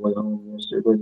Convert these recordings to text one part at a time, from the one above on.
walang sagot.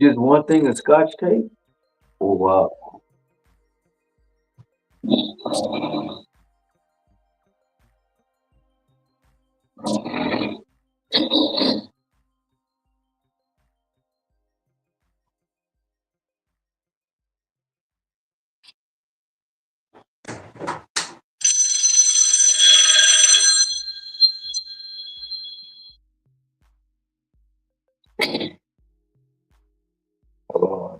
Just one thing of scotch tape? Oh wow. Hold on.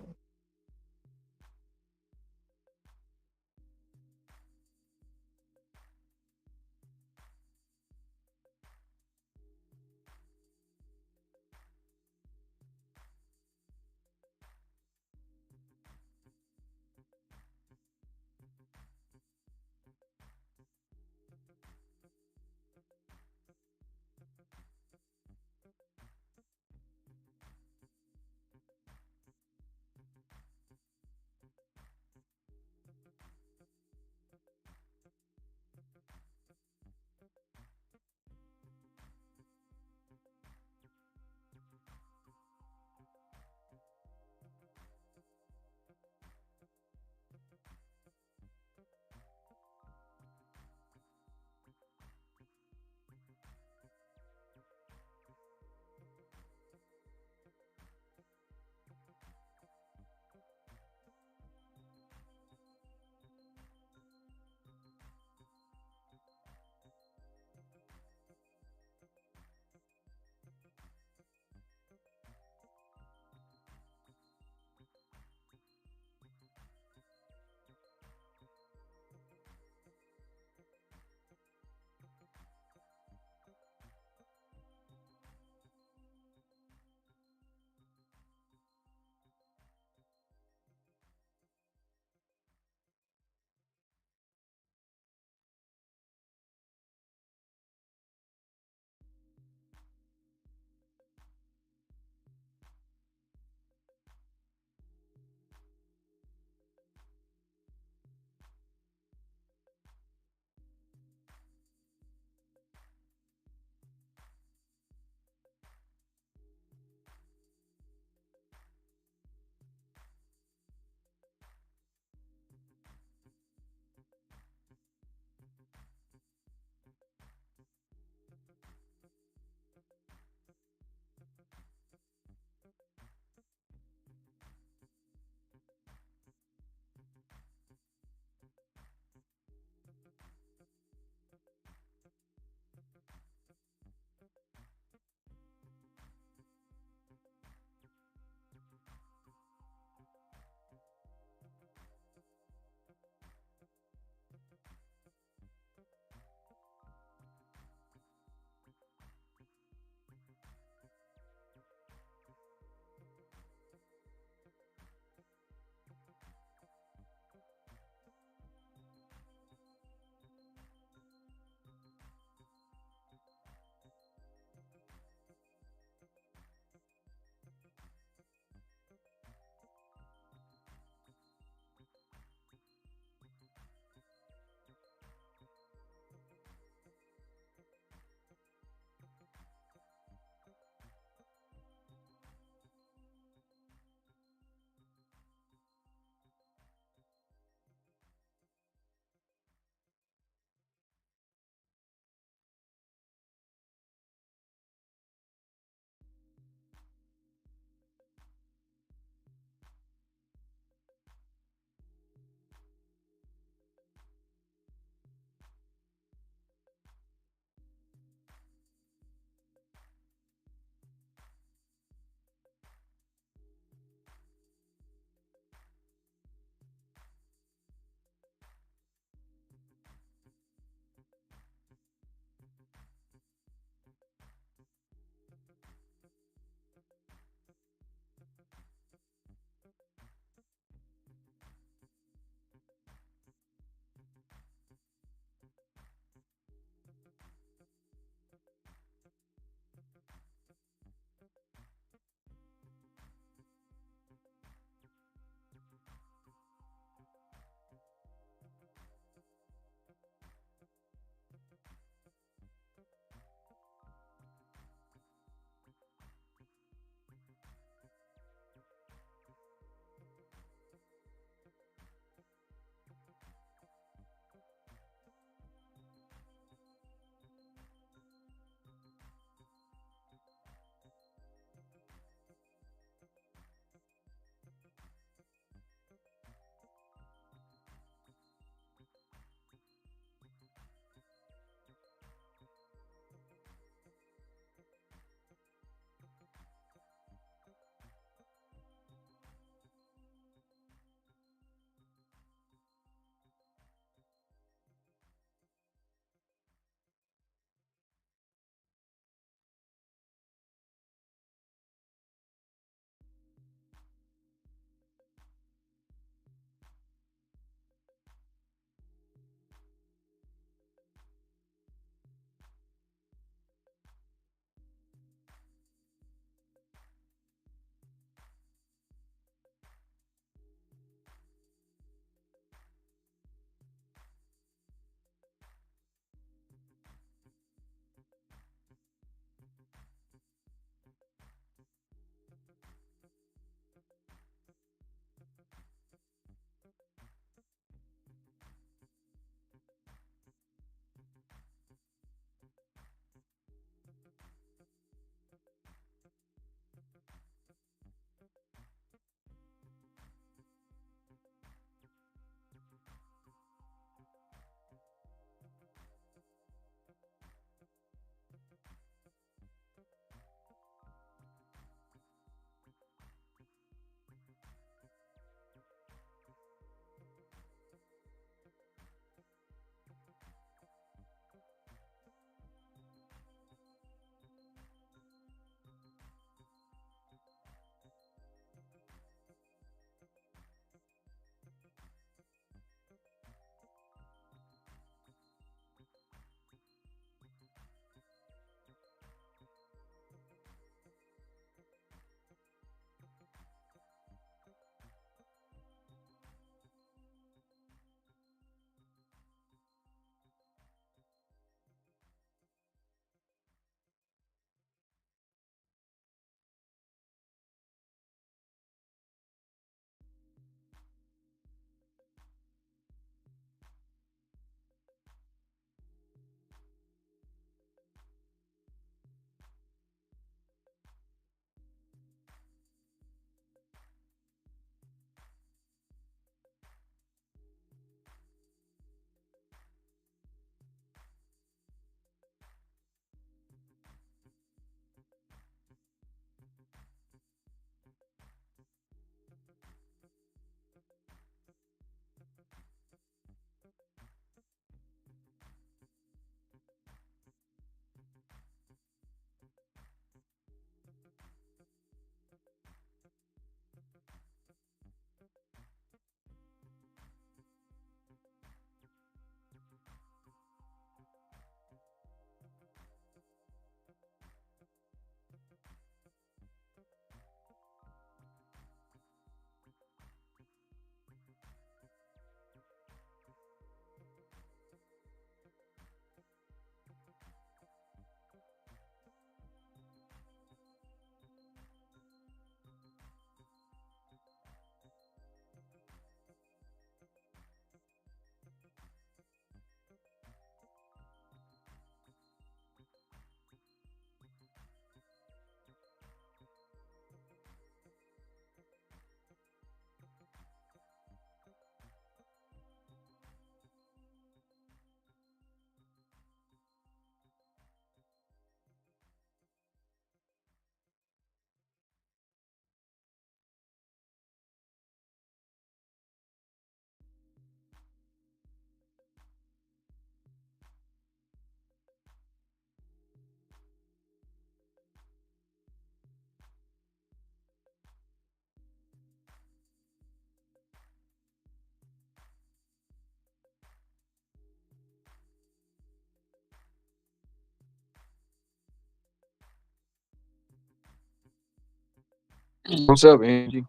What's up, Angie?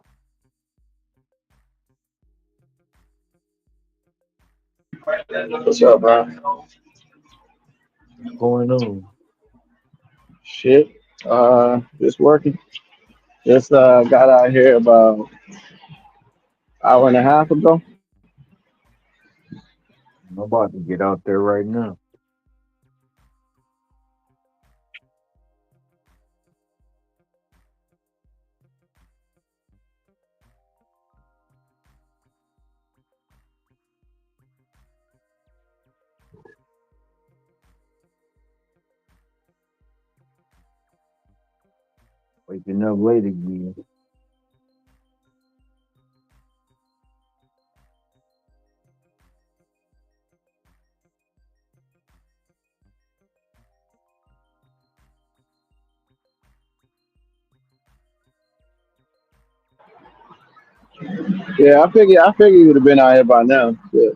What's up, bro? What's going on? Shit. Just working. Just got out here about hour and a half ago. I'm about to get out there right now. Waking up late again. Yeah, I figure you would have been out here by now. Yeah.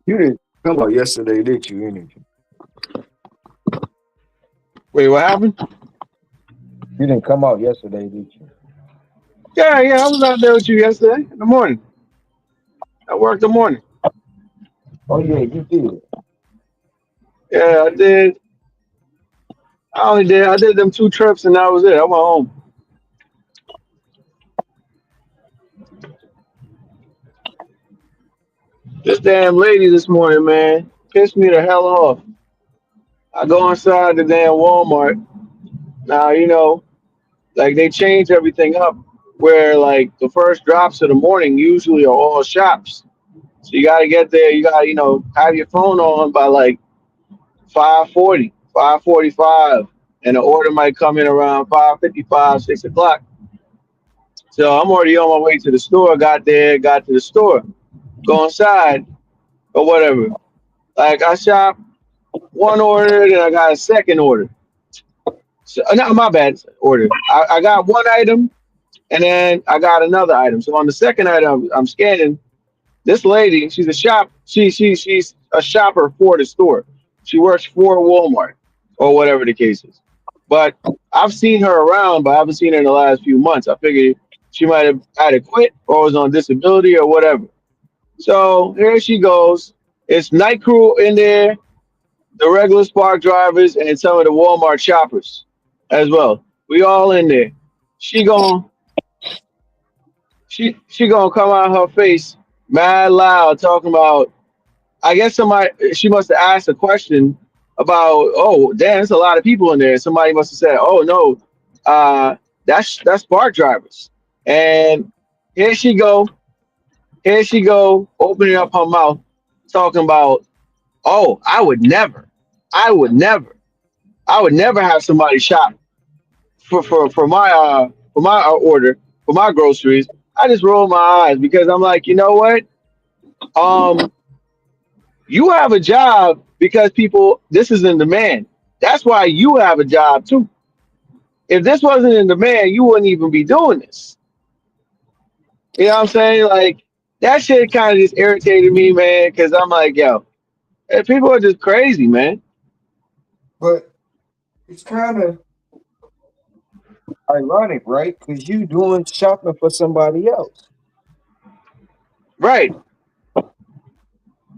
You didn't come out yesterday, did you? Energy. Wait, what happened? You didn't come out yesterday, did you? Yeah, yeah, I was out there with you yesterday in the morning. I worked the morning. Oh yeah, you did. Yeah, I did. I did them 2 trips and that was it. I went home. This damn lady this morning, man, pissed me the hell off. I go inside the damn Walmart. Now, like they change everything up where like the first drops of the morning usually are all shops. So you gotta get there, you gotta, have your phone on by like 5:40, 5:45, and the order might come in around 5:55, 6 o'clock. So I'm already on my way to the store, got there, got to the store, go inside or whatever. Like I shop one order, then I got a second order. So, no, my bad order. I got one item and then I got another item. So on the second item, I'm scanning this lady. She's a shop. She's a shopper for the store. She works for Walmart or whatever the case is. But I've seen her around, but I haven't seen her in the last few months. I figured she might have had to quit or was on disability or whatever. So here she goes. It's night crew in there, the regular Spark drivers, and some of the Walmart shoppers as well. We all in there. She gon' she gonna come out her face mad loud talking about. I guess somebody she must have asked a question about. Oh, damn, there's a lot of people in there. Somebody must have said, "Oh no, uh, that's Spark drivers." And here she go, here she go, opening up her mouth, talking about, "Oh, I would never, I would never have somebody shop for my order for my groceries." I just roll my eyes because I'm like, you know what? Um, you have a job because people this is in demand. That's why you have a job too. If this wasn't in demand, you wouldn't even be doing this. You know what I'm saying? Like that shit kind of just irritated me, man. Because I'm like, yo, people are just crazy, man. But it's kind of ironic, right? Because you doing shopping for somebody else. Right?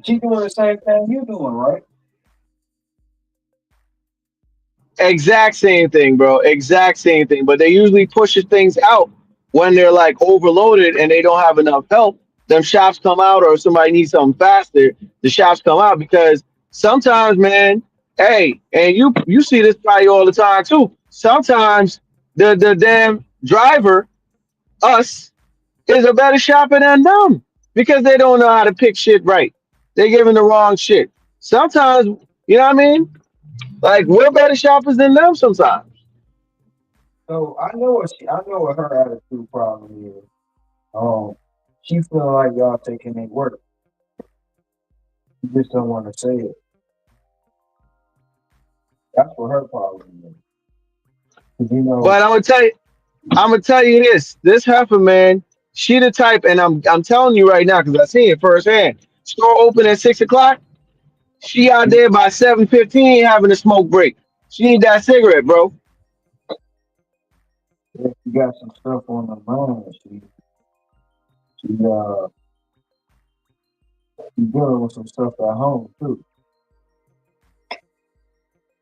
She doing the same thing you doing, right? Exact same thing, bro. Exact same thing. But they usually push things out when they're like overloaded and they don't have enough help. Them shops come out, or somebody needs something faster. The shops come out because sometimes, man. Hey, and you see this probably all the time too. Sometimes the damn driver, us, is a better shopper than them because they don't know how to pick shit right. They're giving the wrong shit. Sometimes, you know what I mean? Like we're better shoppers than them sometimes. So I know what her attitude problem is. Um, she feel like y'all taking their work. You just don't want to say it. That's what her problem is. 'Cause, But I'm gonna tell you this. This heifer, man, she the type, and I'm telling you right now because I seen it firsthand. Store open at 6 o'clock. She out there by 7:15 having a smoke break. She need that cigarette, bro. if she got some stuff on her mind, she she dealing with some stuff at home too.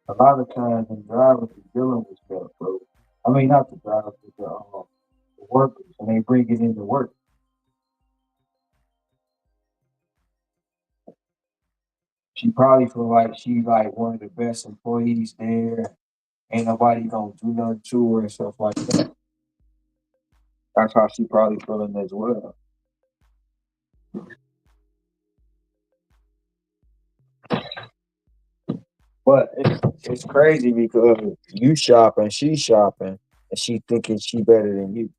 A lot of times, the drivers are dealing with stuff, bro. I mean, not the drivers, but the workers, and they bring it into work. She probably feel like she like one of the best employees there. Ain't nobody gonna do nothing to her and stuff like that. That's how she probably feeling as well. But it's crazy because you shopping, she shopping, and she thinking she better than you.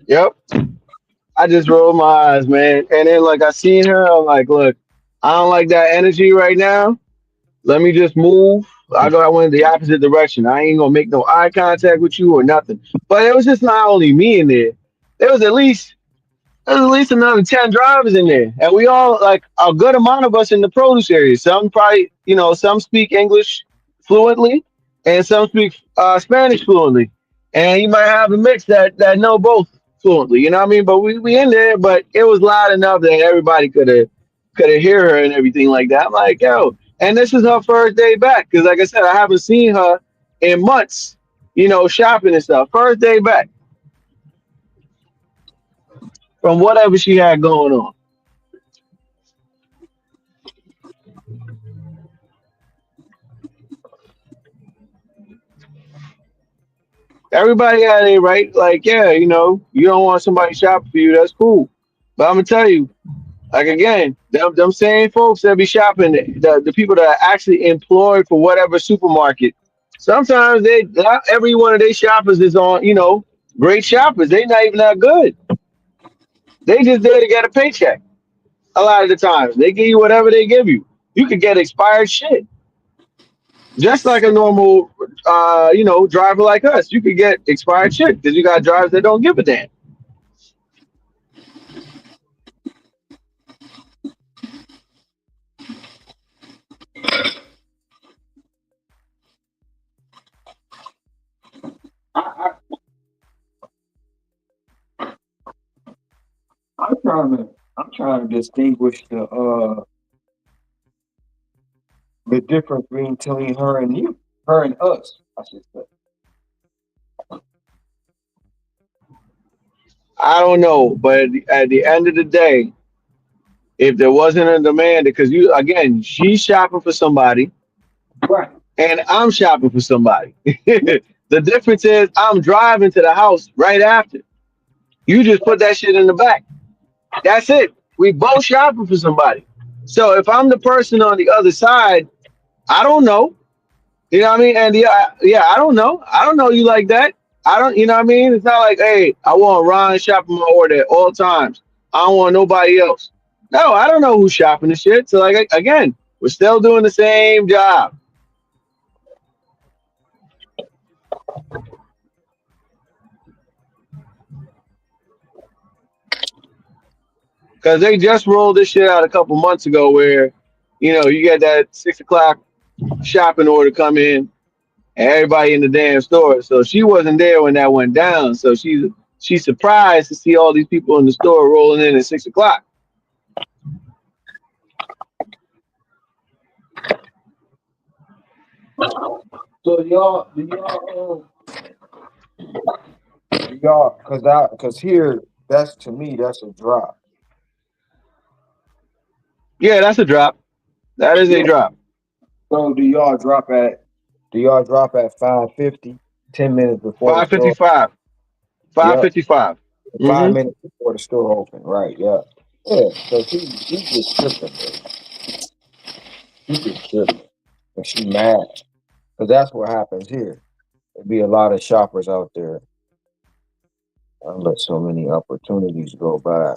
Yep. I just rolled my eyes, man. And then like I seen her, I'm like, look, I don't like that energy right now. Let me just move. I went the opposite direction. I ain't gonna make no eye contact with you or nothing. But it was just not only me in there. There was at least There's at least another 10 drivers in there. And we all, like, a good amount of us in the produce area. Some probably, some speak English fluently and some speak Spanish fluently. And you might have a mix that know both fluently, you know what I mean? But we in there, but it was loud enough that everybody could have hear her and everything like that. I'm like, yo, and this is her first day back. Cause like I said, I haven't seen her in months, shopping and stuff. First day back from whatever she had going on. Everybody had a right, like, yeah, you don't want somebody shopping for you, that's cool. But I'm gonna tell you, like again, them same folks that be shopping, the people that are actually employed for whatever supermarket, sometimes they not every one of their shoppers is on, great shoppers. They not even that good. They just there to get a paycheck. A lot of the times. They give you whatever they give you. You could get expired shit. Just like a normal driver like us. You could get expired shit because you got drivers that don't give a damn. I, I I'm trying to distinguish the difference between her and us. I should say. I don't know, but at the end of the day, if there wasn't a demand, because you again, she's shopping for somebody, Right. and I'm shopping for somebody. Yeah. The difference is I'm driving to the house right after. You just put that shit in the back. That's it. We both shopping for somebody. So if I'm the person on the other side, I don't know. You know what I mean? And yeah, yeah, I don't know. I don't know you like that. I don't. You know what I mean? It's not like, hey, I want Ron shopping my order at all times. I don't want nobody else. No, I don't know who's shopping the shit. So like again, we're still doing the same job because they just rolled this shit out a couple months ago, where you get that 6 o'clock shopping order come in, and everybody in the damn store. So she wasn't there when that went down. So she's surprised to see all these people in the store rolling in at 6 o'clock. So y'all, cause here, that's to me, that's a drop. Yeah, that's a drop. That is a Yeah. drop. So do y'all drop at 5:50, 10 minutes before the Five fifty store? five. Five Yep. fifty five. five Mm-hmm. minutes before the store open. Right. Yeah. Yeah. So she just tripping, bro. She just tripping, and she mad because that's what happens here. There be a lot of shoppers out there. I let so many opportunities go by.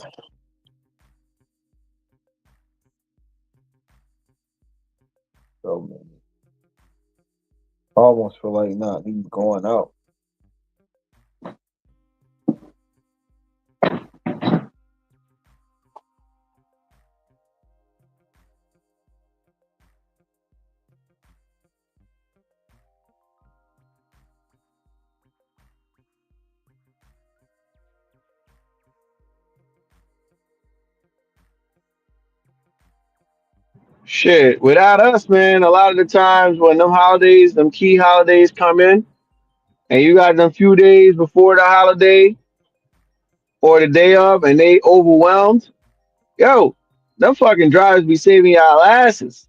So many. I almost feel like not even going out. Shit. Without us, man, a lot of the times when them key holidays come in, and you got them few days before the holiday or the day of, and they overwhelmed, yo, them fucking drivers be saving y'all asses.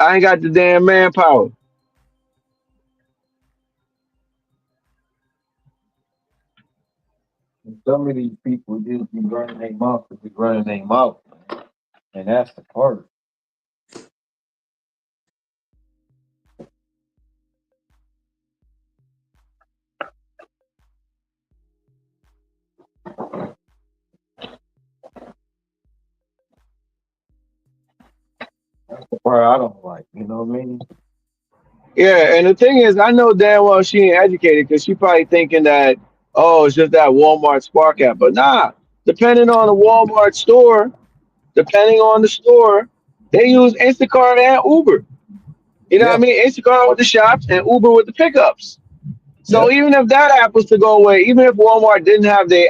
I ain't got the damn manpower. And some of these people just be running their mouth to be running their mouth, and that's the part. That's the part I don't like. You know what I mean? Yeah, and the thing is, I know damn well she ain't educated because she probably thinking that, oh, it's just that Walmart Spark app. But nah, depending on the Walmart store, depending on the store, they use Instacart and Uber. You know what I Yeah, mean? Instacart with the shops and Uber with the pickups. yeah, So even if that app was to go away, even if Walmart didn't have their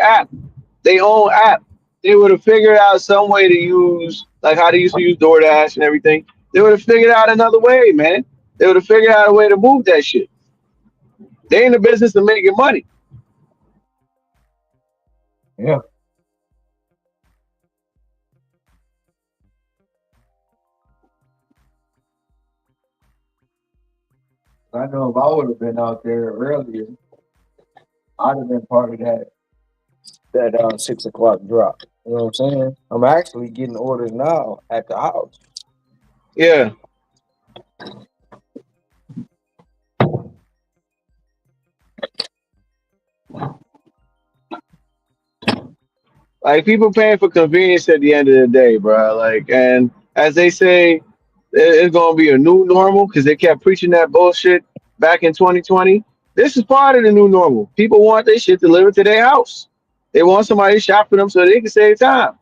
own app, they would have figured out some way to use like how they used to use DoorDash and everything. They would have figured out another way, man. They would have figured out a way to move that shit. They in the business of making money. yeah. I know if I would have been out there earlier, I'd have been part of that 6 o'clock drop. You know what I'm saying? I'm actually getting orders now at the house. Yeah. Like people paying for convenience at the end of the day, bro. Like, and as they say, it's gonna be a new normal because they kept preaching that bullshit back in 2020. This is part of the new normal. People want their shit delivered to their house. They want somebody to shop for them so they can save time.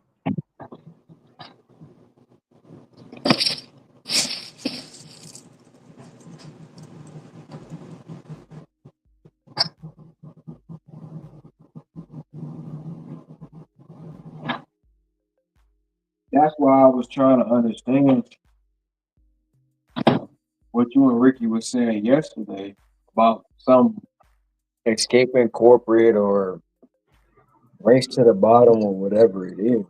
That's why I was trying to understand what you and Ricky was saying yesterday about some escaping corporate or race to the bottom or whatever it is.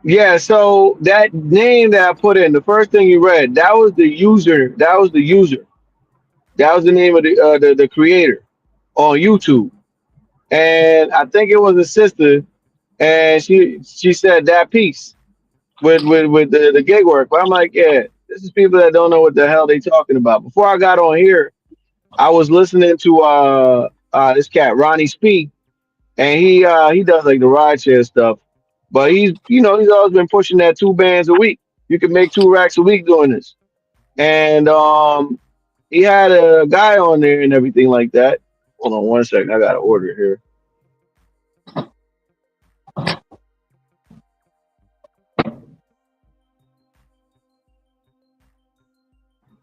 Yeah, so that name that I put in, the first thing you read, that was the user. That was the user. That was the name of the creator on YouTube. And I think it was a sister, and she said that piece with the gig work. But I'm like, yeah, this is people that don't know what the hell they talking about. Before I got on here, I was listening to this cat Ronnie Speak, and he does like the ride share stuff. But he's always been pushing that 2 bands a week. You can make 2 racks a week doing this. And he had a guy on there and everything like that. Hold on 1 second, I got to order here.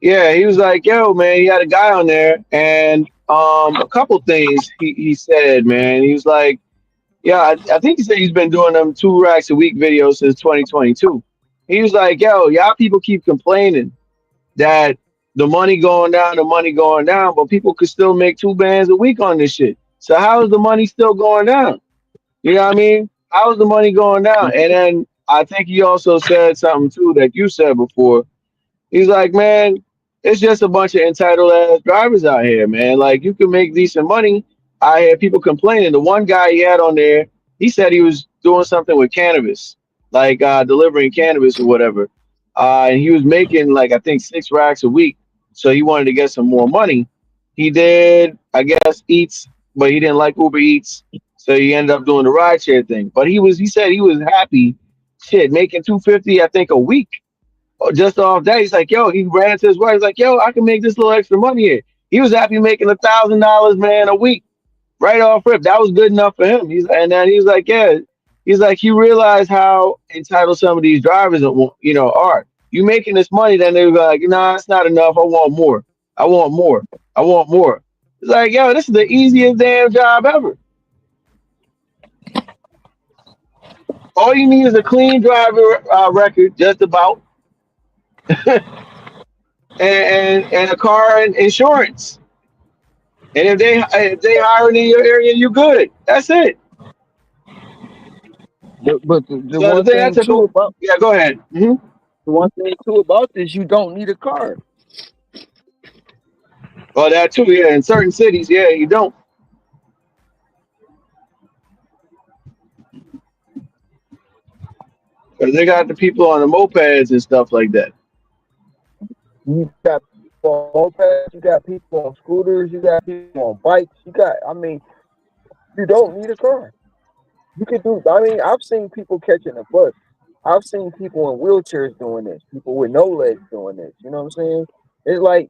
Yeah, he was like, yo, man, he had a guy on there, and a couple things he said, man. He was like, yeah, I think he said he's been doing them 2 racks a week videos since 2022. He was like, yo, y'all people keep complaining that the money going down, but people could still make 2 bands a week on this shit. So how is the money still going down? You know what I mean? How's the money going down? And then I think he also said something too that you said before. He's like, man, it's just a bunch of entitled ass drivers out here, man. Like you can make decent money. I hear people complaining. The one guy he had on there, he said he was doing something with cannabis, like delivering cannabis or whatever. And he was making like I think 6 racks a week. So he wanted to get some more money. He did, I guess, Eats, but he didn't like Uber Eats. So he ended up doing the rideshare thing. But he said he was happy, shit, making 250, I think, a week just off that. He's like, yo, he ran into his wife. He's like, yo, I can make this little extra money here. He was happy making $1,000, man, a week right off rip. That was good enough for him. And then he's like, yeah, he's like, he realized how entitled some of these drivers, are. You making this money, then they were like, nah, it's not enough. I want more. I want more. I want more. It's like, yo, this is the easiest damn job ever. All you need is a clean driver record, just about, and a car and insurance. And if they hiring in your area, you good. That's it. But the So the one thing I thing took, too about yeah, go ahead. the one thing too about this, you don't need a car. Well, that too, yeah. In certain cities, yeah, you don't, because they got the people on the mopeds and stuff like that. You got people on mopeds, you got people on scooters, you got people on bikes. You don't need a car. You could do. I mean, I've seen people catching a bus. I've seen people in wheelchairs doing this. People with no legs doing this. You know what I'm saying? It's like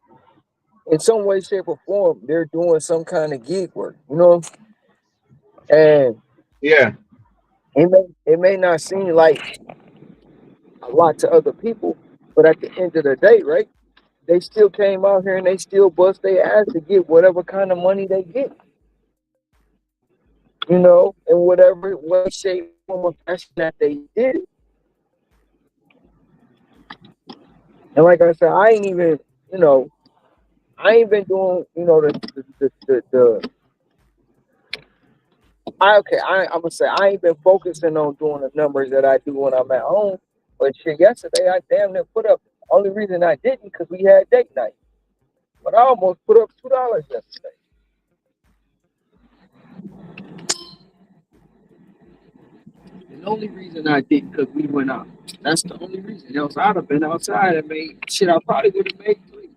in some way, shape, or form, they're doing some kind of gig work, you know. And Yeah. it may not seem like a lot to other people, but at the end of the day, right? They still came out here and they still bust their ass to get whatever kind of money they get, in whatever way, shape, form, or fashion that they did it. And like I said, I ain't even, you know, I ain't been doing, I'm gonna say I ain't been focusing on doing the numbers that I do when I'm at home. But shit, yesterday I damn near put up. Only reason I didn't because we had date night. But I almost put up $2 yesterday. The only reason I didn't because we went out. That's the only reason. Else I'd have been outside and made shit. I probably would have made three.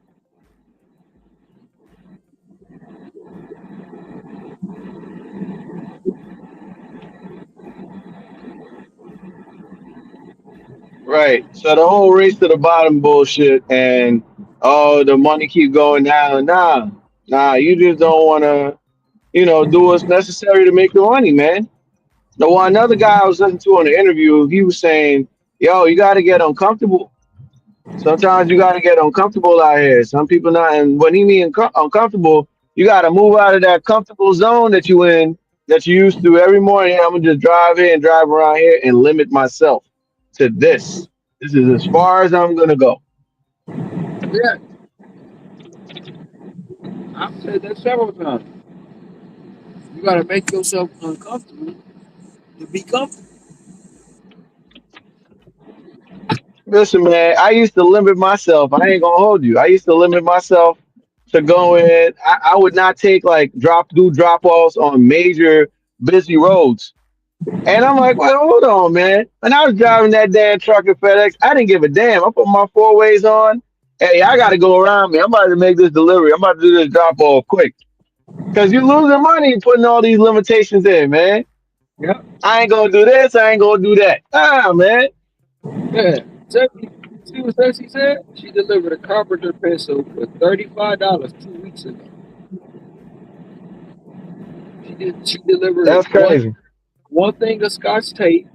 Right. So the whole race to the bottom bullshit and oh the money keep going down. Nah, you just don't wanna, do what's necessary to make the money, man. The one another guy I was listening to on the interview, he was saying, yo, you gotta get uncomfortable. Sometimes you gotta get uncomfortable out here. Some people not, and when he mean uncomfortable, you gotta move out of that comfortable zone that you in, that you used to every morning. I'm gonna just drive here and drive around here and limit myself to this. This is as far as I'm gonna go. Yeah, I've said that several times. You gotta make yourself uncomfortable to be comfortable. Listen, man, I used to limit myself. I ain't gonna hold you. I used to limit myself to going. I would not take like drop offs on major busy roads. And I'm like, well, hold on, man. When I was driving that damn truck at FedEx, I didn't give a damn. I put my four ways on. Hey, I got to go around me. I'm about to make this delivery. I'm about to do this drop off quick. Because you're losing money putting all these limitations in, man. Yeah, I ain't going to do this. I ain't going to do that. Ah, man. yeah. See what Ceci said? She delivered a carpenter pencil for $35 2 weeks ago. She delivered That's crazy. one thing of Scotch tape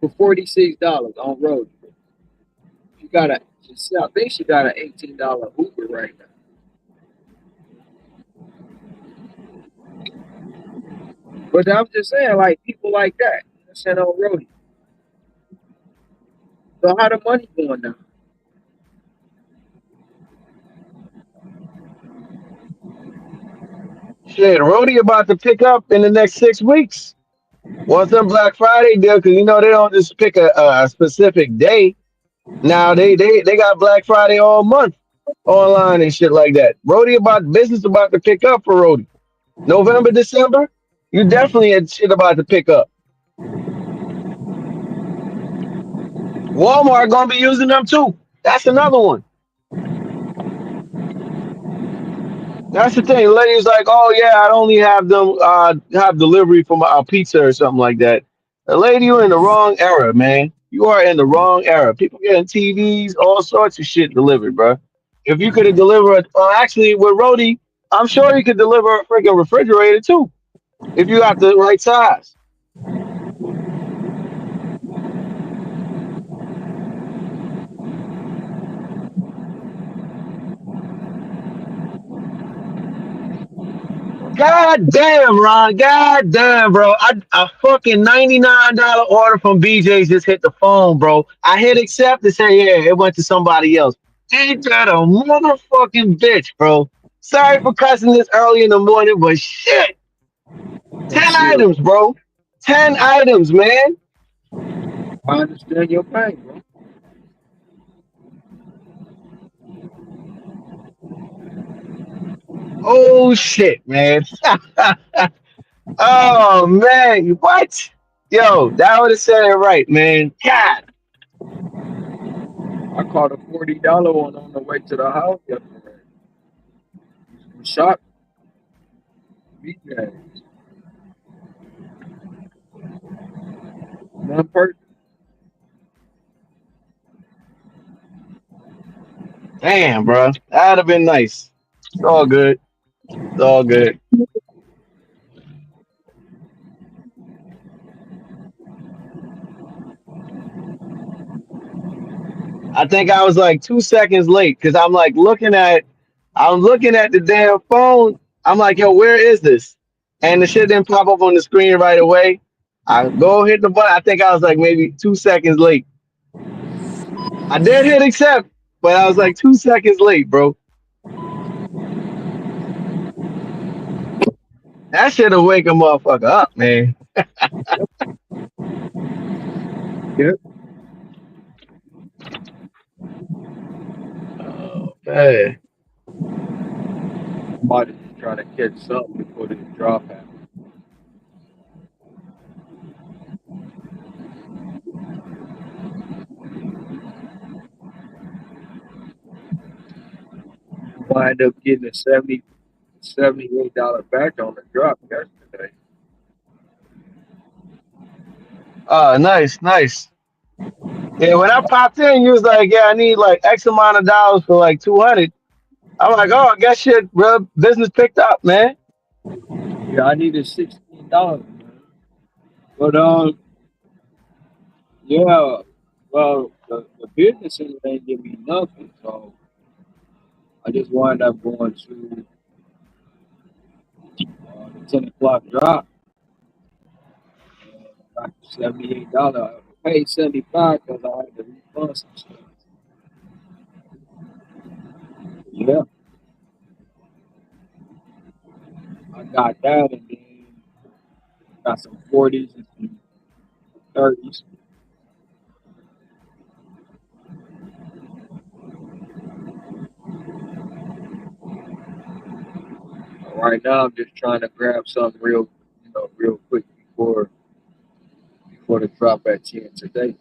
for $46 on road. She got a I think she got an $18 Uber right now. But I'm just saying, like people like that, sent on roadie. So how the money going now? Shit, Rhodey about to pick up in the next 6 weeks. Once them Black Friday deal, because they don't just pick a specific day. Now they got Black Friday all month online and shit like that. Rhodey about business about to pick up for Rhodey. November, December, you definitely had shit about to pick up. Walmart gonna be using them too. That's another one. That's the thing. The lady's like, oh yeah, I only have them have delivery for my pizza or something like that. The lady, you're in the wrong era, man. You are in the wrong era. People getting TVs, all sorts of shit delivered, bro. If you could have delivered, actually with Rhodey, I'm sure you could deliver a freaking refrigerator too, if you got the right size. God damn, Ron. God damn, bro. A fucking $99 order from BJ's just hit the phone, bro. I hit accept and say, yeah, it went to somebody else. Ain't that a motherfucking bitch, bro? Sorry for cussing this early in the morning, but shit. And 10 shit, items, bro. 10 items, man. I understand your pain, bro. Oh, shit, man. Oh, man. What? Yo, that would have said it right, man. God. I caught a $40 one on the way to the house yesterday. Some shot BJ's. One person. Damn, bro. That'd have been nice. It's all good. It's all good. I think I was like 2 seconds late because I'm looking at the damn phone. I'm like, yo, where is this? And the shit didn't pop up on the screen right away. I go hit the button. I think I was like maybe 2 seconds late. I did hit accept, but I was like 2 seconds late, bro. That shit will wake a motherfucker up, man. Yep. Oh, man. Somebody just trying to catch something before this drop happens. Wind up getting a $78 back on the drop yesterday. Nice, nice. Yeah, when I popped in, you was like, yeah, I need like X amount of dollars for like 200. I'm like, oh, I guess shit, bro, business picked up, man. Yeah, I needed $16, man. But yeah, well, the business end ain't give me nothing, so I just wind up going to the 10 o'clock drop and got $78. I paid 75 because I had to refund some stuff. Yeah, I got that and then got some 40s and some 30s. Right now, I'm just trying to grab something real quick before the drop at 10 today.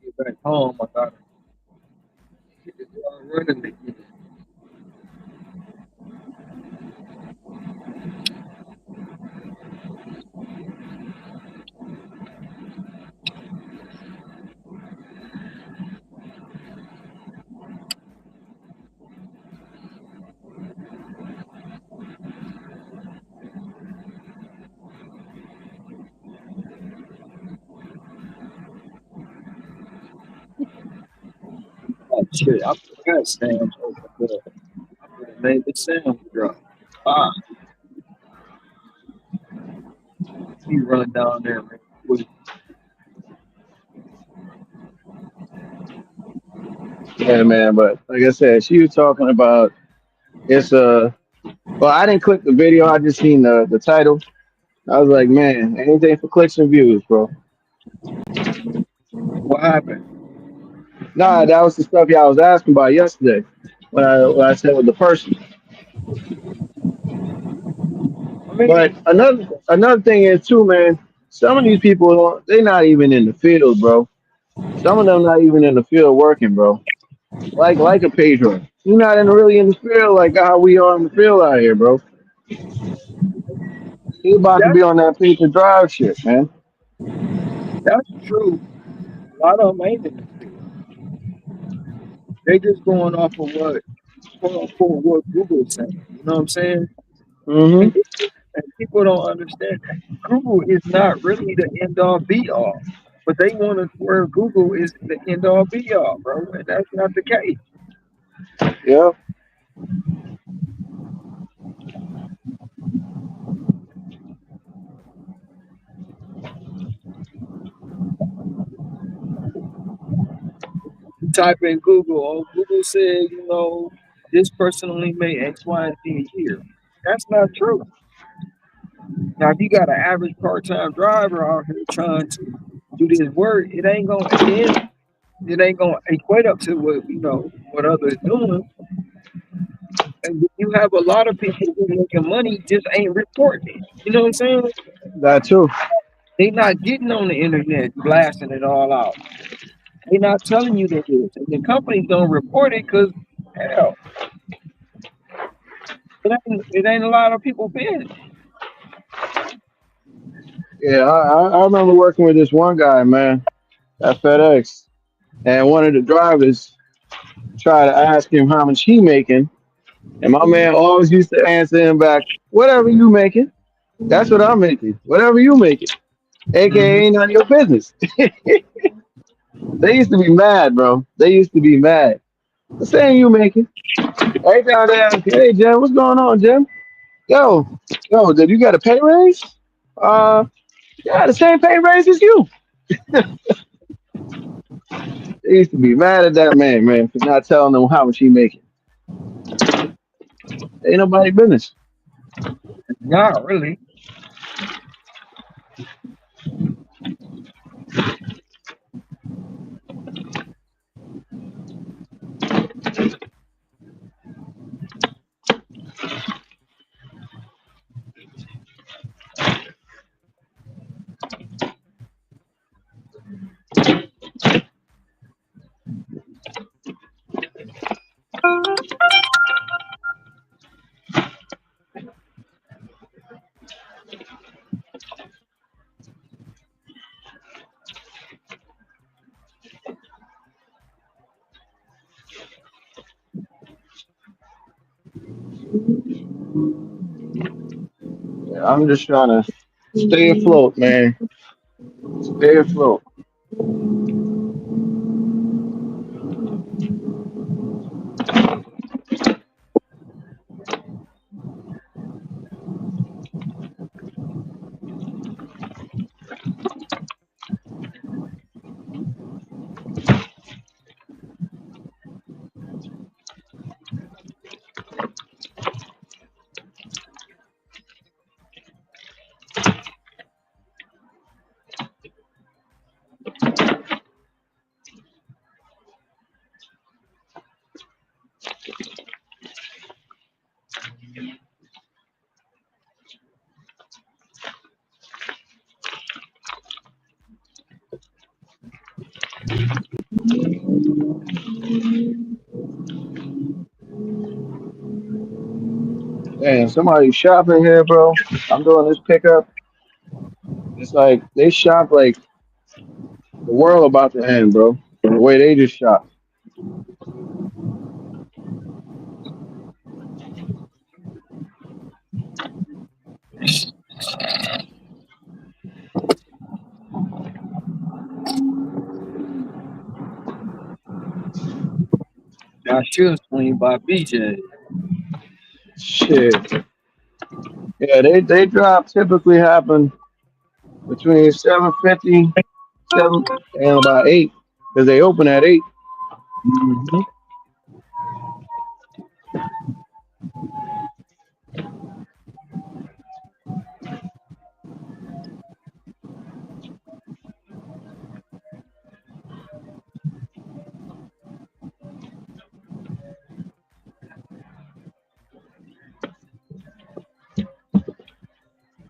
Get back home, I gotta get this running again. Oh shit, I forgot Sam's open there. I could have made the Sam's drop. Ah, let me run down there real quick. Yeah, man. But like I said, she was talking about it's well, I didn't click the video. I just seen the title. I was like, man, anything for clicks and views, bro. What happened? Nah, that was the stuff y'all was asking about yesterday when I said with the person. I But mean, another thing is too, man. Some of these people, they not even in the field, bro. Some of them not even in the field working, bro. Like a Pedro. You're not in really in the field like how we are in the field out here, bro. He about to that's be on that Pedro drive shit, man. that's true. A lot of them ain't in the field. They just going off of what quote unquote what Google's saying. You know what I'm saying? Hmm. And, and people don't understand that Google is not really the end all be all. But they want to where Google is the end all be all, bro. And that's not the case. Yeah. You type in Google, oh, Google said, this person only made X, Y, and Z a year. That's not true. Now, if you got an average part-time driver out here trying to do this work, it ain't gonna at the end, it ain't gonna equate up to what others doing. And you have a lot of people who making money just ain't reporting it. You know what I'm saying? That too. They not getting on the internet blasting it all out. They not telling you that this. And the companies don't report it because hell, it ain't a lot of people business. Yeah, I remember working with this one guy, man, at FedEx, and one of the drivers tried to ask him how much he making, and my man always used to answer him back, "Whatever you making, that's what I'm making. Whatever you making, Mhm. aka ain't none of your business." They used to be mad, bro. They used to be mad. The same you making. Every time they ask, "Hey Jim, what's going on, Jim? Yo, did you got a pay raise? Uh, yeah, the same pay raise as you." They used to be mad at that man, for not telling them how much he making. Ain't nobody business. Not really. I'm just trying to stay afloat, man. Stay afloat. Damn, somebody shopping here, bro. I'm doing this pickup. It's like they shop like the world about to end, bro. The way they just shop. I should swing by BJ. Shit. Yeah, they drop typically happen between 7:50, 7 and about 8, because they open at 8. Mm-hmm.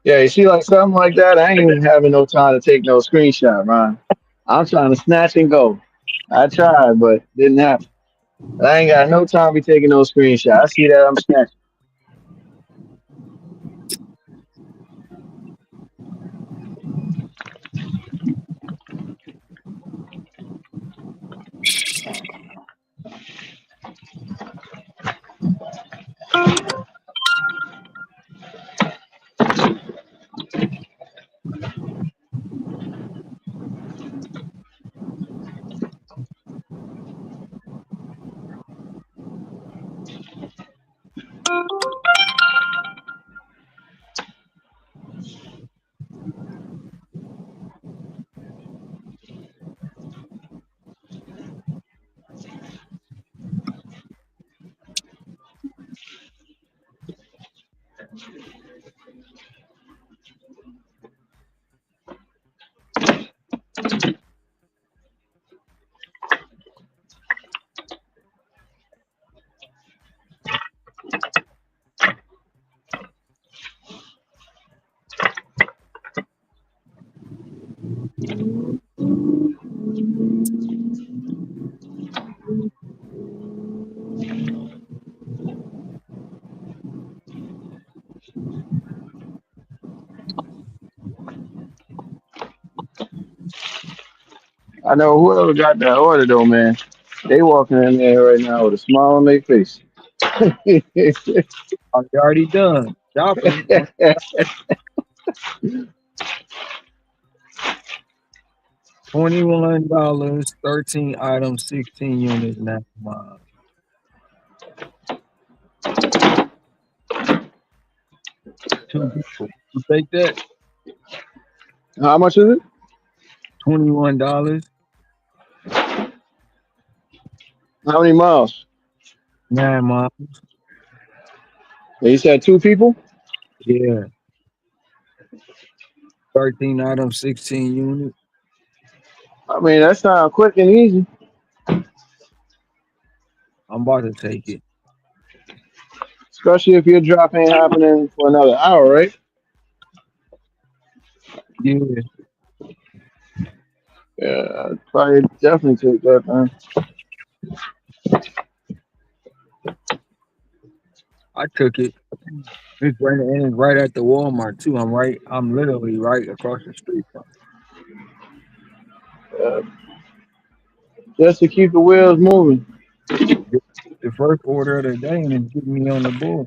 Yeah, you see, like something like that, I ain't even having no time to take no screenshot, man. I'm trying to snatch and go. I tried, but didn't happen. I ain't got no time to be taking no screenshot. I see that I'm snatching. I know whoever got that order though, man. They walking in there right now with a smile on their face. Oh, you already done shopping. $21, 13 items, 16 units now. Two people. You take that? How much is it? $21, How many miles? 9 miles. You said two people. Yeah. 13 items, 16 units. I mean, that sounds quick and easy. I'm about to take it. Especially if your drop ain't happening for another hour, right? Yeah. Yeah, I'd probably definitely take that, man. I took it. It's right at the Walmart too. I'm literally right across the street from Uh, just to keep the wheels moving. it. The first order of the day and it's getting me on the board.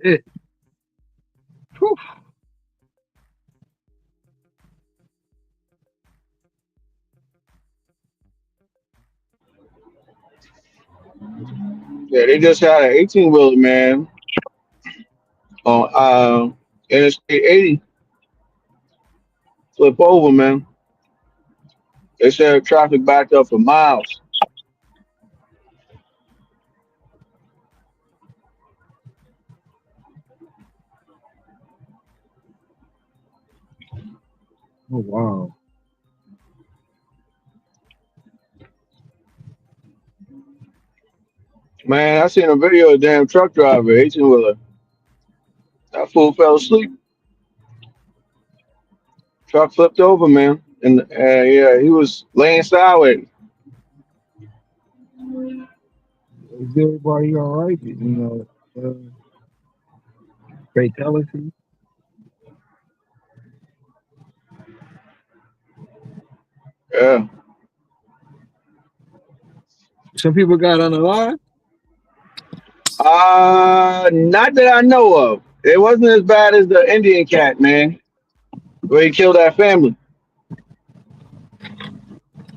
Shit. Whew. Yeah, they just had an 18 wheeler, man, on Interstate 80 flip over, man. They said traffic backed up for miles. Oh wow. Man, I seen a video of a damn truck driver, 18 wheeler. That fool fell asleep. Truck flipped over, man. And yeah, he was laying sideways. Is everybody all right? Fatality. Yeah. Some people got on the line. Not that I know of. It wasn't as bad as the Indian cat, man, where he killed that family.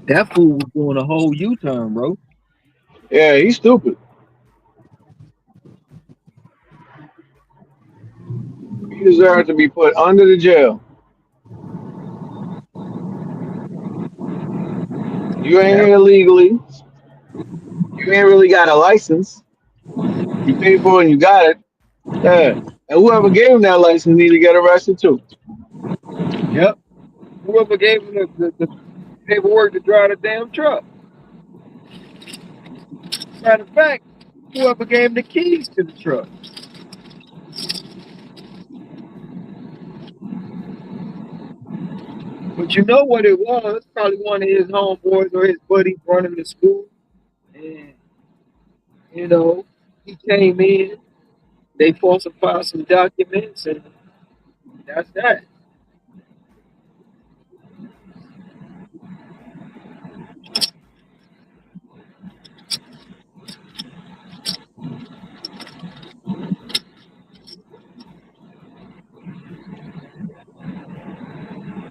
That fool was doing a whole U-turn, bro. Yeah, he's stupid. He deserves to be put under the jail. You ain't That here legally. You ain't really got a license. You paid for it and you got it. Yeah. And whoever gave him that license need to get arrested too. yep. Whoever gave him the paperwork to drive the damn truck. Matter of fact, whoever gave him the keys to the truck. But you know what it was? Probably one of his homeboys or his buddies running the school. And, you know, he came in, they falsified some documents, and that's that.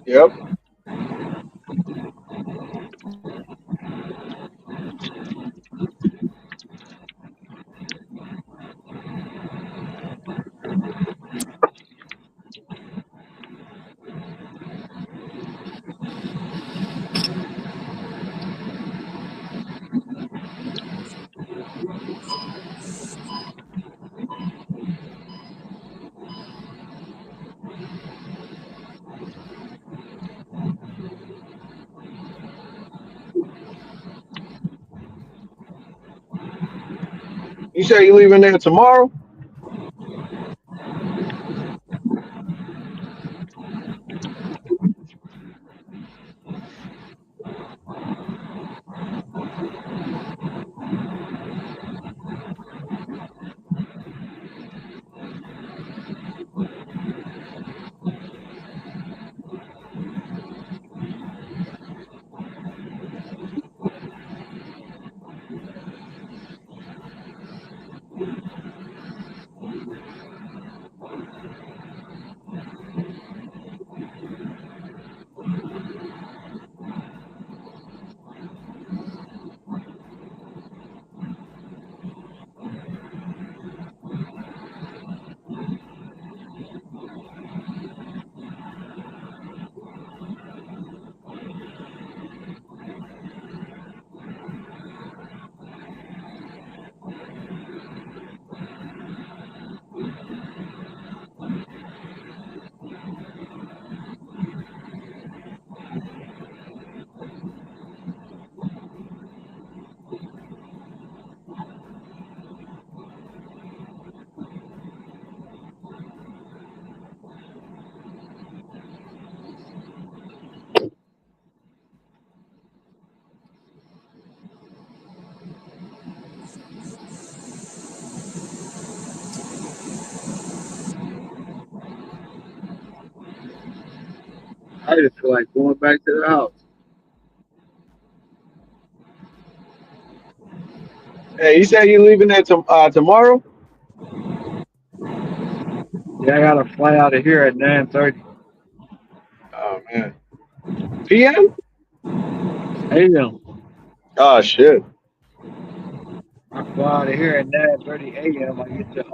Yep. You say you leaving there tomorrow? excited for like going back to the house. Hey, you said you leaving there tomorrow? Yeah, I gotta fly out of here at 9:30 Oh man. PM? a.m. Oh shit. I fly out of here at 9:30 a.m. I get to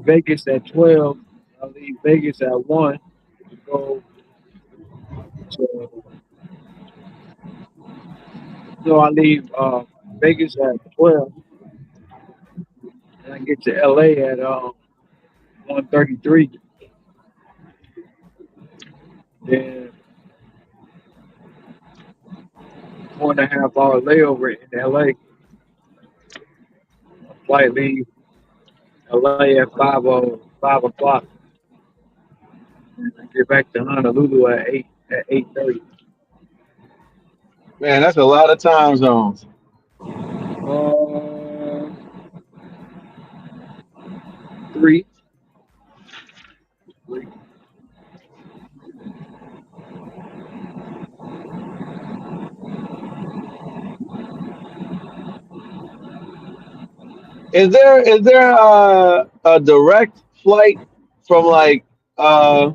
Vegas at 12. I leave Vegas at 1 to go to. So I leave Vegas at 12, and I get to LA at 1:33. Then 4.5 hour layover in LA. Flight leave LA at 5 o'clock. And I get back to Honolulu at 8:30. Man, that's a lot of time zones. Uh, three, three. Is there a direct flight from like uh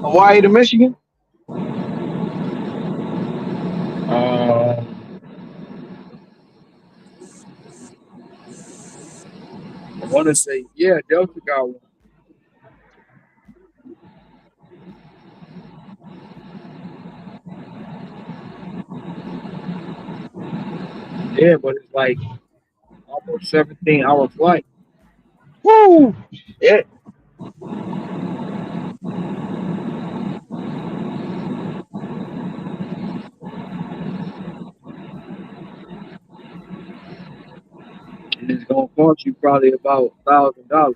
Hawaii to Michigan? Uh, I want to say yeah, Delta got one. Yeah, but it's like almost 17-hour flight, Woo! Yeah. and it's gonna cost you probably about $1,000.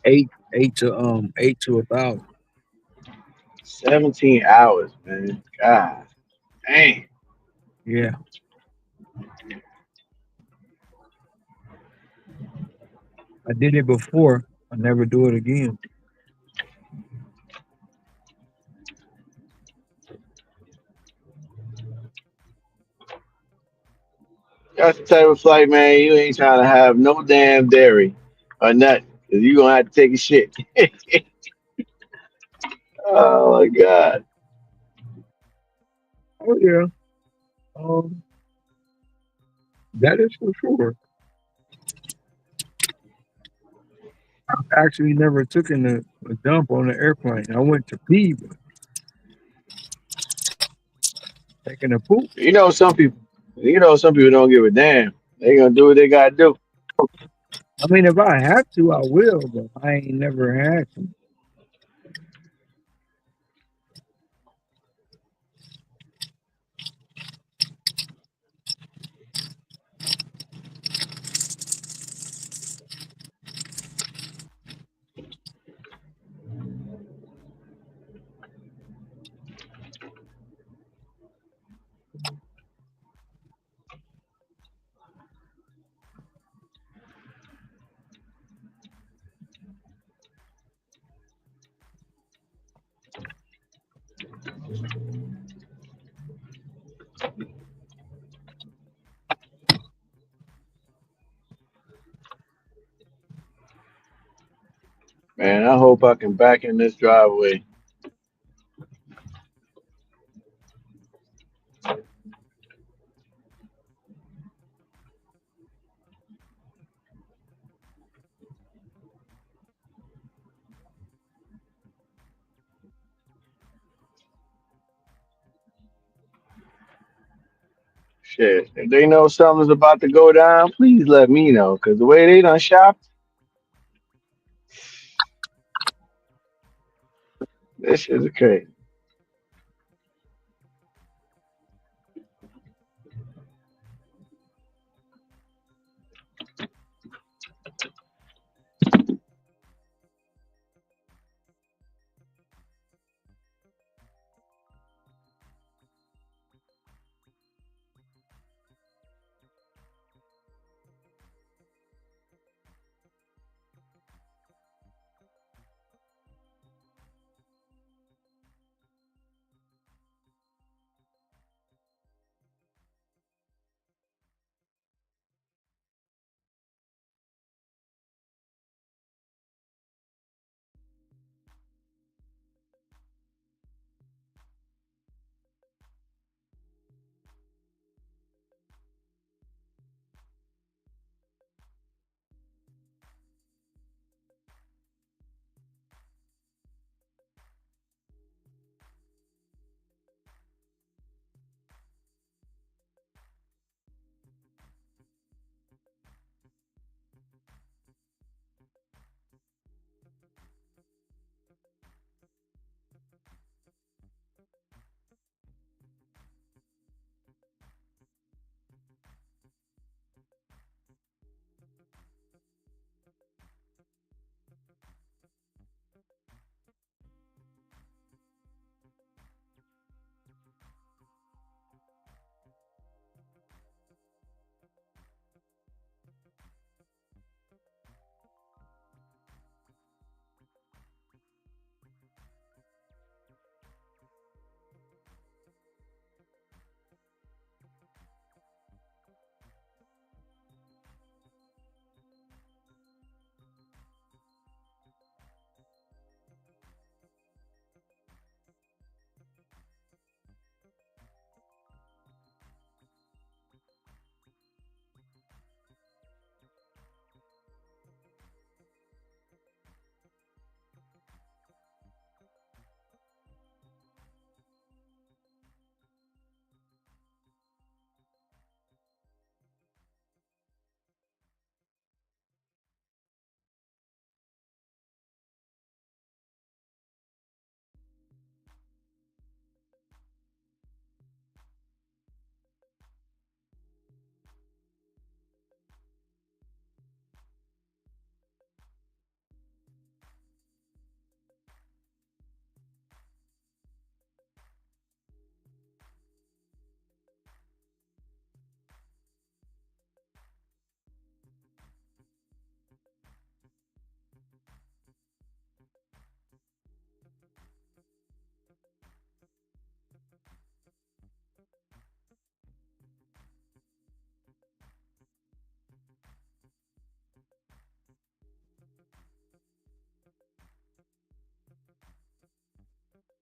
Eight to 1,000. 17 hours, man. God dang. Yeah, I did it before. I never do it again. That's the type of flight, man. You ain't trying to have no damn dairy or nothing. Cause you gonna have to take a shit. Oh my god. Oh yeah, um, that is for sure. Actually, never took a dump on the airplane. I went to pee, but taking a poop. Some people don't give a damn. They gonna do what they gotta do. I mean, if I have to, I will, but I ain't never had to. Man, I hope I can back in this driveway. Shit. If they know something's about to go down, please let me know. Cause the way they done shopped, this shit's crazy.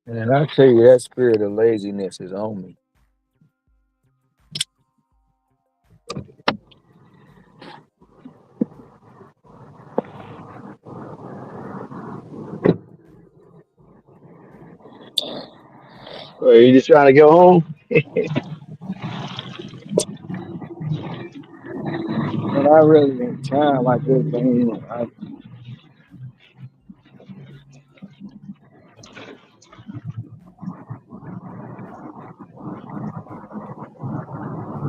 And I tell you, that spirit of laziness is on me. Or you just trying to go home? And I really ain't trying like this, man.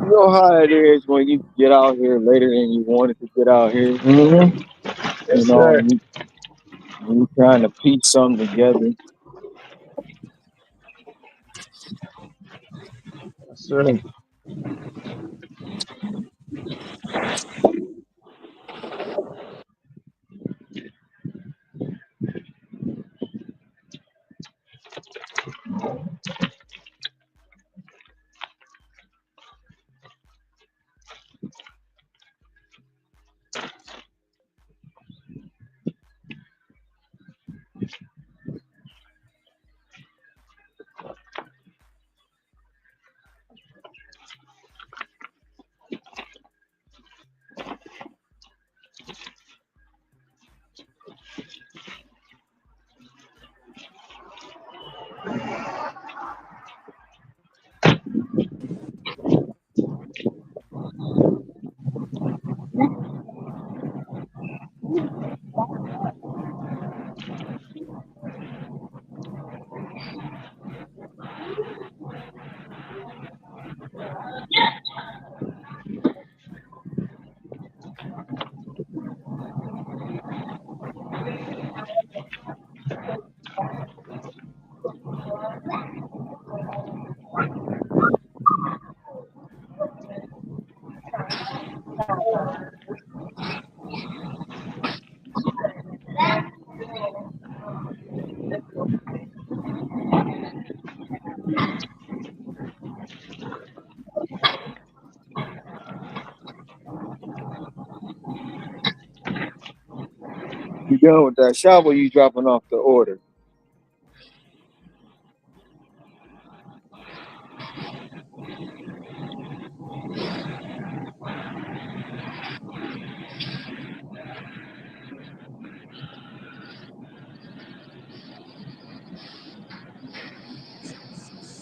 You know how it is when you get out here later than you wanted to get out here. Mm-hmm. You Yes, know, sir. and you trying to piece something together. Yes, sir. You done with that shovel? You dropping off the order?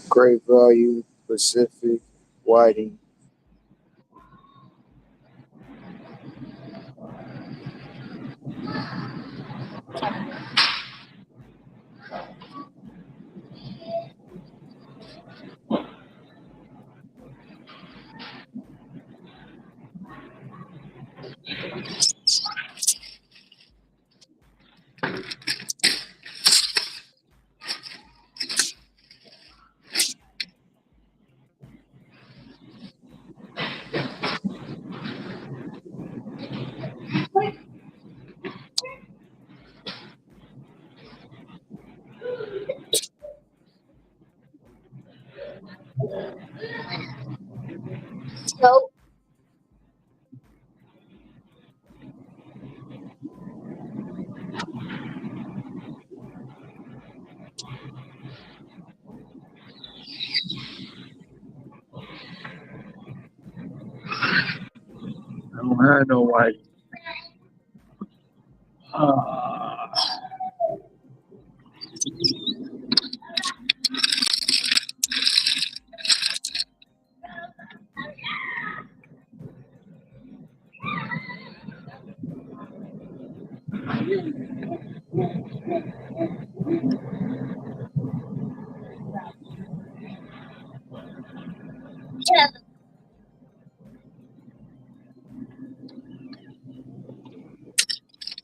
Great value, Pacific, Whiting. I don't have no Whiting. Ah,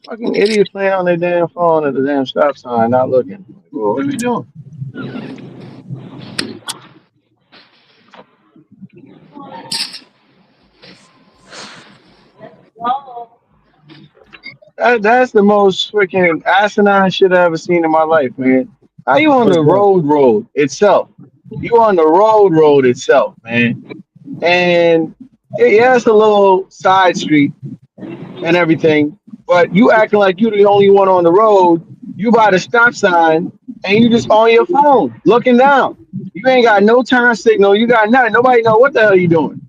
Fucking idiots playing on their damn phone at the damn stop sign, not looking. Well, what are we doing? That's the most freaking asinine shit I ever seen in my life, man. How you on what's the that? road itself? You on the road itself, man. And yeah, it's a little side street and everything, but you acting like you the only one on the road. You by the stop sign and you just on your phone looking down. You ain't got no turn signal. You got nothing. Nobody know what the hell you doing.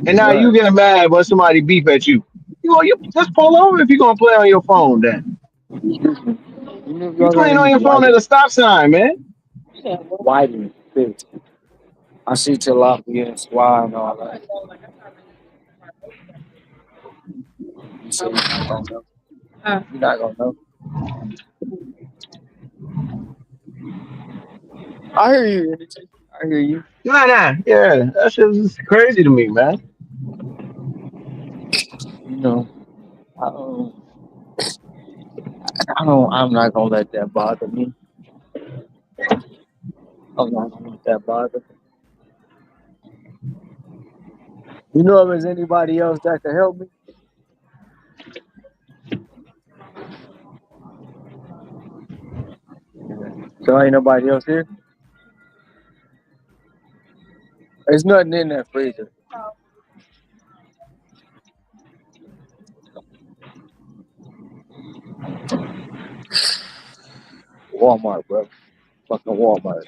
And now you Right. getting mad when somebody beep at you. You just pull over if you're gonna play on your phone. Then Excuse me. You know if you y'all got playing on any your phone at a stop sign, man. whiting fish. I see tilapia and swai and all that. You say you're not gonna know. You're not gonna know. I hear you. Energy. I hear you. Nah. Yeah, that shit is crazy to me, man. You know, I don't, I'm not gonna let that bother me. I'm not gonna let that bother me. You know if there's anybody else that can help me? Yeah. So ain't nobody else here? There's nothing in that freezer. Walmart, bro. Fucking Walmart.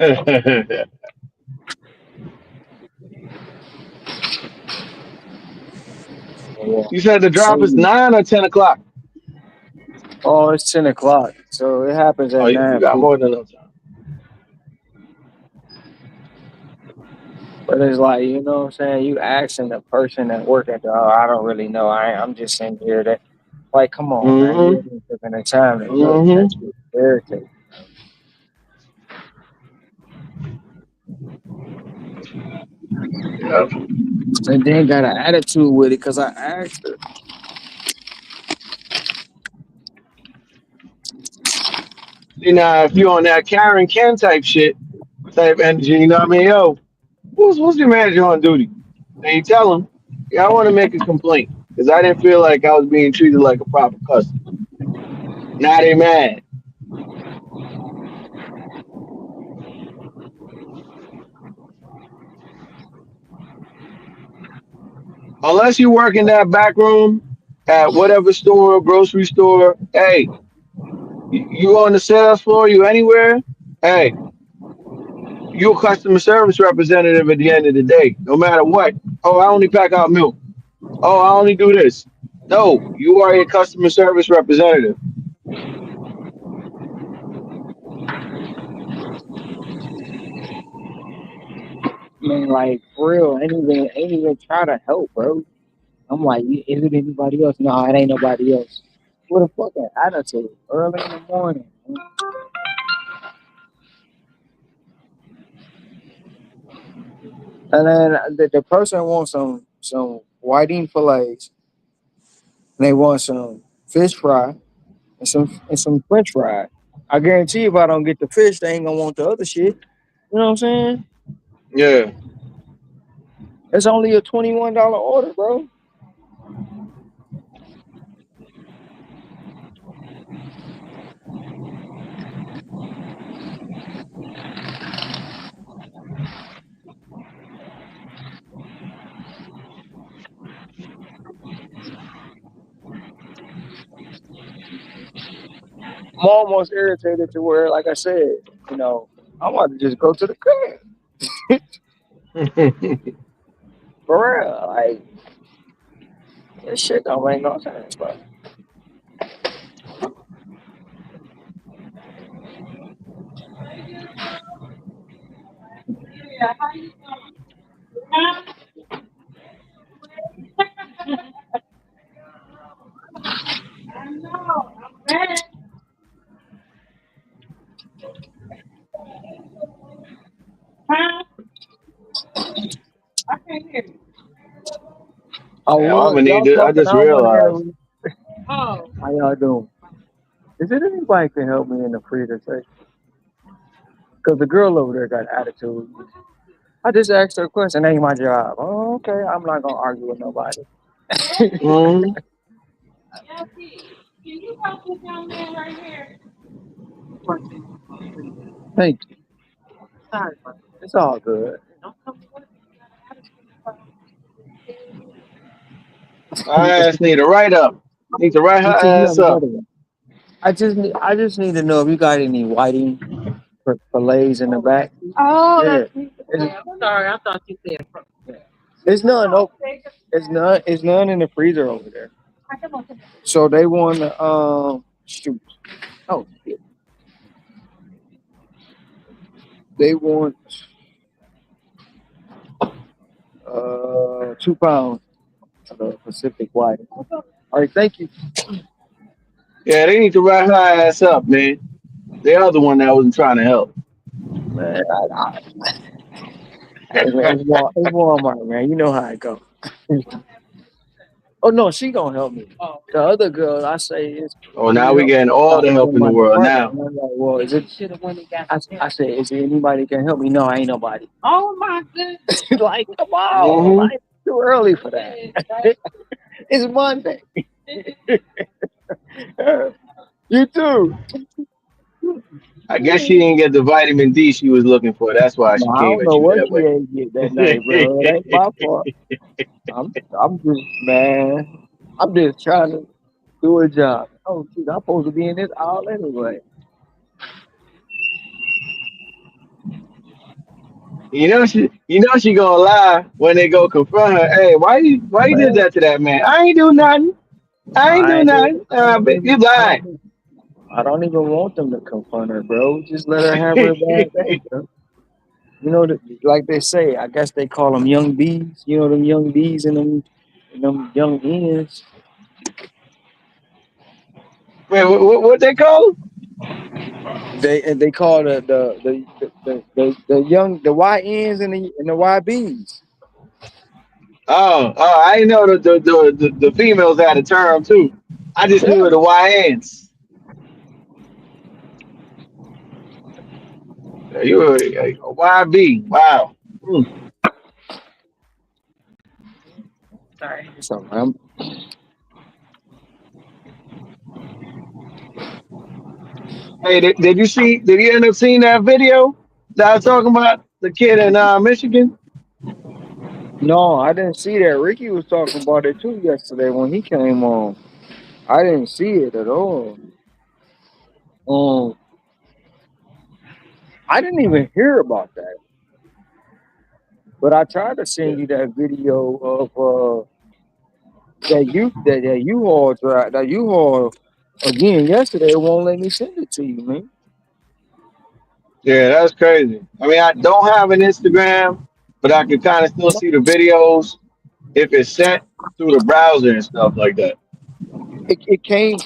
You said the drop is So, 9 or 10 o'clock. oh, it's 10 o'clock. So it happens Oh, at you nine. got more than enough time. But it's like, you know what I'm saying? You asking the person that work at the, oh, I don't really know. I'm just sitting here that, like, come on, man. You Mm-hmm. ain't taking the time to look. That Mm-hmm. shit irritating. Yep. And then got an attitude with it because I asked her. See now, if you on that Karen Ken type shit, type energy, you know what I mean? Yo, who's your manager on duty? And you tell him, yeah, I want to make a complaint because I didn't feel like I was being treated like a proper customer. Now they mad. Unless you work in that back room at whatever store, grocery store, hey, you on the sales floor, you anywhere, hey, you a customer service representative at the end of the day, no matter what. Oh, I only pack out milk. Oh, I only do this. No, you are a customer service representative. I mean, like, for real, ain't even try to help, bro. I'm like, is it anybody else? No, it ain't nobody else. What a fucking attitude. Early in the morning. Man. And then the person wants some whiting fillets. And they want some fish fry and some French fry. I guarantee if I don't get the fish, they ain't gonna want the other shit. You know what I'm saying? Yeah. It's only a $21 order, bro. I'm almost irritated to where, like I said, you know, I want to just go to the crib. For real. Like, this shit don't make no sense, bro. I Damn, I'm was gonna need y'all it. I talking. just I'm in realized. here. How y'all doing? Is there anybody can help me in the freezer section? Because the girl over there got attitude. I just asked her a question. Ain't my job. Oh, okay. I'm not gonna argue with nobody. Mm-hmm. Thank you. It's all good. My ass need a write up. Need to write her You see, you have ass up. another one. I just need to know if you got any whiting fillets in the back. Oh, yeah. I'm sorry, I thought you said. Yeah. It's none. No, it's none. It's none in the freezer over there. So they want to shoot. Oh, shit. They want 2 pounds of the Pacific White. All right, thank you. Yeah, they need to write her ass up, man. The other one that wasn't trying to help. Man, hey, man, it's Walmart, man. You know how it go. Oh no, she gonna help me. The other girl, I say, Oh, can now you we help me? getting all the It's help in in the my world department. now. And I'm like, well, is it? I said, is there anybody can help me? No, ain't nobody. Oh my goodness! Like, come on, Hmm. like, it's too early for that. It's Monday. You too. I guess she didn't get the vitamin D she was looking for. That's why No, she I came don't at know you what that she way. ate get that night, bro. It ain't my fault. I'm just man. I'm just trying to do a job. Oh shoot, I'm supposed to be in this all anyway. You know she gonna lie when they go confront her. Hey, why you did Man, that to that man? I ain't do nothing. I ain't I do ain't nothing. even, I don't But you even, lied. I don't even want them to confront her, bro. Just let her have her bad day, bro. You know, like they say, I guess they call them young bees. You know, them young bees and them young ends. Man, what they call him? They call the young the YNs and the YBs. Oh, I didn't know the females had a term too. I just knew the YNs. You were a YB. Wow. Hmm. So Hey, did you see? Did you end up seeing that video that I was talking about? The kid in Michigan. no, I didn't see that. Ricky was talking about it too yesterday when he came on. I didn't see it at all. Um, I didn't even hear about that. But I tried to Yeah, send you that video of that U-Haul drive that U-Haul again yesterday. It won't let me send it to you, man. yeah, that's crazy. I mean, I don't have an Instagram, but I can kind of still see the videos if it's sent through the browser and stuff like that. It came,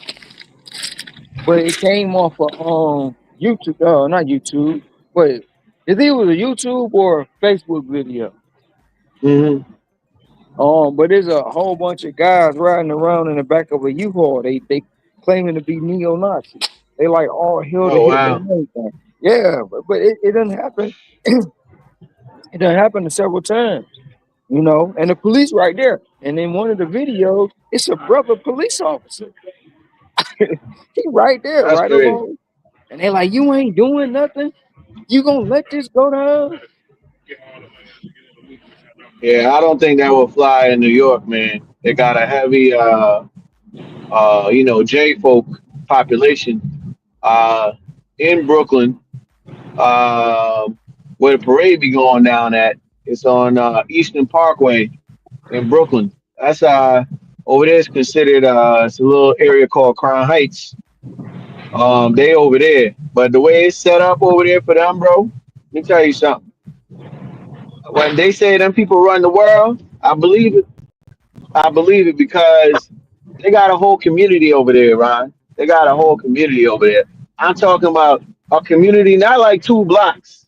but it came off of YouTube. Not YouTube. Wait, is it was a YouTube or a Facebook video? Hmm. But there's a whole bunch of guys riding around in the back of a U-Haul. They claiming to be neo-Nazis. They like all hell to Oh Hitler wow, and everything. Yeah, but it doesn't happen. It done happened several times, you know. And the police right there. And in one of the videos, it's a brother police officer. He right there, that's right crazy. along. And they like, you ain't doing nothing. You gonna let this go down? Yeah, I don't think that will fly in New York, man. They got a heavy, J folk population uh, in Brooklyn, uh, where the parade be going down at. It's on Eastern Parkway in Brooklyn. That's over there is considered it's a little area called Crown Heights. They over there, but the way it's set up over there for them, bro. Let me tell you something. When they say them people run the world, I believe it. I believe it because they got a whole community over there, Ron. They got a whole community over there. I'm talking about a community not like 2 blocks.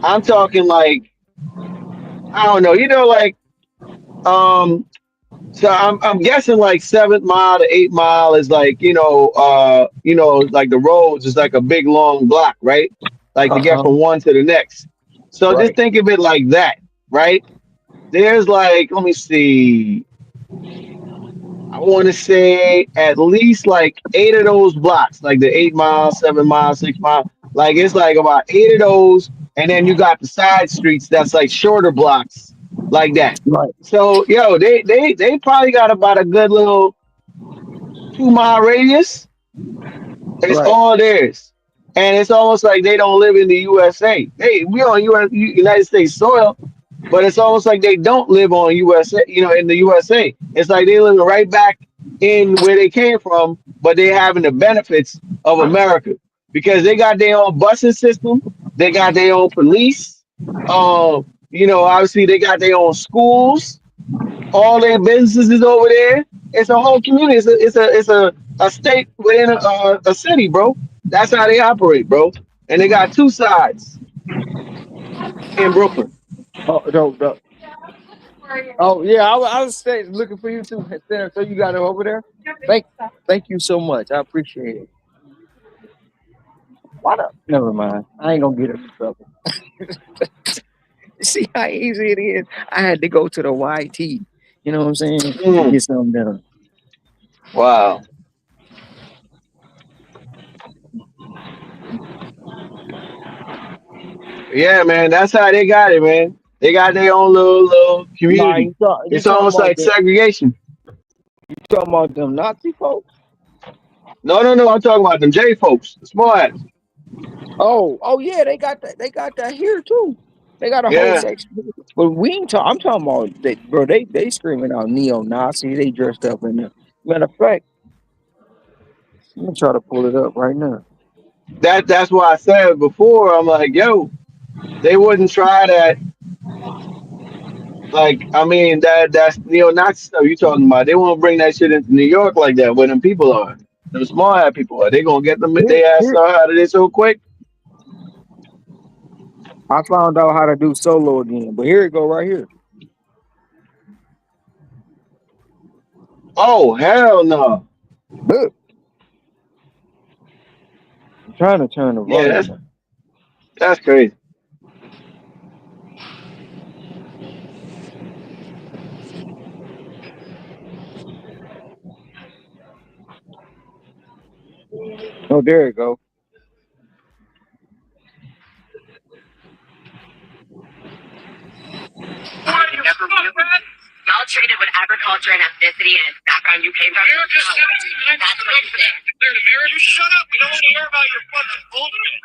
I'm talking like I don't know. Like um. So I'm guessing like 7th Mile to 8th Mile is like like the roads is like a big long block, right? Like to get Uh-huh. from one to the next. So just Right. think of it like that, right? There's like let me see. I want to say at least like 8 of those blocks, like the 8 mile, 7 mile, 6 mile. Like it's like about 8 of those, and then you got the side streets that's like shorter blocks, like that. Right. So yo, they probably got about a good little 2 mile radius. It's Right. all theirs. and it's almost like they don't live in the USA. Hey, we on United States soil, but it's almost like they don't live on USA. In the USA, it's like they live right back in where they came from, but they having the benefits of America because they got their own busing system, they got their own police. Obviously they got their own schools. All their businesses is over there. It's a whole community. It's a state within a city, bro. That's how they operate, bro. And they got two sides in Brooklyn. Oh, no. Oh yeah, I was saying, looking for you too. So you got it over there. Thank you so much. I appreciate it. Why not? Never mind. I ain't gonna get in trouble. See how easy it is. I had to go to the YT. You know what I'm saying? To Mm, get something done. wow. Yeah, man. That's how they got it, man. They got their own little Nah, community. you It's talking almost about like segregation. them Nazi folks? No, no, no. I'm talking about them J folks, the small hats. Oh yeah, they got that. They got that here too. They got a whole Yeah, section. But we ain't talk. I'm talking about they, bro. They screaming out neo Nazi. They dressed up in there. Matter of fact, I'm gonna try to pull it up right now. that's why I said before. I'm like, yo, they wouldn't try that. Like, I mean, that's neo-Nazi stuff you talking about. They won't bring that shit into New York like that where them people are. Them small hat people are. They gonna get them Here, they ass here. out of this so quick. I found out how to do solo again. But here it go right here. Oh hell no. Look, I'm trying to turn the Yeah, volume up. that's crazy. Oh, there it go. Y'all treated with agriculture and ethnicity and background you came from. You're just that's what it is. You shut up. We don't want to hear about your fucking bullshit.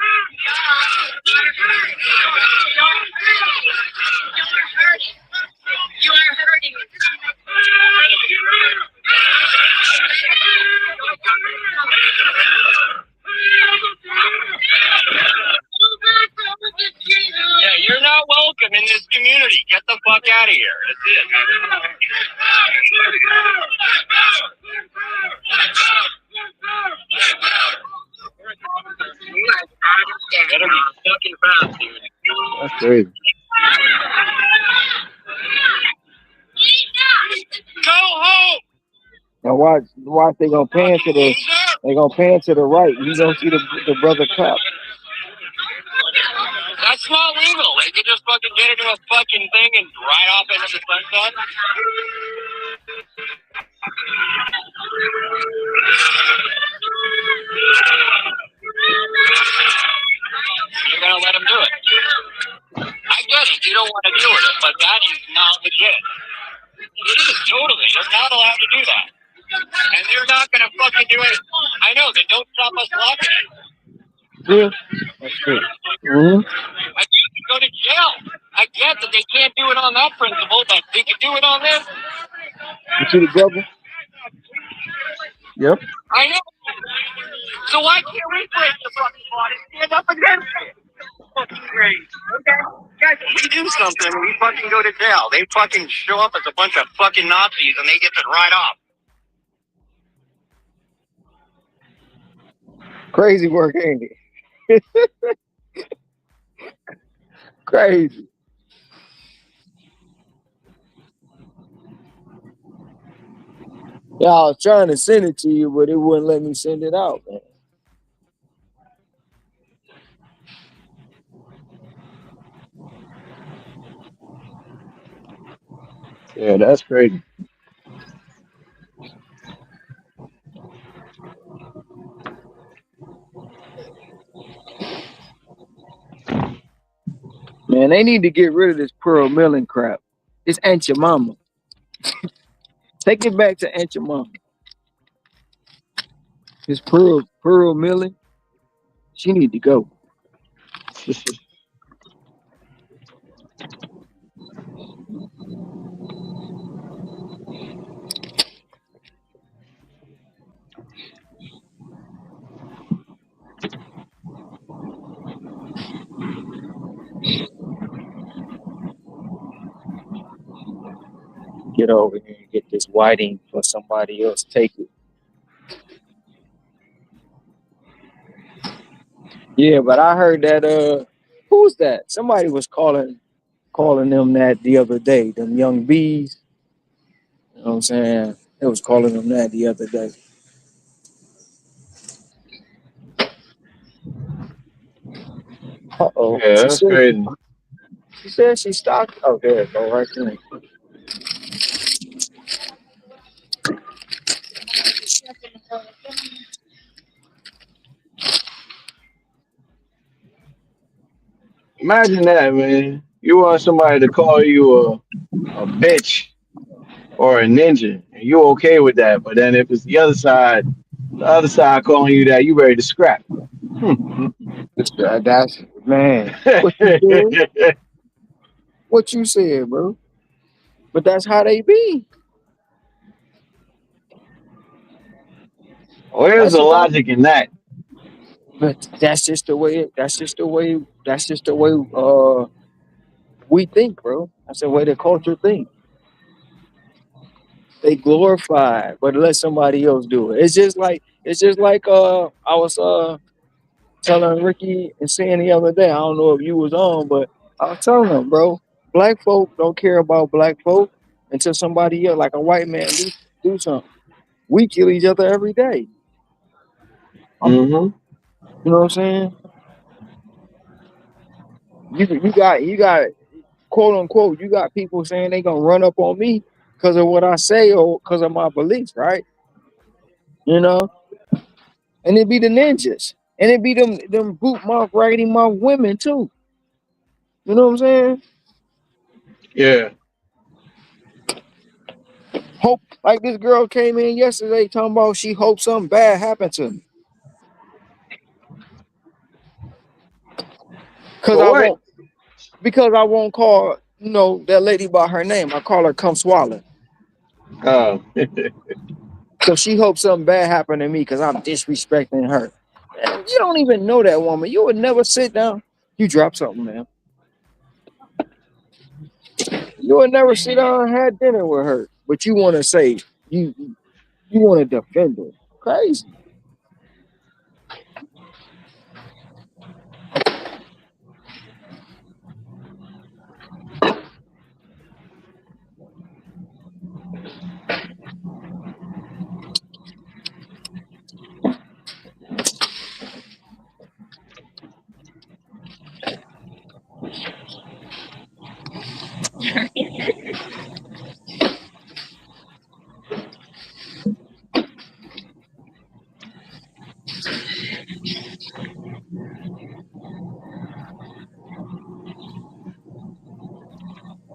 You are hurting. Yeah, you're not welcome in this community. Get the fuck out of here. That's it. Better be fucking fast, dude. That's crazy. Go home. Now watch they gonna pan to the right. You gonna see the brother cop. That's not legal. They can just fucking get into a fucking thing and ride off into the sunset. You're gonna let them do it. I get it. You don't want to deal with it, but that is not legit. It is totally. You're not allowed to do that. And they're not gonna fucking do it. I know. They don't stop us blocking it. Yeah, that's good. Hmm. I get to go to jail. I get that they can't do it on that principle, but they can do it on this. You see the brother? Yep. I know. So why can't we break the fucking law and stand up against it? Fucking great. Okay? Guys, we do something, we fucking go to jail. They fucking show up as a bunch of fucking Nazis and they get to ride off. Crazy work, ain't it? Crazy. Yeah, I was trying to send it to you, but it wouldn't let me send it out, man. Yeah, that's crazy. Man, they need to get rid of this Pearl Milling crap. It's Aunt Your Mama. Take it back to Aunt Your Mama. This Pearl Milling. She need to go. Get over here and get this whiting for somebody else. Take it. Yeah, but I heard that who's that? Somebody was calling them that the other day, them young bees. You know what I'm saying? It was calling them that the other day. Uh-oh. Yeah, that's crazy. She said she stopped. Oh, there it go right there. Imagine that, man. You want somebody to call you a bitch or a ninja, and you okay with that. But then if it's the other side calling you that, you ready to scrap. Hmm. That's man. What you said? What you said, bro? But that's how they be. Where's That's the just how. logic in that? But that's just the way. That's just the way. That's just the way. We think, bro. That's the way the culture think. They glorify, it, but let somebody else do it. It's just like I was telling Ricky and saying the other day. I don't know if you was on, but I was telling them, bro. Black folk don't care about black folk until somebody else, like a white man, do something. We kill each other every day. Hmm. You know what I'm saying? You got quote unquote. You got people saying they gonna run up on me because of what I say or because of my beliefs, right? You know, and it be the ninjas, and it be them boot mouth raggedy mouth women too. You know what I'm saying? Yeah. Hope like this girl came in yesterday talking about she hopes something bad happened to me because For I what? won't call that lady by her name. I call her come swallow. Oh, So she hopes something bad happened to me because I'm disrespecting her. Man, you don't even know that woman. You would never sit down. You drop something, man. You would never sit down and have dinner with her, but you want to say you you want to defend her. Crazy.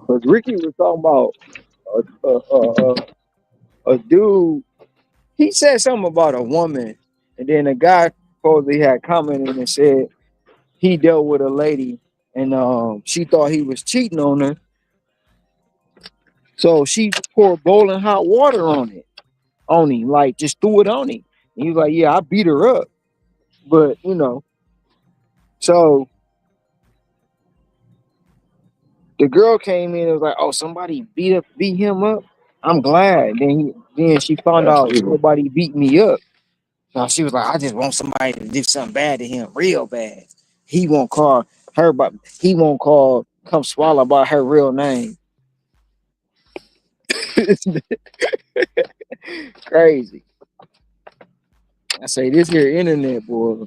Because Ricky was talking about a dude. He said something about a woman, and then a guy supposedly had commented and said he dealt with a lady, and she thought he was cheating on her, so she poured boiling hot water on him, like just threw it on him. And he was like, "Yeah, I beat her up," but so the girl came in and was like, "Oh, somebody beat him up." I'm glad. Then she found that's out evil. nobody beat me up. Now she was like, I just want somebody to do something bad to him, real bad. He won't call her, but he won't call come swallow by her real name. It's crazy. I say this here internet boy.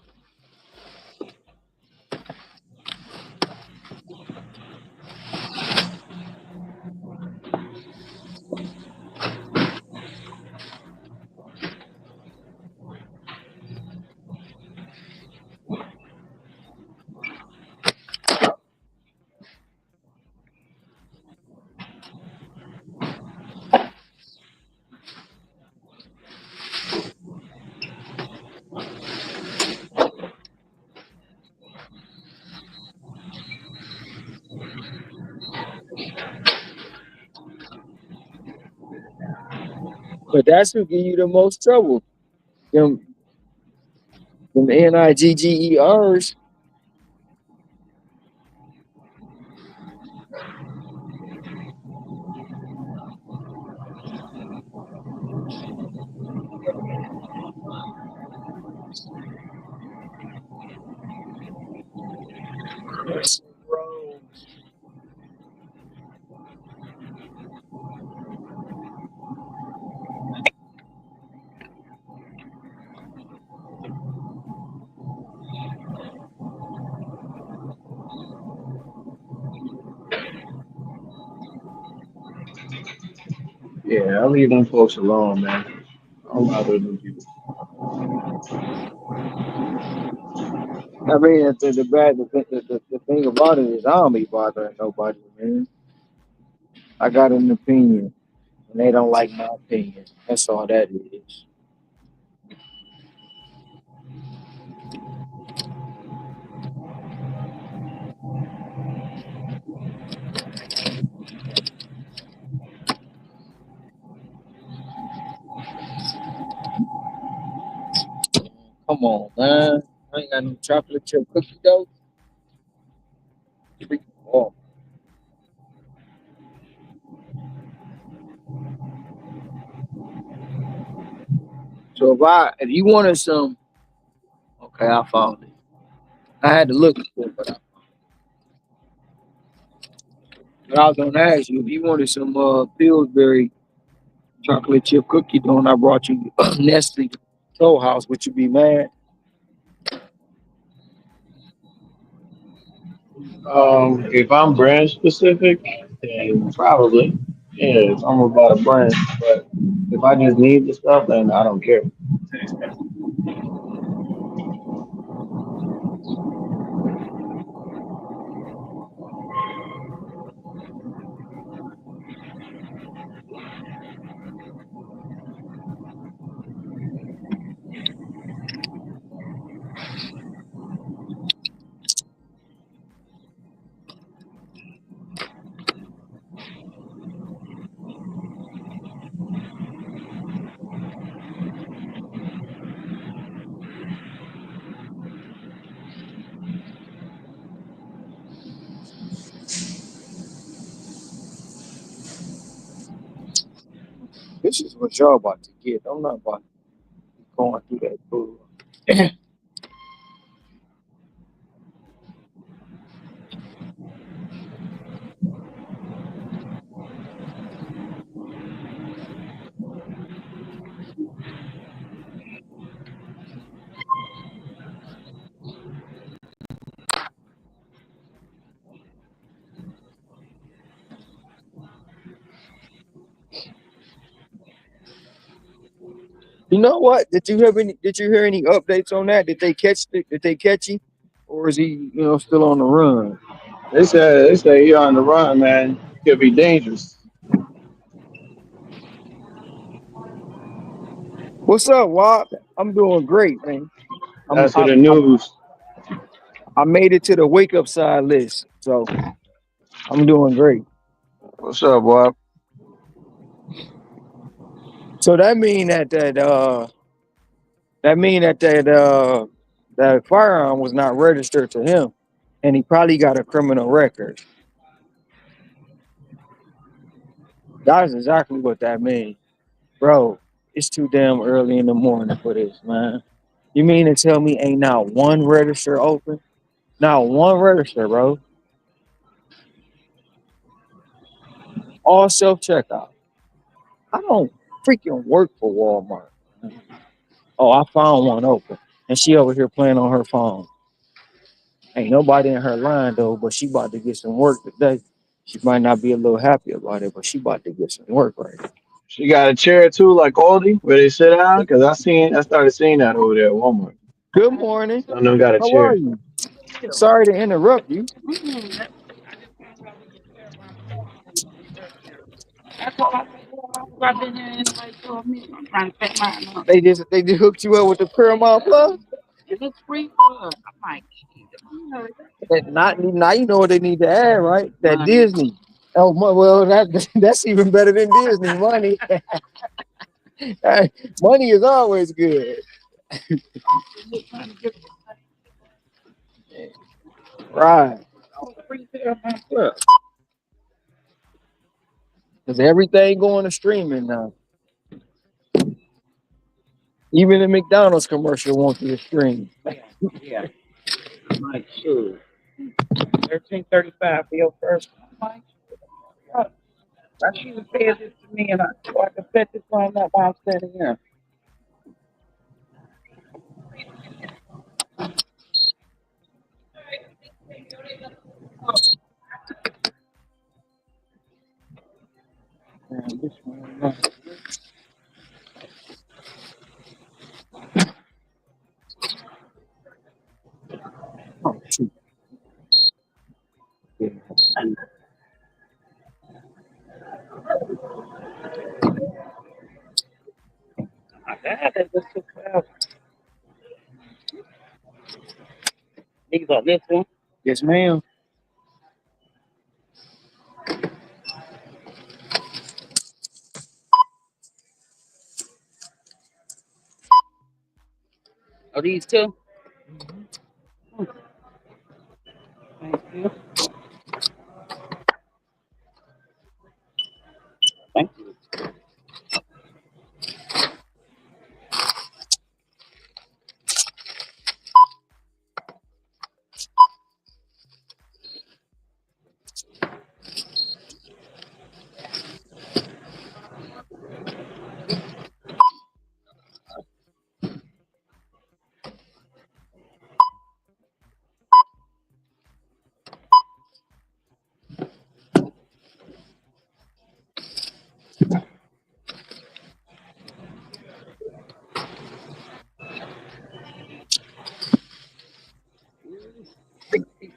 But that's who give you the most trouble. Them them NIGGERs. Yeah, I leave them folks alone, man. I don't bother with them people. I mean, the thing about it is I don't be bothering nobody, man. I got an opinion, and they don't like my opinion. That's all that is. Come on, man. I ain't got no chocolate chip cookie dough. Freaking ball. So if you wanted some, okay, I found it. I had to look for it, but I was gonna ask you if you wanted some Pillsbury chocolate chip cookie dough, and I brought you Nestle Toll House. Would you be mad? If I'm brand specific, then probably. Yeah, if I'm about a brand. But if I just need the stuff, then I don't care. This is what y'all about to get. I'm not about to be going through that food. You know what? Did you hear any updates on that? Did they catch him? Or is he, still on the run? They say you're on the run, man. Could be dangerous. What's up, Wop? I'm doing great, man. I'm That's in I, the I news. I made it to the wake up side list, so I'm doing great. What's up, Bob? So that mean that firearm was not registered to him, and he probably got a criminal record. That's exactly what that means, bro. It's too damn early in the morning for this, man. You mean to tell me ain't not one register open? Not one register, bro. All self checkout. I don't freaking work for Walmart. Oh, I found one open, and she over here playing on her phone. Ain't nobody in her line though, but she about to get some work today. She might not be a little happy about it, but she about to get some work right now. She got a chair too, like Aldi, where they sit down. Cause I started seeing that over there at Walmart. Good morning. Some of them got a How are chair. you? Sorry to interrupt you. They just hooked you up with the Paramount Plus. Not now you know what they need to add, right? That Disney. Oh well, that that's even better than Disney money. Hey, money is always good. Right. Because everything going to streaming now. Even the McDonald's commercial wants you to stream. Yeah. Like, shoot. 13.35 for your first one, Mike. I should have said this to me, and so I can set this phone up while I'm sitting here. Man, this one, oh, shoot. Yeah. My God, that just took forever. These are this one. Yes, ma'am. Are these two? Thank you. Thank you.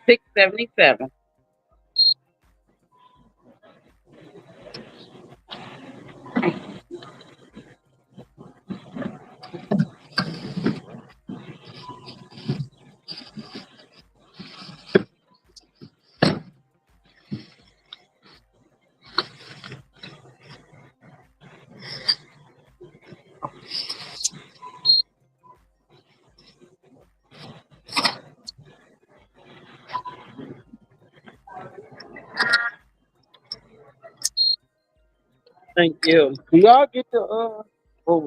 66.77. Thank you. Do y'all get the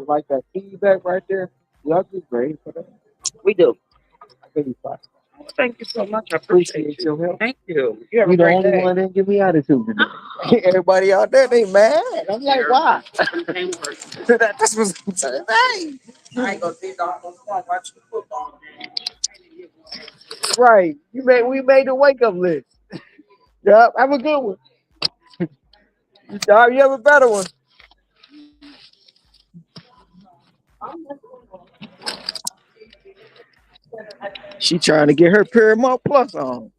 like that feedback right there? Y'all get grade for that? We do. I think it's fine. Oh, thank you so much. I appreciate Appreciate you. your help. Thank you. You have a You the great only day. one that didn't give me attitude today. Everybody out there, they mad. I'm like, why? That's what's saying. Hey. I ain't gonna sit down on the phone watching the football game. Right. We made the wake up list. Yep. Have a good one. You have a better one. She trying to get her Paramount Plus on.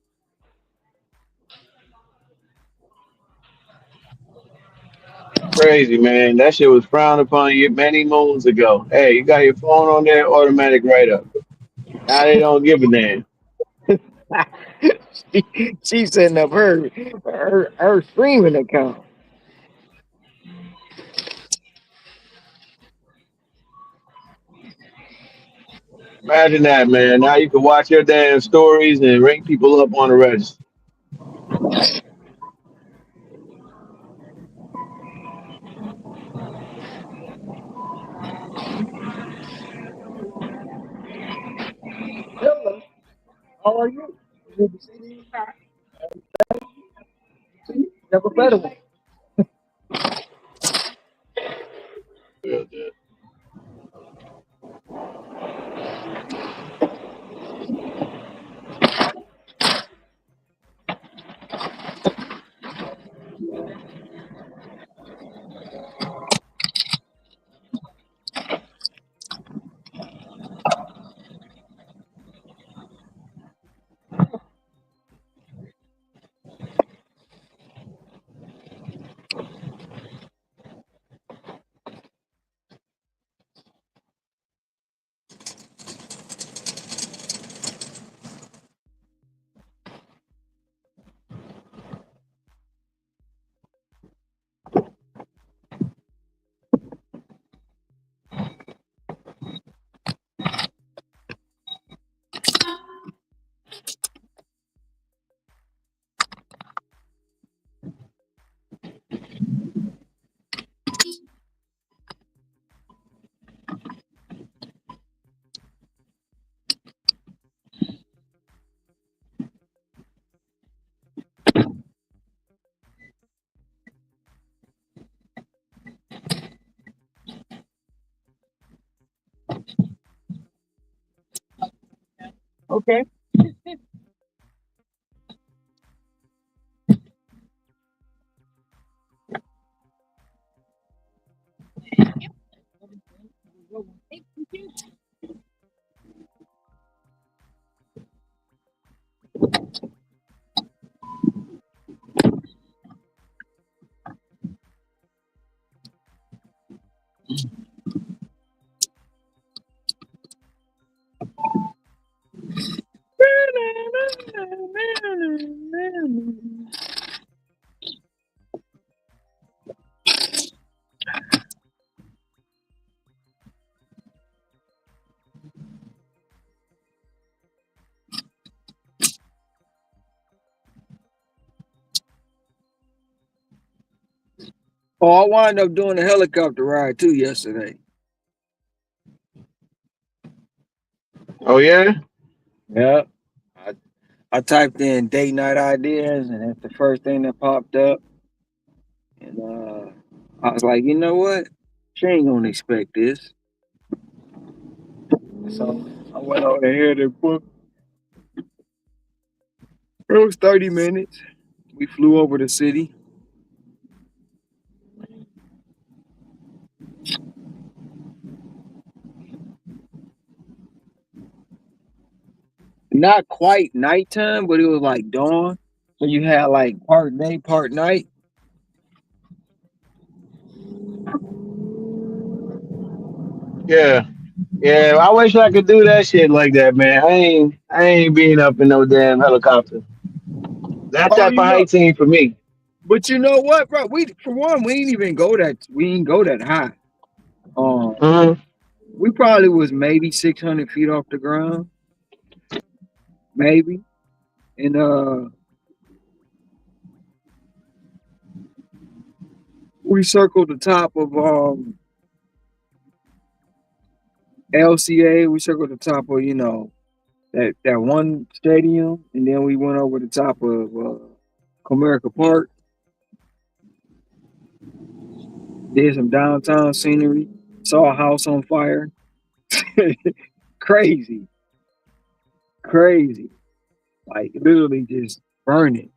Crazy, man. That shit was frowned upon you many moons ago. Hey, you got your phone on there, automatic write up. Now they don't give a damn. She's setting up her streaming account. Imagine that, man. Now you can watch your damn stories and ring people up on the register. Hello. How are you? Good to see you. You have a better one. Okay. Oh, I wound up doing a helicopter ride too yesterday. Oh yeah. Yeah. I, I typed in date night ideas and that's the first thing that popped up. And I was like, you know what? She ain't gonna expect this. So I went over here to book. It was 30 minutes. We flew over the city. Not quite nighttime, but it was like dawn. So you had like part day, part night. Yeah. Yeah. I wish I could do that shit like that, man. I ain't being up in no damn helicopter. That Oh, type of you know, height ain't for me. but you know what, bro? We for one, we didn't go that high. Um, Hmm. we probably was maybe 600 feet off the ground, maybe. And we circled the top of LCA. We circled the top of that one stadium, and then we went over the top of Comerica Park. Did some downtown scenery. Saw a house on fire. Crazy, crazy. Like literally just burning.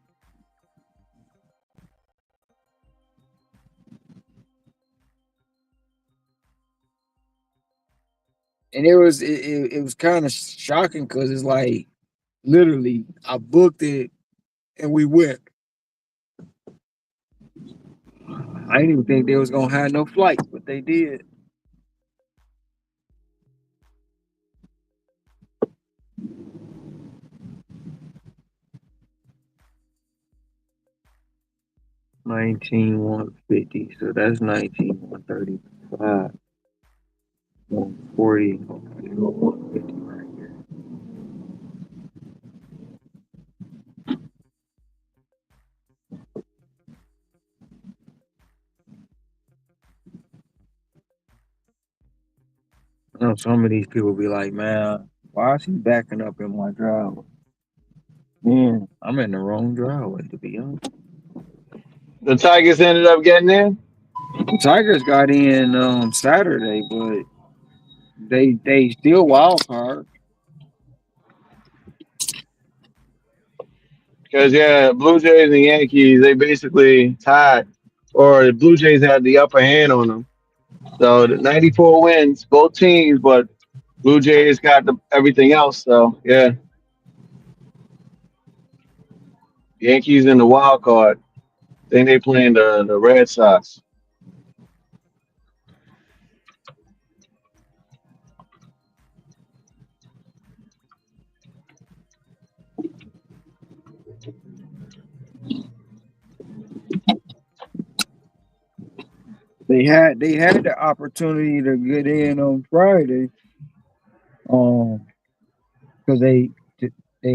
And it was kind of shocking because it's like literally I booked it and we went. I didn't even think they was gonna have no flights, but they did. 19,150. So that's 19,135. 140. Okay, 150 right here. I know some of these people be like, man, why is he backing up in my driveway? Man, I'm in the wrong driveway to be honest. The Tigers ended up getting in The Tigers got in Saturday, but they still wild card. because yeah, Blue Jays and Yankees they basically tied, or the Blue Jays had the upper hand on them. So the 94 wins, both teams, but Blue Jays got everything else. So yeah, Yankees in the wild card. Then they playing the Red Sox. They had the opportunity to get in on Friday, um, because they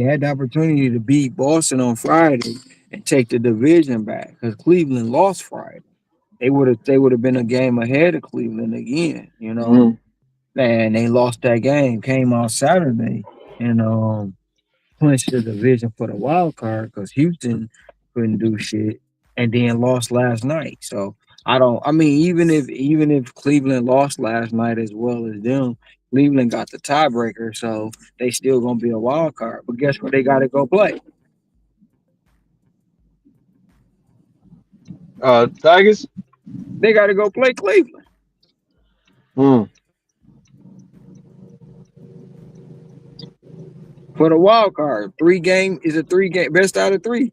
had the opportunity to beat Boston on Friday and take the division back because Cleveland lost Friday. They would have been a game ahead of Cleveland again, you know. Hmm. And they lost that game. Came out Saturday and clinched the division for the wild card because Houston couldn't do shit, and then lost last night. So I don't. I mean, even if Cleveland lost last night as well as them, Cleveland got the tiebreaker, so they still gonna be a wild card. But guess what? They got to go play. Tigers. They got to go play Cleveland Hmm. for the wild card. 3 game is a 3 game best out of three.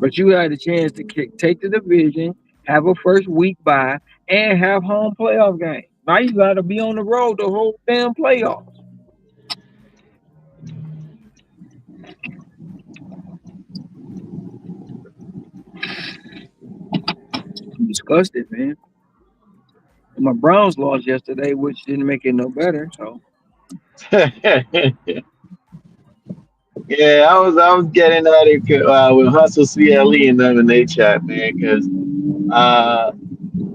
But you had a chance to take the division, have a first week bye, and have home playoff game. Now you got to be on the road the whole damn playoffs. I'm disgusted, man. And my Browns lost yesterday, which didn't make it no better. So Yeah, I was getting at it with Hustle CLE and them in they chat, man, because uh,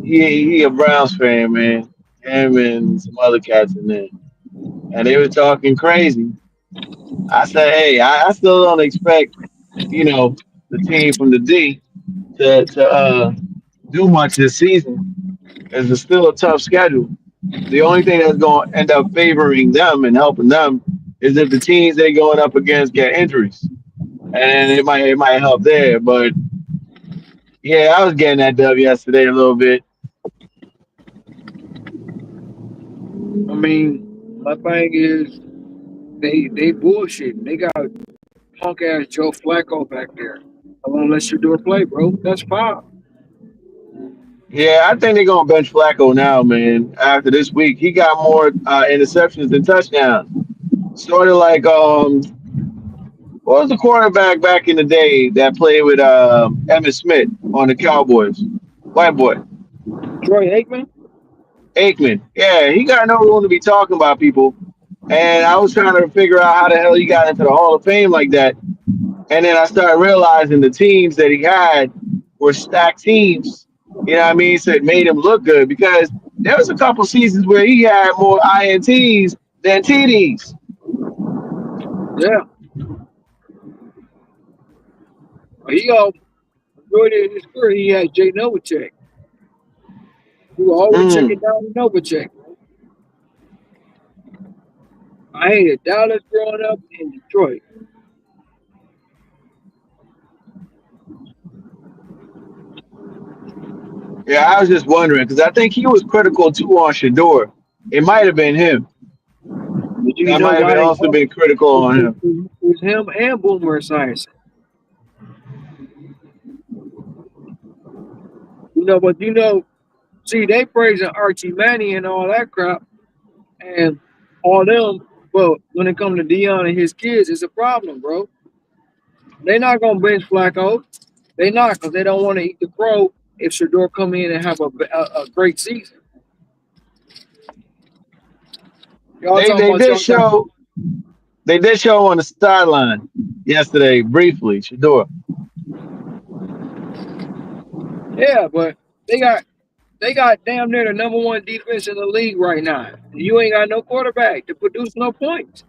he a Browns fan, man. Him and some other cats in there, and they were talking crazy. I said, hey, I still don't expect, the team from the D to do much this season, as it's still a tough schedule. The only thing that's going to end up favoring them and helping them is if the teams they going up against get injuries, and it might help there. But yeah, I was getting that dub yesterday a little bit. I mean, my thing is they bullshit. They got punk ass Joe Flacco back there. I won't let you do a play, bro. That's foul. Yeah, I think they're gonna bench Flacco now, man. After this week, he got more interceptions than touchdowns. Sort of like what was the quarterback back in the day that played with Emmitt Smith on the Cowboys? White boy, Troy Aikman. Aikman. Yeah, he got no room to be talking about people. And I was trying to figure out how the hell he got into the Hall of Fame like that. And then I started realizing the teams that he had were stacked teams. You know what I mean? So it made him look good because there was a couple seasons where he had more INTs than TDs. Yeah, he majority of his career he had Jay Novacek. He was always checking Mm. down to Novacek. I hated Dallas growing up in Detroit. Yeah, I was just wondering because I think he was critical too on Shador. It might have been him. But you That know might have why been they also lost? been critical on him. It was him and Boomer Esiason. But see, they praising Archie Manning and all that crap, and all them. But when it comes to Dion and his kids, it's a problem, bro. They not gonna bench Flacco. They not because they don't want to eat the crow if Shador come in and have a great season. Y'all They talking they about did y'all got show they did show on the sideline yesterday briefly. Shador. yeah, but they got they got damn near the number one defense in the league right now. You ain't got no quarterback to produce no points.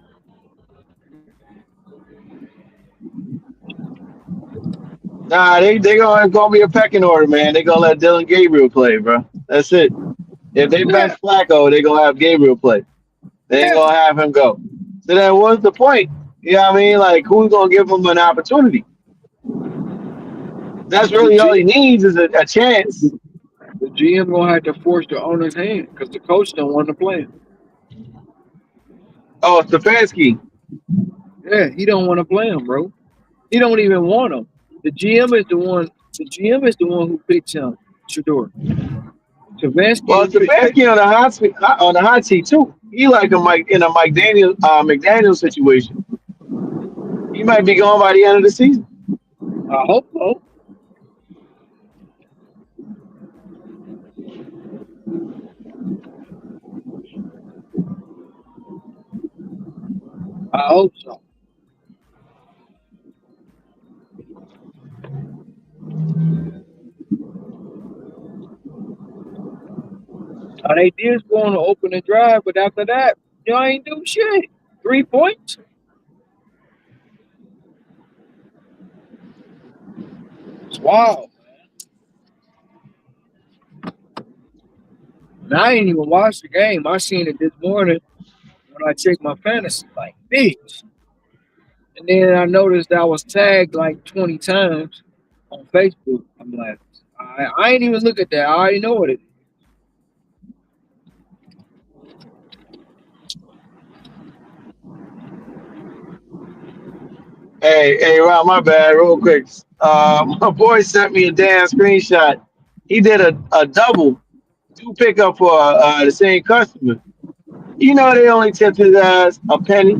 Nah, they gonna be a pecking order, man. They gonna let Dylan Gabriel play, bro. That's it. If they Yeah, bench Flacco, they gonna have Gabriel play. They ain't yeah. gonna have him go. So then what's the point? You know what I mean? Like who's gonna give him an opportunity? That's The really all he G needs is a chance. the GM gonna have to force the owner's hand because the coach don't want to play him. Oh, Stefanski. Yeah, he don't want to play him, bro. He don't even want him. The GM is the one. The GM is the one who picks him. Shador. Savansky Well, who picked him. Stefanski on the hot seat too. He like a Mike in a Mike Daniel McDaniel situation. He might be gone by the end of the season. I hope so. I hope so. Now they did go on to open the drive, but after that, y'all ain't do shit. 3 points. It's wild. I ain't even watched the game. I seen it this morning when I checked my fantasy. Like, bitch. And then I noticed I was tagged like 20 times on Facebook. I'm like, I ain't even look at that. I already know what it is. Hey, Rob, my bad, real quick. My boy sent me a damn screenshot. He did a double, two pickup for the same customer. You know they only tipped his ass a penny.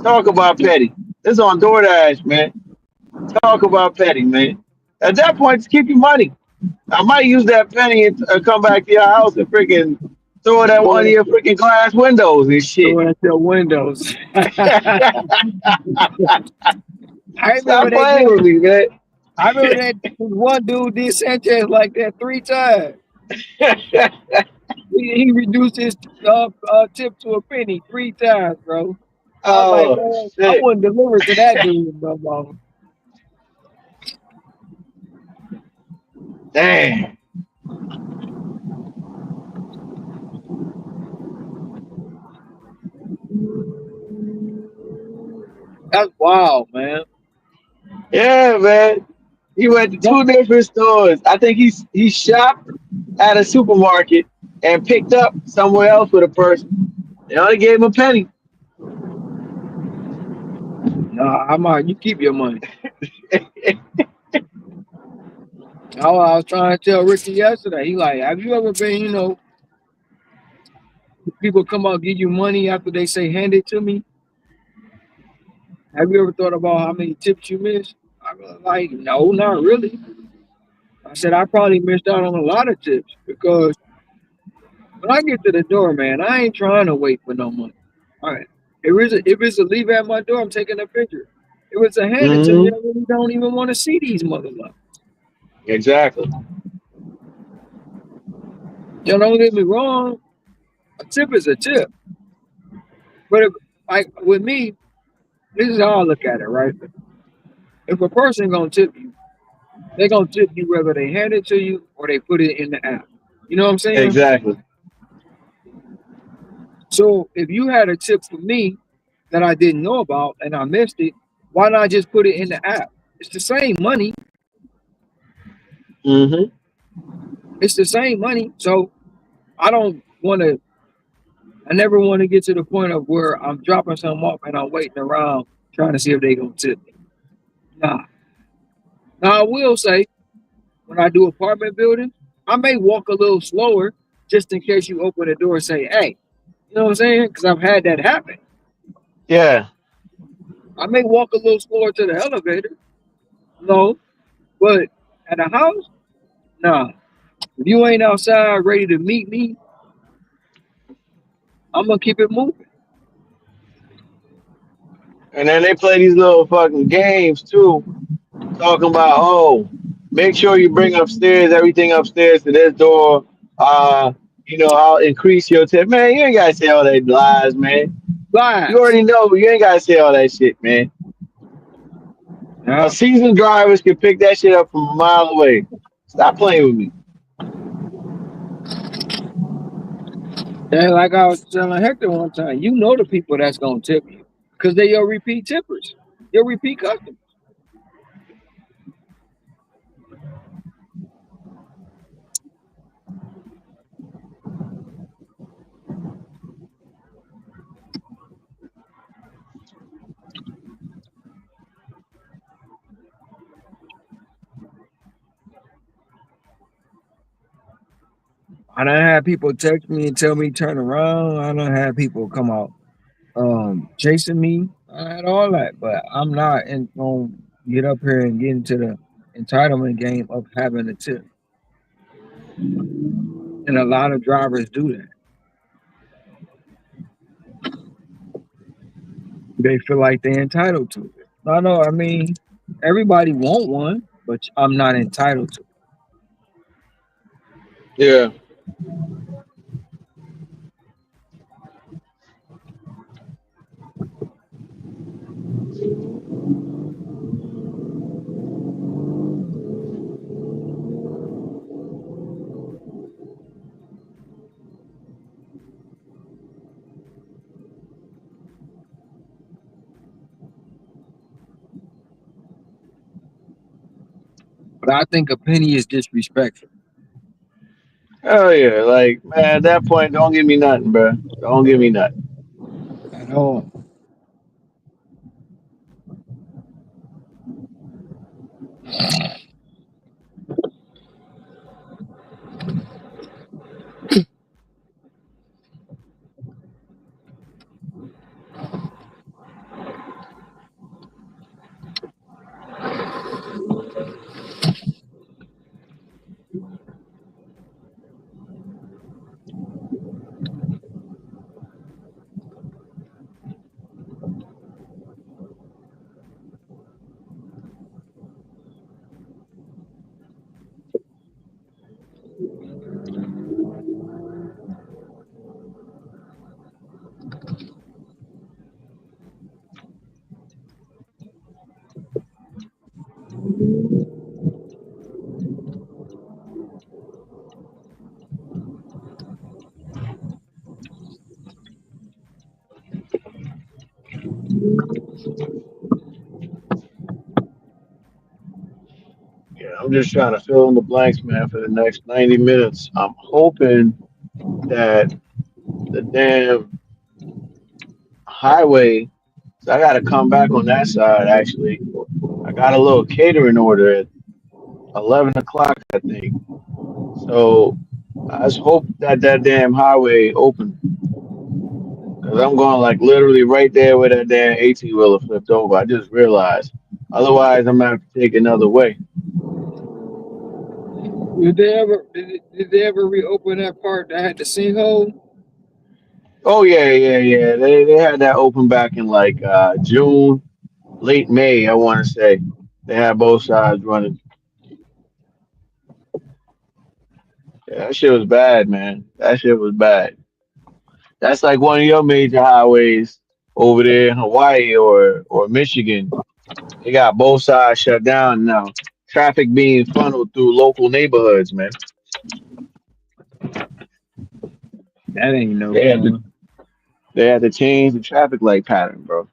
Talk about petty. This on DoorDash, man. Talk about petty, man. At that point, just keep your money. I might use that penny and come back to your house and freaking throw it at Throw one of it, your freaking glass windows and shit. throw it at your windows. I remember Stop they playing did. with me, man. I remember that one dude did Sanchez like that 3 times. He reduced his tip to a penny 3 times, bro. I was like, Oh man, I shit! wouldn't deliver to that dude, bro. Damn. That's wild, man. Yeah, man. He went to That, two different stores. I think he shopped at a supermarket and picked up somewhere else with a person. They only gave him a penny. nah, I'm out. You keep your money. I was trying to tell Ricky yesterday. He like, have you ever been, people come out give you money after they say hand it to me? Have you ever thought about how many tips you missed? I was like, no, not really. I said I probably missed out on a lot of tips because when I get to the door, man, I ain't trying to wait for no money. All right. If it's a leave at my door, I'm taking a picture. If it's a hand it to me, Hmm. I really don't even want to see these motherfuckers. Exactly. Don't get me wrong, a tip is a tip. But if, like with me, this is how I look at it, right? If a person gonna tip you, they gonna tip you whether they hand it to you or they put it in the app. You know what I'm saying? Exactly. So if you had a tip for me that I didn't know about and I missed it, why not just put it in the app? It's the same money. Hmm. It's the same money. So I don't want to. I never want to get to the point of where I'm dropping something off and I'm waiting around trying to see if they gonna tip me. Nah. Now I will say when I do apartment buildings, I may walk a little slower just in case you open the door and say, "Hey," you know what I'm saying? Because I've had that happen. Yeah. I may walk a little slower to the elevator. No, but at a house, nah. If you ain't outside ready to meet me, I'm gonna keep it moving. And then they play these little fucking games too, talking about, oh, make sure you bring upstairs everything upstairs to this door. Uh, I'll increase your tip. Man, you ain't gotta say all that lies, man. You Lies. already know. You ain't gotta say all that shit, man. A Yeah. seasoned drivers can pick that shit up from a mile away. Stop playing with me. And like I was telling Hector one time, you know the people that's gonna tip you because they your repeat tippers, your repeat customers. I done had people text me and tell me turn around. I done had people come out chasing me. I had all that, but I'm not gonna get up here and get into the entitlement game of having a tip. And a lot of drivers do that. They feel like they're entitled to it. I know. I mean, everybody want one, but I'm not entitled to it. Yeah. But I think a penny is disrespectful Oh yeah, like man, at that point, don't give me nothing, bro. Don't give me nothing. at all. Yeah, I'm just trying to fill in the blanks, man, for the next 90 minutes. I'm hoping that the damn highway. So I got to come back on that side. Actually, I got a little catering order at 11 o'clock, I think. So I just hope that that damn highway open because I'm going like literally right there where that damn 18 wheeler flipped over. I just realized. Otherwise, I'm gonna have to take another way. Did they ever reopen that part that had the sinkhole? Oh yeah, yeah, yeah. They had that open back in like June, late May, I want to say. They had both sides running. Yeah, that shit was bad, man. That shit was bad. That's like one of your major highways over there in Hawaii or Michigan. They got both sides shut down now. Traffic being funneled through local neighborhoods, man. That ain't no They had to fun. they had to change the traffic light pattern, bro.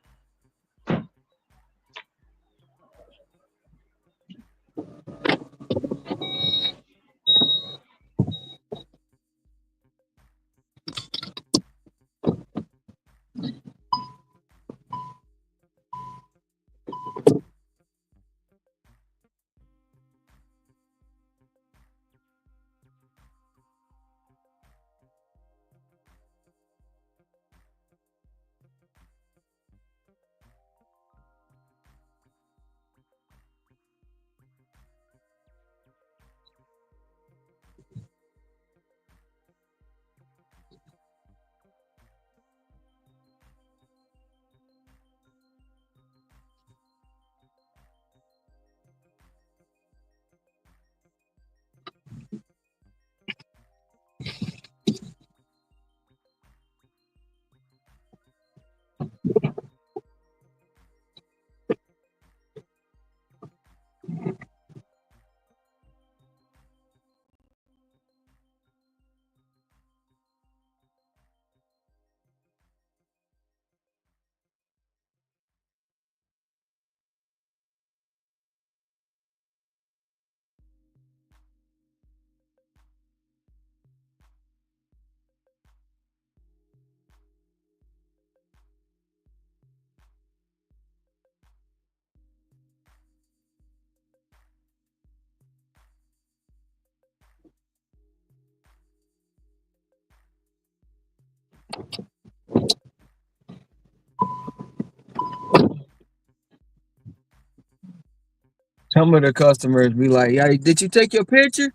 Some of the customers be like, "Yeah, did you take your picture?"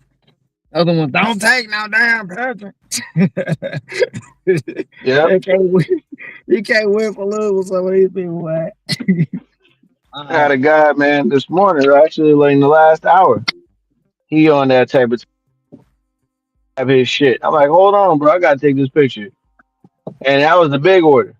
Other one, don't take no damn picture. Yep. You can't win. You can't win for losing some of these people, man. I had Uh, a guy, man, this morning, actually like in the last hour. He on that type of have his shit. I'm like, hold on, bro, I gotta take this picture. And that was the big order.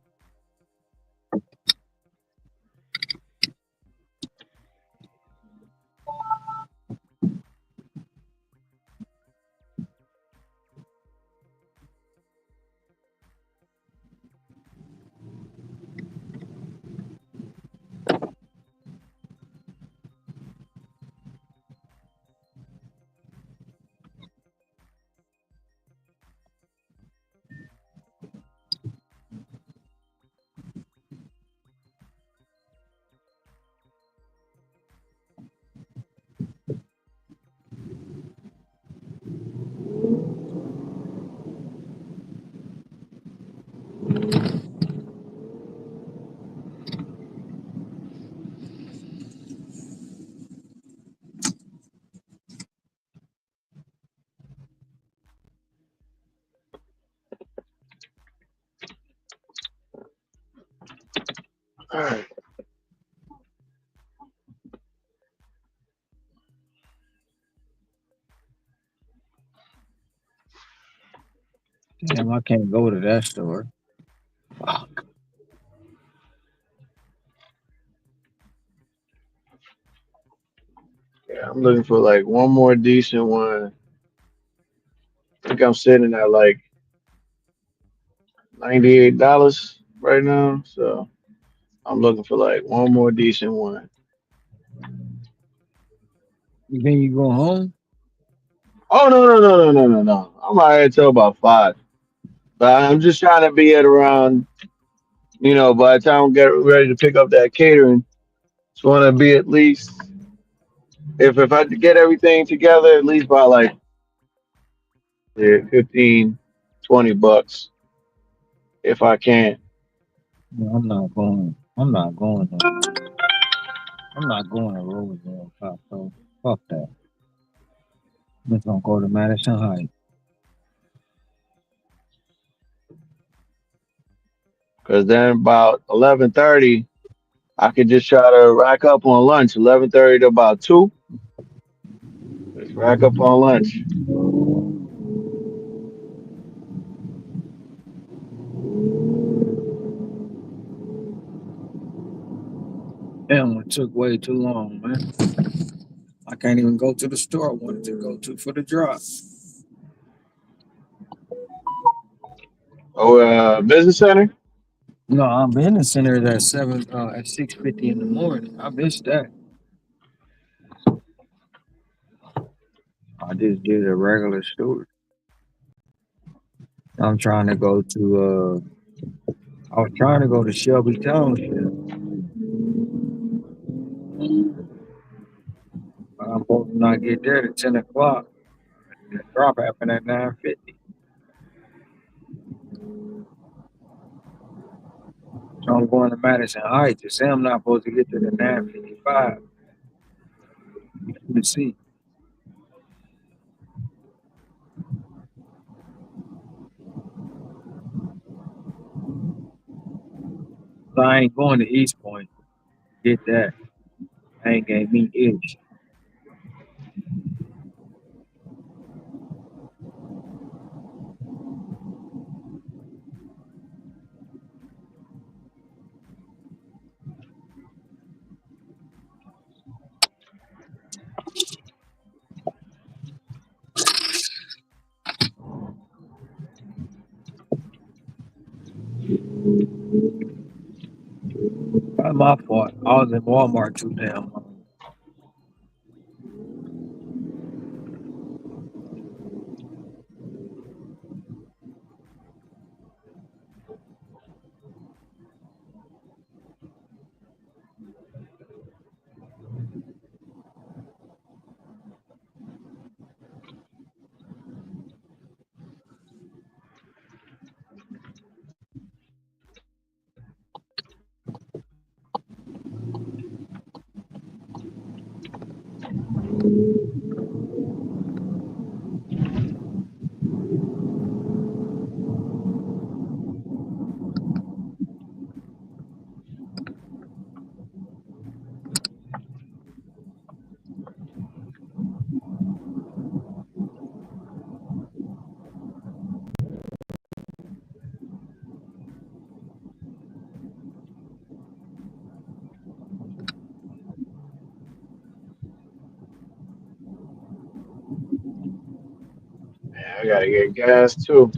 Alright. Damn, I can't go to that store. Fuck. Yeah, I'm looking for like one more decent one. I think I'm sitting at like $98 right now, so I'm looking for like one more decent one. You think you go home? Oh no! I'm out here till about 5. But I'm just trying to be at around, by the time we get ready to pick up that catering, just want to be at least, if I get everything together, at least by like 15, $20 if I can. No, I'm not going. I'm not going. I'm not going to Roseville, Costco. Fuck that. I'm just gonna go to Madison Heights. Because then about 11:30, I could just try to rack up on lunch. 11:30 to about 2. Just rack up on lunch. Damn, it took way too long, man. I can't even go to the store I wanted to go to for the drop. Oh, business center? No, I'm in the center at 6:50 in the morning. I missed that. I just did a regular store. I'm trying to go to I was trying to go to Shelby Township. But I'm supposed to not get there at 10 o'clock. The drop happened at 9:50. So I'm going to Madison Heights. To say I'm not supposed to get to the 9:55. You can see. So I ain't going to East Point. Get that. I ain't gave me itch. Not my fault. I was in Walmart too damn long. Man, I gotta get gas too.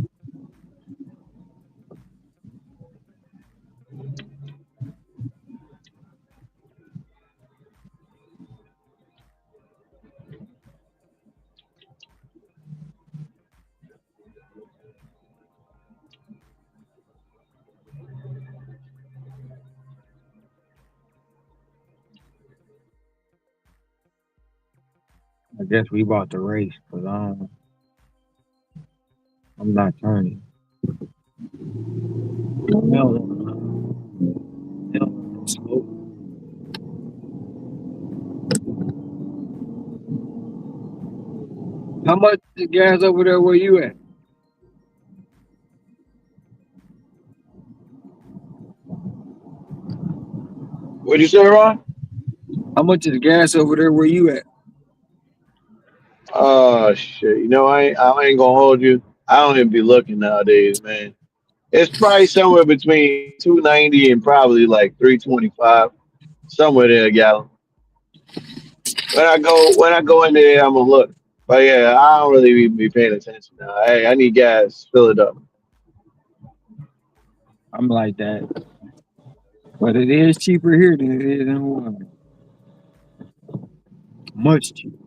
I guess we about to race because I'm not turning. Hell, hell, smoke. How much is gas over there where you at? What'd you say, Ron? How much is the gas over there where you at? Oh shit! You know I ain't gonna hold you. I don't even be looking nowadays, man. It's probably somewhere between 290 and probably like 325, somewhere there, a gallon. When I go in there, I'm gonna look. But yeah, I don't really be paying attention now. I need gas. Fill it up. I'm like that. But it is cheaper here than it is in Hawaii. Much cheaper.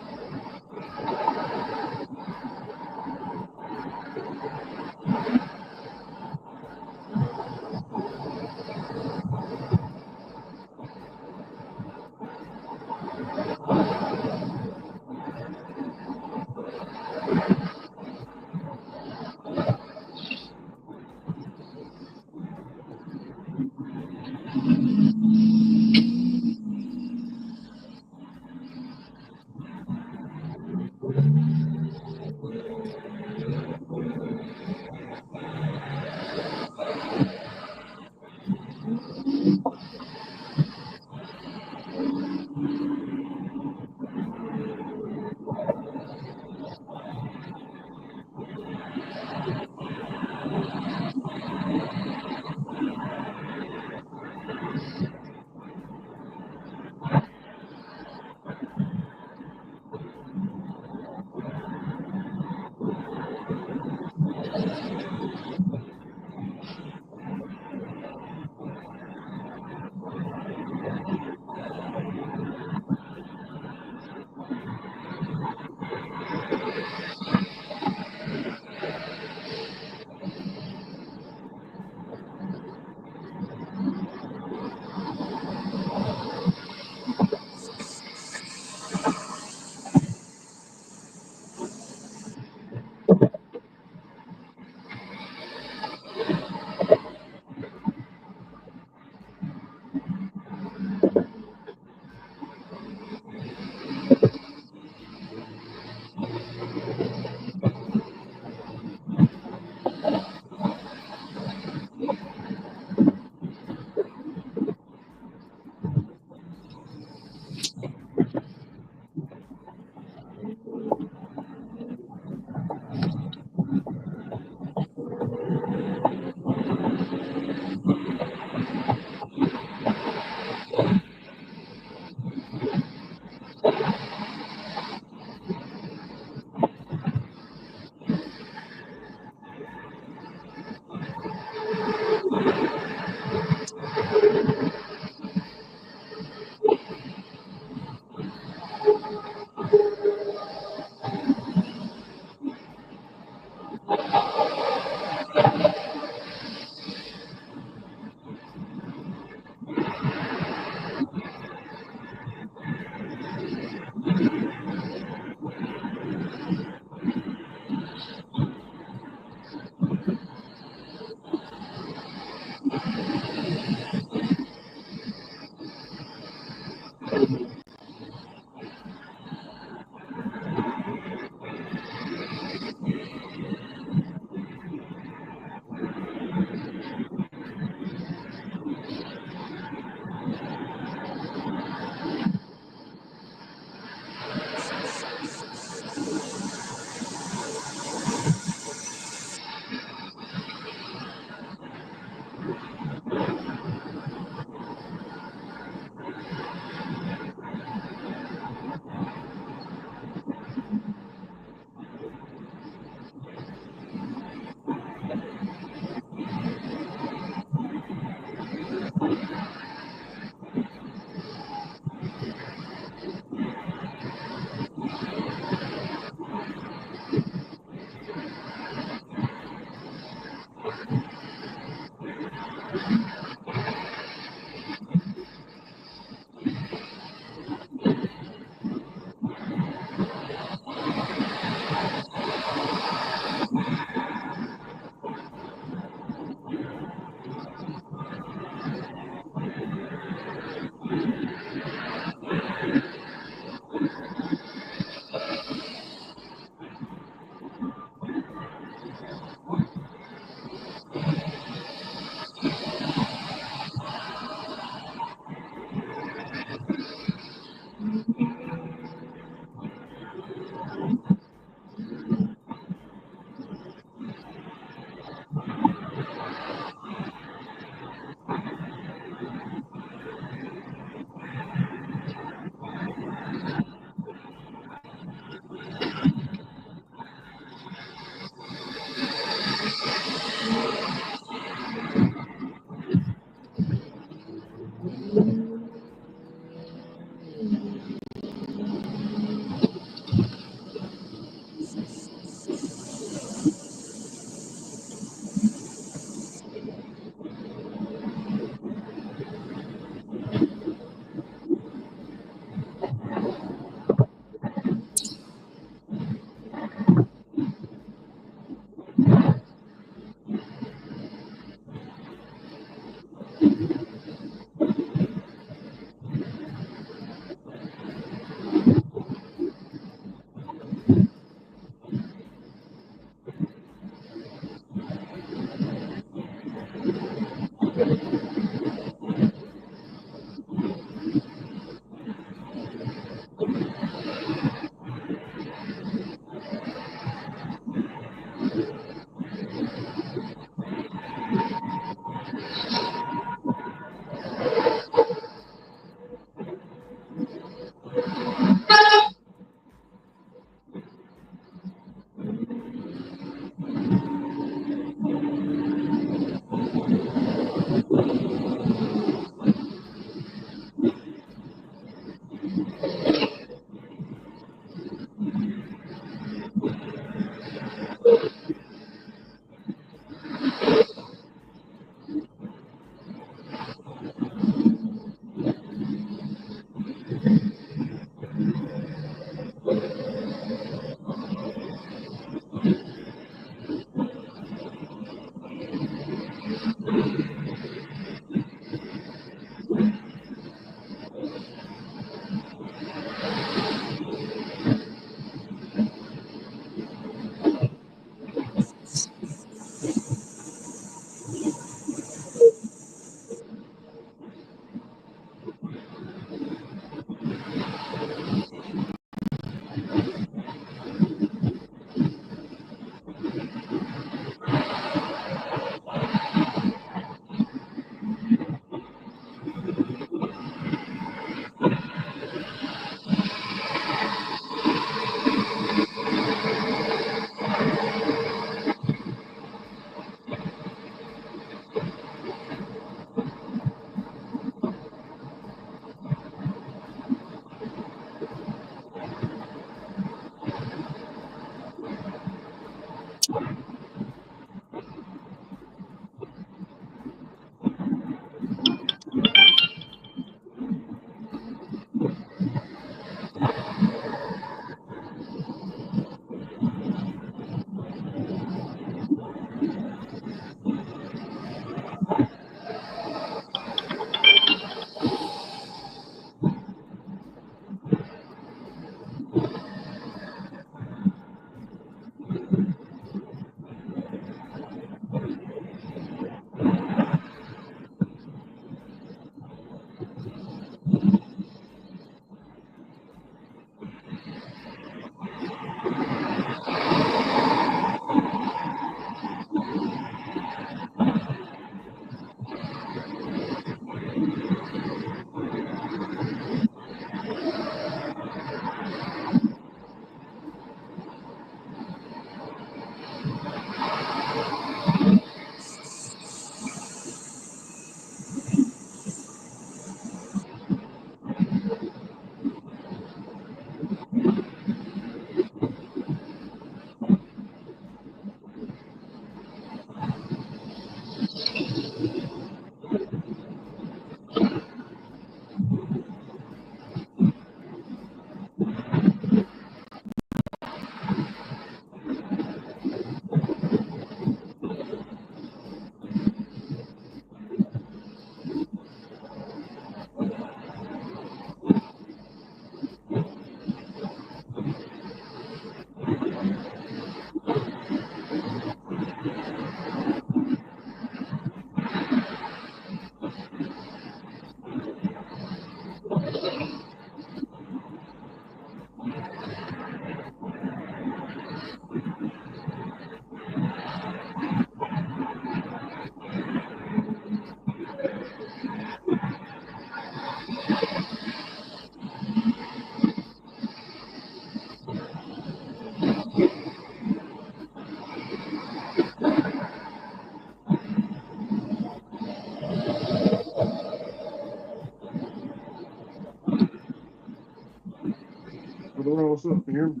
What's up? Can you hear me?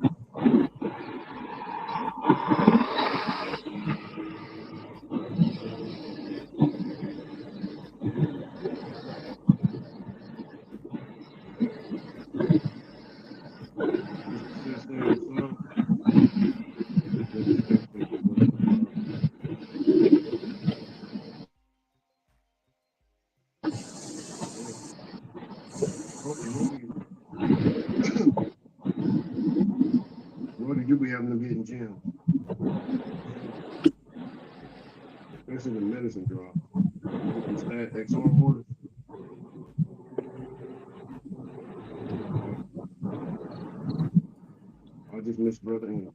Mr. Sensei, what's up? Mr. Sensei, what's up? Yeah. Hopefully, Brody, you be having them hitting gym for sure. Especially the medicine drop. With them stat XR orders. Yeah. I just miss Brother Angel.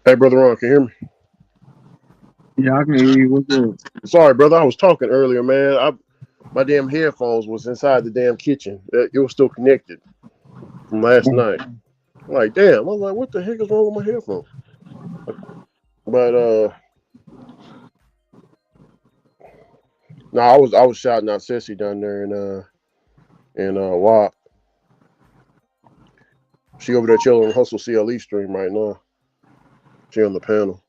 Hey, brother Ron, can you hear me? Yeah, I can hear you. What's up? Sorry, brother. I was talking earlier, man. My damn headphones was inside the damn kitchen. It was still connected from last night. I'm like, damn. I was like, what the heck is wrong with my headphones? But no, I was shouting out Sissy down there in WAP. She over there chilling on Hustle CLE stream right now. She on the panel.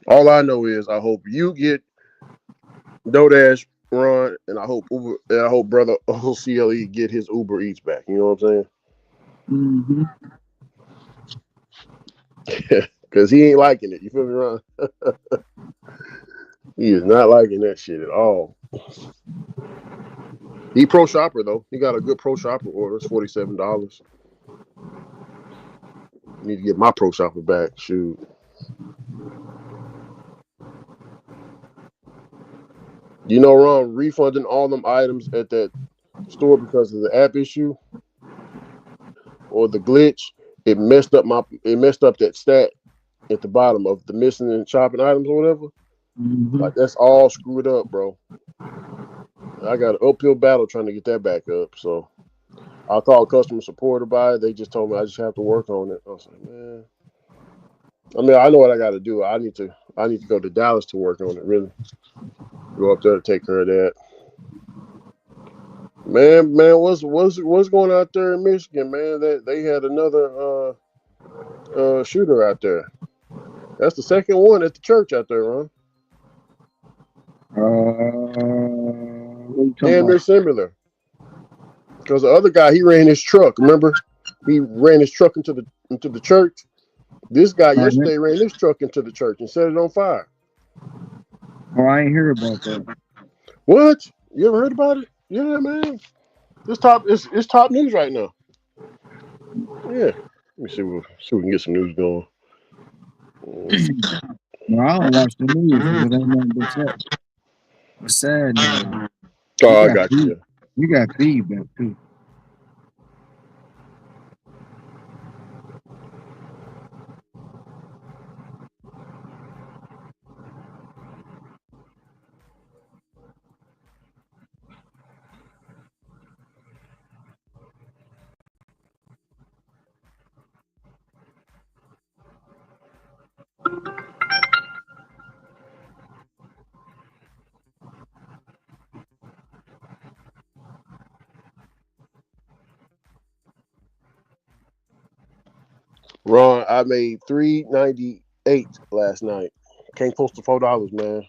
All I know is I hope you get DoorDash Ron, and I hope Uber, and I hope brother Hustle CLE get his Uber Eats back. You know what I'm Mm-hmm. saying? Because he ain't liking it. You feel me, Ron? He is not liking that shit at all. He pro shopper though. He got a good pro shopper order. It's $47. Need to get my pro shopper back. Shoot. You know, Ron, refunding all them items at that store because of the app issue or the glitch, it messed up that stat at the bottom of the missing and shopping items or whatever. Mm-hmm. Like that's all screwed up, bro. I got an uphill battle trying to get that back up. So I called customer support about it. They just told me I just have to work on it. I was like, man. I mean, I know what I got to do. I need to go to Dallas to work on it. Really, go up there to take care of that. Man, what's going out there in Michigan, man? That they had another shooter out there. That's the second one at the church out there, huh? What are you talking Damn about? near similar. Because the other guy, he ran his truck. Remember, he ran his truck into the church. This guy Yep. yesterday ran his truck into the church and set it on fire. Oh, I ain't hear about that. What? You ever heard about it? Yeah, man. It's top news right now. Yeah. Let me see if we can get some news going. Well, I don't watch the news because it ain't nothing but sad news. You Oh, I got got you. feed, Yeah. you got feedback too. Ron, I made $3.98 last night. Can't post the $4, man.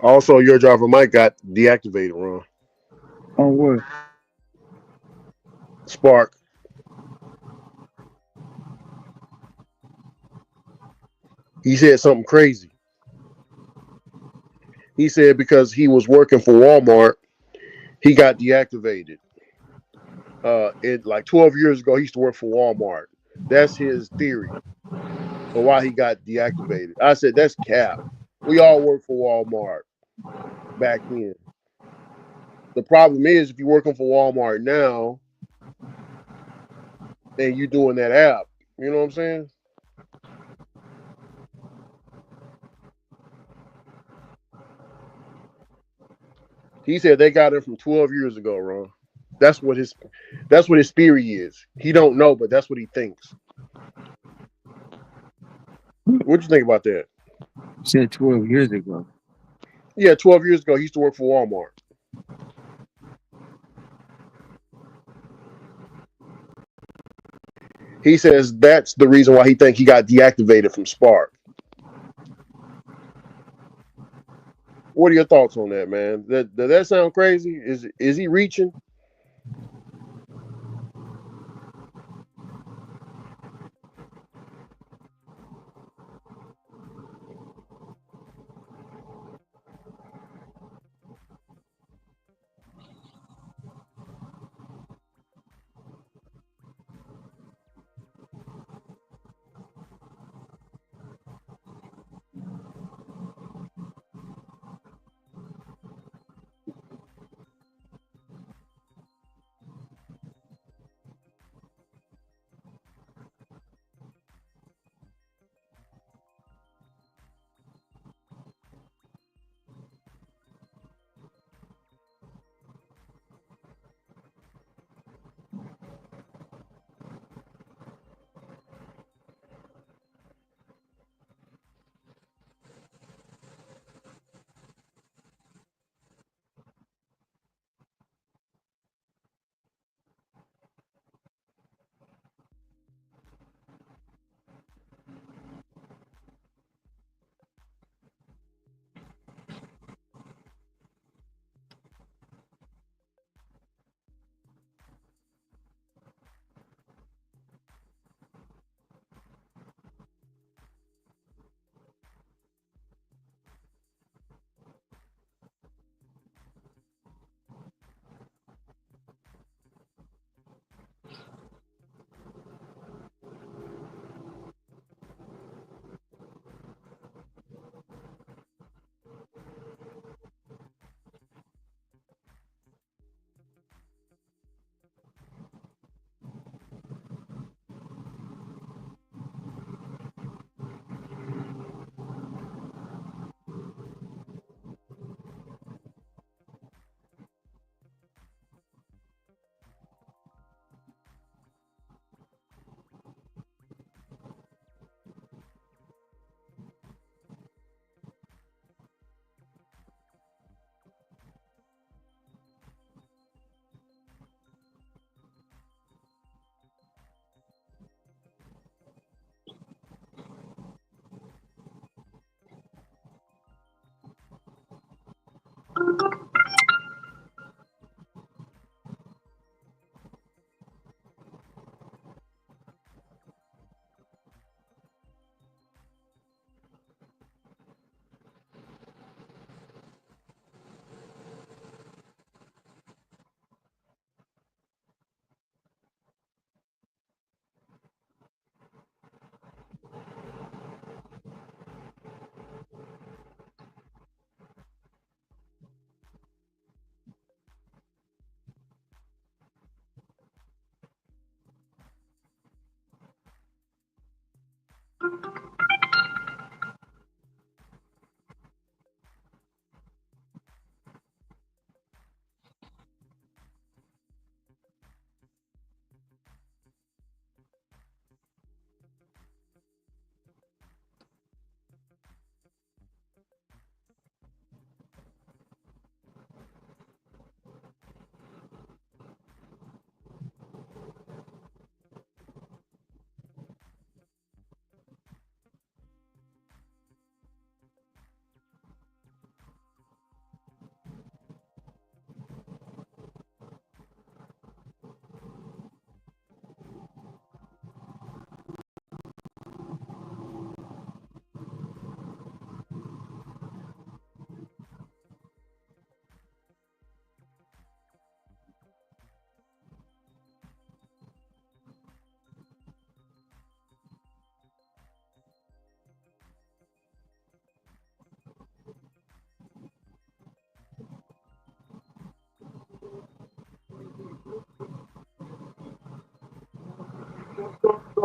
Also, your driver Mike got deactivated, Ron. Oh, what? Spark. He said something crazy. He said because he was working for Walmart, he got deactivated. It like 12 years ago, he used to work for Walmart. That's his theory. So why he got deactivated? I said that's cap. We all work for Walmart back then. The problem is if you're working for Walmart now and you doing that app, you know what I'm saying? He said they got it from 12 years ago, Ron. That's what his that's what his theory is. He don't know, but that's what he thinks. What'd you think about that? Said 12 years ago. Yeah, 12 years ago he used to work for Walmart. He says that's the reason why he think he got deactivated from Spark. What are your thoughts on that, man? Does that sound crazy? Is he reaching? Go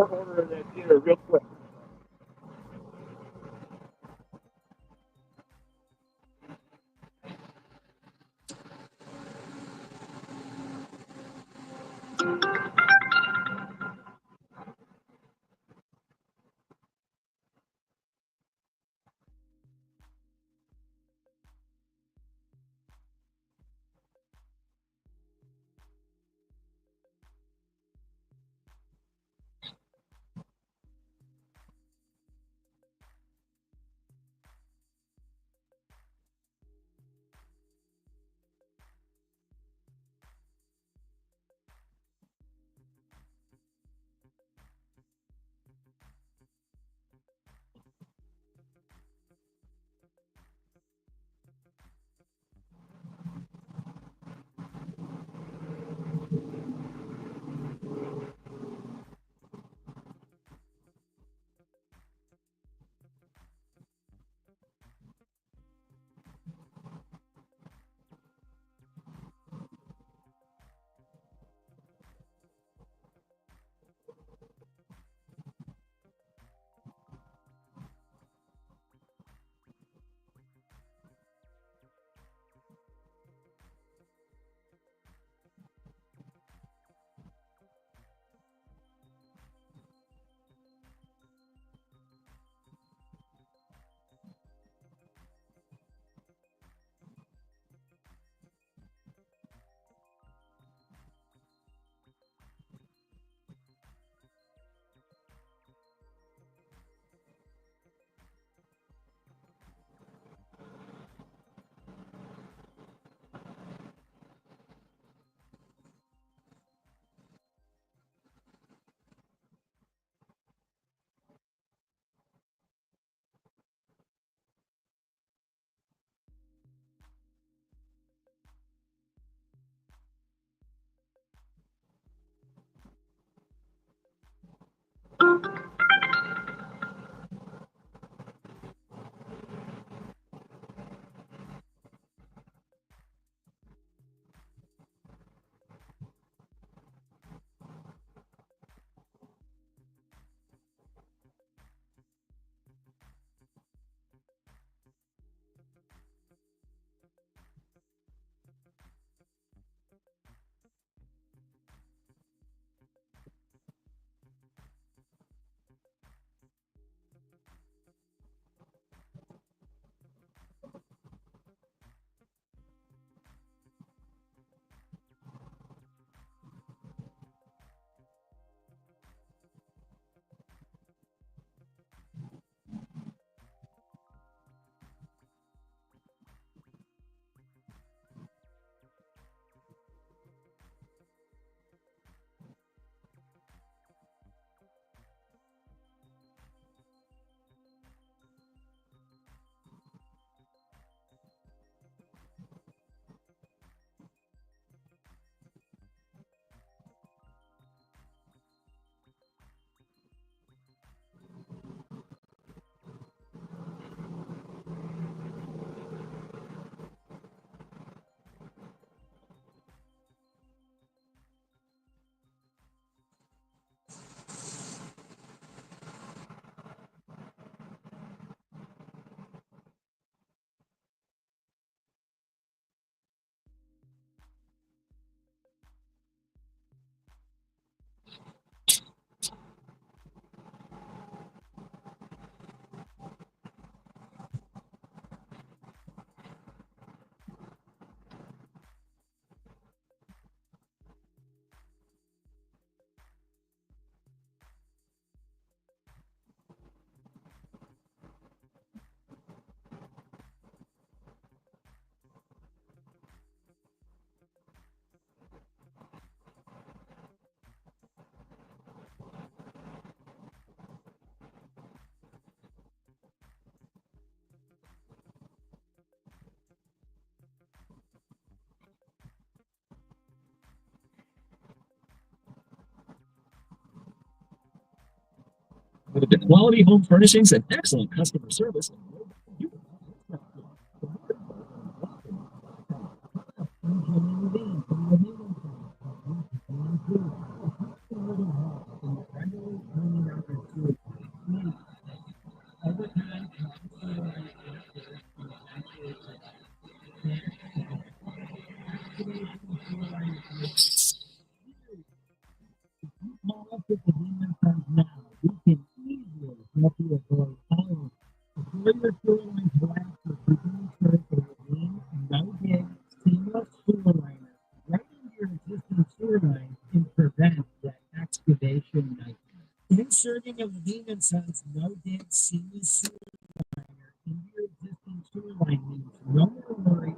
order that dinner real quick. With the quality home furnishings and excellent customer service, you can easily help you avoid all avoid your shoreline collapse with beginning search for a lean, no-dig, seamless sewer liner right into your existing sewer line and prevent that excavation nightmare. Inserting a Levine and Sons no-dig seamless sewer liner into your existing sewer line means no more worry.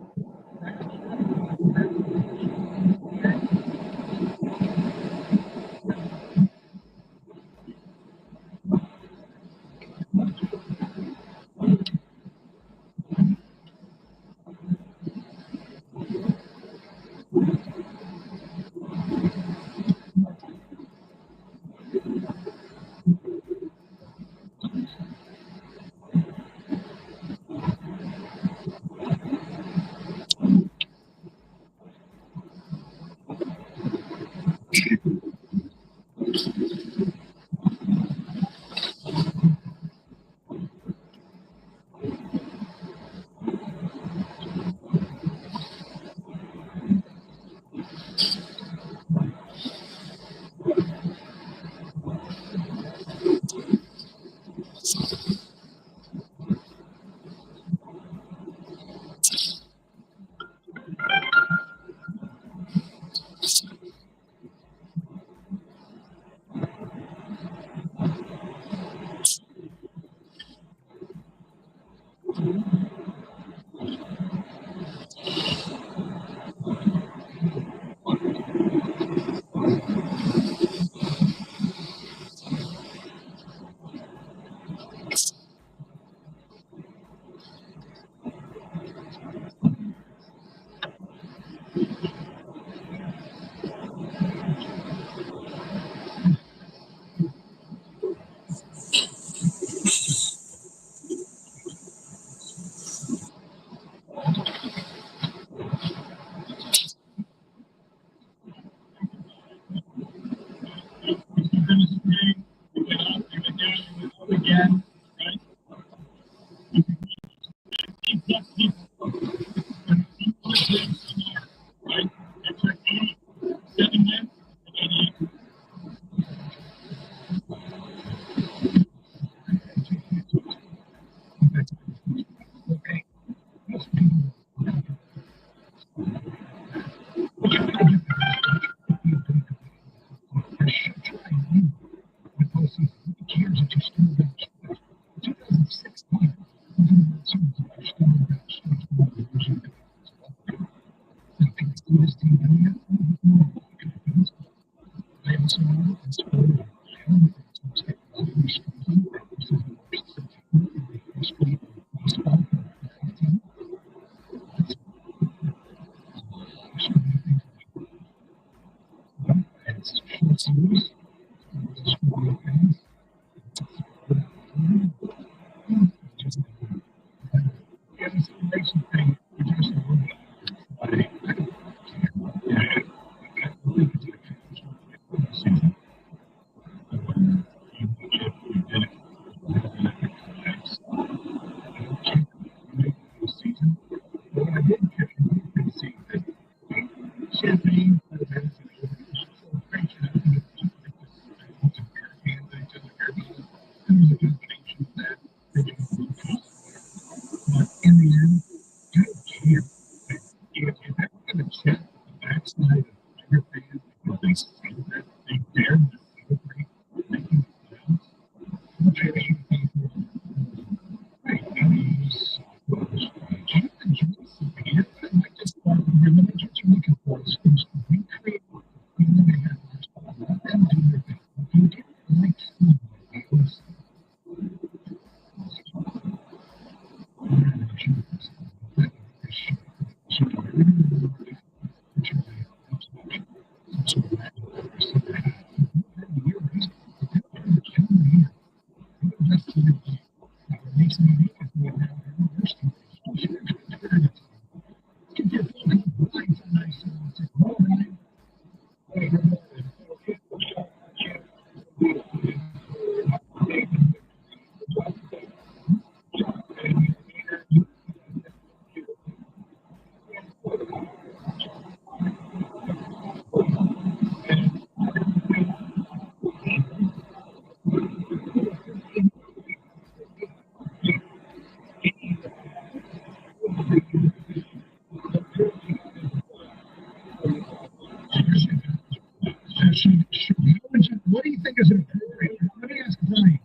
What do you think is appropriate? Let me ask Brian.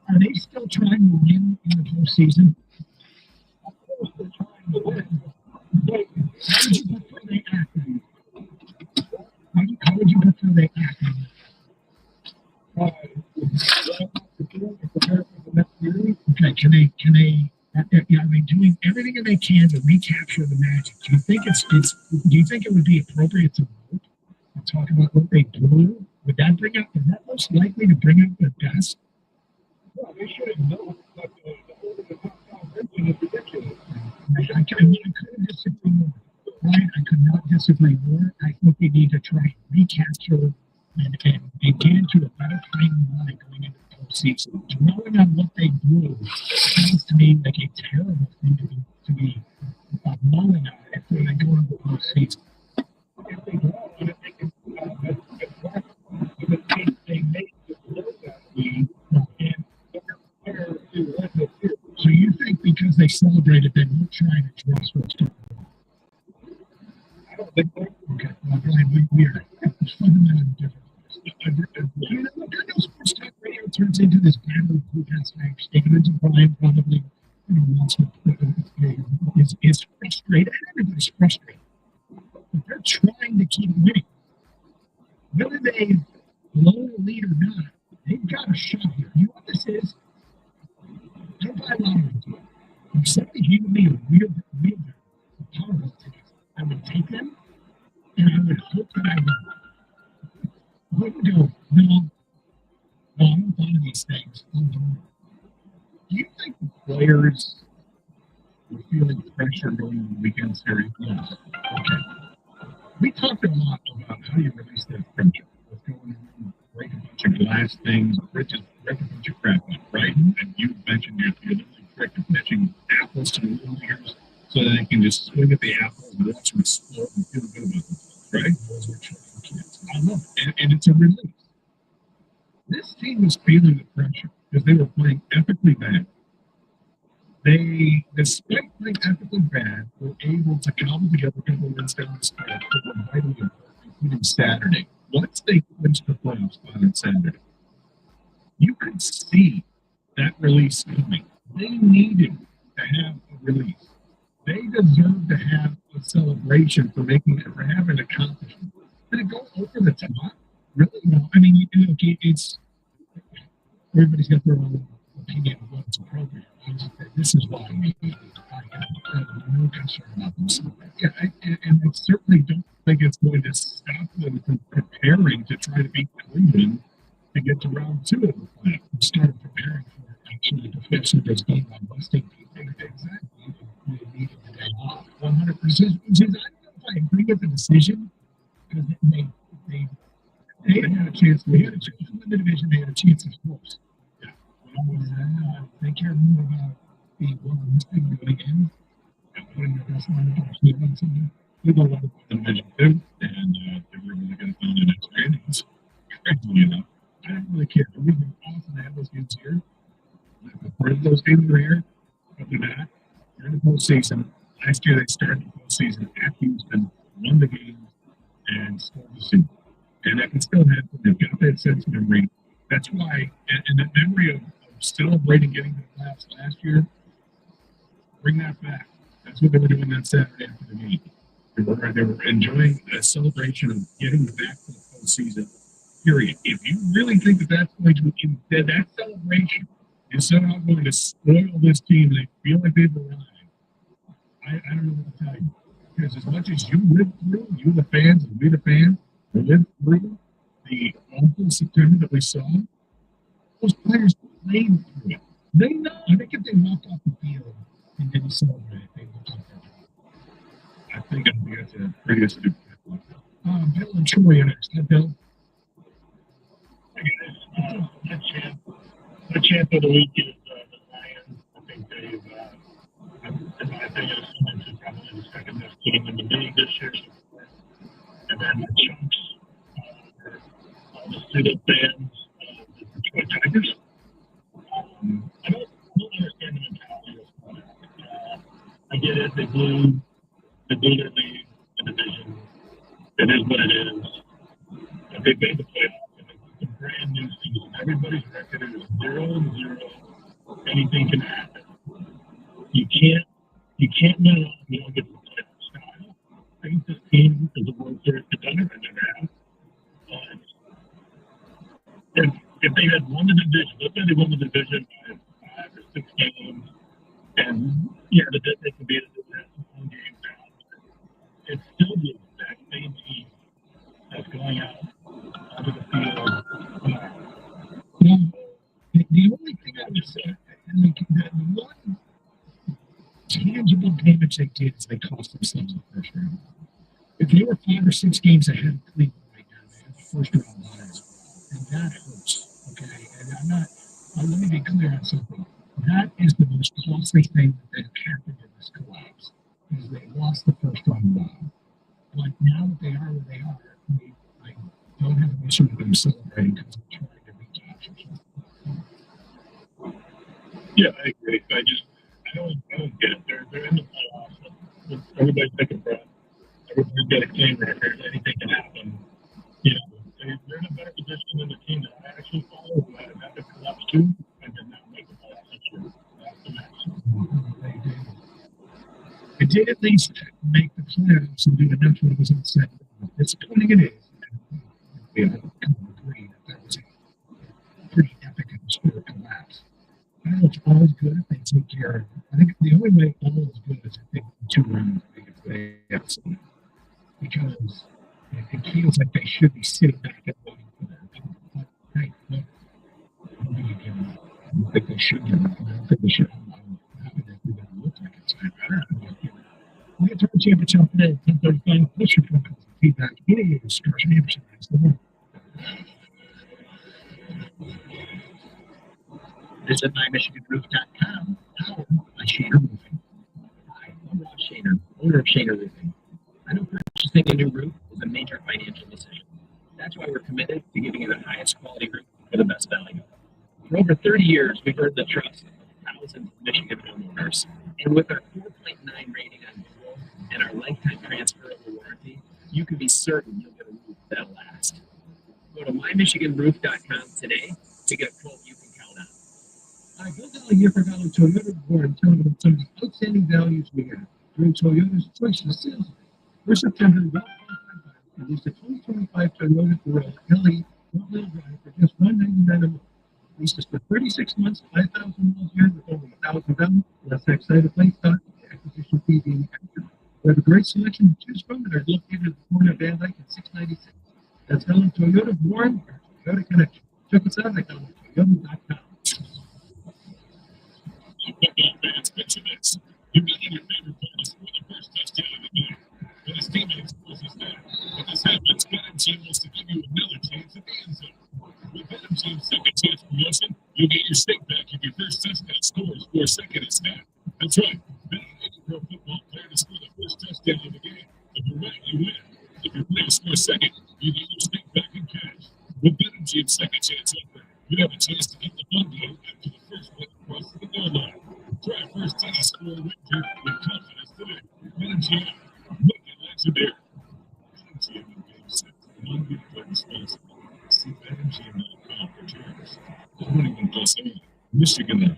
Are they still trying to win in the postseason? How would you prefer they act? How would you prefer they act? Okay, can they are they doing everything that they can to recapture the magic? Do you think do you think it would be appropriate to vote and talk about what they blew? Would that bring up is that most likely to bring up the best? Well, they should have known that the ridiculous. I couldn't disagree more. Right? I could not disagree more. I think we need to try and recapture and get into a better frame of mind going into the postseason. Dwelling on what they blew seems to me like a terrible thing to be mulling on it when they go into the postseason. If they dwell on it, they make it below that lead, and so you think because they celebrated, they won't try and address what's going on? I don't think so. Okay, well, Brian, we are fundamentally different. Look, I know sports talk radio turns into this battle of who has higher standards, and Brian probably wants to, is frustrated. Everybody's frustrated. But they're trying to keep winning. Whether they blow the lead or not, they've got a shot here. You know what this is? Don't buy lottery to it. If somebody gave me a real Powerball ticket, I would take them, and I would hope that I won. I wouldn't go, no, I don't buy these things. Do you think the players were feeling pressure going into the weekend series? Yes. Okay. We talked a lot about how you release that pressure. What's going on, break a bunch of glass things, break a bunch of crap up, right? And you mentioned you're the trick of pitching apples to the little leaguers so that they can just swing at the apples and watch them explode and feel good about themselves, right? Those are children kids. I love it. And it's a release. This team was feeling the pressure because they were playing epically bad. They, despite playing epically bad, were able to cobble together a couple wins down the stretch that were vitally important, including Saturday. Once they clinched the playoff spot on Saturday, you could see that release coming. They needed to have a release. They deserve to have a celebration for having an accomplishment. Did it go over the top? Really? No. I mean, it's everybody's got their own opinion of what's appropriate. This is why we have no concern about this. Yeah, and I certainly don't think it's going to stop them from preparing to try to beat Cleveland to get to round 2 of the playoff. We started preparing for actually the Fixers game by busting people. Exactly. They needed the day off. 100%. I don't know if I agree with the decision because they had a chance. They had a chance to win the division. They had a chance of close. Yeah. They care more about being one of this thing going in and putting their best line up on something. They don't want to put the division too, and they were able to get it done in extra innings. Crazy enough. I don't really care. It would have been awesome to have those games here. Part of those games were here, but they're not. They're in the postseason. Last year they started the postseason at Houston, won the games, and stole the season. And that can still happen. They've got that sense of memory. That's why, and that memory of celebrating getting to the playoffs last year, bring that back. That's what they were doing that Saturday after the game. They were enjoying a celebration of getting back to the postseason. Period. If you really think that that's going to that celebration is somehow going to spoil this team, they feel like they've arrived. I don't know what to tell you. Because as much as you lived through, you the fans and we the fans, lived through the awful September that we saw, those players played through it. They know. I think if they walked off the field and didn't celebrate, they looked like I think it'll be a pretty stupid. Bill and Troy, and it's Bill. Again, my champ of the week is the Lions. I think they've, in my opinion, is probably the second best team in the league this year. And then the Chunks, all the student fans, the Detroit Tigers. I don't understand the mentality of this. I get it. They blew their lead, the division. It is what it is. But they made the playoffs, and it's a brand new season. Everybody's record is 0-0. Anything can happen. You can't win it all if you don't get to the playoffs. I think this team is a World Series contender. They never have. If they had won the division, let's say they won the division by 5 or 6 games, and yeah, they could be at the one game down. It's still the exact same team that's going out onto the field. The only thing I would say, and that one tangible damage they did is they cost themselves the first round. If they were 5 or 6 games ahead of Cleveland right now, they have the first round bye as well, and that hurts. Okay, and I'm not. Let me be clear on something. That is the most costly thing that happened in this collapse. Is they lost the first round bye. But now that they are where they are, I don't have an issue with them celebrating because they're trying to recapture something. Yeah, I agree. I don't get it. They're in the playoffs. Everybody's taking breath. Everybody's got a clean record. Anything can happen. You know, they're in a better position than the team that I actually follow, who had an epic collapse too, and did not make the playoffs this year. That's the match. They did at least make the playoffs and do enough when it was all said. Disappointing it is. We all agree that was a pretty epic and historic collapse. I don't know if all is good if they take care of it. I think the only way all is good is if they win 2 rounds if they have some. Because it feels like they should be sitting back and waiting for that. But hey, look, I don't think they should give up. I don't think they should. How would that look like it's I don't know. We get to the championship today, 10:35. What's your phone calls and feedback? Any discussion, Anderson, is the one. Visit mymichiganroof.com, powered by Shaner Roofing. Hi, I'm Rob Shaner, owner of Shaner Roofing. I know purchasing a new roof is a major financial decision. That's why we're committed to giving you the highest quality roof for the best value. For over 30 years, we've earned the trust of thousands of Michigan homeowners. And with our 4.9 rating on Google and our lifetime transferable warranty, you can be certain you'll get a roof that'll last. Go to mymichiganroof.com today to get a quote you can count on. I built out a year for value Toyota board and tell you about some of the outstanding values we have during Toyota's choice of sales. For September, about released a 2025 Toyota Corolla LE front-wheel drive for just $199 a month. Leased us for 36 months, 5,000 miles a year with only 1,000 down. Less excited place stock, acquisition fee being extra. We have a great selection to choose from and are located at the corner of Van Dyke and 696. That's Helen Toyota Warren, our Toyota Connection. Check us out at HelenToyota.com. Fans, picture this. You're making your favorite player score the first touchdown of the game. But his teammates force his down. When this happens, BetMGM wants to give you another chance at the end zone. With BetMGM's second chance promotion, you'll get your stake back if your first touchdown scores for a second and snap. That's right. Bet on any pro football player to score the first touchdown of the game. If you're right, you win. If your player scores second, you get your stake back in cash. With BetMGM's second chance offer, you have a chance to get the bundle after the first one across the goal line. Try first TD score with confidence today. BetMGM, make it legendary. BetMGM and Game Set. Non-good play responsibly. See BetMGM.com for terms. 21 plus only. Michigan.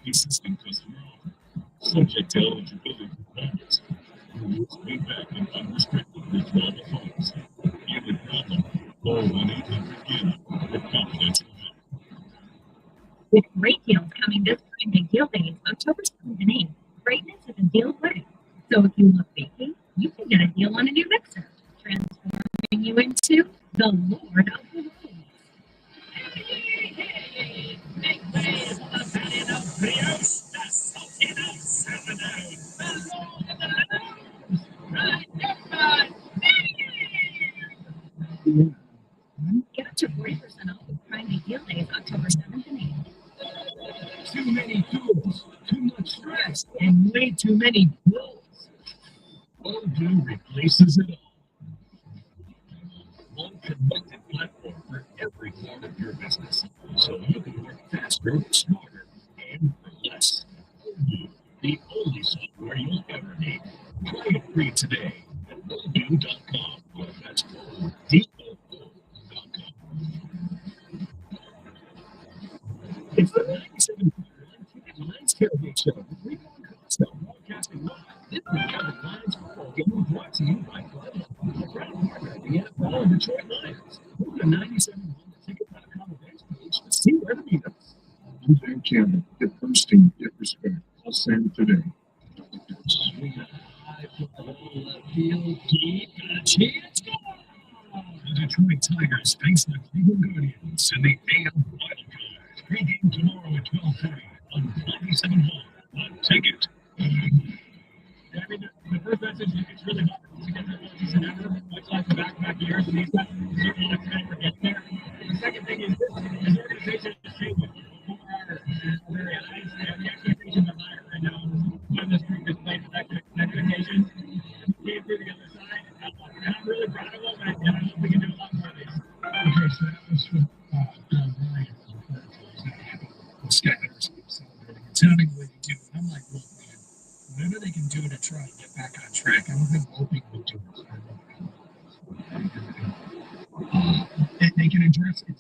Existing customer offer. Subject to eligibility requirements. Rewards paid back in unrestricted withdrawable funds. Gambling problem? Call 1-800-GAMBLER for confidential help. With great deals coming this spring Big Deal Days, October 7th and 8th, greatness is a deal away. So if you love baking, you can get a deal on a new mixer, transforming you into the Lord of the Rolls. Make way for the patio brioche, the salty salmon, the Lord of the Rolls. Right connected platform for every part of your business, so you can work faster, smarter, and for less. The only software you'll ever need. Try it free today at Odoo.com. That's DOO.com. It's the 97 Lions Tailgate Show. We're going Costco broadcasting live. This week on the Lions football game brought to you by Cleveland, a proud partner of the NFL and Detroit Lions. Go to 97ticket.com events page to see where to meet us. I'm Van Campbell. Get first team, get respect. I'll send it today. Swing it high, field deep, got a chance. The Detroit Tigers face the Cleveland Guardians in the AL Wild Card. Pre-game tomorrow at 12:30 on 97 Hall. One ticket. I mean, the first message is it's really hard to get that season ever, much like the back-to-back years, and he's got certain amount of time for getting there. The second thing is this organization is changing. Very eyes, the expectations are higher right now. When this group is playing expectations, came through the other side, and I'm really proud of them, and I hope we can do a lot more of these. Okay, so that was from Ryan. This guy never seems celebrating. It's sounding the way they do. And I'm like, look, man, whatever they can do to try and get back on track, I'm hoping they'll do it. They can address it.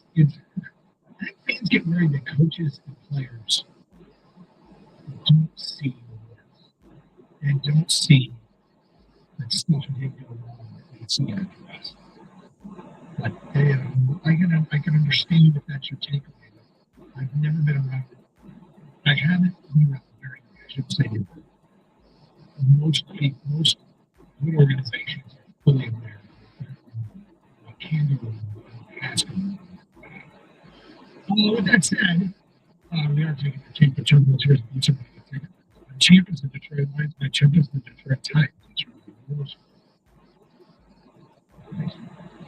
I think fans get worried that coaches and players don't see the work and don't see that stuff did go wrong that needs to get addressed. But I can understand if that's your takeaway. I've never been around. I haven't been around very much. I should say that most good organizations are fully aware of what can go wrong, has gone wrong. With that said, we are taking the temperature of here's each of the champions of the Detroit Lions, my champions of the Detroit Tigers.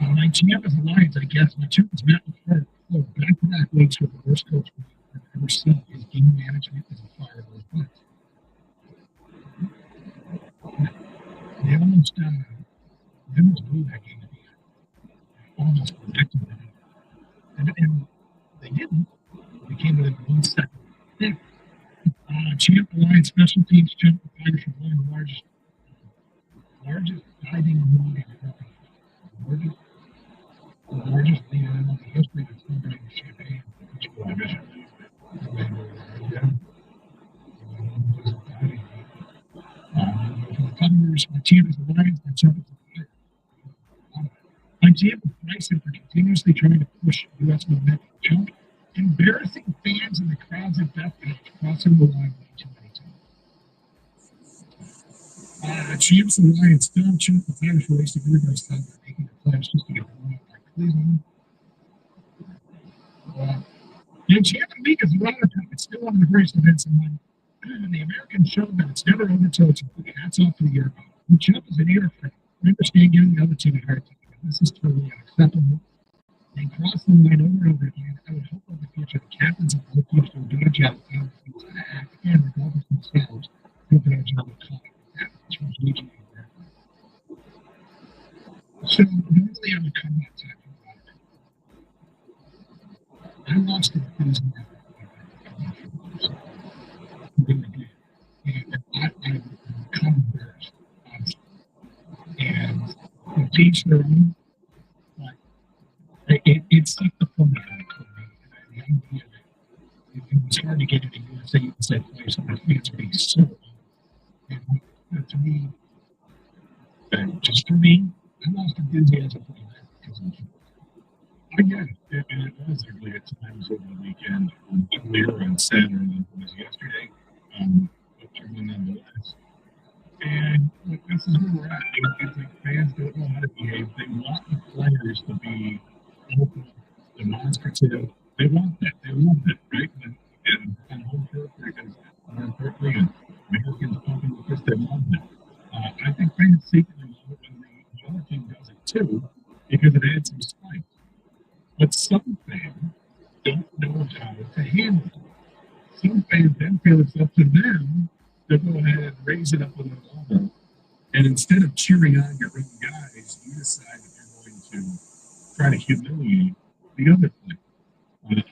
My champions of the Lions, I guess, my champions Matt LaFleur, back-to-back weeks with the worst coach I've ever seen. His game management is a fire of those bucks. They almost blew that game at the end. Almost protected it. And they didn't. They came within 1 second. Yeah. Champ Lions special teams jumped the Tigers from one of the largest diving lead in the largest lead in the history of celebrating the champagne division. For the Thunders, my champions the Lions, my champions the Tigers. My champion Bryson for continuously trying to push U.S. momentum jump, embarrassing fans and the crowds at Bethpage, crossing the line way too many times. Champs and Lions still chunk the Tigers for wasting everybody's time by making the playoffs just to get blown up by Cleveland. And Champion League is rather tough. It's still one of the greatest events in life. And the American showman, it's never over till it's over. Hats off to the year. The Champ is an air. I understand giving the other team a hard time. This is totally unacceptable. They cross the line over and over again. I would hope in the future the captains of both teams will do a job of how teams to act and regardless of themselves, do a better job of calling that which was leading there. So normally I'm a comeback type of guy. I lost the season. Really did. And I'm embarrassed. And the teach their own. It's like the fun of it for me. The idea that it was hard to get into USA place and my fans being so. And to me, just for me, I lost enthusiasm for that because I get it. And it was ugly at times over the weekend. Clearer and sadder than it was yesterday. But nonetheless. And look, this is where we're at. It's like fans don't know how to behave. They want the players to be open, demonstrative. They want that. They want that, right? And home turf, because home turfly and Americans pumping because they want that. I think fans secretly love it when the other team does it too, because it adds some spike. But some fans don't know how to handle it. Some fans then feel it's up to them to go ahead and raise it up a little level. And instead of cheering on your own guys, you decide that you're going to try to humiliate the other player on the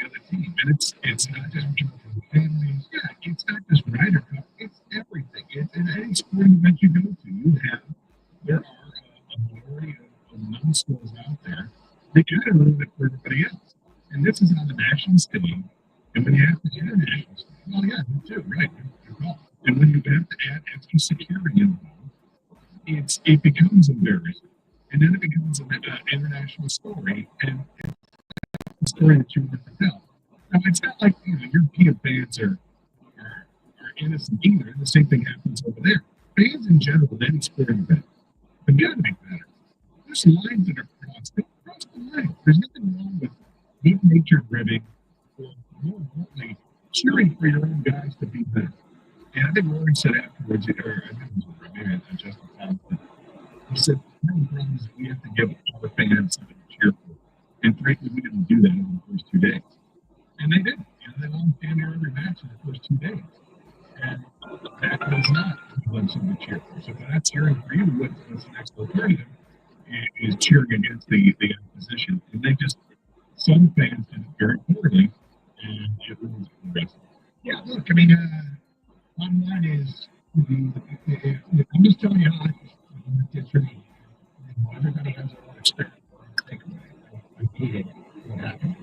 other team. And it's not just people from families. Yeah, it's not just Ryder Cup. It's everything. It's in any sporting event you go to. There are a minority of non-schools out there that kind of ruin it for everybody else. And this is on the national stage. And when you have the international stage, well, yeah, me too, right? Good call. And when you have to add extra security involved, it becomes embarrassing. And then it becomes an international story, and the story that you want to tell. Now, it's not like European fans are innocent either. The same thing happens over there. Fans in general, in any sporting event, have got to be better. There's lines that are crossed. Don't cross the line. There's nothing wrong with good natured ribbing or, more importantly, cheering for your own guys to be better. And I think Rory said afterwards, or I think it was maybe Justin Thomas, he said, one of the problems is we have to give our fans something to cheer for. And frankly, we didn't do that in the first 2 days. And they didn't. They all stand there every match in the first 2 days. And that was not equivalent to the cheer for. So if that's cheering for you, what's the next alternative? Is cheering against the opposition. And they just, some fans did it very poorly, and it ruins it for the rest of them. Yeah, look, I mean, bottom line is, I'm just telling you how it gets treated. Everybody has their own experience. I hate what happened.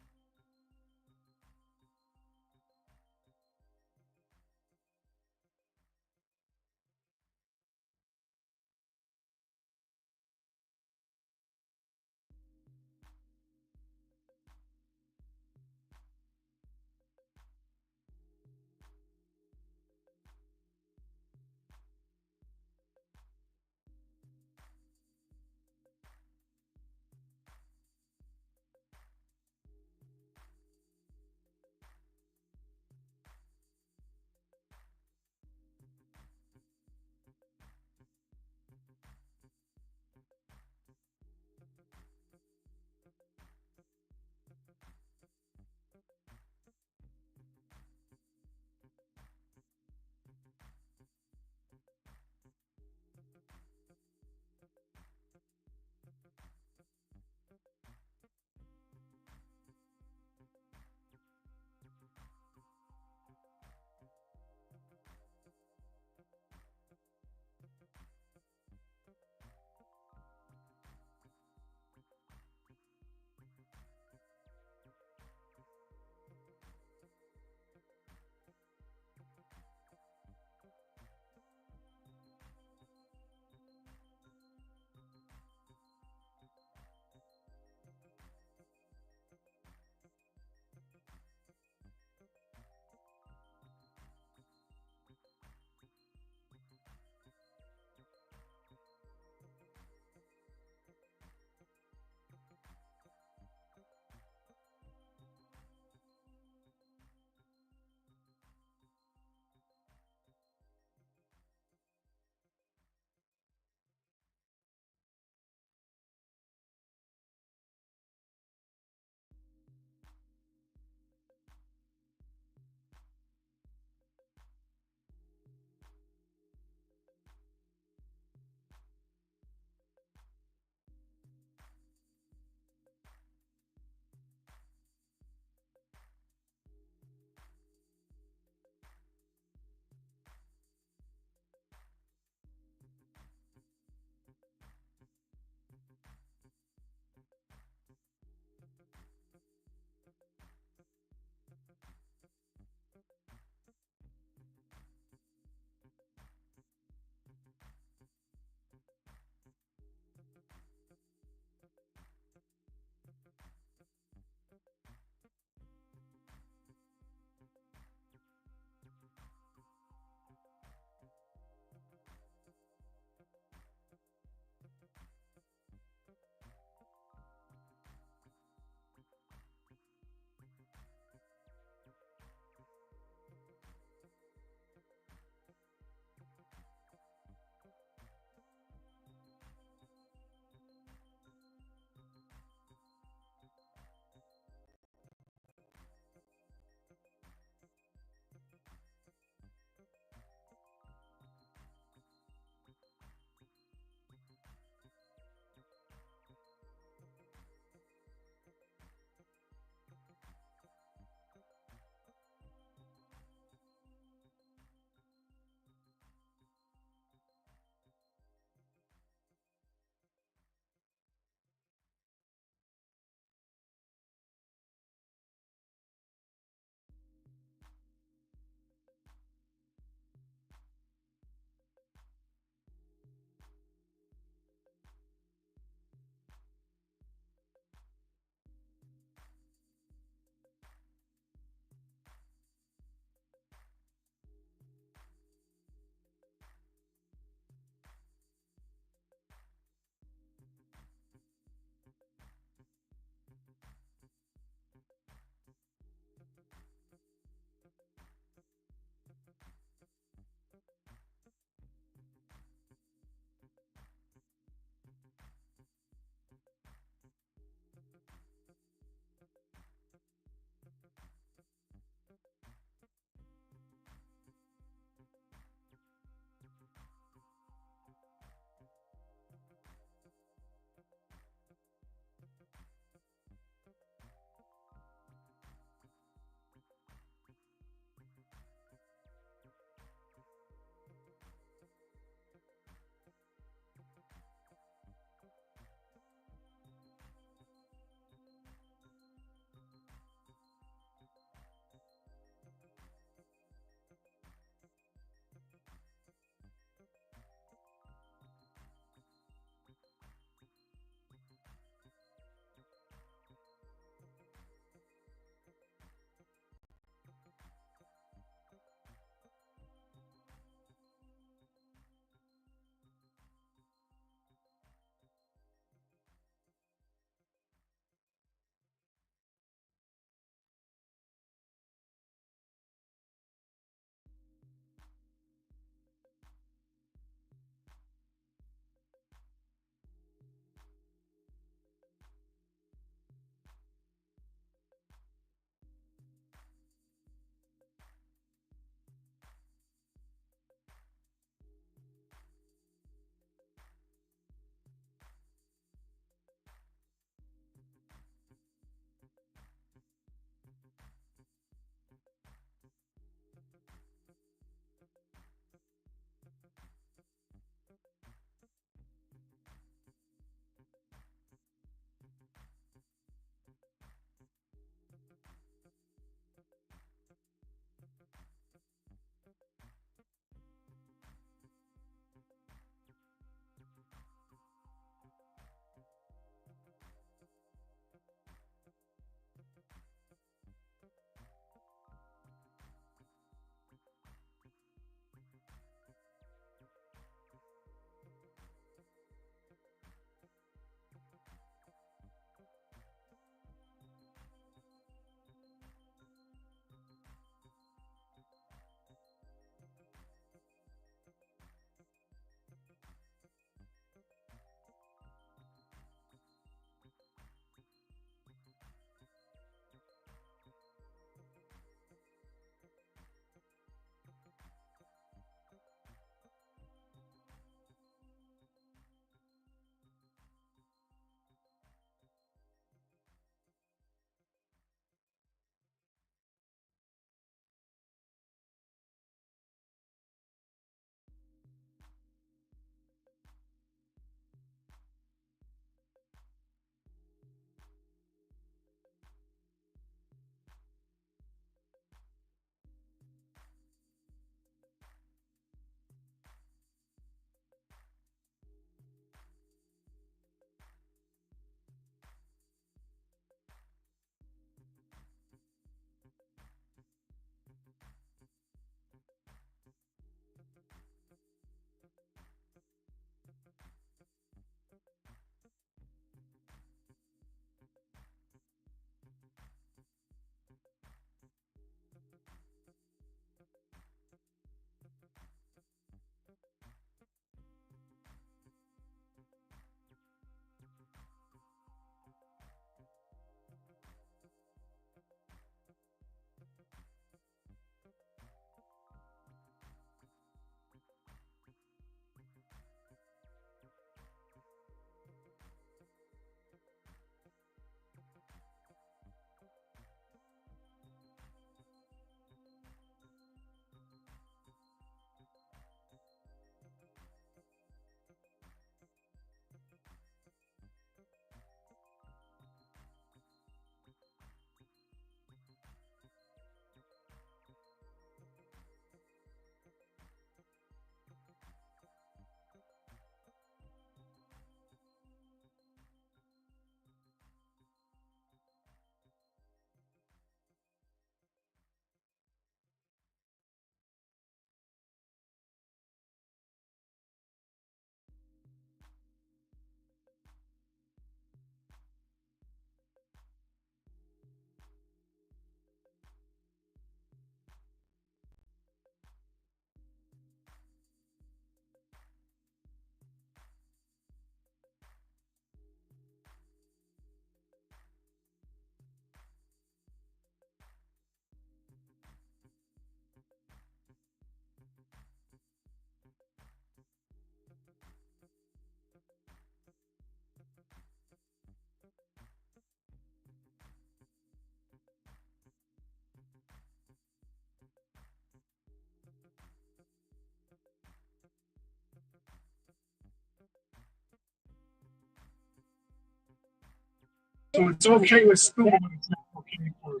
So it's okay with school, but it's not okay for the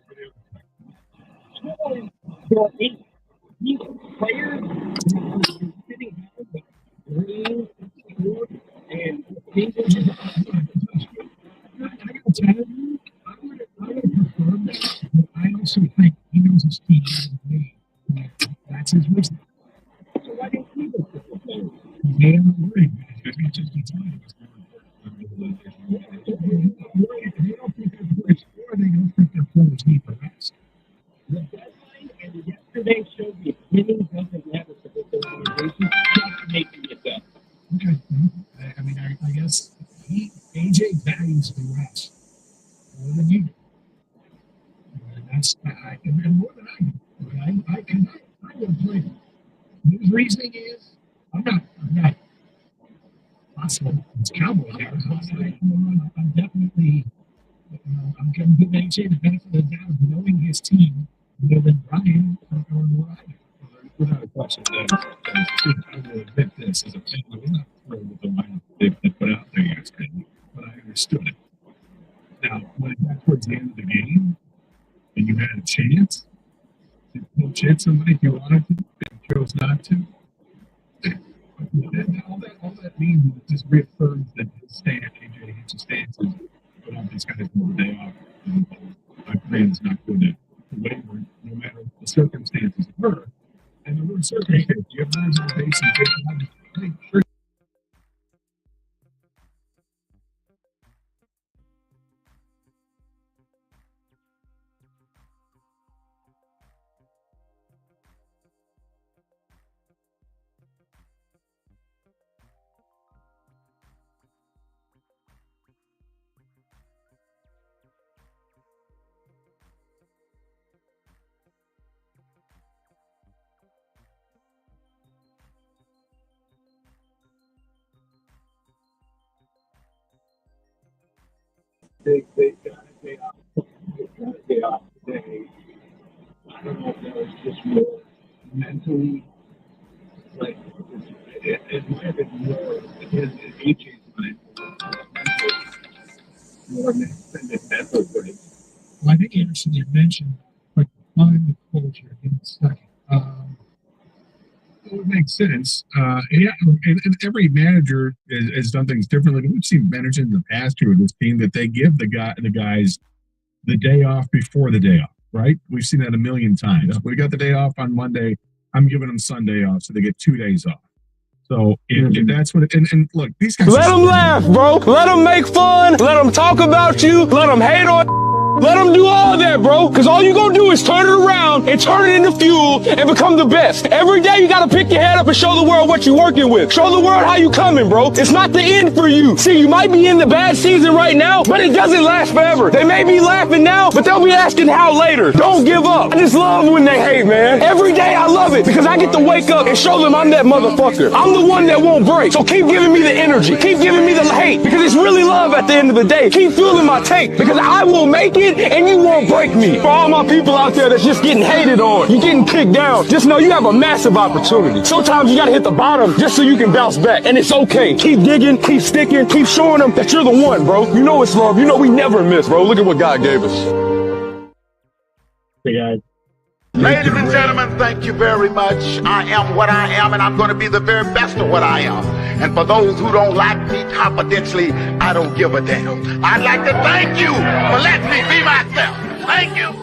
for these players sitting down with green and English. I gotta tell you, I would prefer that, but I also think he knows his team better than me. That's his wisdom. So why didn't he go for the players? They don't worry about it. It's just the time. They don't think they're players for, they don't think they're players need for us. The deadline and yesterday showed the winning doesn't matter for this organization, just making it better. Okay. I mean, I guess AJ values the rest more than you do. And that's and more than I do. I will play. His reasoning is I'm not possible. It's Cowboy there. I'm definitely I'm going to give AJ the benefit of the doubt of knowing his team more than Brian or what I do. Without a question, I will admit this as a fan. I was not thrilled with the lineup they put out there yesterday, but I understood it. Now, when it got towards the end of the game, and you had a chance to pinch hit somebody if you wanted to, and chose not to, all that means is it just reaffirms that his stance, AJ Hinch's stance is, put out these guys for the day off. And my plan is not going to waver no matter the circumstances of her. And the word circumstance, you have rules on the base and I think they got a day off. They got a day off today. I don't know if that was just more mentally, like, it might have been more in AJ's mind, more than mental break. Well, I think Anderson, you mentioned, like, find the culture in a second. It would make sense. Yeah, and every manager has done things differently. We've seen managers in the past here with this team that they give the guys the day off before the day off, right? We've seen that a million times. We got the day off on Monday. I'm giving them Sunday off, so they get 2 days off. So if that's what and look, these guys. Let them laugh, bro. Let them make fun. Let them talk about you. Let them hate on. Let them do all that, bro, because all you gonna do is turn it around and turn it into fuel and become the best. Every day you gotta pick your head up and show the world what you're working with. Show the world how you coming, bro. It's not the end for you. See, you might be in the bad season right now, but it doesn't last forever. They may be laughing now, but they'll be asking how later. Don't give up. I just love when they hate, man. Every day I love it because I get to wake up and show them I'm that motherfucker. I'm the one that won't break. So keep giving me the energy. Keep giving me the hate because it's really love at the end of the day. Keep fueling my tank because I will make it and you won't break me. For all my people out there that's just getting hated on, you're getting kicked down, just know you have a massive opportunity. Sometimes you gotta hit the bottom just so you can bounce back, and it's okay. Keep digging, keep sticking, keep showing them that you're the one, bro. You know it's love. You know we never miss, bro. Look at what God gave us. Hey, guys. Ladies and gentlemen, thank you very much. I am what I am, and I'm going to be the very best of what I am. And for those who don't like me confidentially, I don't give a damn. I'd like to thank you for letting me be myself. Thank you.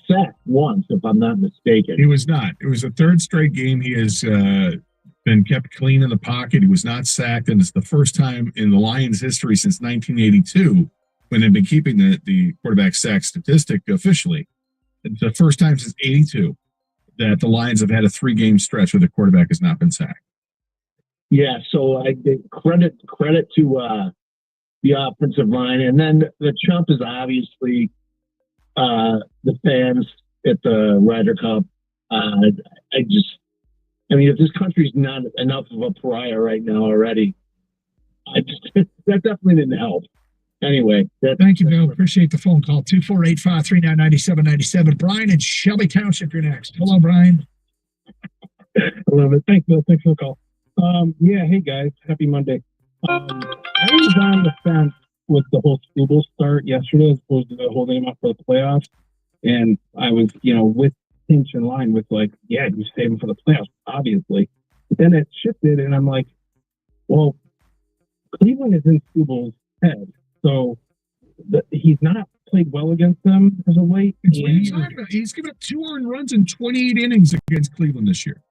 Sacked once, if I'm not mistaken. He was not. It was the third straight game he has been kept clean in the pocket. He was not sacked, and it's the first time in the Lions' history since 1982 when they've been keeping the quarterback sack statistic officially. It's the first time since 82 that the Lions have had a 3-game stretch where the quarterback has not been sacked. Yeah, so I give credit to the offensive line, and then the chump is obviously the fans at the Ryder Cup. I mean, if this country's not enough of a pariah right now already, that definitely didn't help. Anyway, thank you, Bill. Appreciate the phone call. 248-539-9797. Brian in Shelby Township, you're next. Hello, Brian. I love it. Thanks, Bill. Thanks for the call. Yeah, hey guys, happy Monday. I was on the fence with the whole Scooble start yesterday as opposed to holding him up for the playoffs. And I was, with Pinch in line with like, yeah, you save him for the playoffs, obviously. But then it shifted, and I'm like, well, Cleveland is in Scooble's head. So he's not played well against them as of late. He's given up 2 earned runs in 28 innings against Cleveland this year.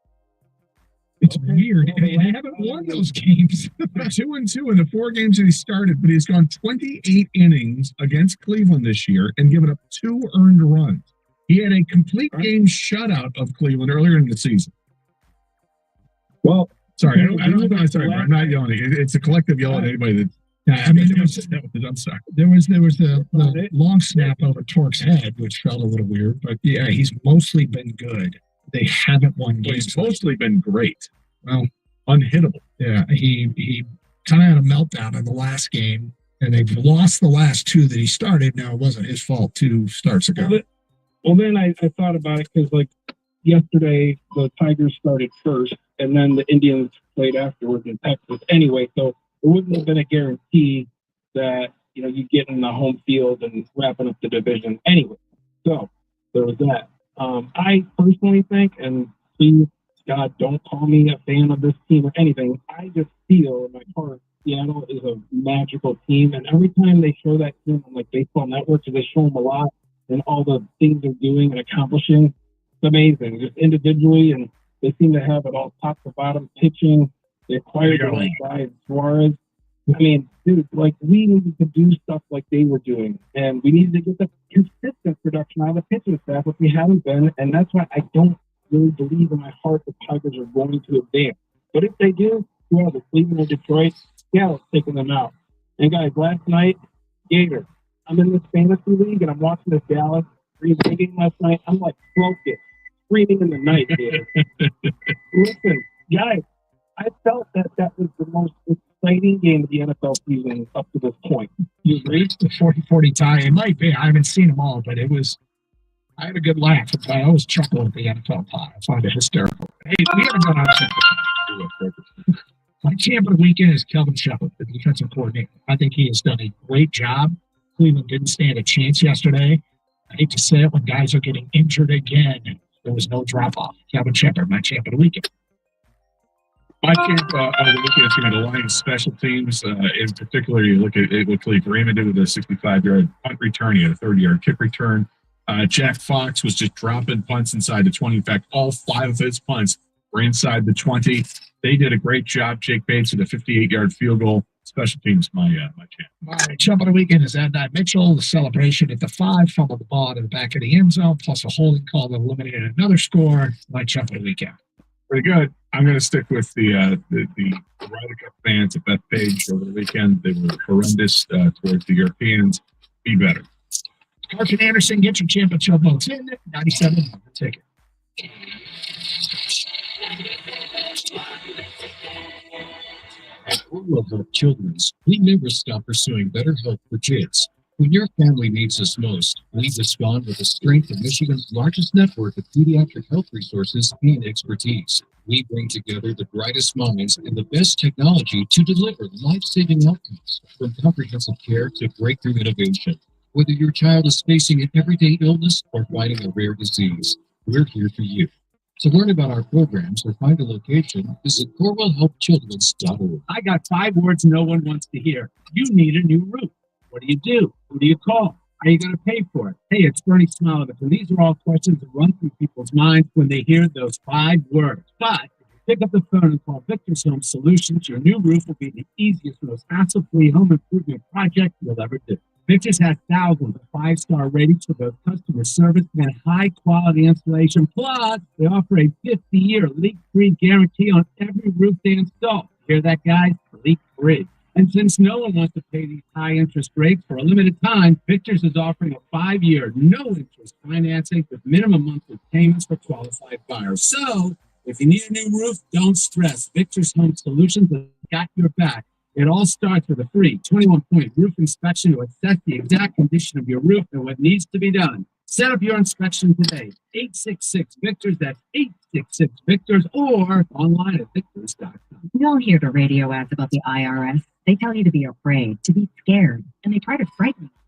It's weird. Well, they haven't won those games. 2-2 in the 4 games that he started, but he's gone 28 innings against Cleveland this year and given up 2 earned runs. He had a complete game shutout of Cleveland earlier in the season. Well, sorry, I'm not yelling. It's a collective yell at anybody that. I mean, I'm sorry. There was the long snap over Torque's head, which felt a little weird, but yeah, he's mostly been good. They haven't won games. He's mostly been great. Well, unhittable. Yeah, he kind of had a meltdown in the last game, and they've lost the last 2 that he started. Now, it wasn't his fault 2 starts ago. Well, then I thought about it because, like, yesterday the Tigers started first, and then the Indians played afterwards in Texas anyway, so it wouldn't have been a guarantee that, you get in the home field and wrapping up the division anyway. So there was that. I personally think, and please, God, don't call me a fan of this team or anything. I just feel in my heart Seattle is a magical team, and every time they show that team on like Baseball Network, they show them a lot and all the things they're doing and accomplishing. It's amazing, just individually, and they seem to have it all top to bottom. Pitching, they acquired the guy Suarez. I mean, dude, like, we needed to do stuff like they were doing, and we needed to get the consistent production out of the pitching staff, which we haven't been, and that's why I don't really believe in my heart the Tigers are going to advance. But if they do, whoever, Cleveland or Detroit, Seattle's taking them out. And guys, last night, Gator, I'm in this fantasy league, and I'm watching this Dallas Green Bay game last night. I'm like focused, screaming in the night, Gator. Listen, guys, I felt that was the most exciting game of the NFL season up to this point. You agree? The 40-40 tie. It might be. I haven't seen them all, but I had a good laugh. I always chuckle at the NFL tie. I find it hysterical. Hey, we haven't gone on my champ of the weekend is Kelvin Shepard, the defensive coordinator. I think he has done a great job. Cleveland didn't stand a chance yesterday. I hate to say it, when guys are getting injured again, there was no drop-off. Kelvin Shepard, my champ of the weekend. My champ of the weekend is going to the Lions special teams. In particular, you look at what Khalif Raymond did with a 65-yard punt return. He had a 30-yard kick return. Jack Fox was just dropping punts inside the 20. In fact, all 5 of his punts were inside the 20. They did a great job. Jake Bates with a 58-yard field goal. Special teams, my champ. My champ of the weekend is Adonai Mitchell. The celebration at the 5, fumbled the ball to the back of the end zone, plus a holding call that eliminated another score. My champ of the weekend. Pretty good. I'm going to stick with the Ryder Cup fans at Bethpage over the weekend. They were horrendous towards the Europeans. Be better. Carson Anderson, get your championship votes in. 97, the ticket. At Cornwall Health Children's, we never stop pursuing better health for kids. When your family needs us most, we respond with the strength of Michigan's largest network of pediatric health resources and expertise. We bring together the brightest minds and the best technology to deliver life-saving outcomes, from comprehensive care to breakthrough innovation. Whether your child is facing an everyday illness or fighting a rare disease, we're here for you. To learn about our programs or find a location, visit CorwellHealthChildren's.org. I got 5 words no one wants to hear. You need a new roof. What do you do? Who do you call? How are you going to pay for it? Hey, it's Bernie Smilovich, and these are all questions that run through people's minds when they hear those 5 words. But if you pick up the phone and call Victor's Home Solutions, your new roof will be the easiest, most hassle-free home improvement project you'll ever do. Victor's has thousands of 5-star ratings for both customer service and high-quality installation. Plus, they offer a 50-year leak-free guarantee on every roof they install. Hear that, guys? Leak-free. And since no one wants to pay these high interest rates for a limited time, Victor's is offering a 5-year, no-interest financing with minimum monthly payments for qualified buyers. So, if you need a new roof, don't stress. Victor's Home Solutions has got your back. It all starts with a free 21-point roof inspection to assess the exact condition of your roof and what needs to be done. Set up your inspection today. 866-VICTORS, that's 866-VICTORS, or online at victors.com. You'll hear the radio ads about the IRS. They tell you to be afraid, to be scared, and they try to frighten you.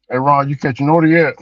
Hey Ron, you catching order yet?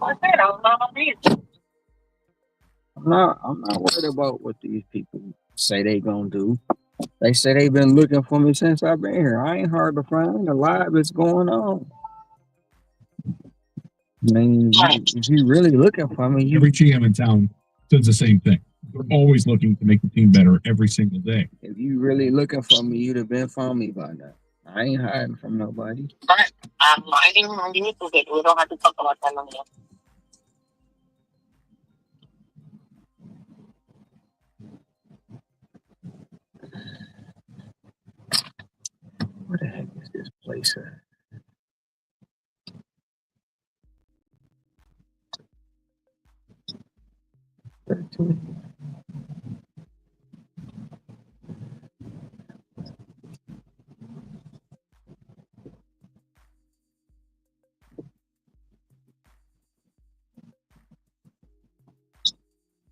I said, I don't know no reason. I'm not worried about what these people say they gonna do. They say they've been looking for me since I've been here. I ain't hard to find. The live is going on. I mean, if you really looking for me, Every GM in town does the same thing. They're always looking to make the team better every single day. if you really looking for me, you'd have been found me by now. I ain't hiding from nobody. Right. I'm minding my business. We don't have to talk about that no more. Where the heck is this place at?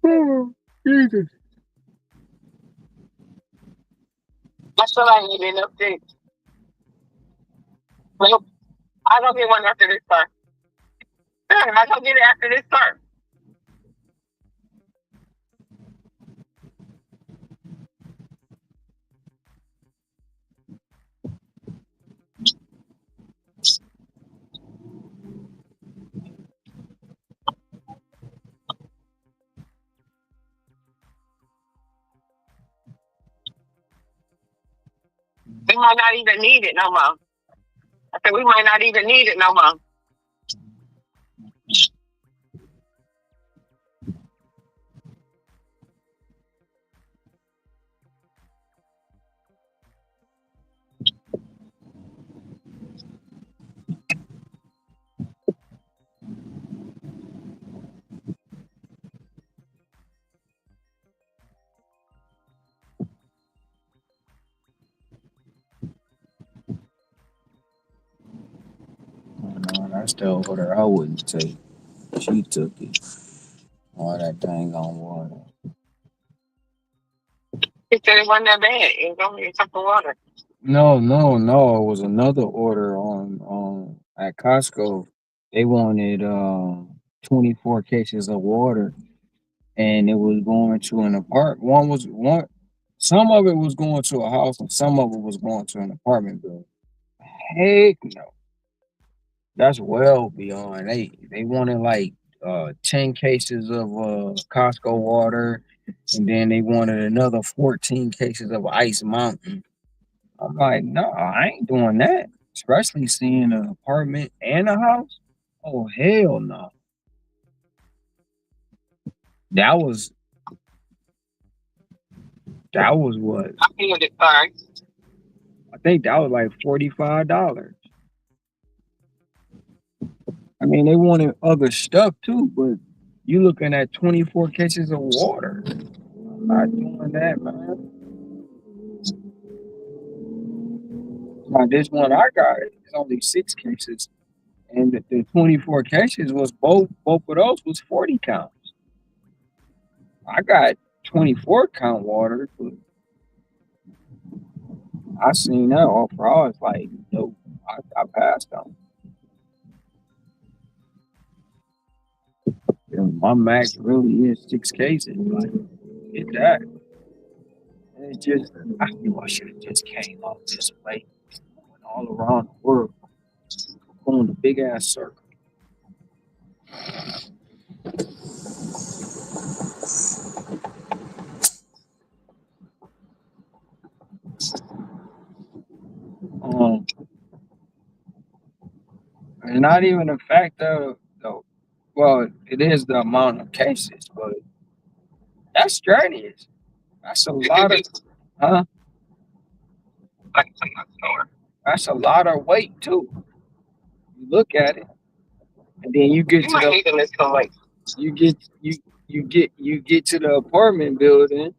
Oh, Jesus. I still ain't even an update. Nope. I don't get one after this time. Yeah, I don't get it after this time. We might not even need it no more. I said we might not even need it no more. No, that's the order I wouldn't take. She took it. All that dang on water. He said it wasn't that bad. It was only a cup of water. No. It was another order on at Costco. They wanted 24 cases of water, and it was going to an apartment. Some of it was going to a house, and some of it was going to an apartment building. Heck no, that's well beyond. They wanted like 10 cases of Costco water, and then they wanted another 14 cases of Ice Mountain. I'm like, no, I ain't doing that. Especially seeing an apartment and a house. Oh hell no. That was what I feel it, sorry. I think that was like $45. I mean, they wanted other stuff too, but you looking at 24 cases of water. I'm not doing that, man. Now this one I got is only 6 cases, and the 24 cases was both of those was 40 counts. I got 24 count water, but I seen that offer. I was like, nope, I passed on. And my max really is 6 cases. Like, get that. And it's just, I knew I should have just came off this way. Went all around the world, going the big ass circle. Um, and not even the fact of, though, well, it is the amount of cases, but that's strenuous. That's a lot of, huh? That's a lot of weight too. You look at it, and then you get You to might need to miss some weight. you get you get to the apartment building.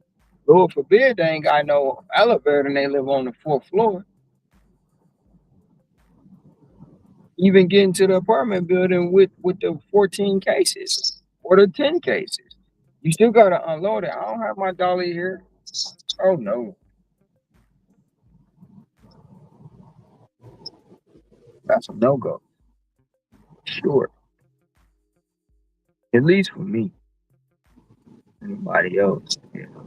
Lord forbid they ain't got no elevator and they live on the fourth floor. Even getting to the apartment building with the 14 cases or the 10 cases, you still gotta unload it. I don't have my dolly here. Oh no, that's a no go. Sure. At least for me. Anybody else, you know.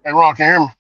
Hey, Ron, can you hear me?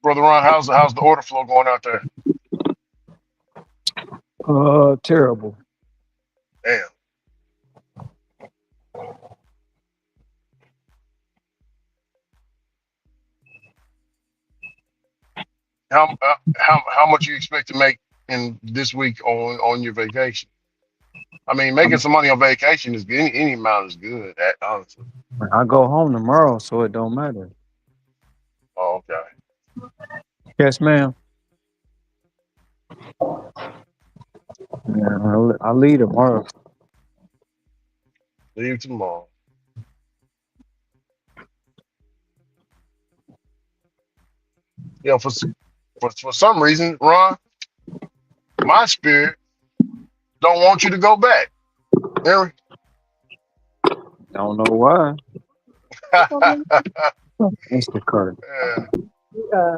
Brother Ron, how's the order flow going out there? Terrible. Damn. How much you expect to make in this week on your vacation? I mean, making some money on vacation is good. Any amount is good. Honestly. I go home tomorrow, so it don't matter. Oh, okay. Yes, ma'am. Yeah, I'll leave tomorrow. Leave tomorrow. You know, for some reason, Ron, my spirit don't want you to go back. Henry? Don't know why. Yeah. Instacart. Uh,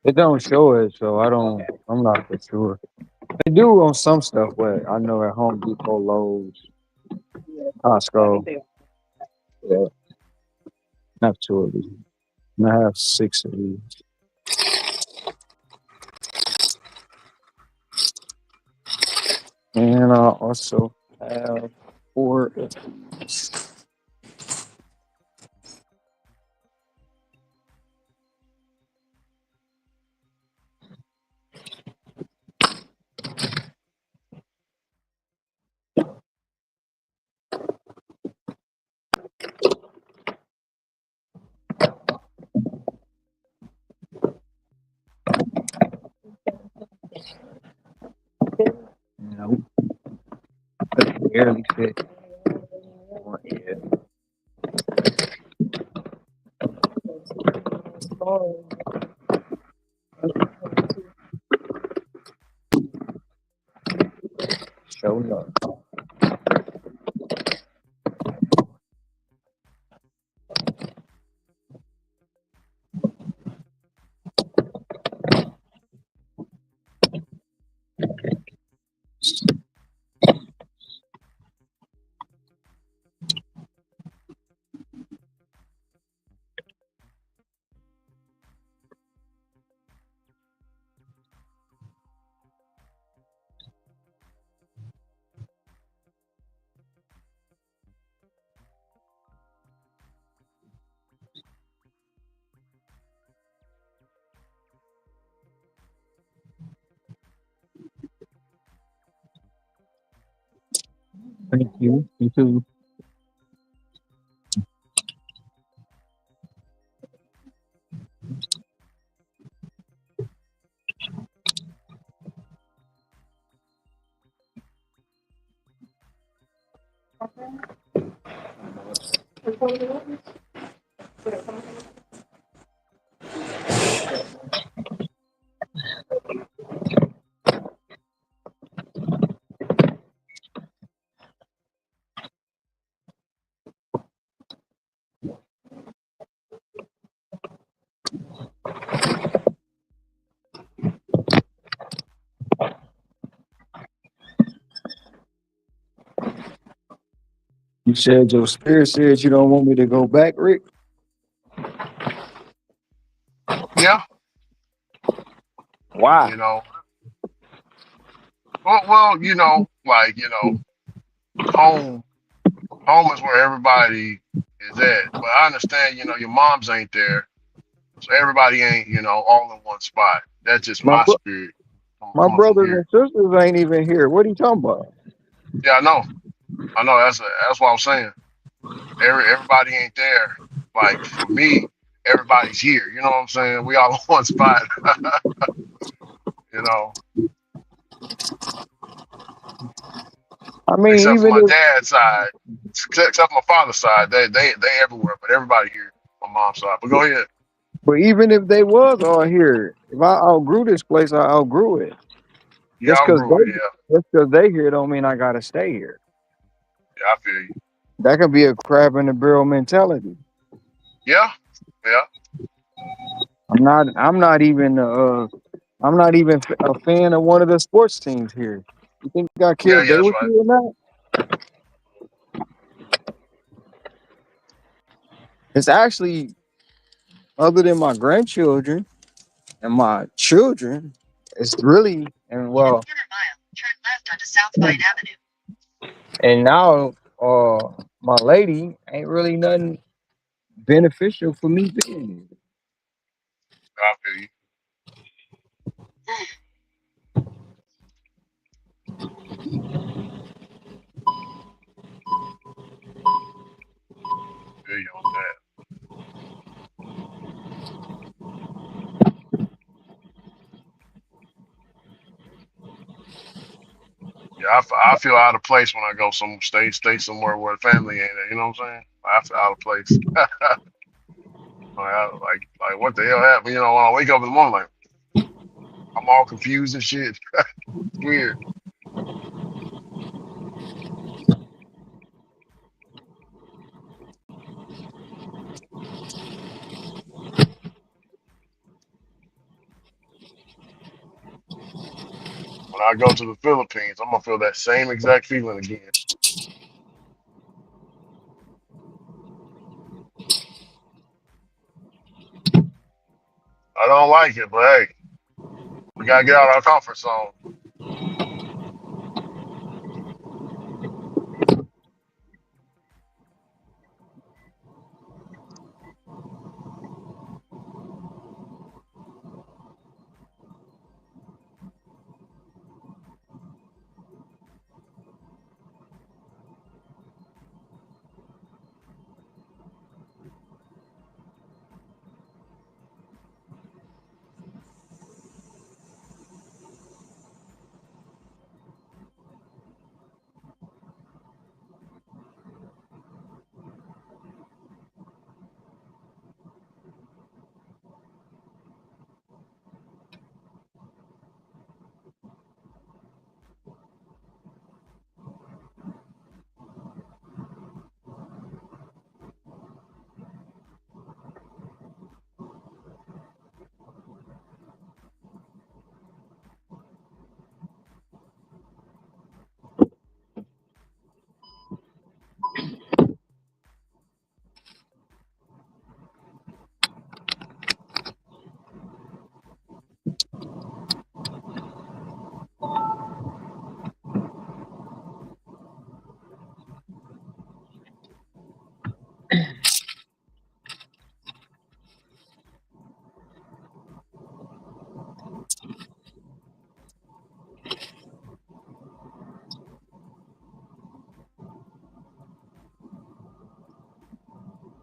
it don't show it, so I don't. I'm not for sure. They do on some stuff, but I know at Home Depot, Lowe's, Costco. Yeah, I have two of these. And I have six of these. And I also have four of these. You know, barely fit on it. Show up. Thank you. You too. You said your spirit said you don't want me to go back, Rick. Yeah, Why? you know. Well, like, home home is where everybody is at. But I understand, your moms ain't there. So everybody ain't, all in one spot. That's just My my bro- spirit my coming from brothers and here. sisters ain't even here. What are you talking about? Yeah, I know. I know. That's what I'm saying. Everybody ain't there. Like for me, everybody's here. You know what I'm saying? We all in one spot. you know, I mean, except for even my if dad's side, except for my father's side. They everywhere, but everybody here on my mom's side. But go ahead. but even if they was all here, if I outgrew this place, I outgrew it. Yeah, Just I cause grew it. they just cause they here don't mean I gotta stay here. Yeah, I feel you. That could be a crab in the barrel mentality. Yeah, yeah, I'm not even a fan of one of the sports teams here. You think I care yeah, if yeah. they That's was right. here or not? It's actually, other than my grandchildren and my children, it's really, and well, Turn left onto South Vine Avenue. and now my lady ain't really nothing beneficial for me being here. I feel you. Feel you on that. Yeah, I feel out of place when I go stay somewhere where the family ain't at. You know what I'm saying? I feel out of place. Like what the hell happened? You know, when I wake up in the morning, like I'm all confused and shit. Weird. When I go to the Philippines, I'm gonna feel that same exact feeling again. I don't like it, but hey, we gotta get out of our comfort zone.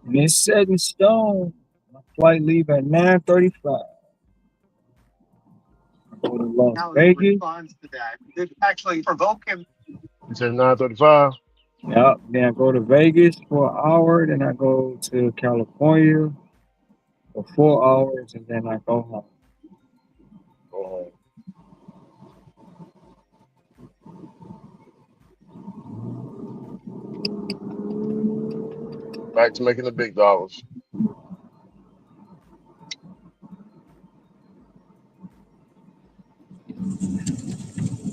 And it's set in stone. My flight leave at 9:35. I go to Las Vegas. You said 9:35. Yep. Then I go to Vegas for an hour. Then I go to California for 4 hours, and then I go home. Oh, back to making the big dollars.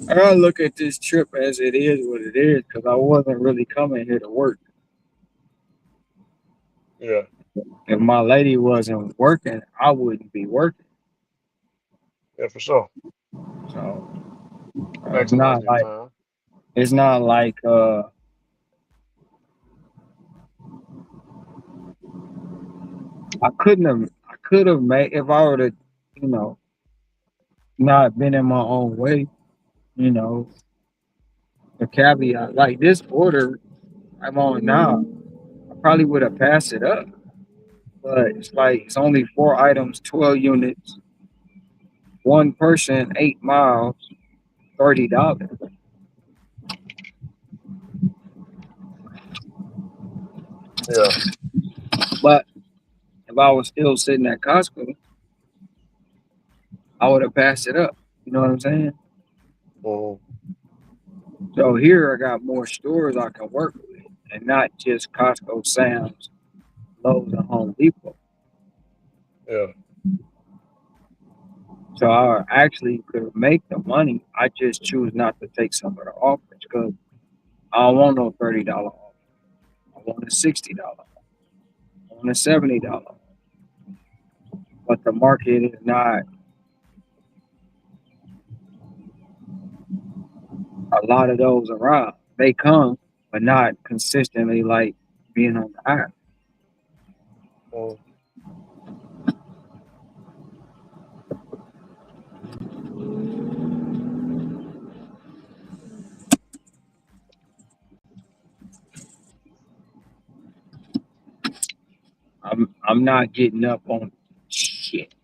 I gotta look at this trip as it is what it is because I wasn't really coming here to work. Yeah, If my lady wasn't working, I wouldn't be working. yeah, for sure. So it's not Maximizing your like time. it's not like I could have made if I would have, you know, not been in my own way, you know, the caveat like this order I'm on now, I probably would have passed it up. But it's like it's only 4 items, 12 units, one person, 8 miles, $30. Yeah. But if I was still sitting at Costco, I would have passed it up. You know what I'm saying? Mm, So here I got more stores I can work with, and not just Costco, Sam's, Lowe's, and Home Depot. yeah. So I actually could make the money. I just choose not to take some of the offers because I don't want no $30 off. I want a $60. I want a $70. But the market is not a lot of those around. They come, but not consistently like being on the app. Mm, I'm not getting up on shit.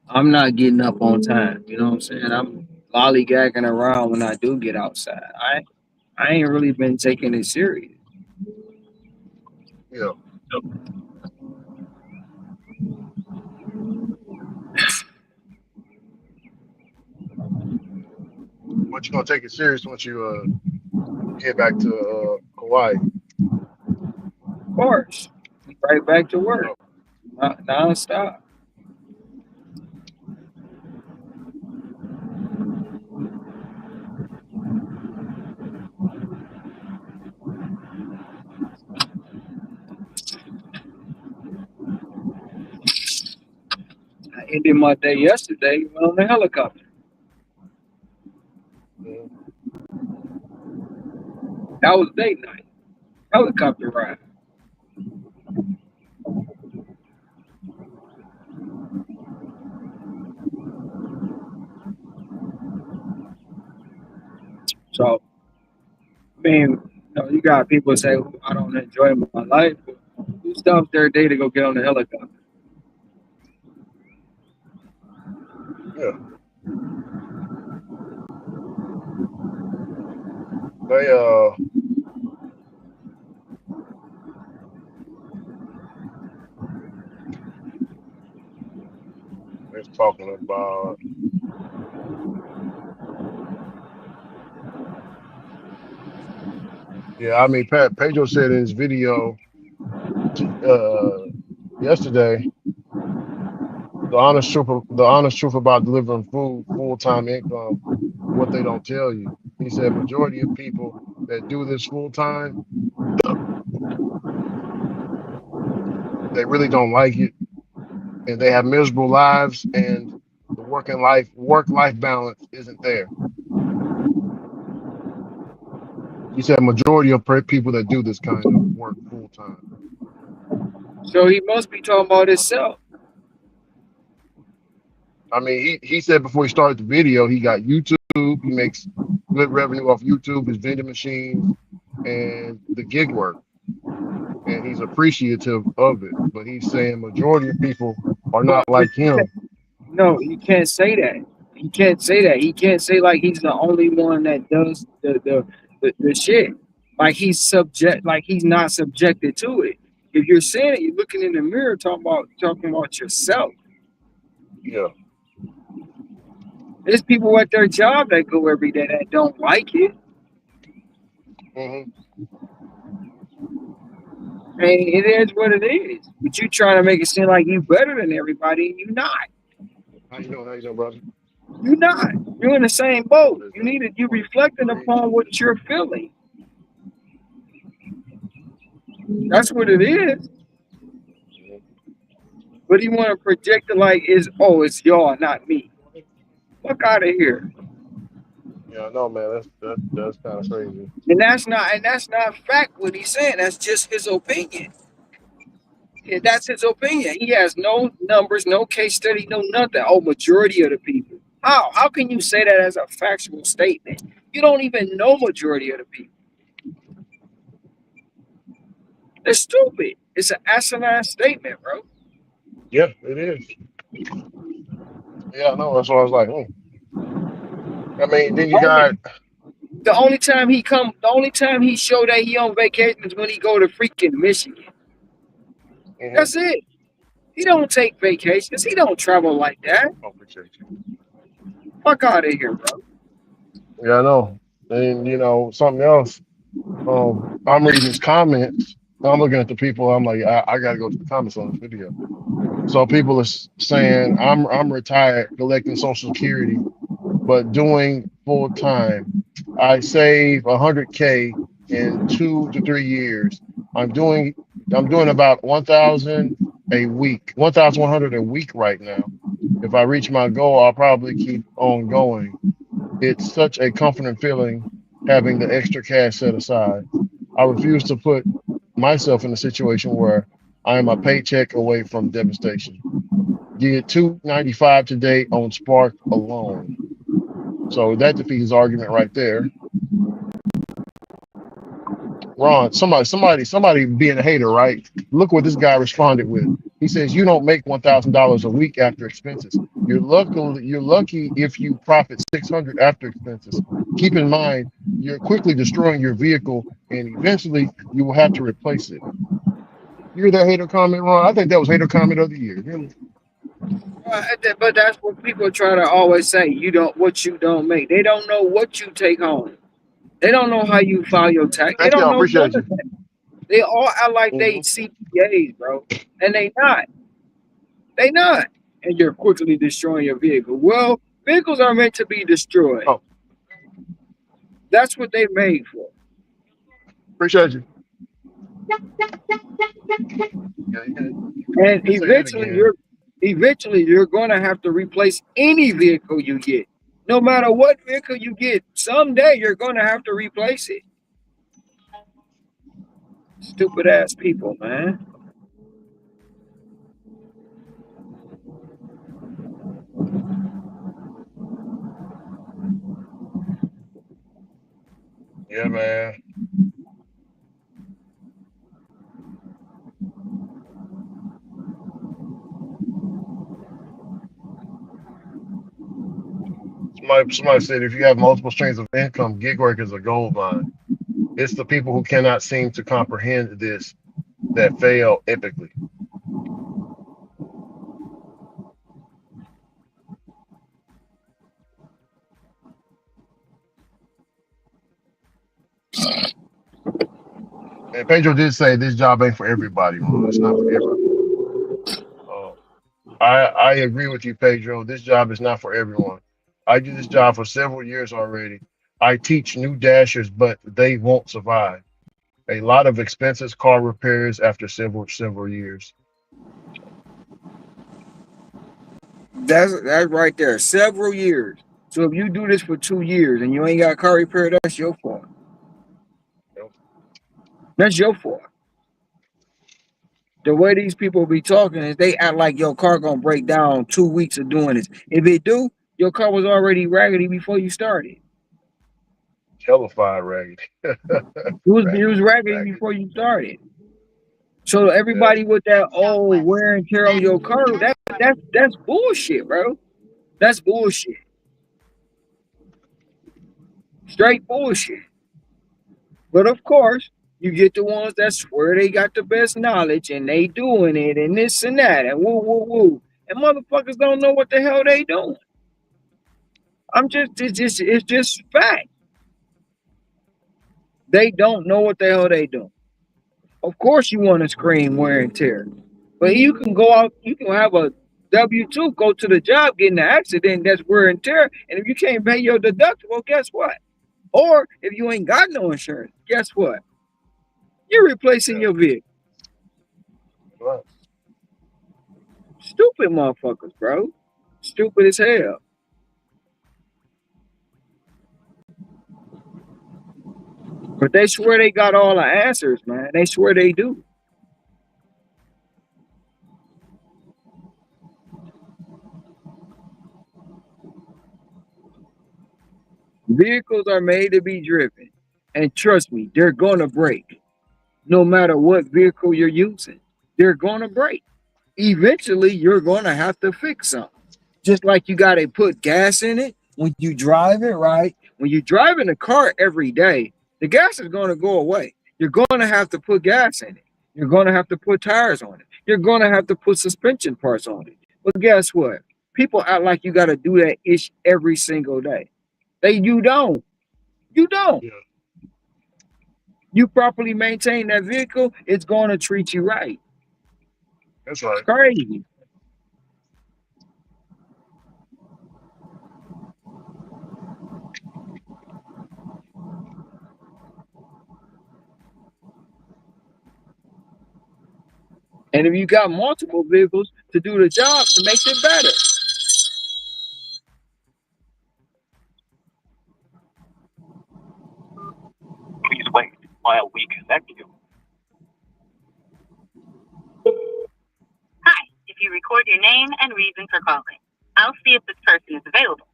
I'm not getting up on time. You know what I'm saying? I'm lollygagging around when I do get outside. I ain't really been taking it serious. yeah. But you're gonna take it serious once you get back to Hawaii. Of course. Right back to work. Oh, Non-stop. I ended my day yesterday on the helicopter. mhm. That was date night. Helicopter ride. So, I mean, you got people say, I don't enjoy my life. Who stops their day to go get on the helicopter? Yeah, they they're talking about. Yeah, I mean, Pedro said in his video yesterday, the honest truth about delivering food, full time income, what they don't tell you. He said majority of people that do this full time, they really don't like it, and they have miserable lives, and the work life balance isn't there. He said majority of people that do this kind of work full time. So he must be talking about himself. I mean, he said before he started the video, he got YouTube. He makes good revenue off YouTube, his vending machines, and the gig work, and he's appreciative of it. But he's saying majority of people are not But like him. no, you can't say that. He can't say that. He can't say like he's the only one that does the shit. Like he's not subjected to it. If you're saying it, you're looking in the mirror talking about yourself. Yeah. There's people at their job that go every day that don't like it. Hmm. And it is what it is. But you trying to make it seem like you better than everybody, and you're not. How you doing? How you doing, brother? You're not. You're in the same boat. What is You that? need it. You're reflecting upon what you're feeling. That's what it is. But you want to project it like it's y'all, not me. Fuck out of here. Yeah, I know, man. That's kind of crazy. And that's not fact what he's saying. That's just his opinion. Yeah, that's his opinion. He has no numbers, no case study, no nothing. Oh, majority of the people. How? How can you say that as a factual statement? You don't even know majority of the people. It's stupid. It's an asinine statement, bro. Yeah, it is. Yeah, I know. That's why I was like, I mean, then you got. The only time he show that he on vacation is when he go to freaking Michigan. Mhm. That's it. He don't take vacations. He don't travel like that. Oh, appreciate you. Fuck out of here, bro. Yeah, I know. And something else. I'm reading his comments. I'm looking at the people. I'm like, I got to go to the comments on this video. So people are saying I'm retired, collecting Social Security, but doing full time. I save 100K in 2 to 3 years. I'm doing I'm doing about 1,000 a week, 1,100 a week right now. If I reach my goal, I'll probably keep on going. It's such a comforting feeling having the extra cash set aside. I refuse to put myself in a situation where I am a paycheck away from devastation. Did 295 today on Spark alone. So that defeats his argument right there. Ron, somebody being a hater, right? Look what this guy responded with. He says, "You don't make $1,000 a week after expenses. You're lucky if you profit 600 after expenses. Keep in mind, you're quickly destroying your vehicle, and eventually you will have to replace it." You hear that hater comment, Ron? I think that was hater comment of the year. Really? But that's what people try to always say. You don't what you don't make. They don't know what you take home. They don't know how you file your tax. They Thank you. don't I know none appreciate of you. that. They all act like they Hmm. CPAs, bro, and they not. They not. And you're quickly destroying your vehicle. Well, vehicles are meant to be destroyed. Oh, That's what they're made for. appreciate you. Yeah, And you can say that again. eventually you're gonna have to replace any vehicle you get. No matter what vehicle you get, someday you're gonna have to replace it. Stupid ass people, man. Yeah, man. Somebody said if you have multiple streams of income, gig work is a gold mine. It's the people who cannot seem to comprehend this that fail epically. And Pedro did say this job ain't for everybody, Ron. It's not for everyone. Uh, I agree with you, Pedro. This job is not for everyone. I do this job for several years already. I teach new dashers, but they won't survive. A lot of expenses, car repairs after several years. That's right there. Several years. So if you do this for 2 years and you ain't got car repair, that's your fault. You know? That's your fault. The way these people be talking is they act like your car gonna break down 2 weeks of doing this. If it do, your car was already raggedy before you started. Hellified raggedy. It was raggedy Raggedy. before you started. So Yeah. everybody with that wear and tear on your car, that's bullshit, bro. That's bullshit. Straight bullshit. But of course, you get the ones that swear they got the best knowledge and they doing it and this and that and woo woo woo. And motherfuckers don't know what the hell they doing. It's just fact. They don't know what the hell they doing. Of course you want to scream wear and tear. But you can go out, you can have a W-2, go to the job, get in an accident, that's wear and tear. And if you can't pay your deductible, guess what? Or if you ain't got no insurance, guess what? You're replacing Yeah. your vehicle. Right. Stupid motherfuckers, bro. Stupid as hell. But they swear they got all the answers, man. They swear they do. Vehicles are made to be driven. And trust me, they're gonna break. No matter what vehicle you're using, they're gonna break. Eventually, you're gonna have to fix something. Just like you gotta put gas in it when you drive it, right? When you're driving a car every day, the gas is gonna go away. You're gonna have to put gas in it. You're gonna have to put tires on it. You're gonna have to put suspension parts on it. But guess what? People act like you gotta do that ish every single day. You don't. You don't. Yeah. You properly maintain that vehicle, it's gonna treat you right. That's It's right. crazy. And if you got multiple vehicles to do the job, it makes it better. Please wait while we connect you. Hi, if you record your name and reason for calling, I'll see if this person is available.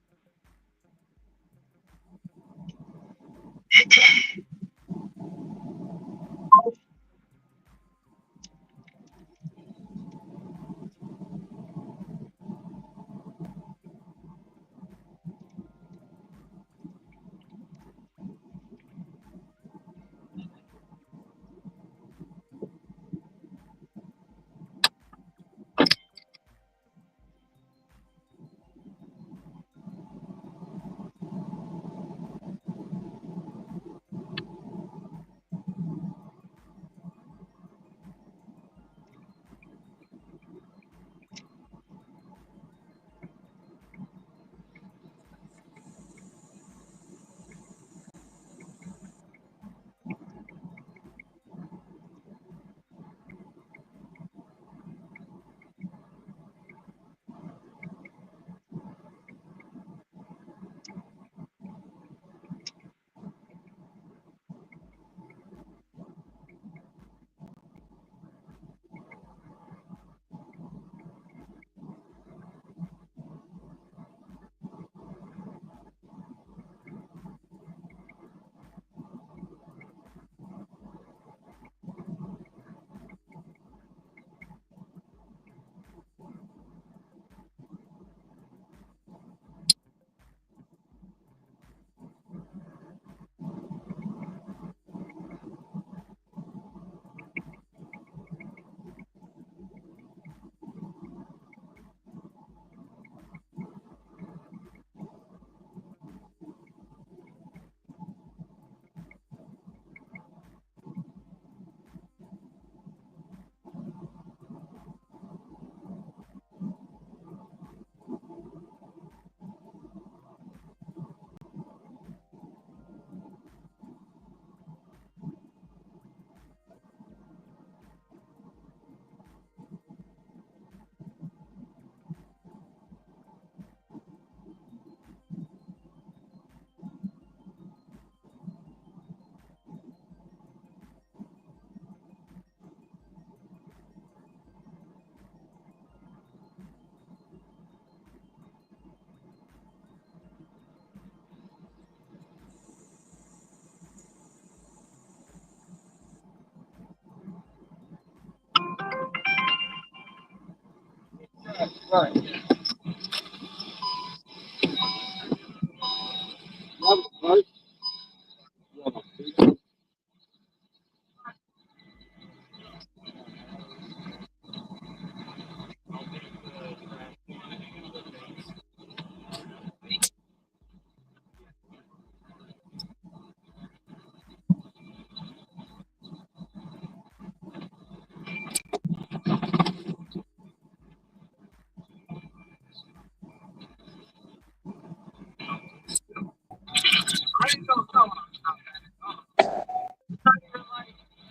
Right.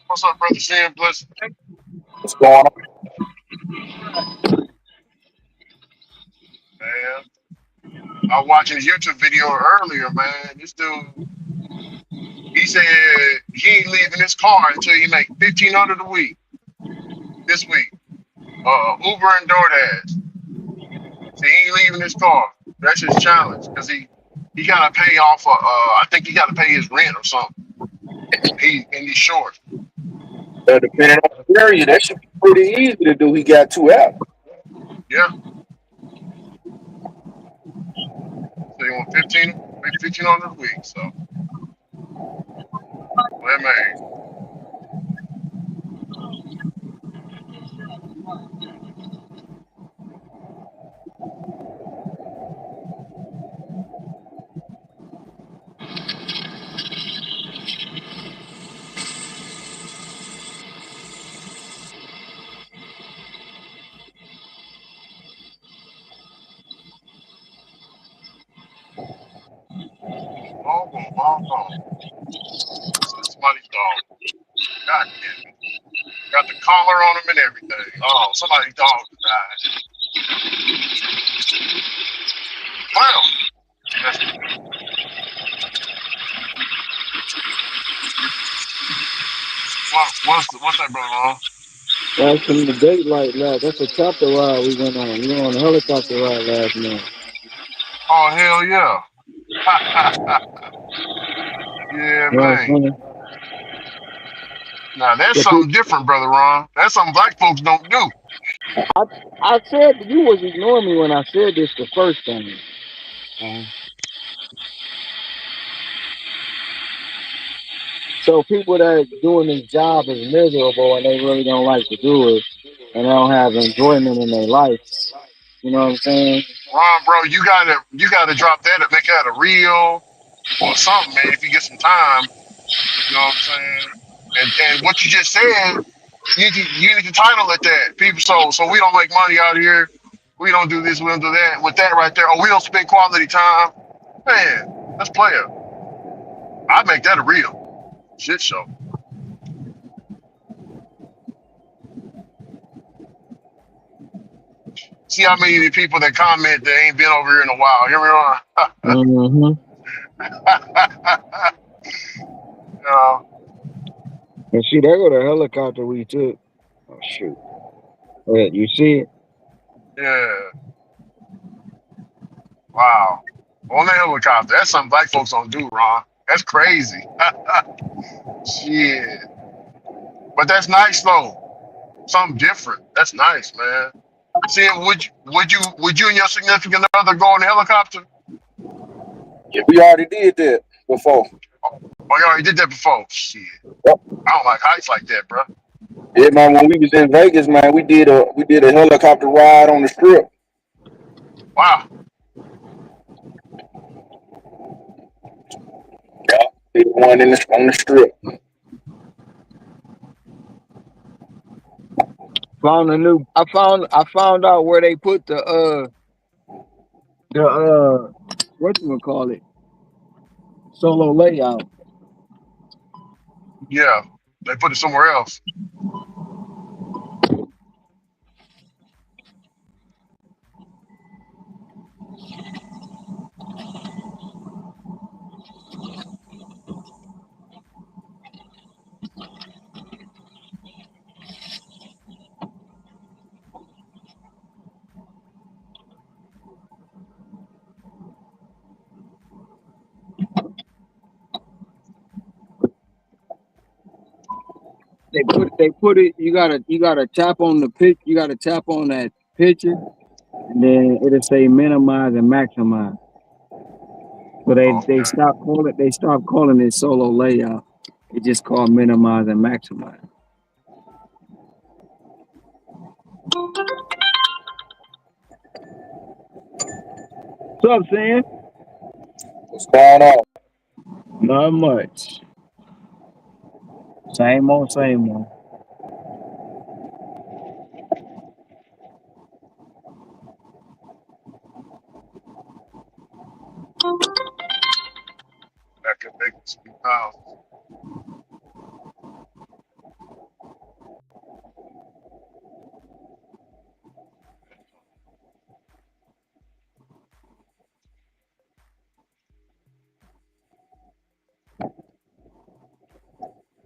What's up, brother Sam? Bless, What's going on? man. I was watching a YouTube video earlier, man. This dude, he said he ain't leaving his car until he make 1,500 a week this week. Uber and DoorDash. See, he ain't leaving his car. That's his challenge because he gotta pay off. I think he gotta pay his rent or something. He's short. Depending on the area, that should be pretty easy to do. He got 2 apps. Yeah. So he want 1,500 a week. So, well, man, all gone. Somebody's dog. God damn it. Got the collar on him and everything. Oh, somebody's dog died. Wow. That's what's that, brother? That's from the date like that. That's a chopper ride we went on. We went on a helicopter ride last night. Oh, hell yeah. Yeah, You know what I'm man. saying? Now that's The something people, different, brother Ron. That's something black folks don't do. I said you was ignoring me when I said this the first time. Mhm. So people that doing this job is miserable and they really don't like to do it and they don't have enjoyment in their life. You know what I'm saying? Ron, bro, you gotta drop that and make that a reel or something, man. If you get some time, you know what I'm saying. And what you just said, you need to title it that. People, so we don't make money out here. We don't do this. We don't do that. With that right there, or we don't spend quality time. Man, let's play it. I'd make that a real shit show. See how many of the people that comment that ain't been over here in a while. Hear me on? Mm-hmm. uh, And see, there go the helicopter we took. Oh shoot! Yeah, you see it? yeah. Wow. On the helicopter. That's something black folks don't do, Ron. That's crazy. Shit. But that's nice though. Something different. That's nice, man. See, would you and your significant other go on the helicopter? Yeah, we already did that before. Oh, you already did that before. Shit. Yep. I don't like heights like that, bro. Yeah, man. When we was in Vegas, man, we did a helicopter ride on the strip. Wow. Yeah, did one on the strip. Found a new. I found out where they put the what you gonna call it, solo layout. Yeah. They put it somewhere else. They put it. You gotta tap on the pic. You gotta tap on that picture, and then it'll say minimize and maximize. So they Okay. stop calling it solo layout. It just called minimize and maximize. What's up, Sam? What's going on? Not much. Same old, same old. That could make some new houses.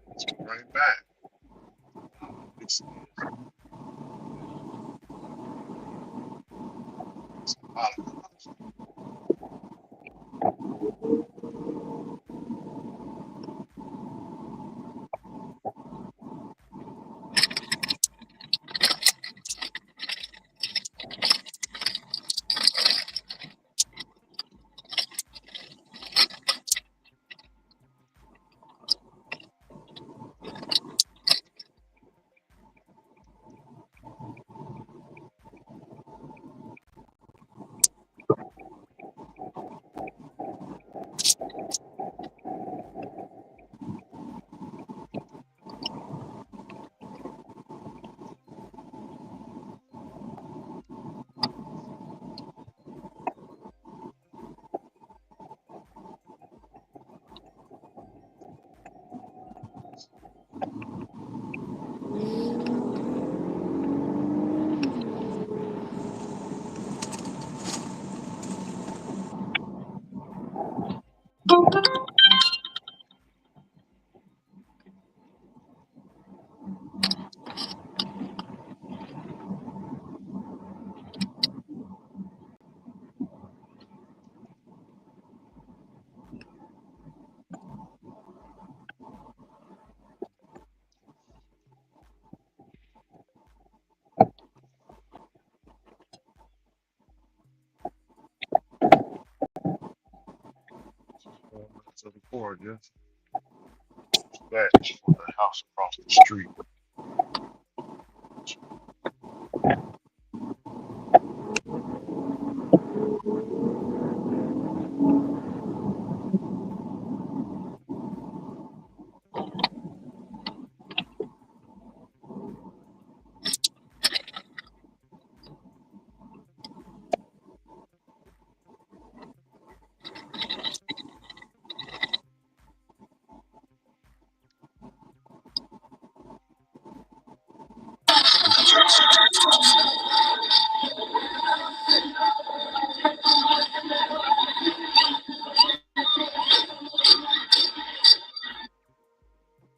Let's bring it back. This is a lot of cars. To the board, yes. Dispatch for the house across the street.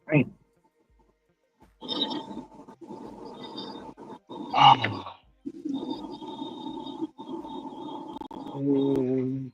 Right. Ah. Mm.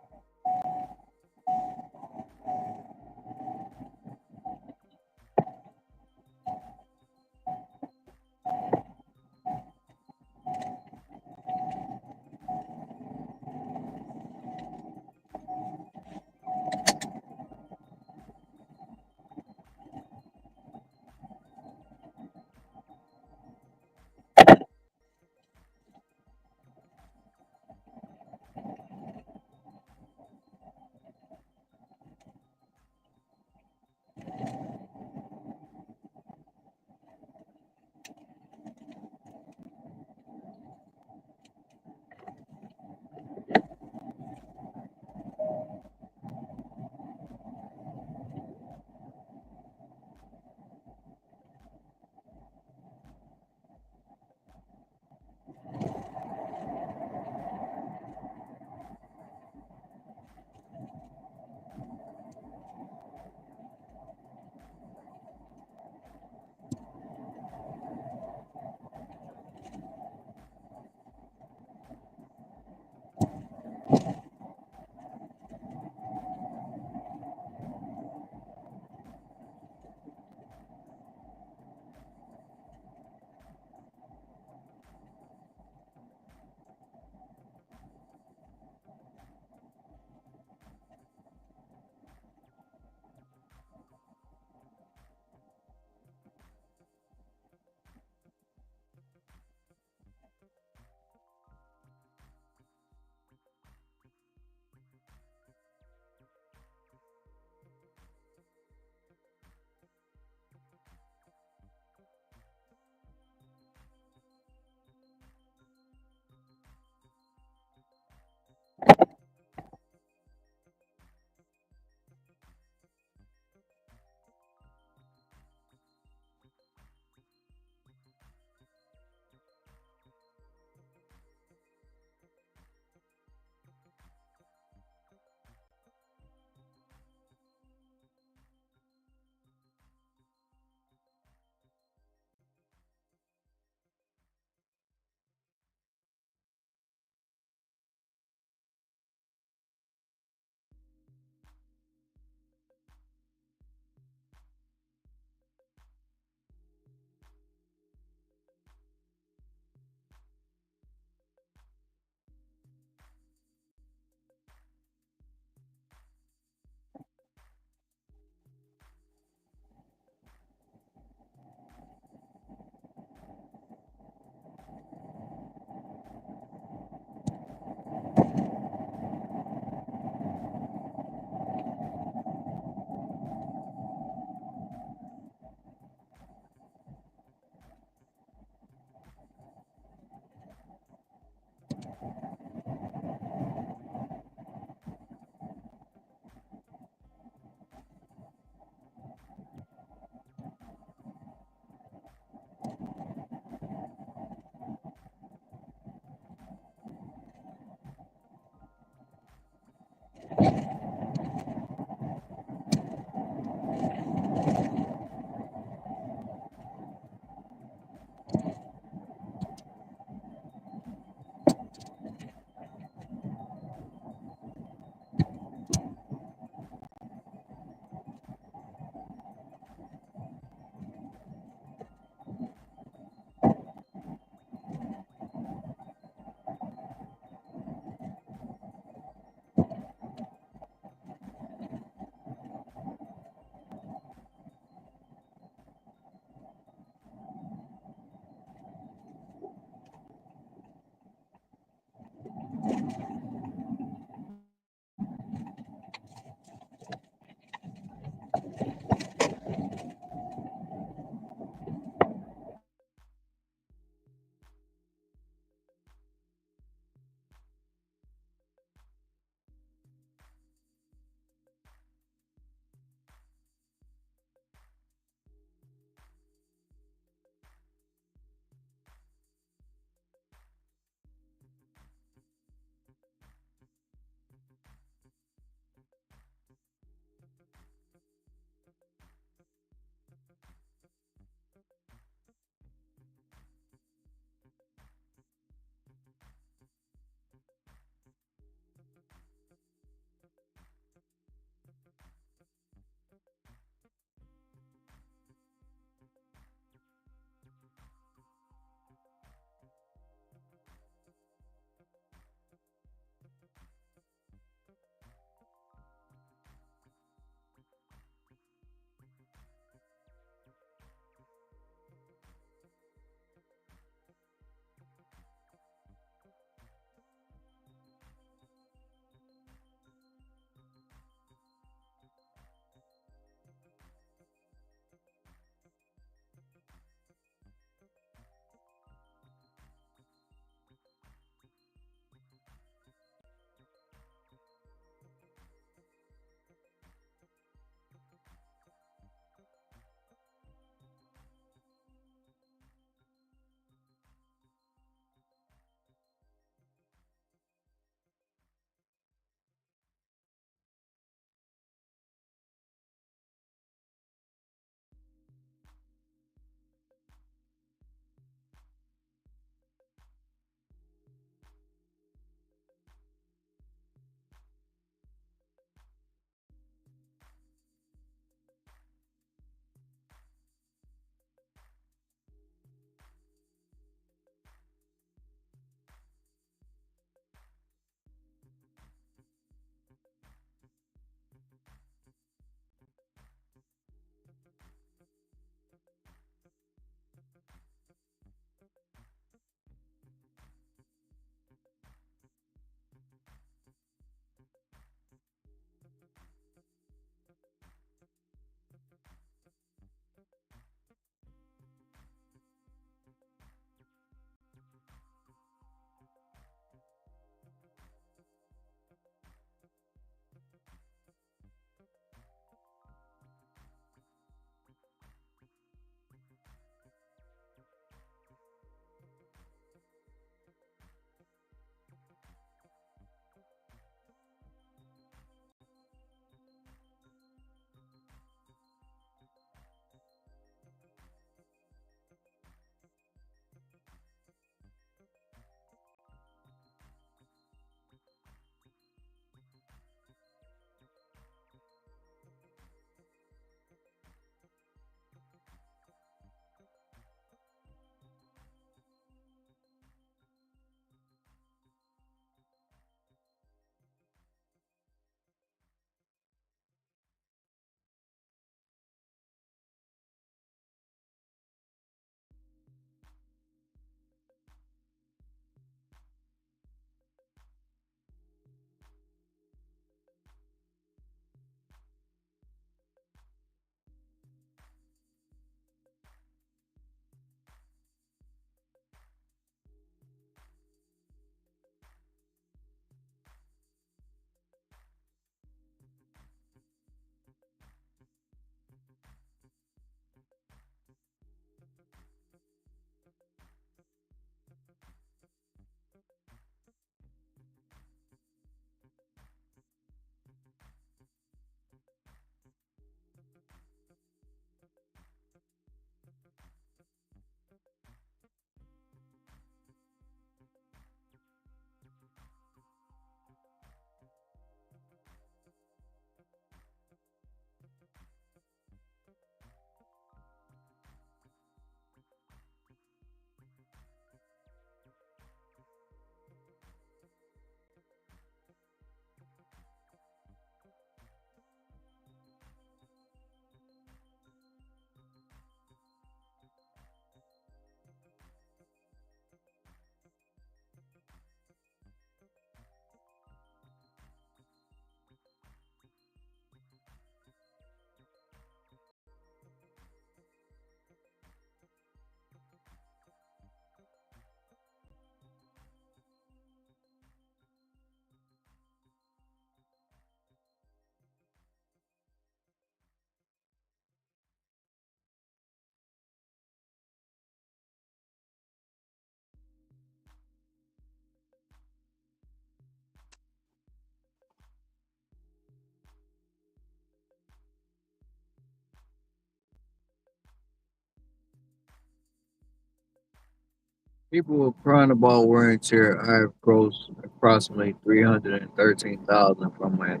People are crying about wear and tear. I have grossed approximately 313,000 from my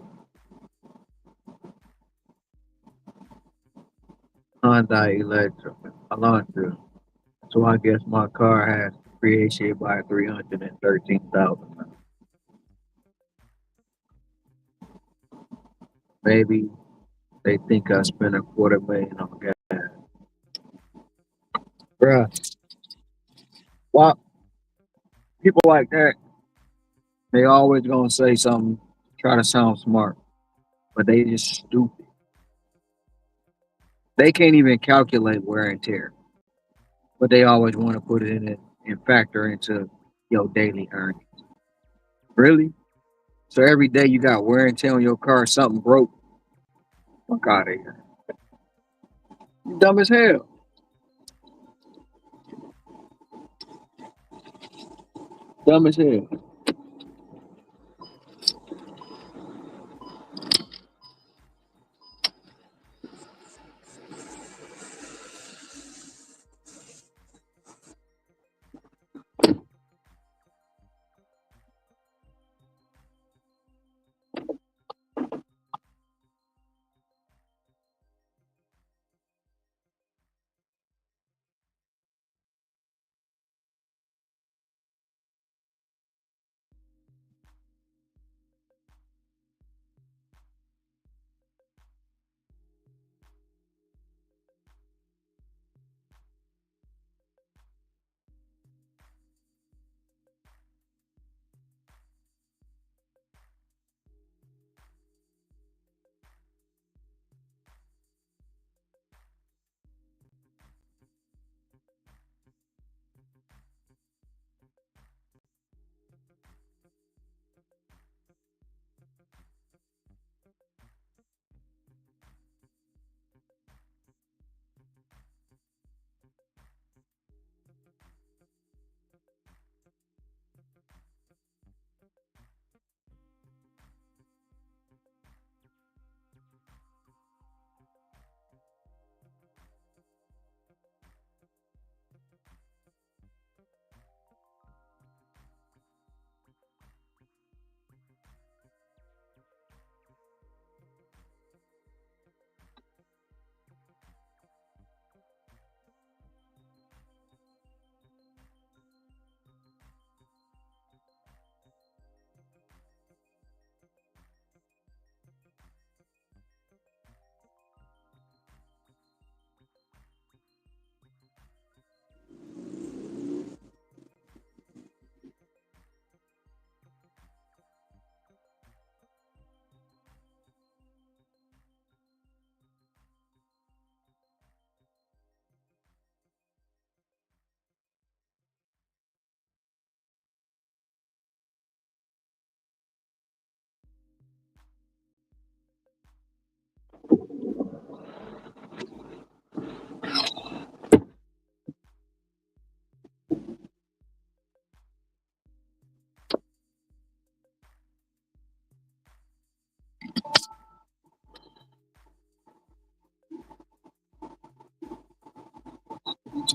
Hyundai Elantra. So I guess my car has depreciated by 313,000. Maybe they think I spent a quarter million on gas. Bruh, why people like that, they always gonna say something, try to sound smart, but they just stupid. They can't even calculate wear and tear, but they always want to put it in it and factor into your daily earnings. Really? So every day you got wear and tear on your car, something broke. Fuck out of here. You dumb as hell. Dumb as hell.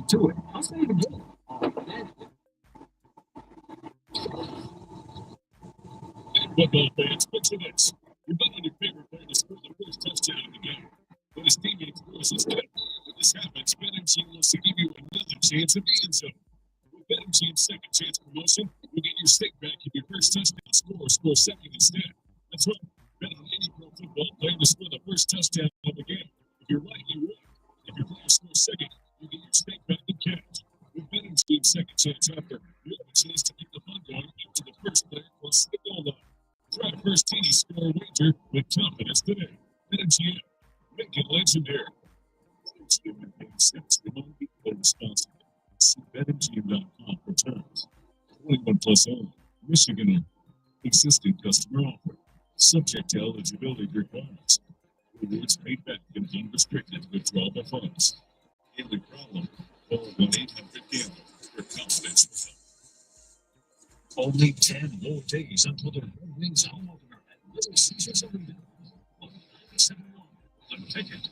To it. I'll say it again. Football fans, picture this. You're betting your favorite player to score the first touchdown of the game. But his teammate throws his head. When this happens, BetMGM wants to give you another chance at the end zone. With BetMGM's second chance promotion, you'll get your stake back if your first touchdown score second instead. That's right. Bet on any pro football player to score the first touchdown of the game. If you're right, you win. If your player scores second, you get your stake back in cash. With BetMGM's second chance offer, you have a chance to keep the fun going up to the first player close to the goal line. Try first TD score wager with confidence today. BetMGM. Make it legendary. Statement makes sense. They might be responsible. See BetMGM.com for terms. 21 plus only. Michigan only. Existing customer offer. Subject to eligibility requirements. Rewards paid back in unrestricted withdrawable funds. Daily problem. Call 1-800-GAMBLER for confidential help. Only 10 more days until the Red Wings home opener at Little Caesars Arena. On ticket.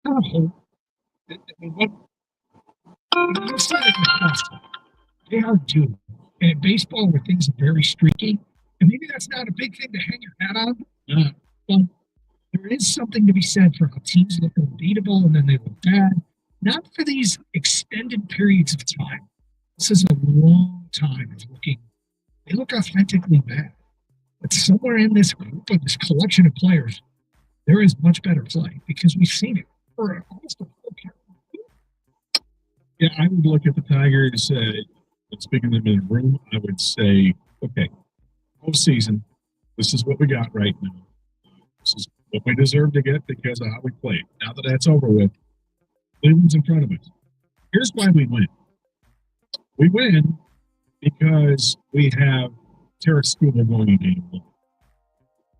kind of hope. I mean, what you said it in the question. They are due. And in baseball, where things are very streaky, and maybe that's not a big thing to hang your hat on, but there is something to be said for how teams look unbeatable and then they look bad. Not for these extended periods of time. This is a long time of looking. They look authentically bad. But somewhere in this group of this collection of players, there is much better play because we've seen it for almost a whole period. Yeah, I would look at the Tigers, speaking of them in a room, I would say, okay, postseason, this is what we got right now. This is what we deserve to get because of how we played. Now that that's over with, Cleveland's in front of us. Here's why we win. We win because we have Tarek Skubal going in game one.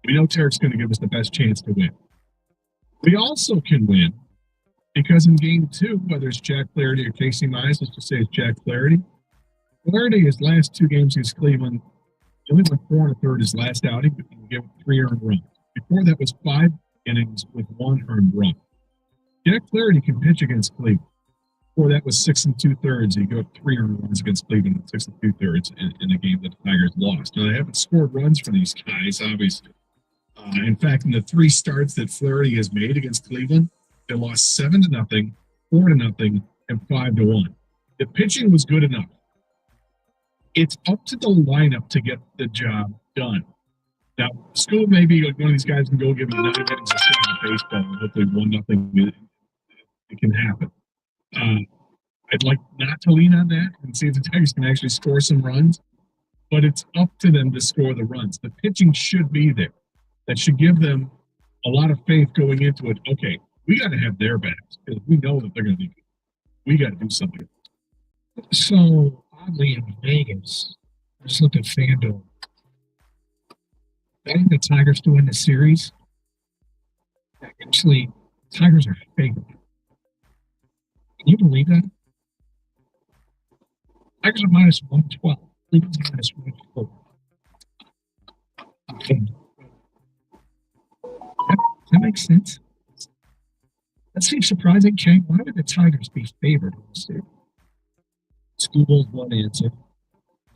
We know Tarek's going to give us the best chance to win. We also can win because in game two, whether it's Jack Flaherty or Casey Mize, let's just say it's Jack Flaherty. Flaherty, his last two games against Cleveland, he only went 4 1/3 his last outing, but he gave up 3 earned runs. Before that was 5 innings with 1 earned run. Jack Flaherty can pitch against Cleveland. Before that was 6 2/3. He gave up 3 earned runs against Cleveland at 6 2/3 in a game that the Tigers lost. Now, they haven't scored runs for these guys, obviously. In fact, in the 3 starts that Flaherty has made against Cleveland, they lost 7-0, 4-0, and 5-1. The pitching was good enough. It's up to the lineup to get the job done. Now, School may be like one of these guys can go give you 9 innings of baseball and hopefully 1-0. It can happen. I'd like not to lean on that and see if the Tigers can actually score some runs, but it's up to them to score the runs. The pitching should be there. That should give them a lot of faith going into it. Okay, we got to have their backs because we know that they're going to be good. We got to do something. So, oddly, in Vegas, I just looked at FanDuel. Betting the Tigers to win the series, actually, Tigers are favored. Can you believe that? Tigers are minus 112. Cleveland's minus 112. Okay. That makes sense. That seems surprising, Chang. Why would the Tigers be favored in this series? Scubal's one answer.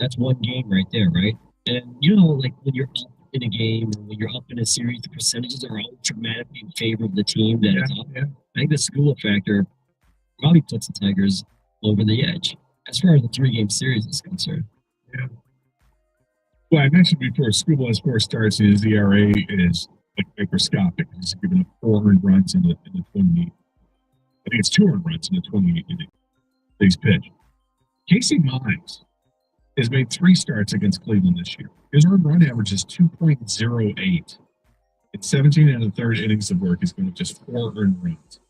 That's one game right there, right? And you know, like when you're up in a game or when you're up in a series, the percentages are all dramatically in favor of the team that is up. Yeah. I think the Skubal factor probably puts the Tigers over the edge as far as the 3-game series is concerned. Yeah. Well, I mentioned before, Skubal has 4 starts and his ERA is like microscopic. He's given up 4 earned runs in the 20. I think it's 2 earned runs in the 28 innings that he's pitched. Casey Mize has made 3 starts against Cleveland this year. His earned run average is 2.08. In 17 1/3 innings of work, he's going to just 4 earned runs.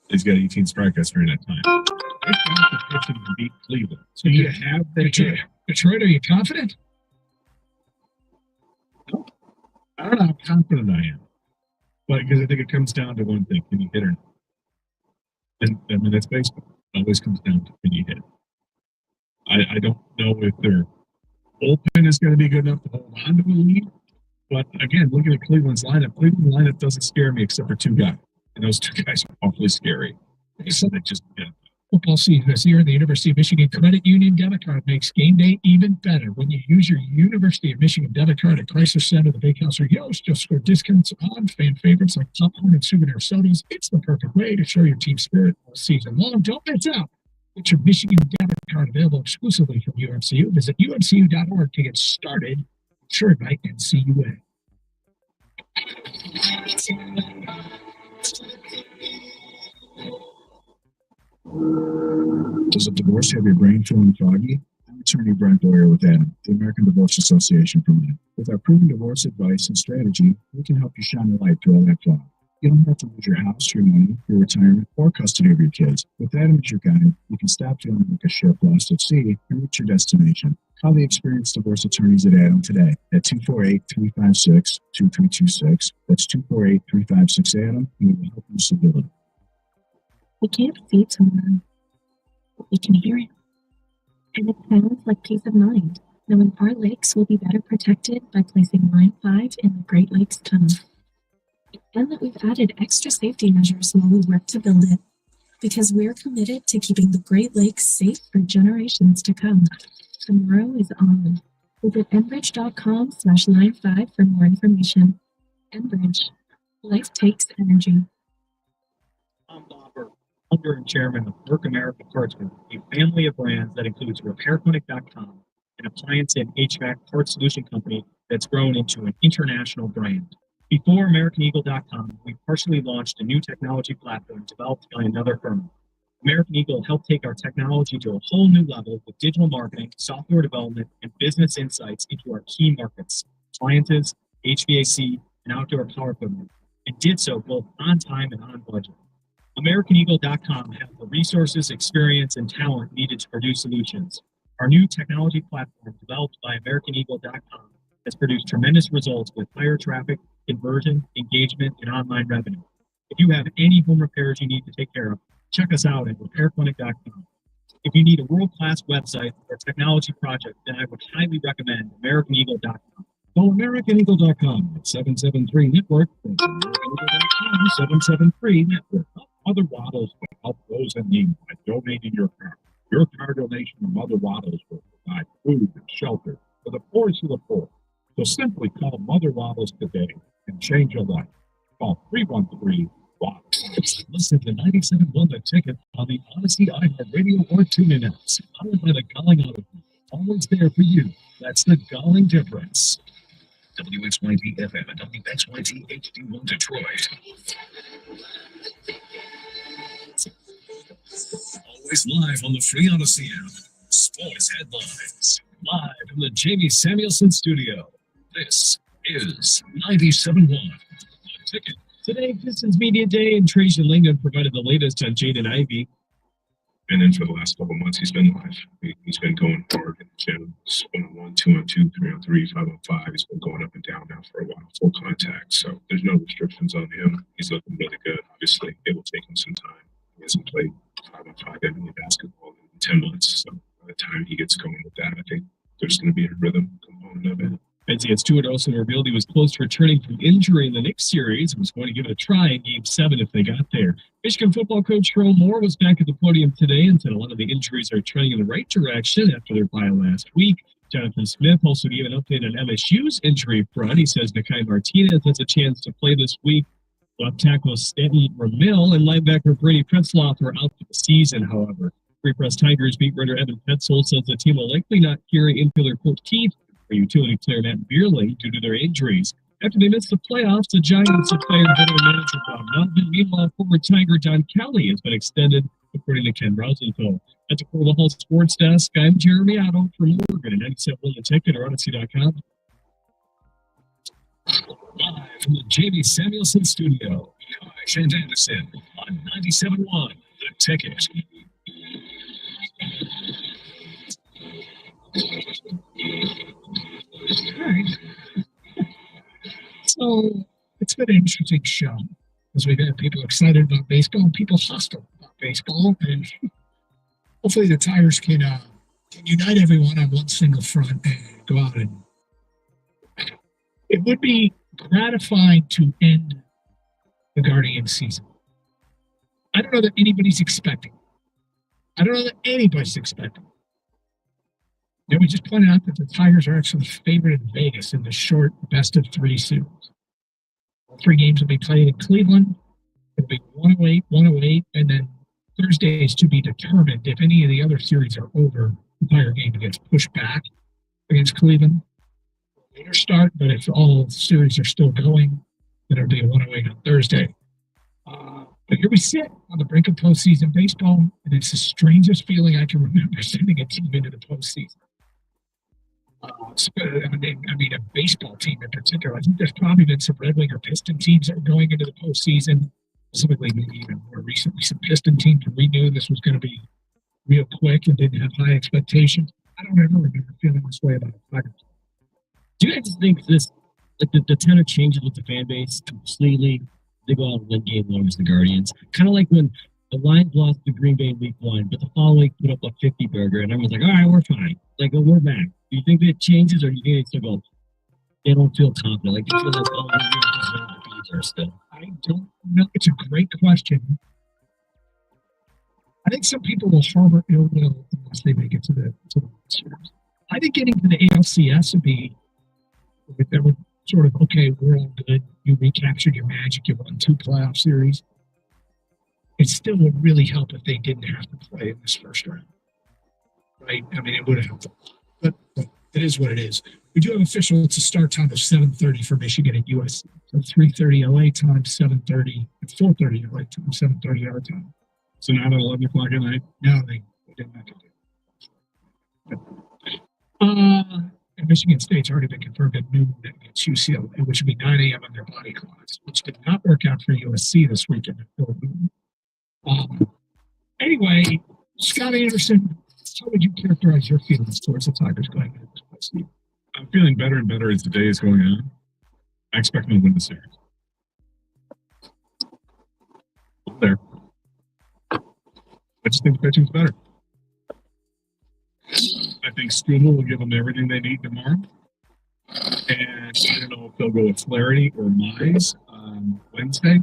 He's got 18 strikeouts during that time. They got the pitching to beat Cleveland. So you have that. Detroit, are you confident? I don't know how confident I am. But because I think it comes down to one thing: can you hit or not? And I mean, that's baseball. It always comes down to can you hit. I don't know if their bullpen is going to be good enough to hold on to a lead. But again, looking at Cleveland's lineup doesn't scare me except for 2 guys. And those 2 guys are awfully scary. So they just Football season this year, the University of Michigan Credit Union debit card makes game day even better. When you use your University of Michigan debit card at Chrysler Center, the Big House, or Yost, you'll score discounts on fan favorites like popcorn and souvenir sodas. It's the perfect way to show your team spirit all season long. Don't miss out. Get your Michigan debit card available exclusively from UMCU. Visit umcu.org to get started. Sure, invite NCUA. Does a divorce have your brain feeling foggy? I'm attorney Brent Boyer with Adam, the American Divorce Association for Men. With our proven divorce advice and strategy, we can help you shine a light through all that fog. You don't have to lose your house, your money, your retirement, or custody of your kids. With Adam as your guide, you can stop feeling like a ship lost at sea and reach your destination. Call the experienced divorce attorneys at Adam today at 248-356-2326. That's 248-356-ADAM, and we will help you civility. We can't see tomorrow, but we can hear it. And it sounds like peace of mind, knowing our lakes will be better protected by placing Line 5 in the Great Lakes Tunnel. and that we've added extra safety measures while we work to build it, because we're committed to keeping the Great Lakes safe for generations to come. Tomorrow is on. Visit enbridge.com/line5 for more information. Enbridge. Life takes energy. I'm Bobber, founder and chairman of Work America Parts Group, a family of brands that includes RepairClinic.com, an appliance and HVAC parts solution company that's grown into an international brand. Before AmericanEagle.com, we partially launched a new technology platform developed by another firm. American Eagle helped take our technology to a whole new level with digital marketing, software development, and business insights into our key markets, appliances, HVAC, and outdoor power equipment, and did so both on time and on budget. AmericanEagle.com has the resources, experience, and talent needed to produce solutions. Our new technology platform, developed by AmericanEagle.com, has produced tremendous results with higher traffic, conversion, engagement, and online revenue. If you have any home repairs you need to take care of, check us out at RepairClinic.com. If you need a world-class website or technology project, then I would highly recommend AmericanEagle.com. Call AmericanEagle.com at 773-NETWORK. 773-NETWORK. Mother Waddles will help those in need by donating your car. Your car donation to Mother Waddles will provide food and shelter for the poorest of the poor. So simply call Mother Waddles today and change your life. Call 313-WADDLES. Listen to 97.1 The Ticket on the Odyssey iHeartRadio or TuneIn apps. Powered by the Galling Auto Group. Always there for you. That's the Galling difference. WXYZ FM and WXYZ HD1 Detroit. Always live on the free Odyssey app. Sports headlines. Live from the Jamie Samuelson studio. This is 97.1 The Ticket. Today, Pistons Media Day, and Trajan Langdon provided the latest on Jaden Ivey. And then for the last couple of months, he's been live. He's been going hard in the gym. 1-on-1, 2-on-2, 3-on-3, 5-on-5. He's been going up and down now for a while, full contact. So there's no restrictions on him. He's looking really good. Obviously, it will take him some time. He hasn't played 5-on-5 NBA basketball in 10 months. So by the time he gets going with that, I think there's going to be a rhythm component of it. Benzian Stewart also revealed he was close to returning from injury in the Knicks series and was going to give it a try in Game 7 if they got there. Michigan football coach Earl Moore was back at the podium today and said a lot of the injuries are trending in the right direction after their bye last week. Jonathan Smith also gave an update on MSU's injury front. He says Nakai Martinez has a chance to play this week. Left tackle Stanton Ramil and linebacker Brady Pretzloff are out for the season, however. Free Press Tigers beat writer Evan Petzold says the team will likely not carry infielder Colt Keith or utility player Matt Beerley due to their injuries. After they missed the playoffs, the Giants have fired general manager Bob Melvin. Meanwhile, former Tiger Don Kelly has been extended, according to Ken Rosenthal. At the Coral Hall Sports Desk, I'm Jeremy Otto from Morgan at 97.1 The Ticket or Odyssey.com. Live from the Jamie Samuelson studio, Josh and Anderson on 97.1 The Ticket. All right. So it's been an interesting show because we've had people excited about baseball and people hostile about baseball, and hopefully the Tigers can unite everyone on one single front and go out and. It would be gratifying to end the Guardians season. I don't know that anybody's expecting. I don't know that anybody's expecting. You know, we just pointed out that the Tigers are actually favored in Vegas in the short best-of-3 series. All 3 games will be played in Cleveland. It'll be 108, 108, and then Thursday is to be determined if any of the other series are over. The Tiger game gets pushed back against Cleveland. Later start, but if all series are still going, then it'll be a 108 on Thursday. But here we sit on the brink of postseason baseball, and it's the strangest feeling I can remember sending a team into the postseason. I mean, a baseball team in particular. I think there's probably been some Red Wing or Piston teams that are going into the postseason, specifically maybe even more recently, some Piston teams we knew this was going to be real quick and didn't have high expectations. I don't ever remember feeling this way about a Tiger team. Do you guys think this, like the tenor changes with the fan base completely? They go out and win game 1 as the Guardians. Kind of like when the Lions lost to Green Bay week 1, but the following week put up a 50 burger, and everyone's like, all right, we're fine. Like, we're back. Do you think that changes, or do you think they still go, they don't feel confident? Like, they feel like, oh, we really deserve to be there still? I don't know. It's a great question. I think some people will harbor ill will unless they make it to the series. I think getting to the ALCS would be, if they were sort of, okay, we're all good. You recaptured your magic. You won 2 playoff series. It still would really help if they didn't have to play in this first round. Right? I mean, it would have helped. But it is what it is. We do have official. It's a start time of 7:30 for Michigan and USC. So 3:30 LA time, 7:30, 4:30 LA time, 7:30 our time. So not at 11 o'clock at night? No, they didn't have to do it. And Michigan State's already been confirmed at noon against UCLA, which would be 9 a.m. on their body clocks, which did not work out for USC this weekend. Anyway, Scott Anderson, how would you characterize your feelings towards the Tigers going into this place? I'm feeling better and better as the day is going on. I expect them to win the series. There. I just think the pitching's better. I think Struble will give them everything they need tomorrow. And I don't know if they'll go with Flaherty or Mize on Wednesday.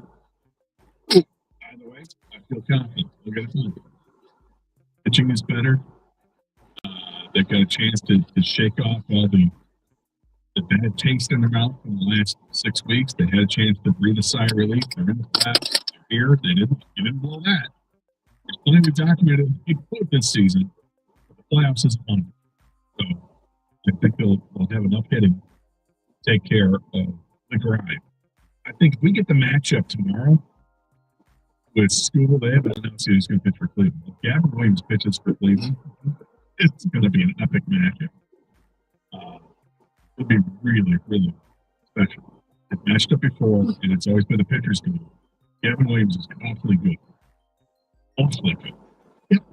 Either way, I feel confident. They'll get it done. Pitching is better. They've got a chance to shake off all the bad taste in their mouth in the last 6 weeks. They had a chance to breathe a sigh of relief. They're in the playoffs. They're here. They didn't blow that. There's plenty of documented this season. The playoffs isn't one. So I think they'll have enough hitting to take care of the grind. I think if we get the matchup tomorrow with Struble, they haven't announced who's going to pitch for Cleveland. If Gavin Williams pitches for Cleveland, it's going to be an epic matchup. It'll be really, really special. It's matched up before, and it's always been a pitcher's game. Gavin Williams is awfully good. Awfully good. Yep.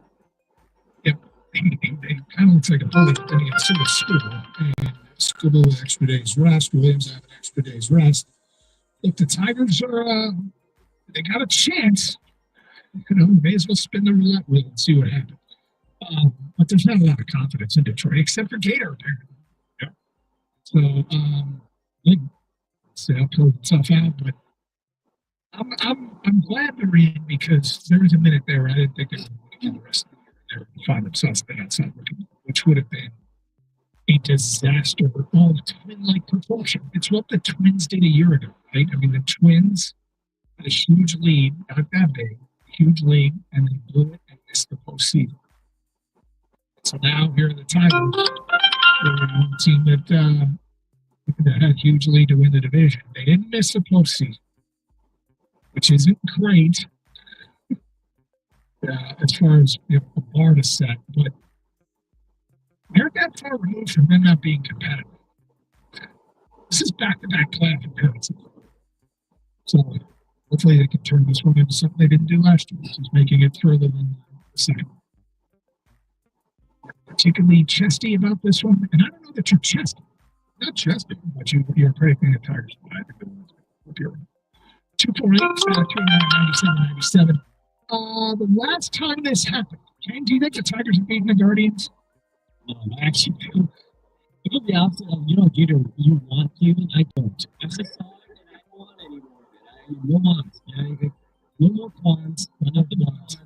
They kind of looks like a bully against Struble. And Struble with extra day's rest. Williams have an extra day's rest. Look, the Tigers are, they got a chance. May as well spin the roulette wheel and see what happens. But there's not a lot of confidence in Detroit, except for Gator, apparently. Yeah. So, it'll pull itself out. But I'm glad they're in because there was a minute there I didn't think they were going to get the rest of the year. They were find themselves on the outside looking, which would have been a disaster of twin-like proportion. It's what the Twins did a year ago, right? I mean, the Twins had a huge lead, not that big, huge lead, and they blew it and missed the postseason. So now here are the Tigers, a team that had a huge lead to win the division. They didn't miss the postseason, which isn't great as far as a bar to set, but they're that far removed from them not being competitive. This is back-to-back playoff appearances. So hopefully they can turn this one into something they didn't do last year, which is making it further than the second. Particularly chesty about this one, and I don't know that you're chesty. Not chesty, but you're predicting the Tigers. I think they're 248-397-97. The last time this happened, Kane, do you think the Tigers have beaten the Guardians? I actually feel the opposite of, Gator, you want to, I don't. I'm so sorry that I don't want anymore. No moms. No more quants. None of the moms. I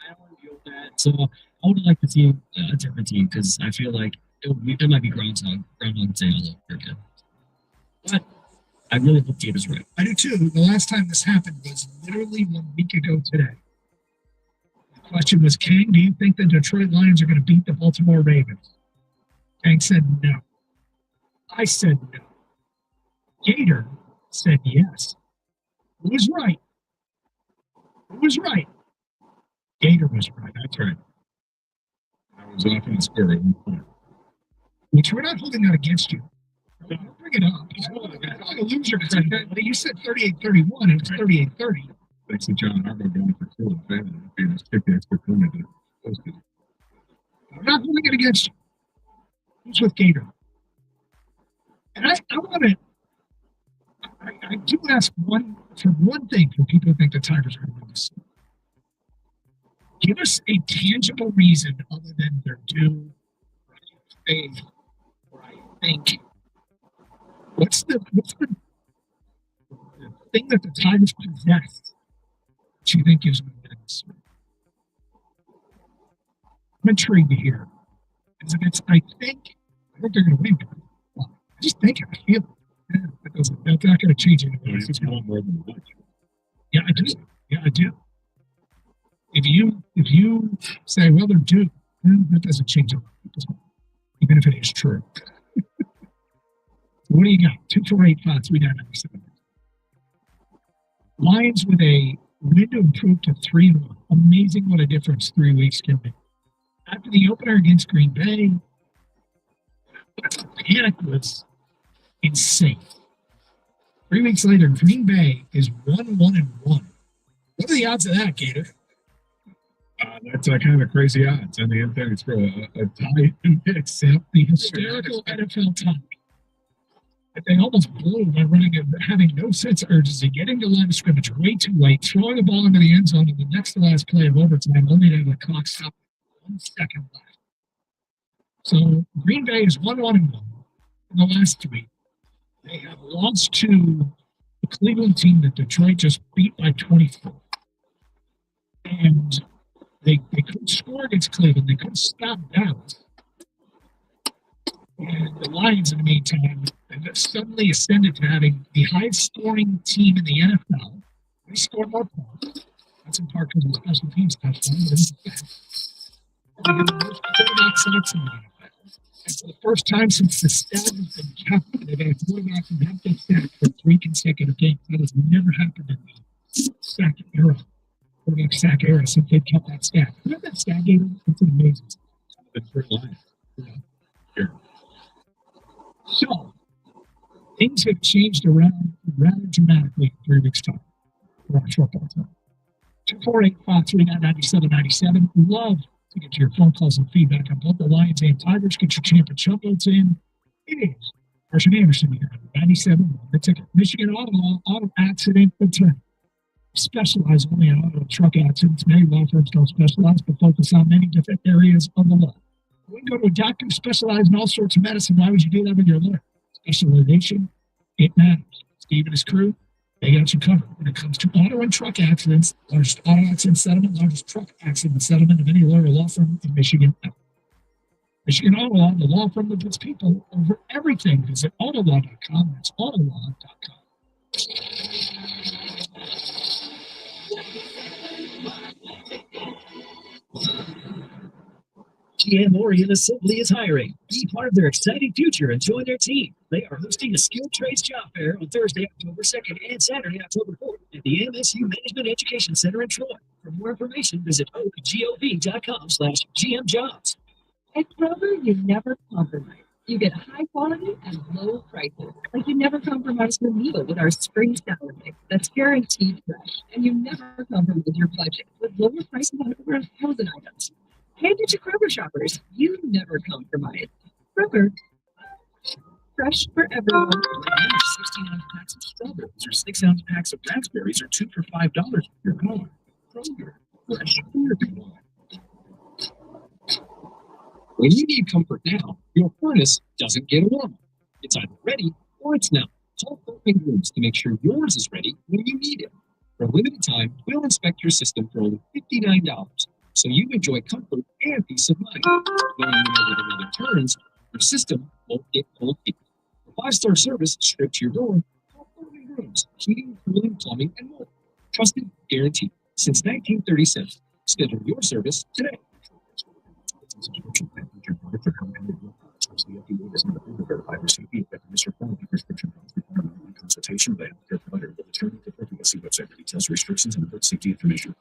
don't want to deal with that. So I would like to see a different team because I feel like it might be Groundhog Day all over again. But I really hope Gabe is right. I do too. The last time this happened was literally 1 week ago today. The question was, Kang, do you think the Detroit Lions are going to beat the Baltimore Ravens? Kang said no. I said no. Gator said yes. Who was right? Who was right? Gator was right. That's right. I was off in the square at one point. Which we're not holding that against you. Don't bring it up. I don't want to lose your credit. You said 38-31, and it's 38-30. Thanks to John Harbaugh going for full advantage. He just kicked the extra point that posted. I'm not holding it against you. Who's with Gator? And I want to. I do ask one thing for people who think the Tigers are going to win this. Give us a tangible reason other than their due, or faith, or I think. What's the thing that the Tigers possess, which you think gives them wins. I'm intrigued to hear. I think they're going to win. I just think I feel it. That's not going to change anything. It's going more than much. Yeah, I do. Yeah, I do. If you say, well, they're due, that doesn't change a lot, even if it is true. What do you got? 248-539-97. Lions with a win to improve to 3-1. Amazing what a difference 3 weeks can make. After the opener against Green Bay, the panic was insane. 3 weeks later, Green Bay is 1-1-1. What are the odds of that, Gator? That's kind of crazy odds. And the end thing is for a tie and accept The hysterical NFL tie that they almost blew by running and having no sense of urgency, getting to line of scrimmage way too late, throwing the ball into the end zone in the next to last play of overtime, only to have the clock stop 1 second left. So Green Bay is 1-1-1 in the last 3. They have lost to the Cleveland team that Detroit just beat by 24. And they couldn't score against Cleveland. They couldn't stop Dallas. And the Lions, in the meantime, have suddenly ascended to having the highest scoring team in the NFL. They scored more points. That's in part because of the special teams touchdown. They have the most quarterback sacks in the NFL. And for the first time since the stat has been kept, they've had a quarterback who has been sacked for 3 consecutive games. That has never happened in the sack era. Quarterback sack era since they've kept that stat. You know that stat game? It's amazing. It's for life. Yeah. Sure. So, things have changed around rather dramatically in 3 weeks' time for our football team. 248-539-9797. Love to get your phone calls and feedback on both the Lions and Tigers. Get your championship votes in. It is Marshall Anderson here on 97. The ticket. Michigan Auto Accident Attorney. Specialize only in auto and truck accidents. Many law firms don't specialize, but focus on many different areas of the law. When you go to a doctor who specializes in all sorts of medicine, why would you do that with your lawyer? Specialization, it matters. Steve and his crew, they got you covered. When it comes to auto and truck accidents, largest auto accident settlement, largest truck accident settlement of any lawyer law firm in Michigan. Michigan Auto Law, the law firm that puts people over everything. Visit autolaw.com. That's autolaw.com. GM Orion Assembly is hiring. Be part of their exciting future and join their team. They are hosting a skilled trades job fair on Thursday, October 2nd and Saturday, October 4th at the MSU Management Education Center in Troy. For more information, visit gov.com/GMjobs. At Kroger, you never compromise. You get high quality and low prices. Like you never compromise your meal with our spring salad mix that's guaranteed fresh. And you never compromise your budget with lower prices on over 1,000 items. Hand it to Kroger shoppers. You never compromise. Kroger. Fresh for everyone. 16-ounce packs of strawberries or 6-ounce packs of raspberries are 2 for $5 with your card. Kroger. Fresh for everyone. When you need comfort now, your furnace doesn't get warm. It's either ready or it's not. Call Propane Rooms to make sure yours is ready when you need it. For a limited time, we'll inspect your system for only $59, so you enjoy comfort and peace of mind. Knowing whenever the weather turns, your system won't get cold feet. For 5-star service stripped to your door, call Propane Rooms, heating, cooling, plumbing, and more. Trusted, guaranteed, since 1937. Schedule your service today. Prescription plan featured product for compounded milk products. The FDA does not approve of verified receipt. Effectiveness or quality prescription products require a consultation by a healthcare provider will determine the efficacy. Website for details, restrictions, and important safety information.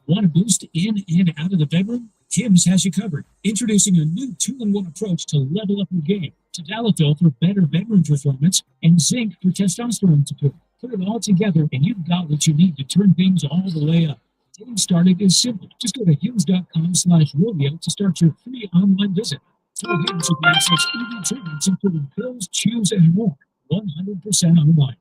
Want a boost in and out of the bedroom? Tim's has you covered. Introducing a new 2-in-1 approach to level up your game. Tadalafil for better bedroom performance and zinc for testosterone support. Put it all together and you've got what you need to turn things all the way up. Getting started is simple. Just go to hims.com/rodeo to start your free online visit. Tell Hims you can access easy treatments including pills, chews, and more. 100% online.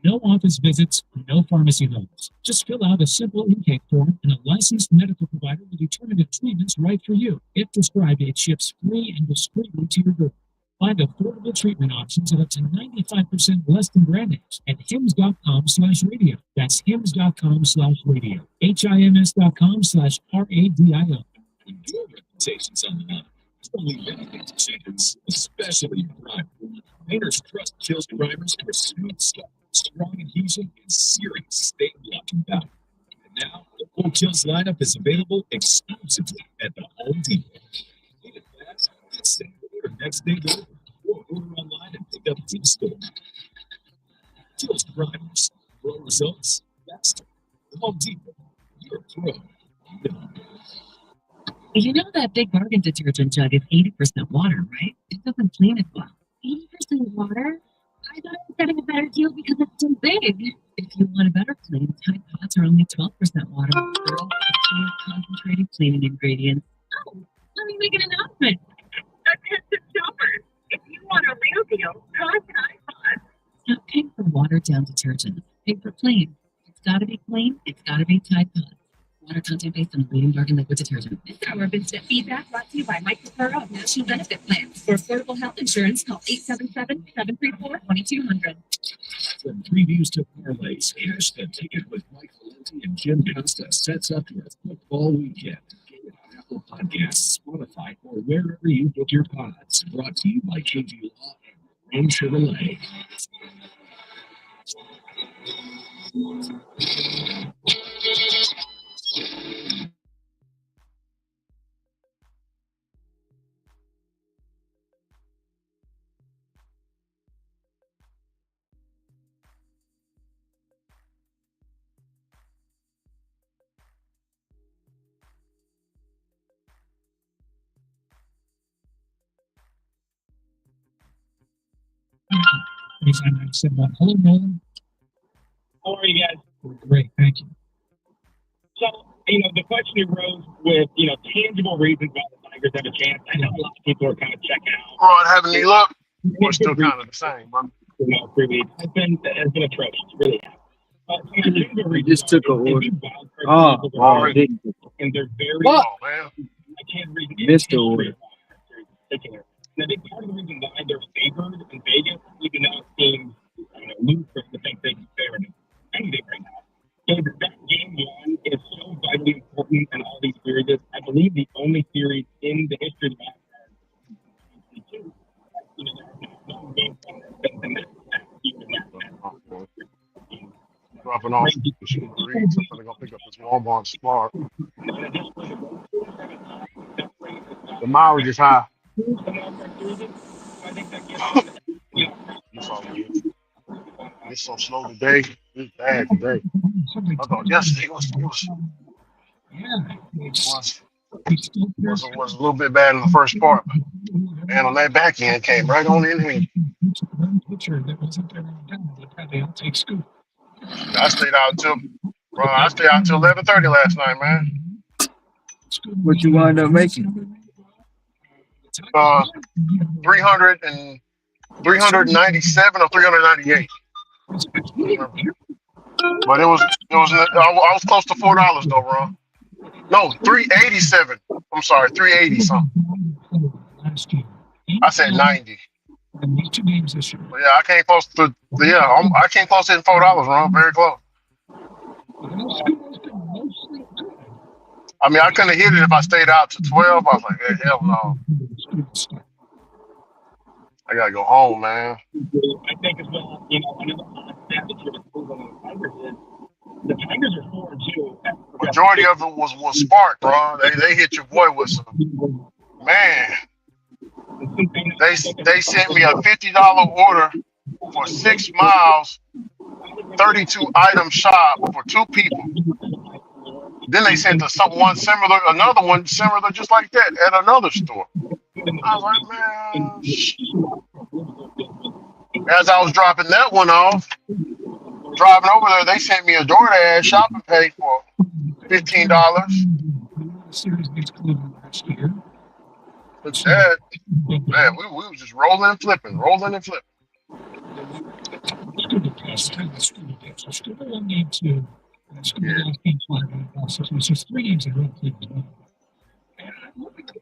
No office visits, no pharmacy levels. Just fill out a simple intake form and a licensed medical provider will determine if treatment's right for you. If prescribed, it ships free and discreetly to your door. Find affordable treatment options at up to 95% less than brand names at hims.com/radio. That's hims.com/radio. HIMS.com/RADIO. When your reputation's on the line, it's only benefit decisions, especially in crime. Painters trust Kills Primers for smooth stuff, strong adhesion, and serious stain blocking power. And now, the full Kills lineup is available exclusively at the Home Depot. Need it fast? Send the order next day delivery, or order online and pick up in store. Kills Primers, grow results faster. The Home Depot, you're a pro. You know that Big Bargain detergent jug is 80% water, right? It doesn't clean as well. 80% water? I thought I was getting a better deal because it's too big. If you want a better clean, Tide Pods are only 12% water. They're all 15 concentrated cleaning ingredients. Oh, let me make an announcement. Attention shoppers, if you want a real deal, try Tide Pods. Stop paying for watered-down detergent. Pay for clean. It's gotta be clean. It's gotta be Tide Pods. Water content based on the leading bargain liquid detergent. This hour of instant feedback brought to you by Mike Capero of National Benefit Plans. For affordable health insurance, call 877-734-2200. From previews to parlays, cash the ticket with Mike Valenti and Jim Costa sets up your football weekend. Get it on Apple Podcasts, Spotify, or wherever you get your pods. Brought to you by KG Law and Rain Chevrolet. Anytime I said that. Hello, Nolan. How are you guys? We're great, thank you. So, the question arose with, tangible reasons why the Tigers have a chance. I know a lot of people are kind of checking out. Ron, having any luck? We're still kind of the same, bro. 3 weeks. It's been atrocious. It really has. We just took a order. Oh, and they're very. Oh, man. I can't read Missed the order. Particular. And I think part of the reason why they're favored in Vegas, even though it seems ludicrous to think they can favor anything right now, is that game one is so vitally important in all these series. I believe the only series in the history of the match. Dropping off the reads. I'm gonna go pick up this Walmart Smart. The mileage is high. It's so slow today. It's bad today. I thought yesterday was a little bit bad in the first part, but man, on that back end came right on in here. I stayed out until 11:30 last night, man. What you wind up making? 397 or 398. But I was close to $4 though, Ron. No, 387. I'm sorry, 380 something. I said 90. But yeah, I came close to I came close to hitting $4, Ron. Very close. I mean, I couldn't have hit it if I stayed out to 12. I was like, hey, hell no. I gotta go home, man. I think as well, another odd stat that you're improving on the Tigers is the Tigers are 4-2. Majority of it was spark, bro. They hit your boy with some, man. They sent me a $50 order for 6 miles, 32 item shop for 2 people. Then they sent us another one similar just like that at another store. I was like, man. As I was dropping that one off, driving over there, they sent me a DoorDash shopping pay for $15. But that, man, we was just rolling and flipping.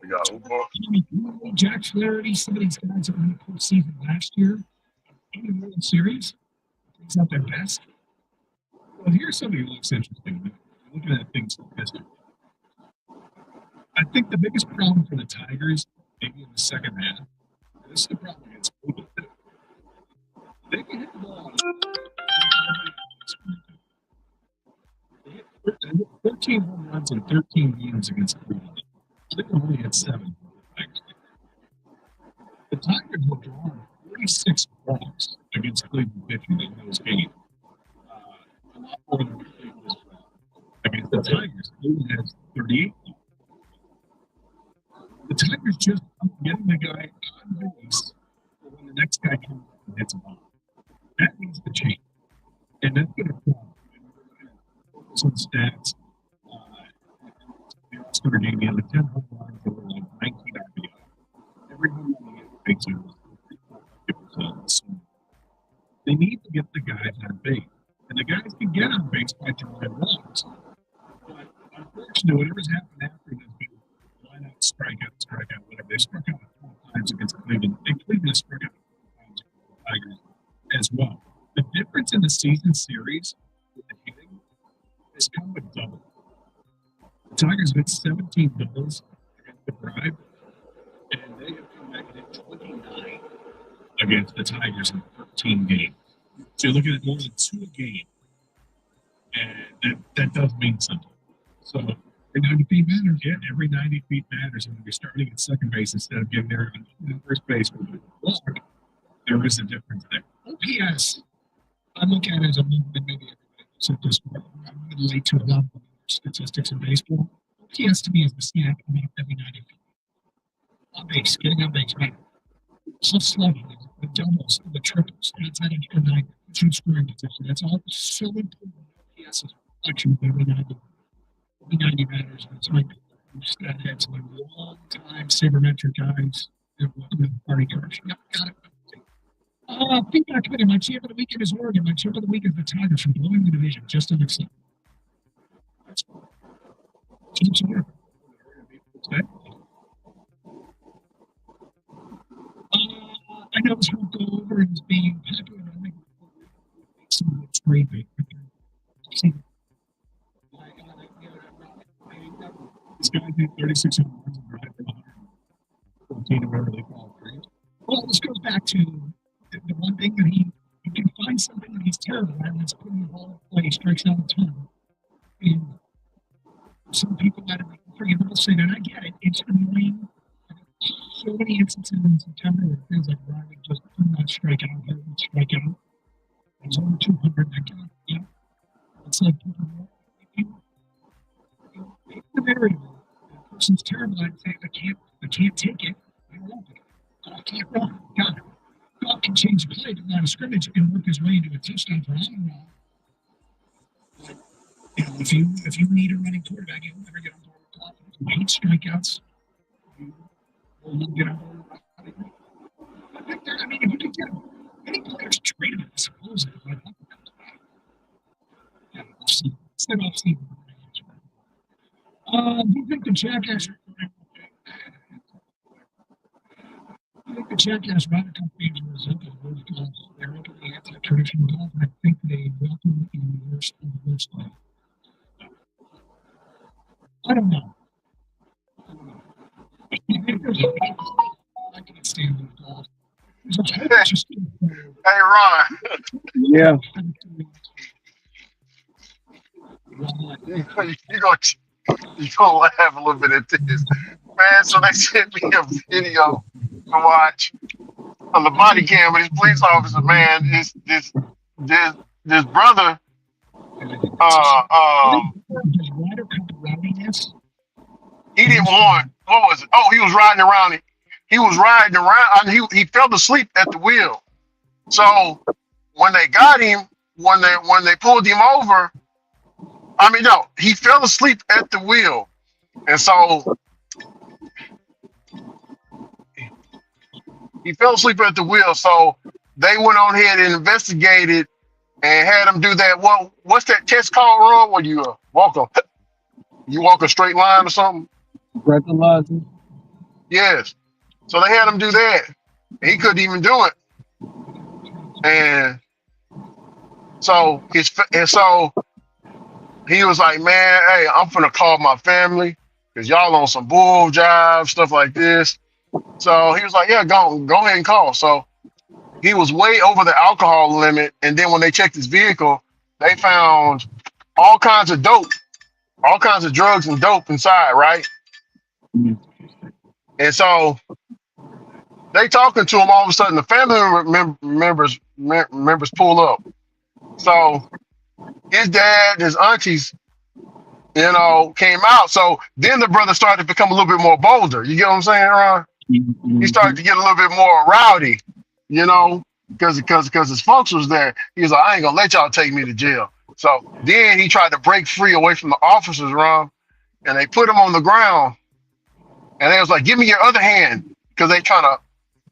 We got Uber. Jack Flaherty, some of these guys that were in the postseason last year, in the World Series, it's not their best. Well, here's somebody who looks interesting. Looking at things statistically. I think the biggest problem for the Tigers, maybe in the second half, and this is the problem against Cleveland. They can hit the ball. They hit 13 home runs in 13 games against Cleveland. They only hit 7. The Tigers have drawn 46 walks against Cleveland pitching in those games. A lot more than Cleveland as well. Against the Tigers, Cleveland has 38. The Tigers just getting the guy on base when the next guy comes up and hits a bomb. That needs to change. And that's going to come. Some stats. The All-Star game, he had like 10 home runs over like 19 RBI. Every home run he gets was so they need to get the guys on base. And the guys can get on base by drawing walks. But unfortunately, whatever's happened after this game, line out, strikeout, whatever. They struck out 4 times against Cleveland. And Cleveland struck out 4 times against the Tigers as well. The difference in the season series with the hitting has come with double. The Tigers hit 17 doubles against the Drive, and they have come back and hit 29 against the Tigers in 13 games. So you're looking at more than 2 a game, and that does mean something. So every 90 feet matters. Yeah, every 90 feet matters. And when you're starting at second base instead of getting there on first base with a walk, there is a difference there. OPS, I look at it as a movement, maybe I'm relate to a lot of statistics in baseball. OPS to me is the snack every 90 feet. On base, getting on base, right? So slugging, the doubles, the triples, outside of your 9, 2 scoring position. That's all so important. OPS is a reflection of every 90. Every 90 matters. That's my stat heads. My long-time sabermetric guys. Party coach. Yep, got it. Feedback committee. My champ of the weekend is Oregon. My champ of the week is the Tigers from blowing the division. Just an example. That's cool. Teams are I know this won't go over as being popular. I think some of it's great. This guy did 36 home runs and drive from 114 or whatever they call it. Well, this goes back to the one thing that he can find something that he's terrible at, and that's putting the ball in play. He strikes out a ton. And some people that are forgivable say that I get it. It's annoying. So many instances in September where it feels like Riley just could not strike out, he would strike out. He's over 200. Yeah. It's like the variable. The person's terrible. I'd say I can't take it. I won't. I can't run. Got it. God can change the play to line of scrimmage and work his way into a touchdown for Allen. But if you need a running quarterback, you'll never get on board with confidence. You hate strikeouts. You get on board with confidence. I mean, if you could get any players traded, I suppose. Yeah, we'll see. Instead of seeing. Do you think the Jackass? I think the Jackass Rider Company is a result of those golf. They're openly anti-traditional golf, and I think they welcome in the worst of the worst way. I don't know. I can't stand the golf. Hey, Ron. Yeah. You gonna laugh a little bit at this, man. So they sent me a video to watch on the body cam with this police officer. Man, this brother, he didn't want. What was it? Oh, he was riding around. He was riding around. He fell asleep at the wheel. So when they got him, when they pulled him over. I mean, no, he fell asleep at the wheel. And so he fell asleep at the wheel. So they went on ahead and investigated and had him do that. Well, what's that test called, Ron? Where you walk a straight line or something? Breathalyzer. Yes. So they had him do that. He couldn't even do it. And so he was like, man, hey, I'm finna call my family because y'all on some bull jive, stuff like this. So he was like, yeah, go ahead and call. So he was way over the alcohol limit. And then when they checked his vehicle, they found all kinds of dope, all kinds of drugs and dope inside, right? And so they talking to him. All of a sudden, the family members pull up. So his dad, his aunties, came out. So then the brother started to become a little bit more bolder. You get what I'm saying, Ron? He started to get a little bit more rowdy, you know, because his folks was there. He was like, I ain't gonna let y'all take me to jail. So then he tried to break free away from the officers, Ron, and they put him on the ground. And they was like, give me your other hand, because they trying to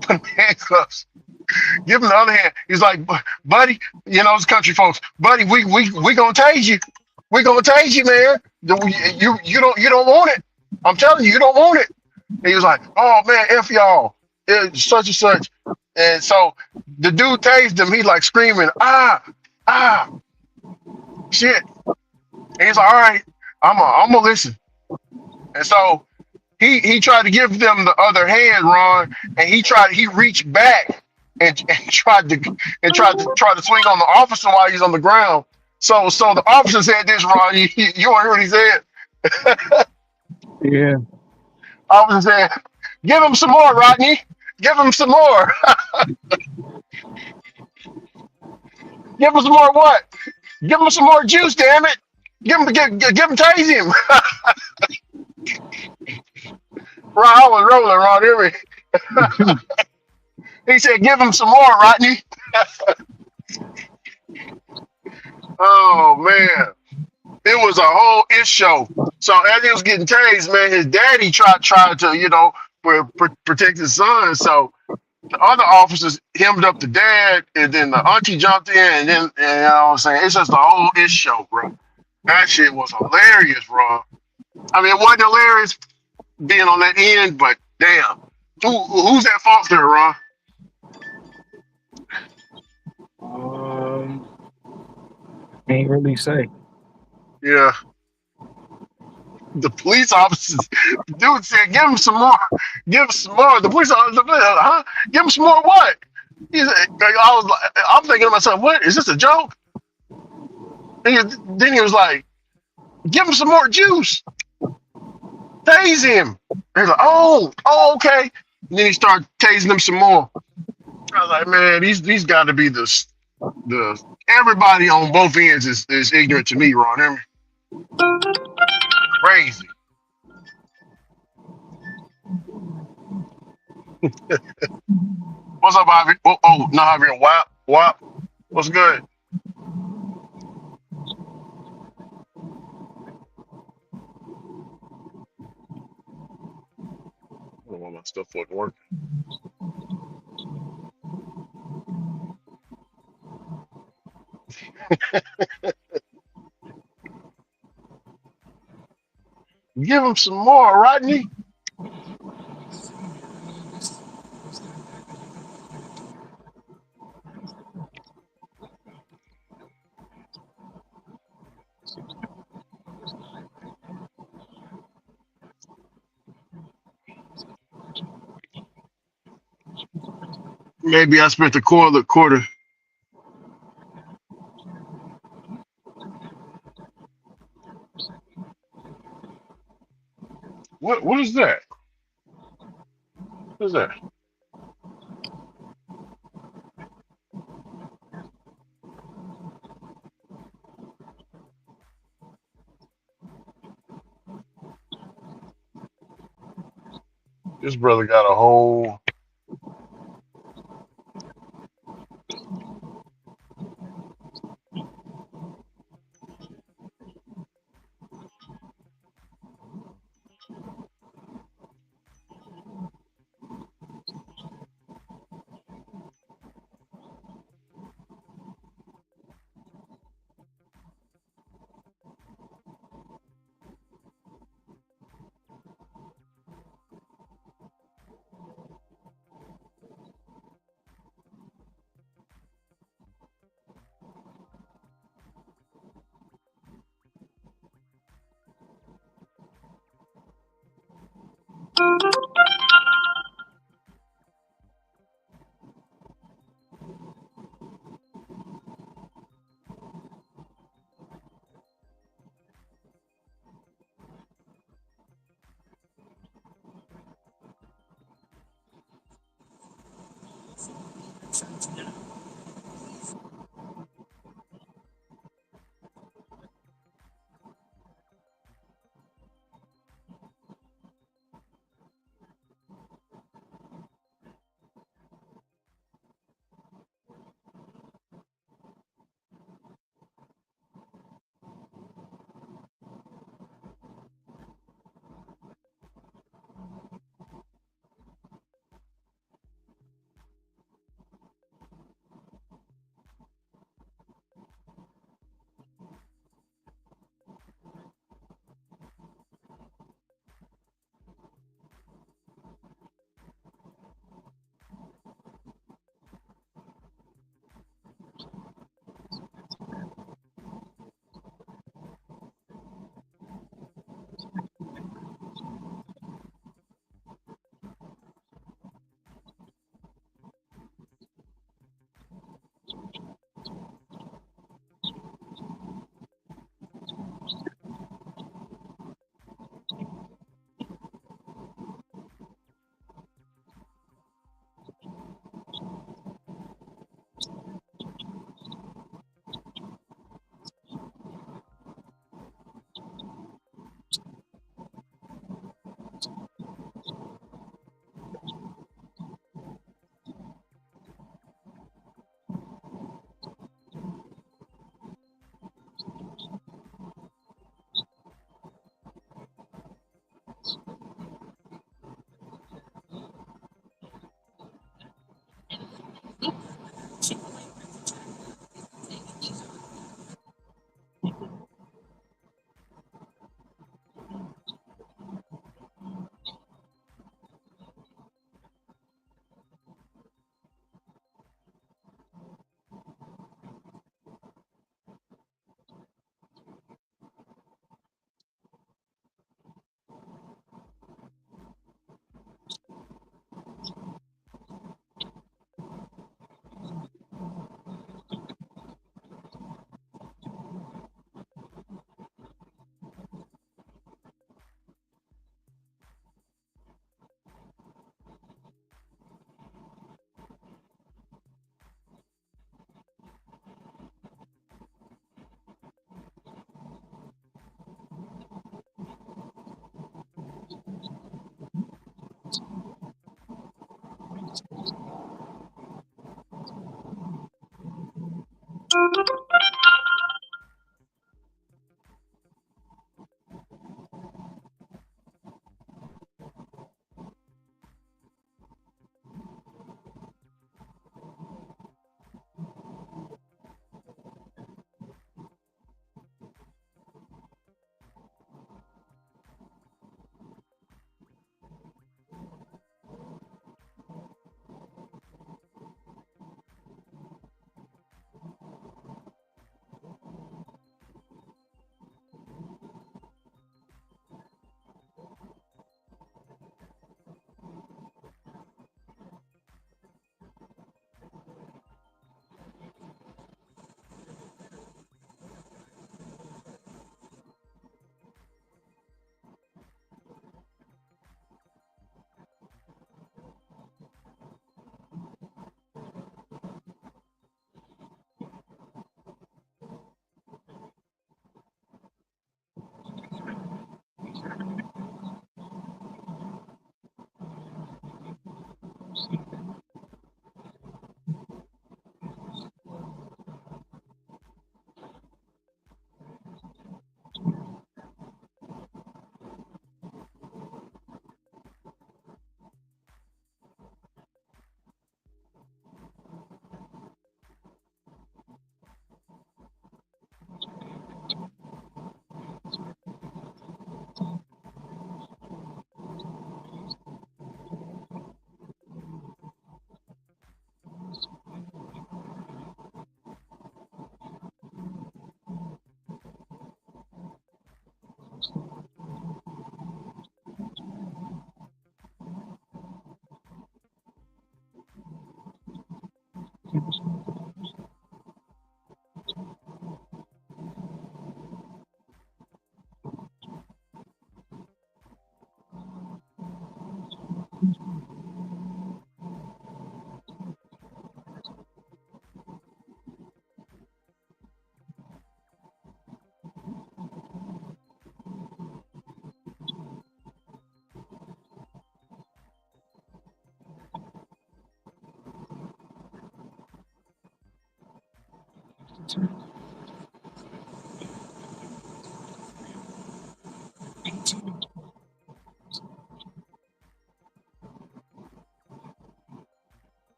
put him in handcuffs. Give him the other hand. He's like, buddy, it's country folks. Buddy, we gonna tase you. We gonna tase you, man. You don't want it. I'm telling you, you don't want it. And he was like, oh man, F y'all. It's such and such. And so the dude tased him. He's like screaming, ah, shit. And he's like, all right, I'm gonna listen. And so he tried to give them the other hand, Ron, and he reached back and tried to swing on the officer while he's on the ground. So the officer said this, Ron. You heard what he said? Yeah. Officer said, "Give him some more, Rodney. Give him some more. Give him some more what? Give him some more juice, damn it. Give him tase him." Ron, I was rolling, Ron. Hear me? He said, "Give him some more, Rodney." Oh man. It was a whole ish show. So as he was getting tased, man, his daddy tried to, protect his son. So the other officers hemmed up the dad, and then the auntie jumped in, and then you know what I'm saying? It's just a whole ish show, bro. That shit was hilarious, bro. I mean, it wasn't hilarious being on that end, but damn. Who's that fault there, Ron? Um, can't really say. Yeah. The police officers, the dude said, give him some more. Give him some more. The police officer, huh? Give him some more what? I'm thinking to myself, what? Is this a joke? Then he was like, give him some more juice. Tase him. He's like, oh, okay. And then he started tasing him some more. I was like, man, these got to be the everybody on both ends is ignorant to me, Ron. Hear me? Crazy. What's up, Ivy? No, Ivy. Wap. What's good? I don't know why my stuff wasn't working. Give him some more, Rodney. Maybe I spent a quarter. What is that? What is that? This brother got a whole.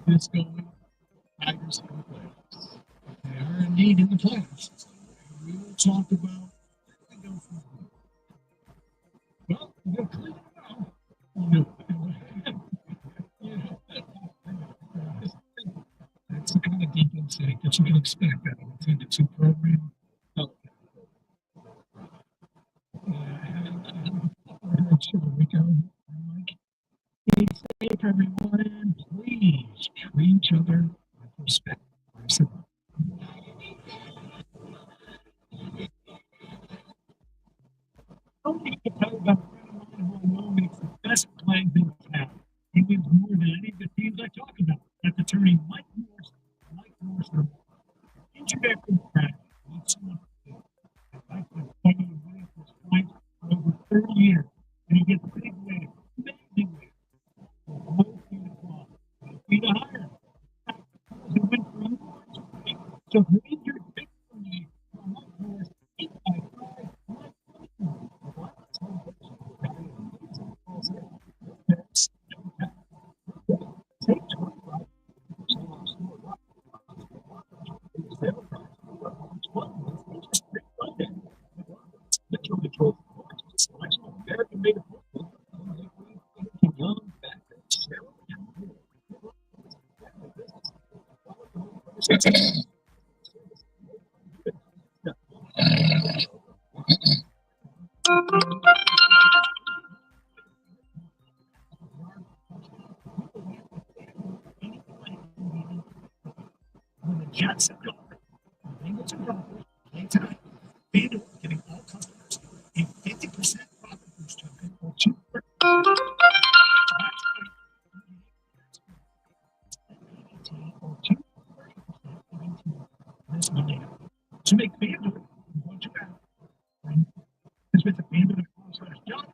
This going, Tigers in the playoffs. They are indeed in the playoffs. We will talk about where we go from here. Well, we're clear now. That's the kind of defense that you can expect out of a 10-2 program. Oh, sure, we go. Be safe, everyone. Please treat each other with respect. Don't need to tell about who makes the best play in town. He wins more than any of the teams I talk about. That's attorney Mike Morse. Mike Morse, introductory practice. Mike was playing winning for his clients for over 30 years, and he gets big wins, amazing wins. No fee to apply, no fee to hire. He went for you. So raise your pick for me. Mike Morse, 855. The Jets have gone. Bengals are wrong. Anytime. FanDuel giving all customers a 50% profit boost token or two. This Monday. To make FanDuel, what you got? This with the FanDuel.com/John.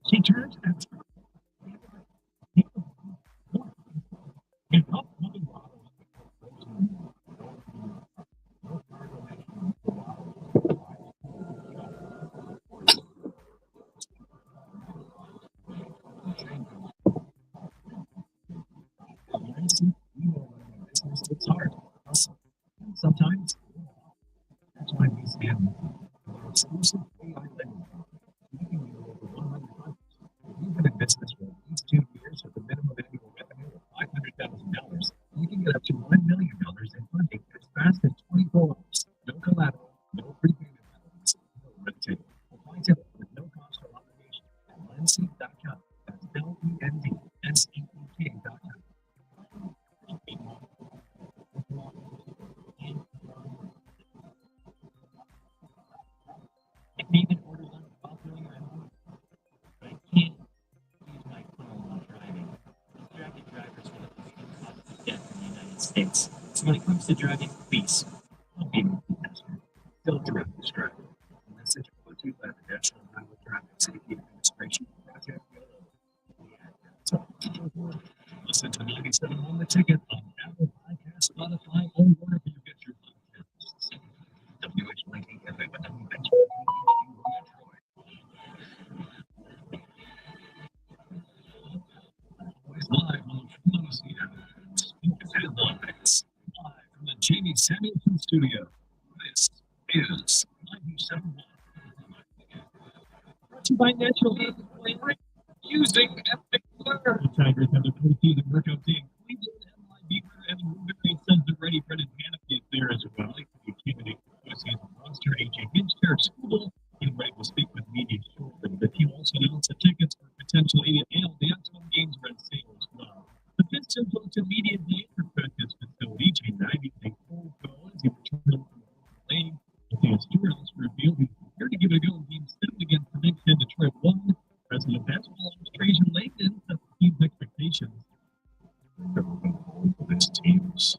She turns and it's hard. Sometimes that's why we stand for exclusive AI lending. You can do over 100 projects. You've been in business for at least 2 years with a minimum annual revenue of $500,000. You can get up to $1 million in funding as fast as 24 hours. No collateral, no prepayment penalties, no red tape. Apply today with no cost or obligation at lendseek.com. That's LENDSEEK.com. If you even order one while doing your own, but I can't use my phone while driving. Driving drivers are the leading cause of death in the United States. So when it comes to driving, please don't be a multitasker. Don't drive and drive. And this is brought to you by the National Highway Traffic Safety Administration Project Yellow. Listen to 97 on the ticket on Apple Podcasts, Spotify, or wherever you get your podcasts. WH19 FM. Live on Headlines. Live from the Jamie Samuelson studio. This is 97. Brought to you by Natural Haven using Epic Blur. The Tigers have the postseason workout day in Cleveland. MLB Evan Woodbury sends the ready. Brendan Haneke is there as well. The candidate postseason roster. AJ Hinch, Derek Skubal, getting ready to speak with media shortly. The team also announced the tickets for potential AL dance home games are on sale as well. The Pistons hosted media day for practice facility. Jay Ivey takes full goal as he returns from the league. Matthias Stewart also revealed he's prepared to give it a go in Game 7 against the Knicks, and Detroit won. President of basketball Trajan Langdon set the team's expectations. This team's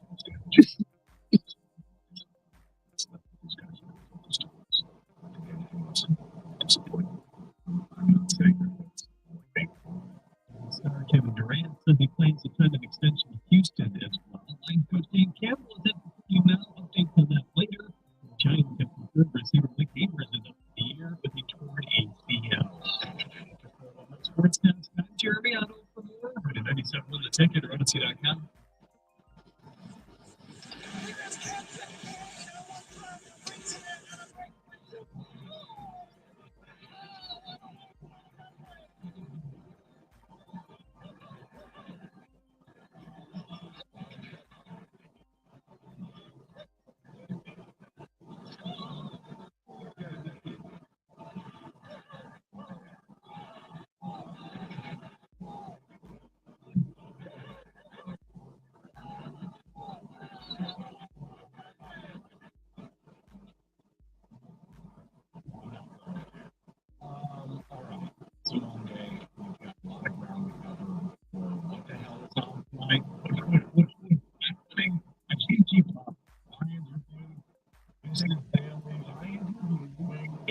Star Kevin Durant says he plans to sign an extension with Houston as well. Line coach Dan Campbell is at the team now. Updates on that later. The Giants have confirmed receiver Nick Akers is up for the year with a torn ACL. Sportscast, Jeremy Otto for more. Rated 97 on the ticket or Odyssey.com.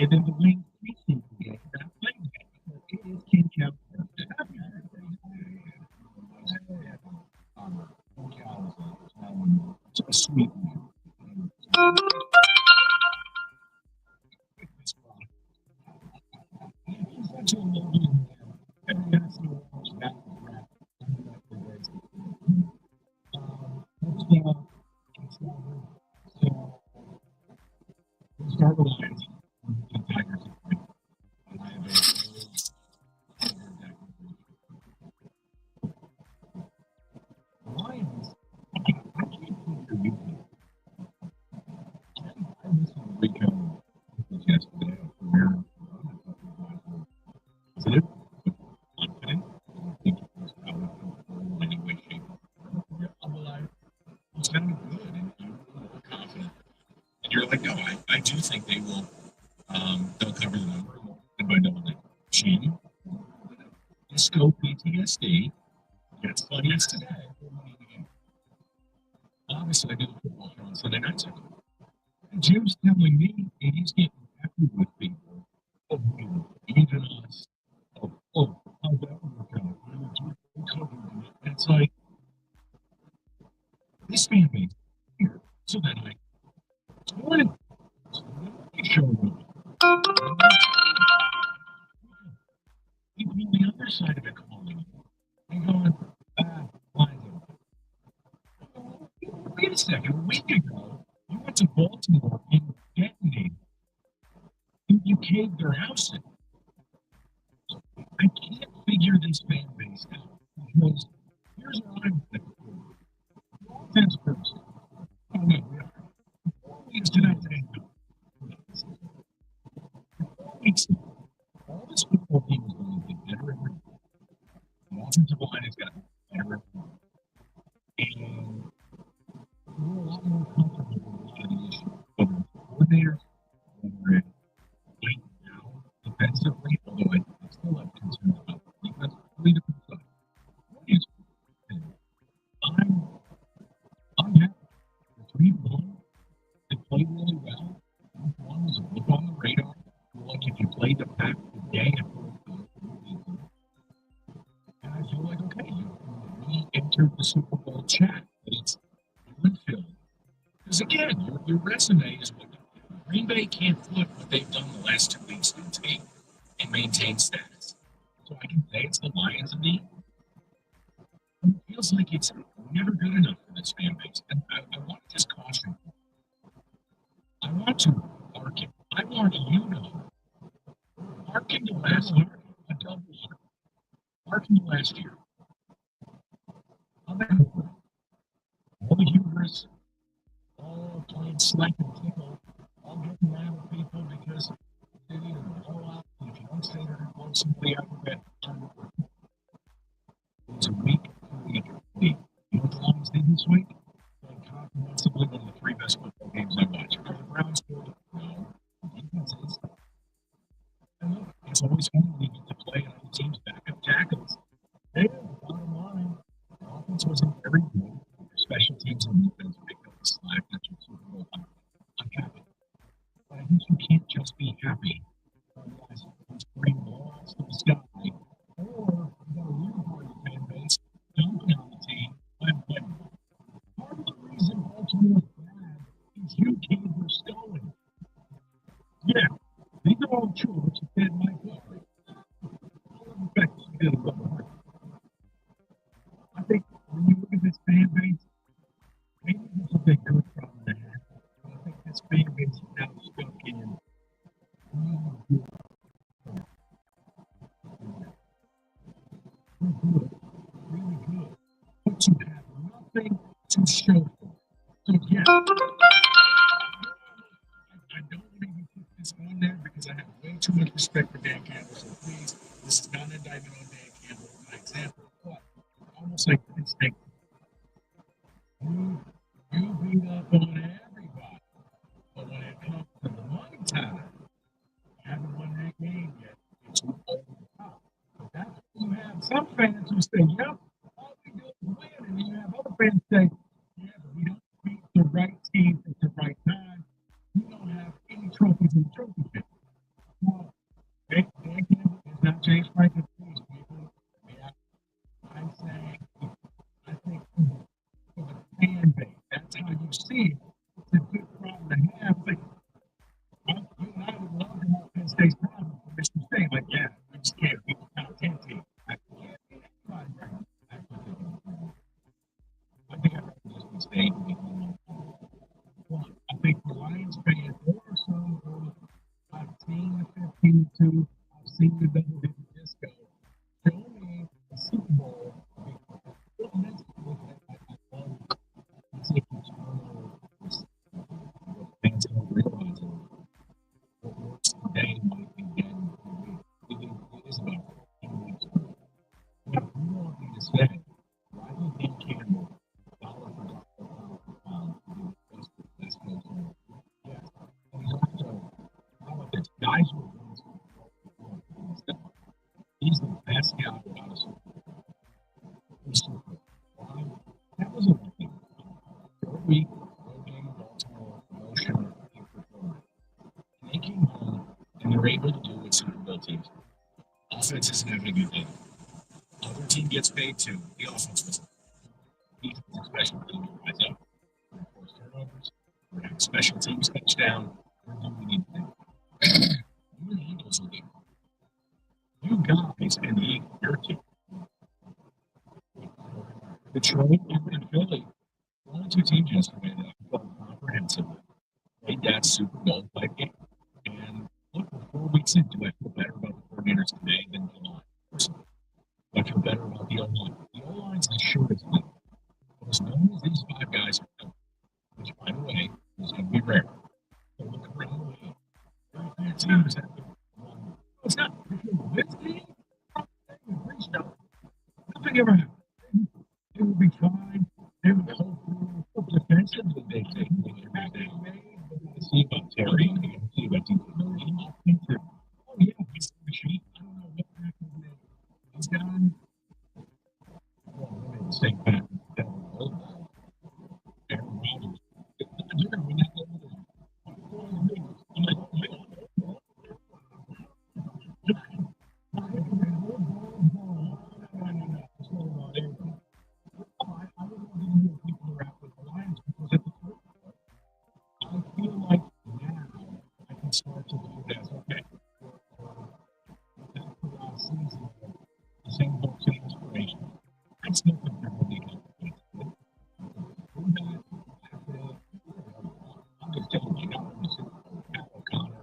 And then the wing preseason game, that playing game, it is King Cow. It's a sweet one. So we'll start with Lions. The Tigers. Lions. I can't think of you. I listened to Rico yesterday. Is it? Confident? I don't think it was out of any way, shape, or form. I'm alive. He sounded good and confident. And you're like, no, I do think they will. They'll cover the number and by double digits. Shane, Disco PTSD gets funnies today. Obviously, I do the football show on Sunday nights. And Jim's telling me he's getting happy with people. Oh, even us. Oh, how'd that work out? And it's like, this fan base here. So then this morning, I showed up. People on the other side of it calling and going, lines up. Wait a second, a week ago, you went to Baltimore and detonated. You caved their house in. I can't figure this fan base out because here's what I'm thinking. Offense first. Oh, no, we are. 4 weeks to that today. All this football team is going to get better every year. The offensive line has gotten better every year. And we're a lot more comfortable with a lot of the issues. Whether it's coordinators, whether it's right now, defensively, although I still have concerns about the defense, three different sides. What is I'm happy. The 3-1, they played really well. 1 was a blip on the radar. Like if you played the pack today, and I feel like, okay, you entered the Super Bowl chat, but it's Winfield. Because again, your resume is what Green Bay can't flip what they've done the last 2 weeks to take and maintain status. So I can say it's the Lions of the. It feels like it's never good enough for this fan base. And I want to just caution you. I want to argue. I want you to argue the last year, a double year. Argue last year. All the hubris, all playing slack and tickle, all getting mad at people because they need to blow out. If you don't say that, blow somebody out of bed. It's a week. You know what the Lions did this week? Playing comprehensively one of the 3 best football games I watch. Are the Browns good? No. Defenses. And look, it's always fun when you get to play on the team's backup tackles. Hey, bottom line, the offense wasn't very good. Special teams and defense picked up the slack. That's what Super Bowl. I'm happy. But I think you can't just be happy. Otherwise, it's bring balls to the sky. Or you got a weird part of the fan base dumping on the team. Part of the reason Baltimore is bad is you keep her stolen. Yeah, these are all true, what you said, Mike Walker. In fact, you did a lot. I think when you look at this fan base, maybe this is a good problem to have. I think this fan base is now stuck in. Really good. But you have nothing to show for. So, yeah. I don't even put this on there because I have way too much respect for Dan Campbell. So please, this is not an indictment on Dan Campbell. It's an example. But almost like this thing. You beat up on everybody. But when it comes to the money time, you haven't won that game yet. It's over the top. But that's when you have some fans who say, yep, all we do is win. And then you have other fans say, yeah, but we don't beat the right team at the right time. We don't have any trophies in the trophy case. Well, Dan Campbell is not James Franklin. Please, people. Yeah, I'm saying, I think for the fan base, that's how you see it. It's a good problem to have. But you and I would love to have Penn State's problem for Michigan State. Like, yeah, we just can't beat the top 10 team. I can't beat anybody right now. I think I'd rather just be State will be home on one. I think for Lions fans, there are some who I've seen the 15-2, I've seen the double-digit disco. Show me the Super Bowl. Fans don't realize what works today might be dead in 3 weeks. It is about 10 weeks. What you want me to say, Rodney Dan Campbell, dollar for dollar, best coach in the world. Yes. And he's also, how about this? Guys who are doing stuff. He's the best guy without a Super Bowl. He's Super Bowl. That was a good thing. Third week, road game, Baltimore, emotional, performance. They came home and they're able to do what Super Bowl teams do. Offense isn't having a good day. Other team gets paid too. The offense was defense, special teams rise up. We're forced turnovers. We're having special teams touchdown. We're doing what we need to do. You and the Eagles are there. You guys and the Eagles, your team. Detroit and Philly. Only two teams yesterday that I felt comprehensively played that Super Bowl type game. And look, we're 4 weeks into it. I feel better about the coordinators today than July. Personally, I feel better about the O-line. The O-line's the shortest thing. But as long as these 5 guys are healthy, which, by the way, is going to be rare. So look around the league. Very few teams have it's not this game. Nothing ever happened. It will be fine. They would hope for defensively they take see about Terry. See about offensive. Oh yeah, he's a machine. I don't know what happened there. He's done. Well, St. Patrick's Aaron Rodgers. I'm like, I feel like now I can start to do this. Okay. Back to last season, the same book, same inspiration. I still think they're going to be good. I'm just telling you, now I'm just O'Connor.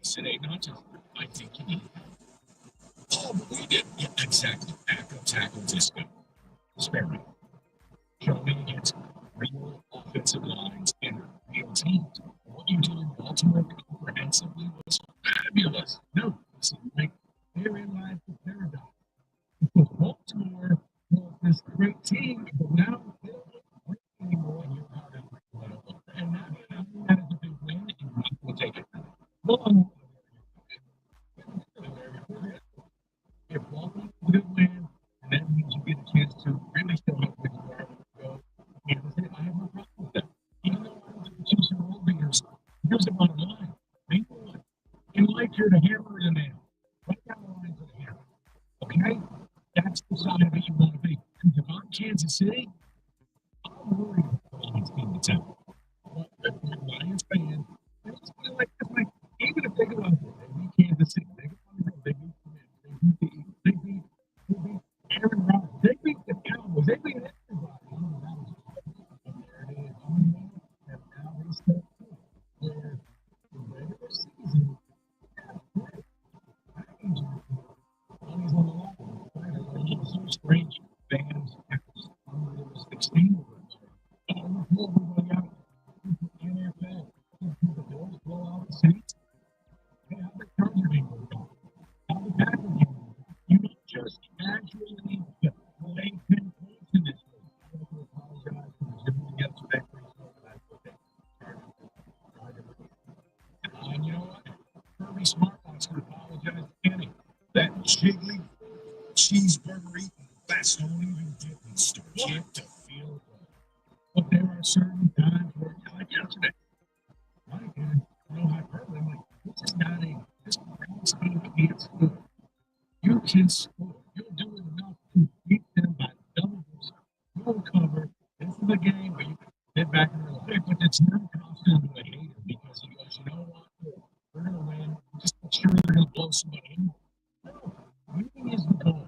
Today, not just I think he but we did. Yeah, exactly. Backup tackle disco. Spare me. Show me against real offensive lines and real teams. What you did in Baltimore comprehensively was fabulous. No, it's like therein lies the paradox. Because Baltimore was this great team, but now they don't look great anymore. And you're out of and now that is a big win, and you will take it. Well, if Baltimore is a good win, and that means you get a chance to really show up where you are to go. And I have no problem with that. Even though I don't think the Chiefs are world beaters, here's the bottom line. They know it. In life, you're the hammer or the nail. Right down the line to the hammer. Okay? That's the side of it you want to be. Because if I'm Kansas City, I'm worried about the Lions being the town. But if I'm a Lions fan, I just feel like even if they go out there, they beat Kansas City, they go on the road, they beat the Mets, they beat Aaron Rodgers, they beat the Cowboys, they beat everybody. There it is. And now they step up where the regular season, money's on the line. It's so strange. Fans have this 16 I don't know who everybody out in the NFL. The Bills blow out the Saints. Hey, how the Chargers game work out? How the Packers game work out? You don't just casually play 10 points in this game. I want to apologize for the Zimbabwe yesterday. And you know what? Kirby Smart wants to apologize to Kenny. That jiggly cheeseburger eating fast don't even get me started to feel good. But there are certain times where, like yesterday, right? And no hyperbole. I'm like, this is not this Browns team can't score. You can score. You'll do enough to beat them by double digits. You'll cover. This is a game where you can sit back and relax. But it's not constant to a hater because he goes, you know what? We're going to win. Just make sure they're going to blow somebody in. No, winning is the goal.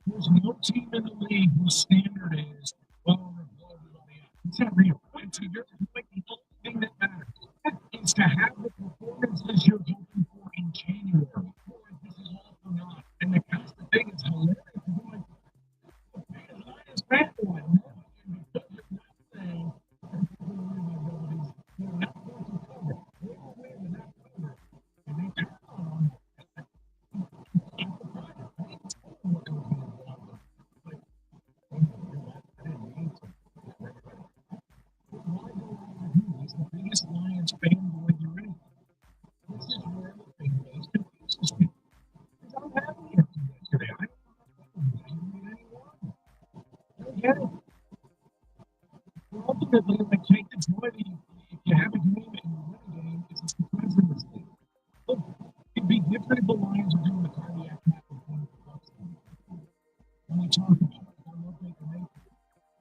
There's no team in the me whose standard is lower and below the It's not real. And to your point, the only thing that matters is to have the performances you're hoping for in January. This is all for naught. And the constant thing is hilarious. It's bad one. He's the biggest Lions fanboy there is. This is where everything goes. Confuses me. Because I'm happy yesterday. I don't get it. Ultimately, like, take the joy that if you have a game and you win a game, it's because of this thing. Look, it'd be different if the Lions were doing the cardiac map of one of the Bucks. When we talk about it, I love Baker Mayfield.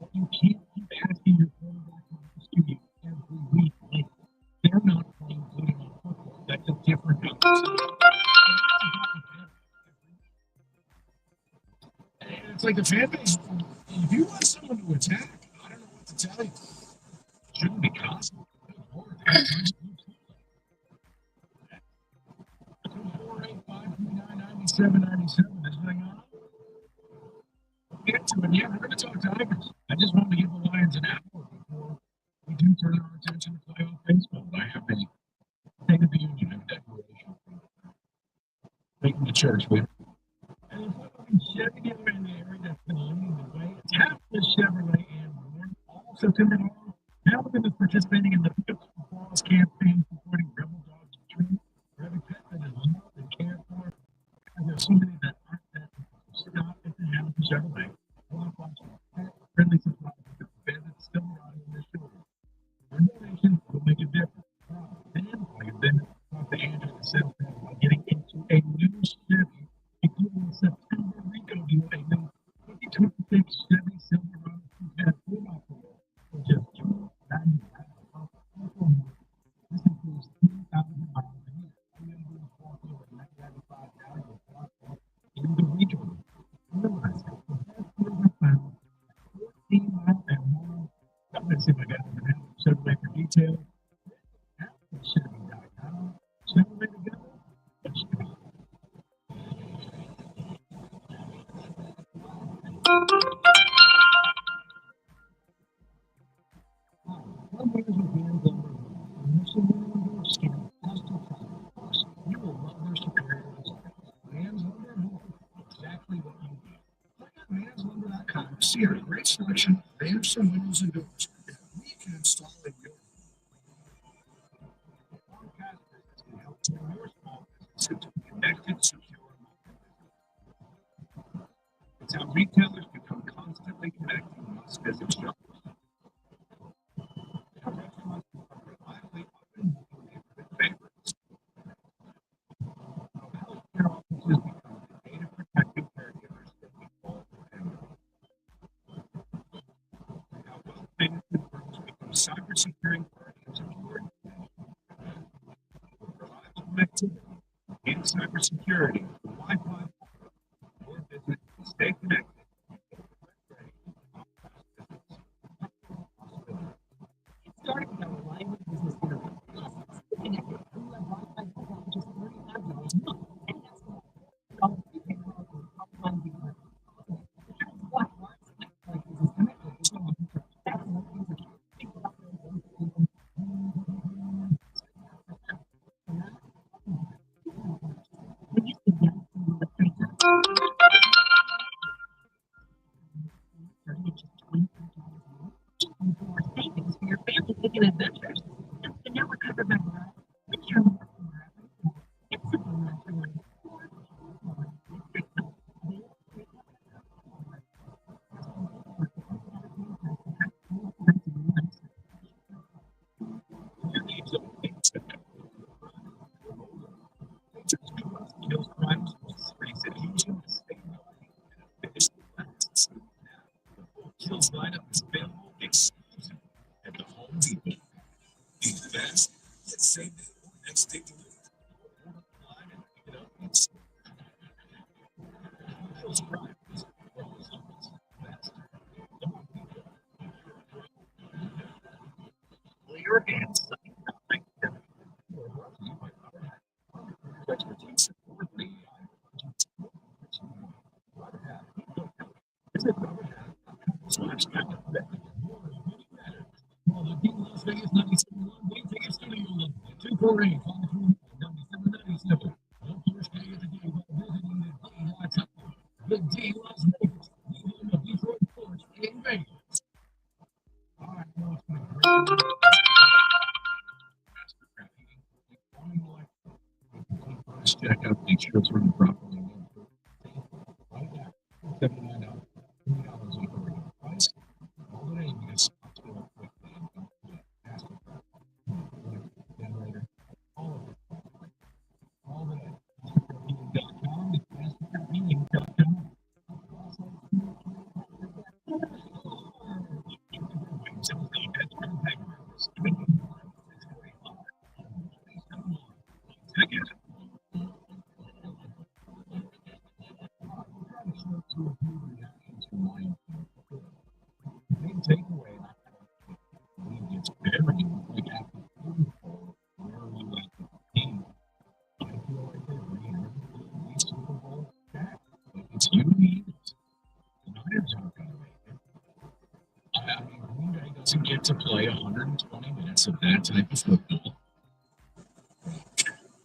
But you can't keep asking your quarterback to rescue you every week. Like, they're not playing good enough football. That's a different conversation. And it's like the fan base, if you want someone to attack, I don't know what to tell you. It shouldn't be possible. 485-399-9797 is hang on. We'll get to it. Yeah, we're going to talk Tigers. I just wanted to give the Lions an hour before we do turn our attention to playoff baseball. I have a State of the Union and declaration. Taking the church with. And if we Chevy dealer in the area that's been leading the way, it's half the Chevrolet and more. Also, tomorrow, now we're going to be participating in the Falls campaign supporting Rebel Dogs Dream. For every pet that is loved and cared for, and there's so many that aren't that. Stop at the half the Chevrolet. Friendly supply for the bed that's still rotting in their shoulder. Your donation will make a difference. And like a bed, talk to Andrew and Seth by getting into a new Chevy, including the September Rico deal, a new 2026 Chevy Silverado 4x4 for just $299. This includes 3,000 miles a year. All you gotta do is walk over $995 in the region. Realize that the best deals are found 14 miles and more. I'm gonna see if I got it now. Chevrolet for detail. Chevy.com. Chevrolet together. Let's go. You will love their superior design. Man's Lumber Home. Exactly what you need. Look at manslumber.com. See our great selection of ramps and windows and doors that we can install in your home. Can help turn your small business into a connected, secure market. It's how retailers become constantly connecting us shoppers. Our restaurants are reliably open in neighborhood favorites. Healthcare offices become the data protected caregivers that we all depend on. How well management firms become cybersecurity guardians of your information. Reliable connectivity and cybersecurity, Wi-Fi, your business can stay connected. Starting with our alignment business interview. Connected. We have Wi-Fi for just $35 a month. And that's all prepaid offline video. That's what like business connected. It's not that's what when you sit down the printer. More savings for your family picking adventures. And now we're covered by law. It's simple naturally. Kills crimes, raise adhesion, Kills lineup is available exclusive at the Home Depot. Be fast, yet same day or next day delivery. Order online and pick it up in Kills crimes, Well, the Dean Las Vegas 97 win ticket studio line 248 9797. Don't push pay at the game by visiting the D.com. The D Las Vegas, the home of Detroit sports in Vegas. All right, well, it's been a great let's check out, make sure it's running properly. Right now, $79. $3 off the regular price. All the day, you get stocks go up quickly. And don't forget, generator, all of it. All the day. Heating.com and heating.com. Big takeaway. It's very like after where are you at the game? I feel like they're bringing everybody to Super Bowl back. Like it's you and the Eagles. The Niners aren't going to make it. I mean, Green Bay doesn't get to play 120 minutes of that type of football.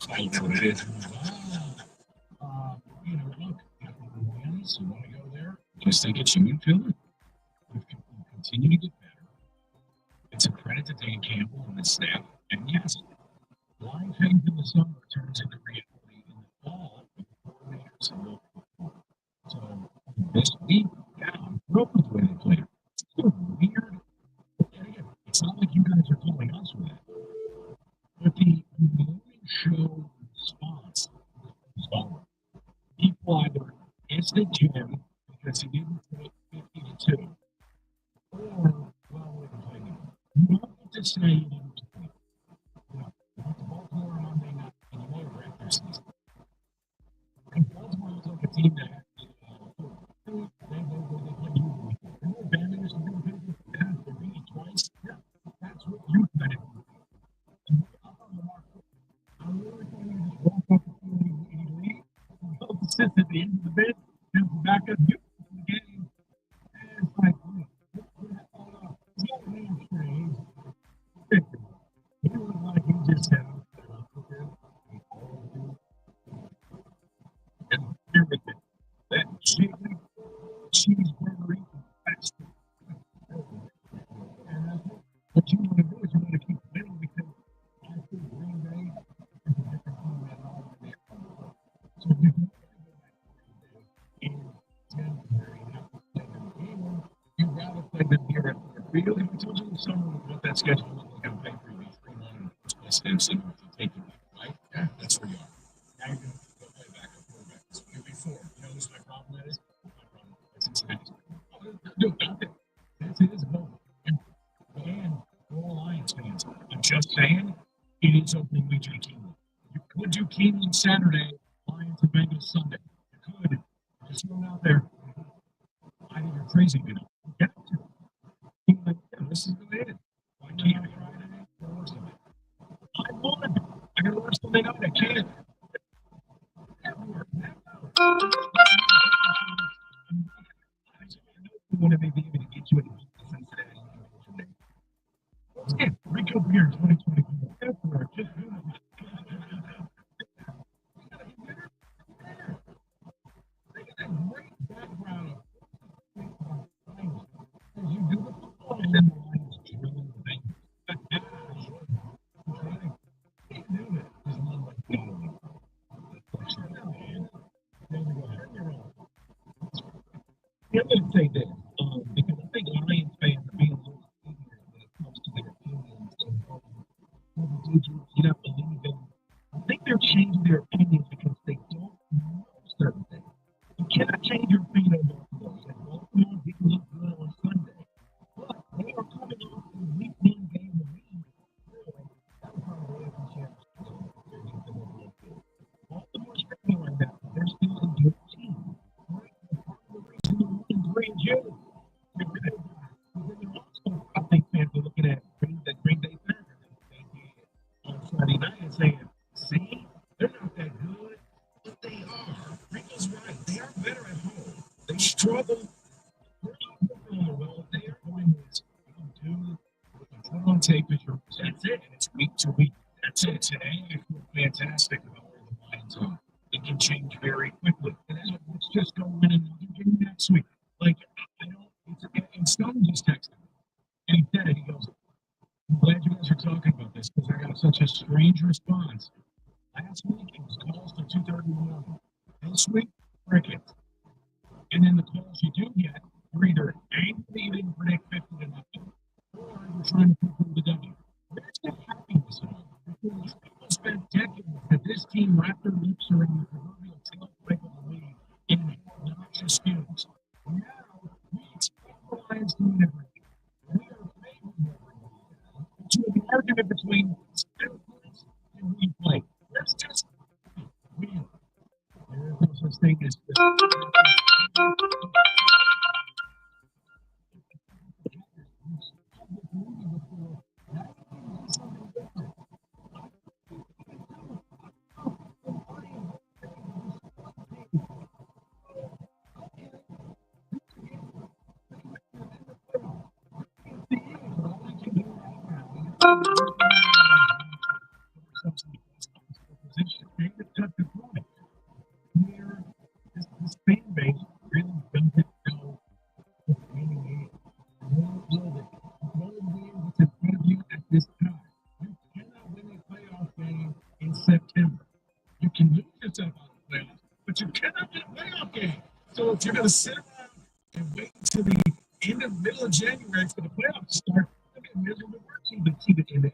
That's what it is. You know, look, wins, you want to go there? Just think it's you and Philly. You continue to get better. It's a credit to Dan Campbell and the staff. And yes, blind faith in the summer turns into reality in the fall with the coordinators and local football. So this week, yeah, I'm thrilled with the way they played. It's so weird. And again, it's not like you guys are calling us with that. But the morning show response is following. People either instant Jim because he didn't throw 50 to 2, or, well, we can play him. You don't get to say you didn't play. You know, the Baltimore Monday night, and you may have wrecked their season. And Baltimore looks like a team that they play you. And more bad news to do business. Yeah, they're beating twice. Yeah, that's what you kind of do. I'm really going to just walk up and leave. Both sit at the end of the bed, and back up the game. And it's like, he's got a hamstring. He looked like he just had and everything. That cheeseburger eating fast. And what you want to do is you want to keep winning because I think Green Bay is a different team than all of their. So if you can in January, you rather play them here at Ford Field. We told you in the summer what that schedule looked like on paper. You'd be 3-1 plus Simpson to take you, right? Yeah, that's where you are. Now you're going to go play backup quarterback. So you'll be 4. You know who's my problem is? My problem is Cincinnati. Do nothing. That's it. It's a moment. And all Lions fans, I'm just saying, it is opening week at Keeneland. You could do Keeneland Saturday, Lions and Bengals Sunday. You could. Just throw it out there. I think you're crazy, you know. Get up to it. Like, yeah, this is the end. Why can't we try today? I would. I gotta watch Sunday night. I can't. I want to be able to get you in Cincinnati. Yeah, Rico Beer 2024. Just they got a great background. You do the football and then the Lions drilling the thing. I'm going to say this because I think Lions fans are being a little ignorant when it comes to their opinions. You not believe in. I think they're changing their opinions because they don't know certain things. You cannot change your opinion on Baltimore. Baltimore didn't look good on Sunday, but they are coming off the week 1 game of the league. That was part of the AFC Championship. Baltimore's struggling right now. They're still a good team. Green June. I think fans are looking at that Green Bay Packers on Friday night and saying, see, they're not that good, but they are. Rico's right. They are better at home. They struggle week to week. That's it. Today, I feel fantastic about where the Lions are. It can change very quickly. And then let's just go win another game next week. Like, I don't, and Stone just texted me. And he said it. He goes, I'm glad you guys are talking about this because I got such a strange response. Last week, it was calls to 2:30 in the morning. This week, crickets. And then the calls you do get are either angry you didn't predict 50 to nothing, or you're trying to prove the W. That's the happiness of it. Because people spent decades that this team wrapped their lips around the proverbial tailpipe of the league in obnoxious skills. Now, we expect the Lions to win everything. We are favored to an argument between skill points and replay. Let's just win. There's no such thing as this fan base really doesn't know what winning is. They don't know that one of the games that's in front of you at this time. You cannot win a playoff game in September. You can lose yourself out of the playoffs, but you cannot win a playoff game. So if you're going to sit around and wait until the middle of January for the playoffs to start, it's going to be a miserable work season. And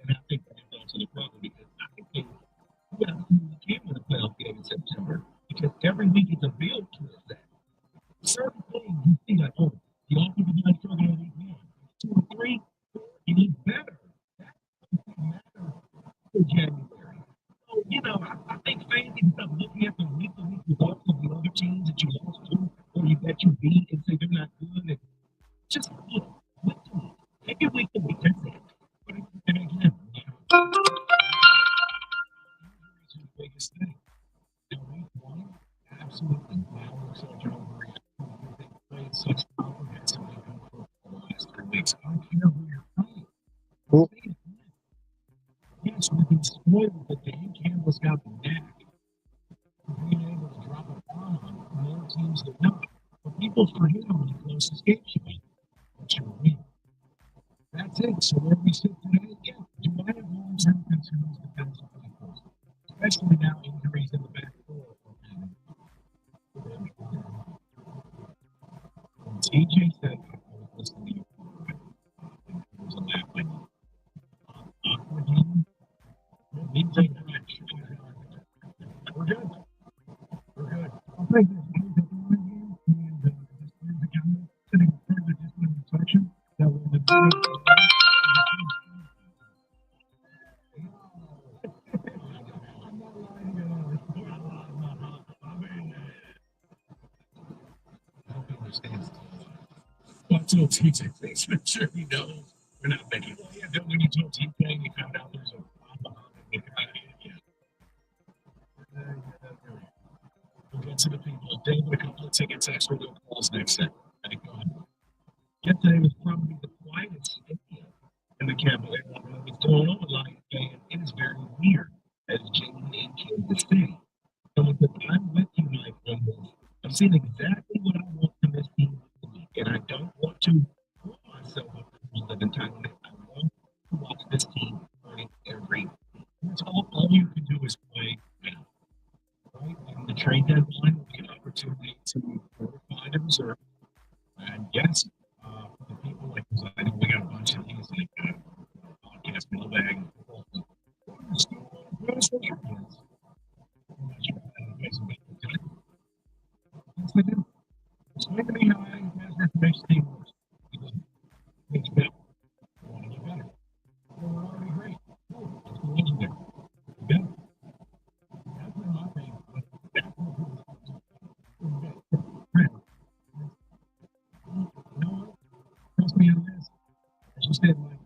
I think that's the problem because I think they can't win a playoff game in September because every week is a build towards that. Certain things you see like, oh, the offensive line struggling on week 1, 2 or 3, you need better. That doesn't matter for January. So, I think fans need to stop looking at the week-to-week results of the other teams that you lost to or that you beat and say they're not good. And just look week-to-week. Take it week-to-week. That's it. But again, injuries are the biggest thing. In week 1, absolutely. Now looks like Joe Murray. They played such comprehensive for the last 3 weeks. I don't care who you're playing. Yes, we've been spoiled, but Dan Campbell's got the knack of being able to drop a bomb on more teams than not. But people forget how many closest games you win. But you win. That's it. So where we sit today, yeah, do I have long-term concerns defensively? Especially now injuries in the back four. TJ said, I was listening to you. It was a laugh like awkward game. We're good. We're good. I'll take this. And the camera sitting further just in the section that will be I'm not lying at all. I hope he understands. Well, I told TJ, please make sure he knows we're not making. Well, yeah, when you told TJ, you found out there's a problem. We'll get to the people. David, a couple of tickets, extra calls next set. Thank God. Yesterday was probably the quietest in the capital area. What's going on with Lions fans? It is very weird as Jane in Kansas City. So with the I'm with you, Mike, on this. I'm seeing exactly what I want from this team this week, and I don't want to put myself up for 11 times. I want to watch this team play every week. That's all you can do is play now. Right? And the trade deadline will be an opportunity to fortify the reserve. And yes, for the people like this, I know we got a bunch of these like podcast mailbag. Yes, we do. Explain to me how I measure the next team works. It's better. I want to get better. We're already great. It's legendary. Better. That's not my thing. No, trust me on this. As you said, Mike,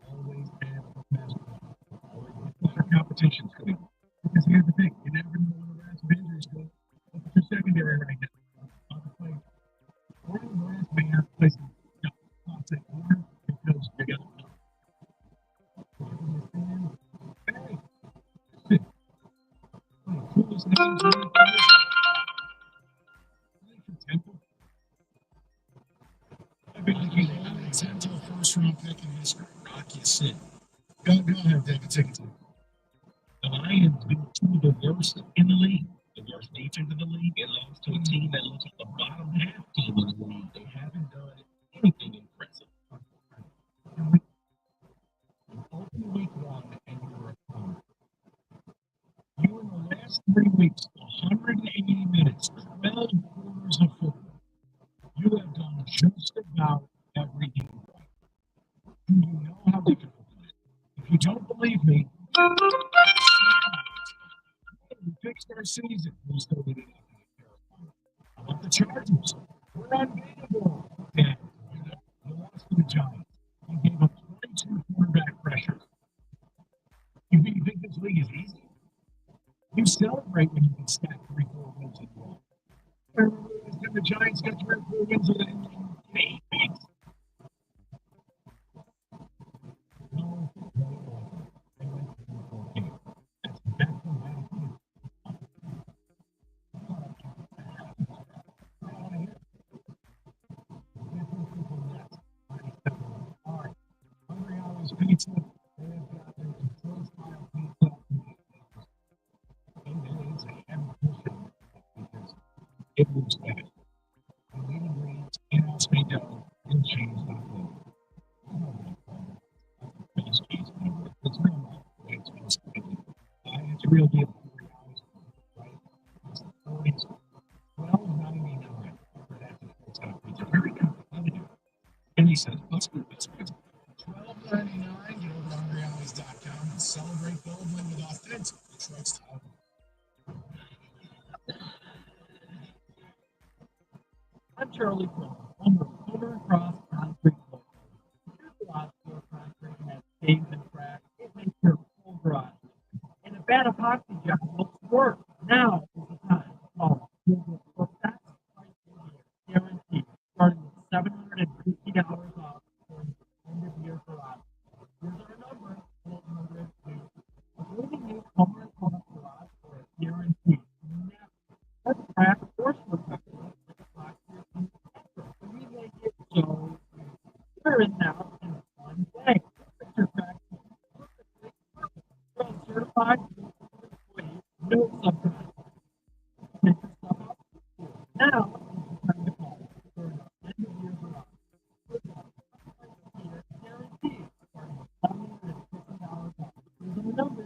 always have a basketball. Always better competition's coming. Because here's the thing, you never know when the last injuries go. Look at your secondary right now. Brian Morris may have to play It's into a first-round pick in history. Rock you sit. Go ahead, David. Take it to the Lions beat two of the worst in the league. The worst defense in the league. They lost to a team that looks like the bottom half team of the league. They haven't done anything impressive. Open week one, and you're a corner. You in the last 3 weeks, 180 minutes, 12 quarters of football. You have done just about every game right. Do you know how difficult it is? If you don't believe me, we fixed our season. We still did it. How about the Chargers? We're unbeatable. Yeah, you lost to the Giants. You gave up 22 quarterback pressures. You think this league is easy? You celebrate when you can stack 3-4 wins in a row. The Giants got 3 or 4 wins in 8 weeks. No, Pizza. They have got their control style pizza. It is a heavy pushing because it moves fast. The leading ingredients in-house made dough and cheese not good. It's cheese flavor. It's real life. It's most good. It's a real deal. $40, right? It's the 40s. $12.99 for that full-time pizza. Very competitive. And he says, let's go. $12.99. Get over to HungryHours.com and celebrate boldly with authentic Detroit style. I'm Charlie Crow. I'm a Silver Cross Concrete Local. Your garage door concrete has stains and cracks. It makes your whole garage. And a bad epoxy job looks worse. Now is the time to call. You'll get for that price guaranteed, starting with $750 off for the end of year garage. Here's our number, 402. Including new Homer and Home garage for a guarantee. Never crack or slip up. We make it so clear it now in one day. Picture factory perfectly from certified employees, no subsidies. Take your stuff out. Now is the time to call for an end of year garage. Guaranteed starting with $750 off. Here's our number,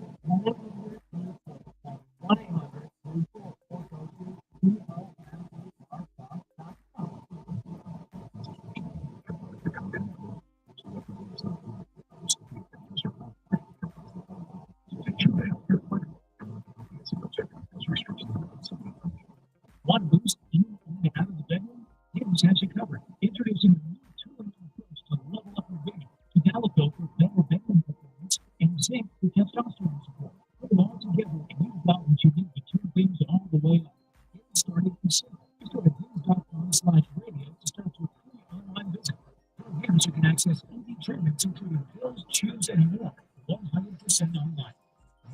1 boost in and out of the bedroom? Hims has you covered. Introducing a new 2-in-1 approach to level up your game. To Delafill for better bedroom performance and zinc for testosterone support. Put them all together and you've got what you need to turn things all the way up. Get started for simple. Just go to hims.com/radio to start your free online visit. Through Hims, you can access easy treatments including pills, chews, and more. 100% online.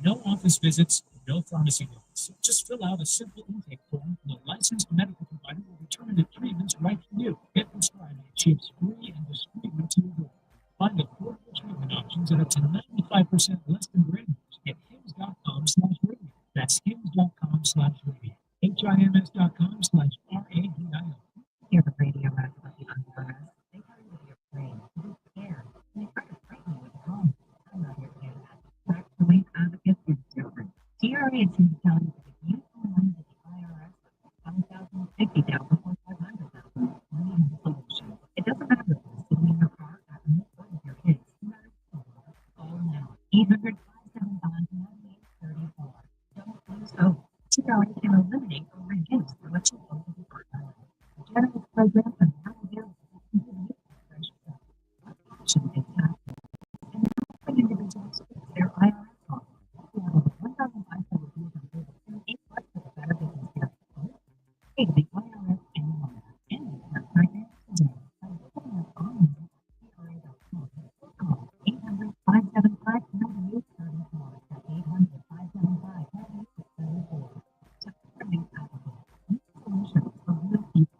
No office visits, no pharmacy visits. Just fill out a simple intake form and a licensed medical provider will return the treatments right to you. Get prescribed and chips free and discreetly to your door. Find affordable treatment options at up to 95% less than brand names at hims.com/radio. That's hims.com/radio. HIMS.com/RADIO. Hear the radio ads about the unburners. They tell you to be afraid, to be scared, and they try to frighten you with the wrong. I'm not here to do that. Tax relief advocates is different. TRA seems to tell you that if you owe money to the IRS, 5,000, 50,000, or 500,000, you need a solution. It doesn't matter if it's sitting in your car at the point of your kids. No matter who you are, call now. 800-575-9834. Don't lose hope. TRA can eliminate or reduce what you owe to the IRS. The generous program is now available to you fresh stuff. Option is tax. And now for individuals fix their IRS costs. We have over 1,500 views on Google and 8 likes for the Better Business Bureau. Pay the IRS anymore. And you can right now today by visiting us online at TRA.com or call 800-575-9834. That's 800-575-9834. Security Advocate. New solutions for real people.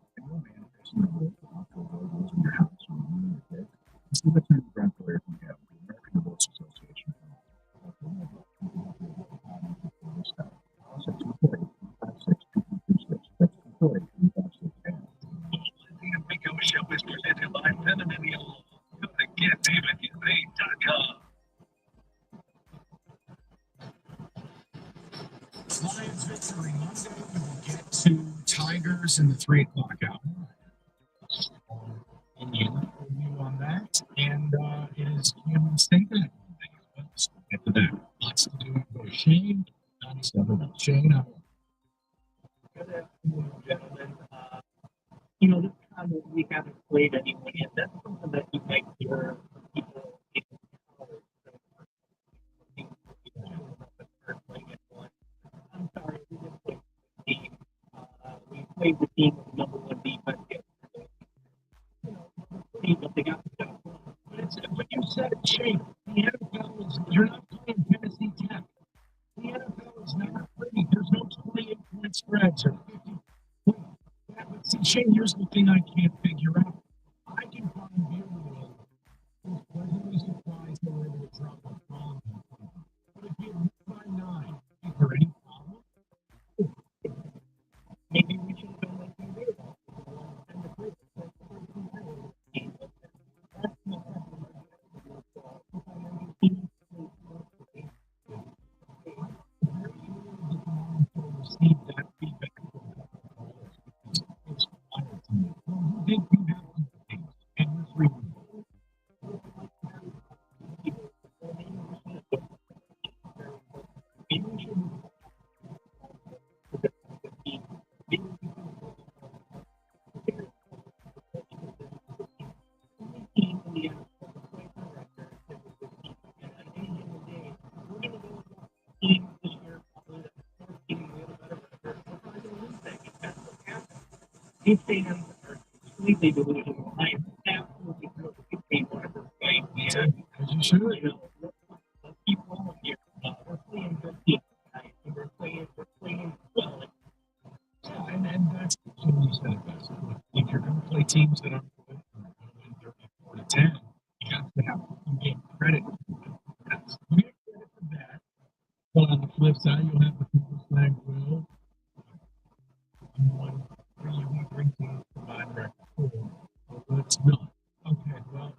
Go to getdavidgetspaid.com. Lions victory Monday. We will get to Tigers in the 3 o'clock hour. Indiana review on that. And it is Kansas State Monday as well. So we'll get to that. Lots to do. Go to Shane. 97. Shane, how are you? Good afternoon, gentlemen. You know, this time that we haven't played anyone yet, that's something that you might hear people in college. I'm sorry, we didn't play the team. We played the team with the number one defense yesterday. You know, but they got the job done. But you said it, Shane. The NFL is, you're not playing Tennessee Tech. The NFL is never pretty. There's no 28-point spreads or 50. But see, Shane, here's the thing I can't figure out. I can find Bureau who's pleasantly surprised they were able to drop a bomb. But if you lose by 9, is there any problem? Maybe we should have done like we did. And the first receive that feedback. You think you have things and you're free. These fans are completely delusional. I am absolutely thrilled to be whatever fight we had. As you should. You know, let's keep rolling here. We're playing good teams tonight, and we're playing well. And that's what you said best. If you're going to play teams that aren't good, win 34 to 10, you have to have you get credit. You get credit for that. But on the flip side, you'll have the people saying, well, one, we bring teams combined record 4. Well, it's not. Okay, well,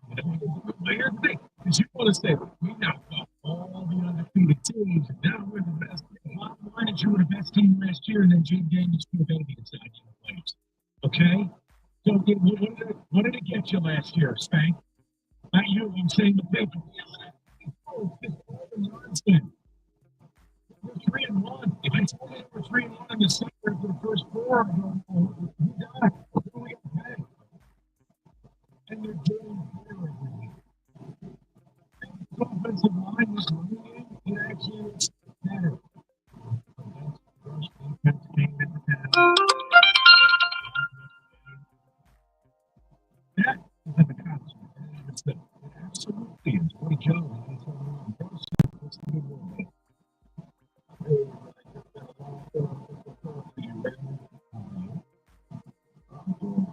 here's the thing. Because you want to say, we knocked off all the undefeated teams, and now we're the best. Why did you were the best team last year, and then Jim Daniels put a baby inside you players? Okay? So what did it get you last year, Spank? Not you, I'm saying the paper. Nonsense. We're 3-1. If I told you we're 3-1 in the second for the first 4, I'm going, you got it. We're going to pay. And they're doing better every week. The offensive line is running in, it actually looks better. First defense came into town. That is an accomplishment. It absolutely is. What a job. It's a good one.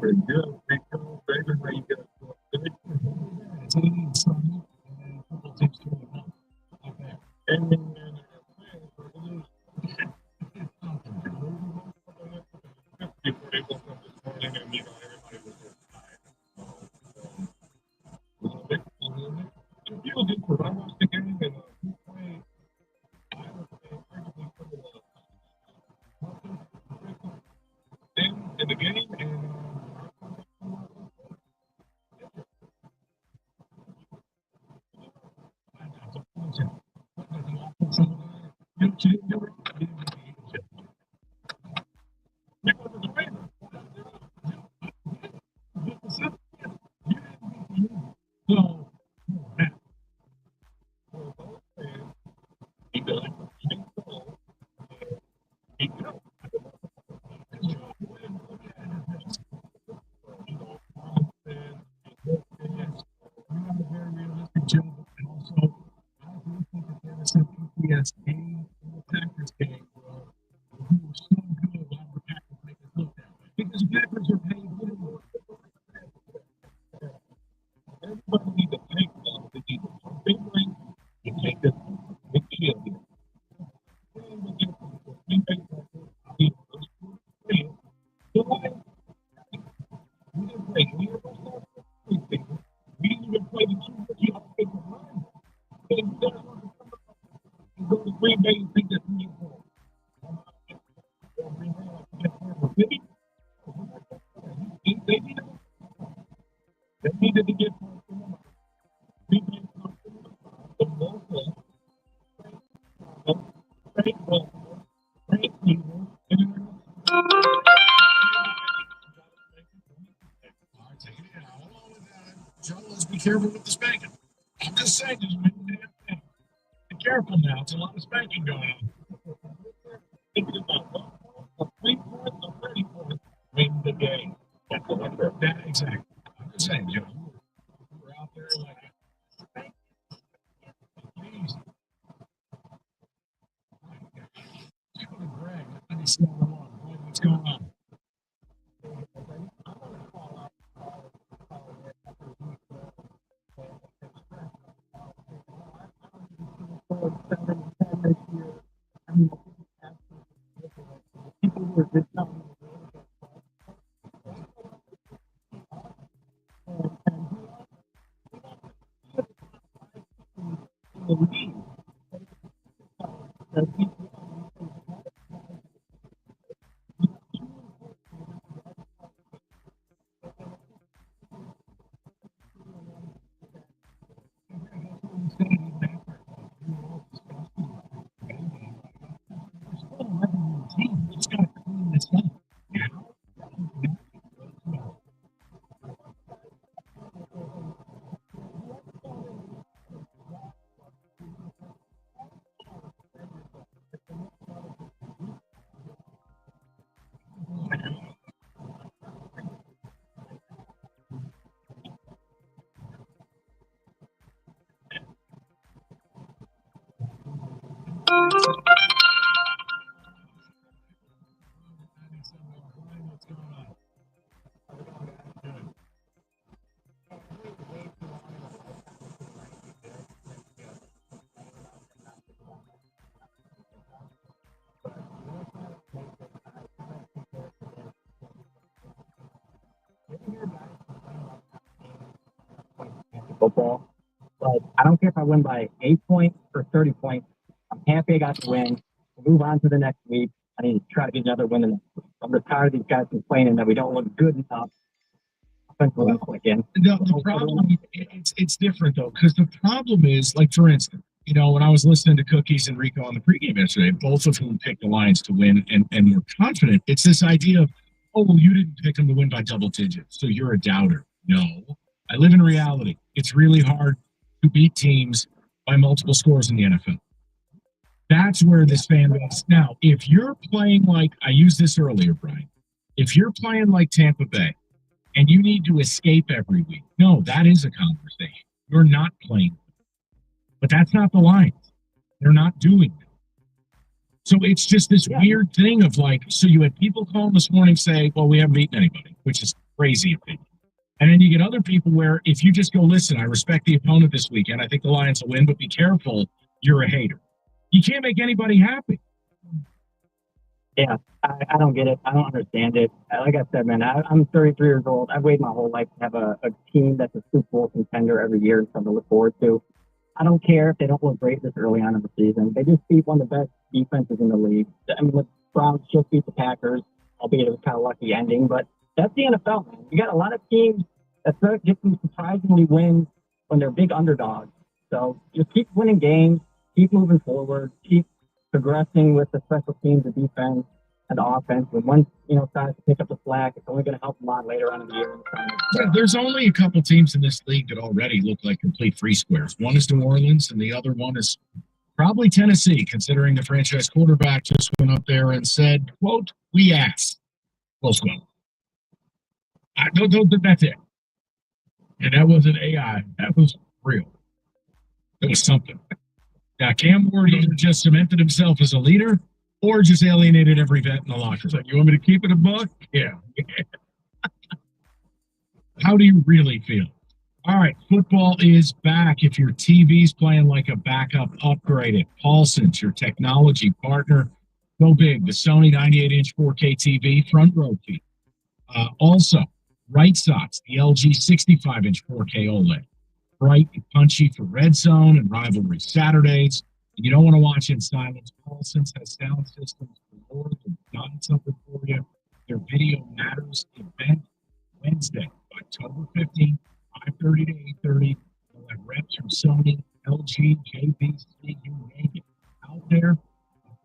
Pretty good. Big goal, David. How you got good? It's 80 and something. And a couple teams doing it. Okay. And then in the game and yes, game, the Packers game, who were so good, why the Packers make us look that way? Because the Packers are paying good. Everybody needs to think about the Eagles. Big ring, you take this big shield here. Let's be careful with the spanking. I'm just saying, just win the damn thing. Be careful now. It's a lot of spanking going on. Think about one point, a 3 point, a 30 point, win the game. That exactly. I'm just saying, Joe, you were out there like, please. Go to Greg. What's going on? It's got to clean this up. Football. But I don't care if I win by 8 points or 30 points. I'm happy I got the win. Move on to the next week. I need to try to get another win. I'm tired of these guys complaining that we don't look good enough. Offensively, The problem, it's different though, because the problem is, like, for instance, when I was listening to Cookies and Rico on the pregame yesterday, both of whom picked the Lions to win and were confident. It's this idea of, oh, well, you didn't pick them to win by double digits, so you're a doubter. No, I live in reality. It's really hard to beat teams by multiple scores in the NFL. That's where this fan base. Now, if you're playing like, I used this earlier, Brian, if you're playing like Tampa Bay and you need to escape every week, no, that is a conversation. You're not playing. But that's not the Lions. They're not doing that. So it's just this weird thing of like, so you had people calling this morning say, well, we haven't beaten anybody, which is crazy opinion. And then you get other people where if you just go, listen, I respect the opponent this weekend. I think the Lions will win, but be careful. You're a hater. You can't make anybody happy. Yeah, I don't get it. I don't understand it. Like I said, man, I'm 33 years old. I've waited my whole life to have a team that's a Super Bowl contender every year and something to look forward to. I don't care if they don't look great this early on in the season. They just beat one of the best defenses in the league. I mean, the Browns just beat the Packers, albeit it was kind of lucky ending, but that's the NFL, man. You got a lot of teams that get some surprisingly wins when they're big underdogs. So just keep winning games, keep moving forward, keep progressing with the special teams, the defense, and the offense. When one, starts to pick up the slack, it's only going to help them out later on in the year. Yeah, there's only a couple teams in this league that already look like complete free squares. One is New Orleans, and the other one is probably Tennessee, considering the franchise quarterback just went up there and said, quote, we asked. Close quote. That's it. And that wasn't AI. That was real. It was something. Now, Cam Ward either just cemented himself as a leader or just alienated every vet in the locker. Like, you want me to keep it a buck? Yeah. How do you really feel? All right, football is back. If your TV's playing like a backup, upgrade it. Paulson's your technology partner. Go big. The Sony 98-inch 4K TV, front row seat. Also, Right Sox, the LG 65-inch 4K OLED. Bright and punchy for Red Zone and Rivalry Saturdays. And you don't want to watch in silence. Paulson's has sound systems for more than got something for you. Their Video Matters event Wednesday, October 15th, 5:30 to 8:30. They'll have reps from Sony, LG, JVC, you name it, out there.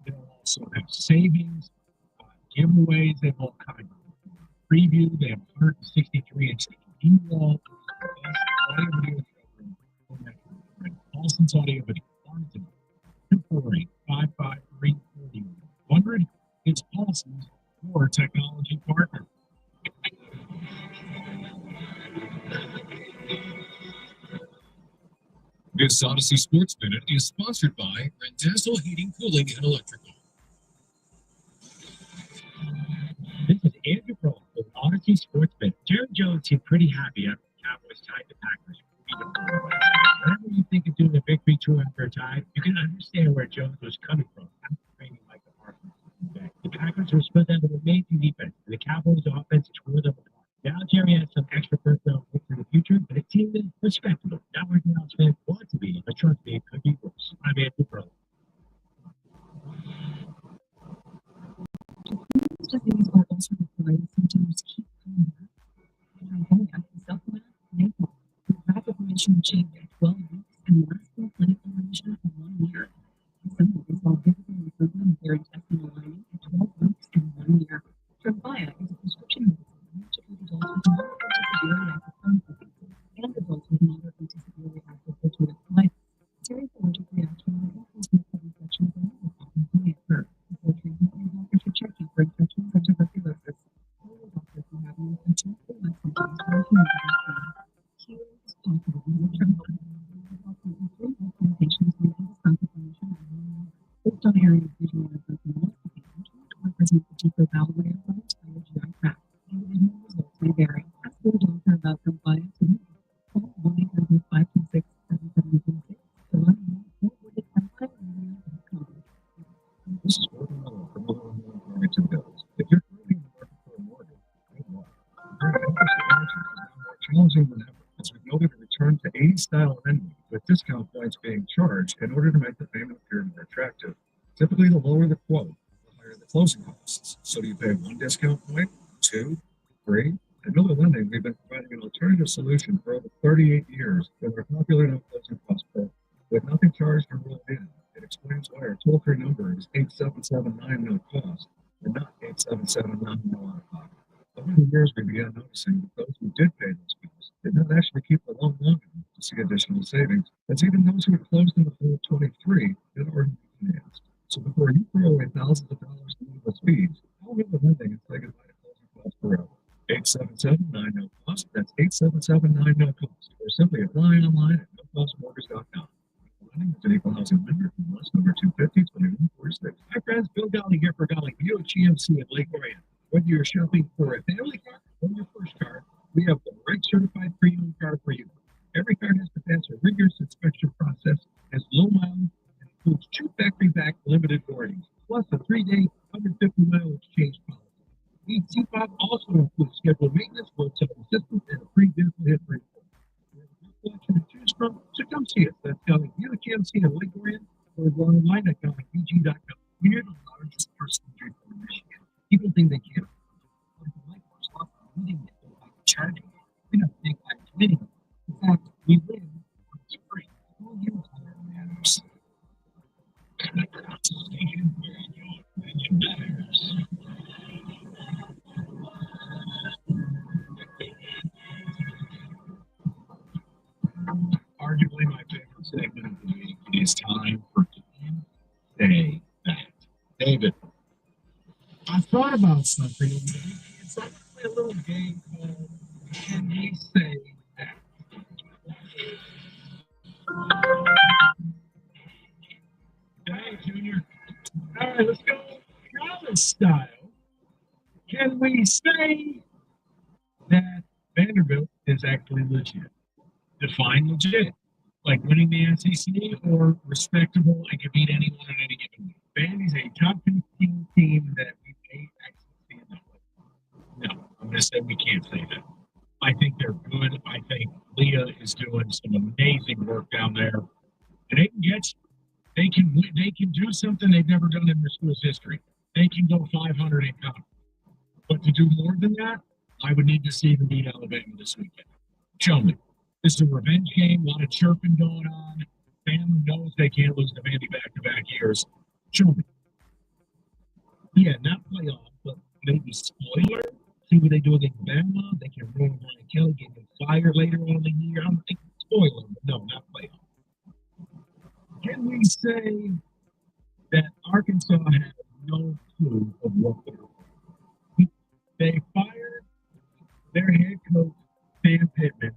They'll also have savings, giveaways. They have all kinds of preview. They have 163-inch TV wall. Audio video showroom. Paulson's Audio Video. Farmington. 248-553-4100. It's Paulson's, your technology partner. This Odyssey Sports Minute is sponsored by Rendazzle Heating, Cooling, and Electrical. This is Andrew Kroll with Odyssey Sports Minute. Jerry Jones seemed pretty happy after the Cowboys tied the Packers. Whenever you think of doing a victory tour after a tie, you can understand where Jones was coming from after training Mike Parsons. The Packers were supposed to have an amazing defense, and the Cowboys' offense tore them apart. Now Jerry has some extra personnel for the future, but it seemed respectable. Not where Dallas fans want to be, but trust me, it could be worse. I'm Andrew Kroll. These are also required sometimes keep coming back. Self-lab, Naples, rapid remission change at 12 weeks and lasting clinical remission for 1 year. Some of these all visible improvement in their intestinal lining at 12 weeks and 1 year. Tremfya is a prescription medicine to treat adults with moderate to severely active Crohn's disease and adults with moderate to severely active ulcerative colitis. Serious allergic reaction may also lead to infections and problems may occur. Before treatment, your doctor should check you for infections or tuberculosis. All your doctors will have you until the less symptoms for a few cure is possible with Tremfya. Recommendations may be consultation based on area of visual and personality or present the deeper bowel layer of the entire GI tract. Individual results may vary. Ask your doctor about compliance and call 1-800-526-7736 to learn more with the TremfyaRadio.com. This is Gordon Miller from Miller & Farmington Bills. If you're currently in the market for a mortgage, good luck. Comparing interest to margins is now more challenging than ever, as we've noted a return to 80s-style lending, with discount points being charged in order to make the payment appear more attractive. Typically, the lower the quote, the higher the closing costs. So do you pay 1 discount point, 2, 3? At Miller Lending, we've been providing an alternative solution for over 38 years with our popular no closing cost program. With nothing charged or rolled in, it explains why our toll-free number is 8779 no cost and not 8779 no out of pocket. Over the years, we began noticing that those who did pay those bills did not actually keep the loan long enough to see additional savings, as even those who had closed in the fall of 23 had already refinanced. So before you throw away thousands of dollars in needless fees, call Miller Lending and say goodbye to closing costs forever. 8779 no cost. That's 8779 no cost. Or simply apply online at nocostmortgage.com. Lending is an equal housing lender from West number 250-2146. Hi friends, Bill Golly here for Golly Buick GMC at Lake Orion. Whether you're shopping for a family car or your first car, we have the right certified pre-owned car for you. Every car has to pass a rigorous inspection process, has low mileage, and includes 2 factory-backed limited warranties, plus a 3-day, 150-mile exchange policy. EC5 also includes scheduled maintenance, roadside assistance, and a free vehicle history report. We have a good collection to choose from, so come see us. That's Golly Buick GMC in Lake Orion, or go online at GollyBG.com. We're the largest personal injury firm in Michigan. People think they can't. But if you like our stuff, we didn't get by charging. We don't think by committing. In fact, we win when it's free. We'll use where it matters. Station where your opinion matters. Arguably my favorite segment of the week. It is time for Can Say That. David, I thought about something. It's actually a little game called Can We Say That? Hey, Junior. All right, let's go college style. Can we say that Vanderbilt is actually legit? Define legit. Like winning the SEC or respectable and can beat anyone at any given week. Vandy's a top 15 team that we may actually see in that way. No, I'm going to say we can't say that. I think they're good. I think Leah is doing some amazing work down there. And they can do something they've never done in their school's history. They can go 500 in conference. But to do more than that, I would need to see them beat Alabama this weekend. Show me. This is a revenge game, a lot of chirping going on. Family knows they can't lose to Vandy back-to-back years. Show me. Yeah, not playoff, but maybe spoiler. See what they do against Bama. They can ruin Brian Kelly, get him fired later on in the year. spoiler, but no, not playoff. Can we say that Arkansas has no clue of what they're doing? They fired their head coach, Sam Pittman,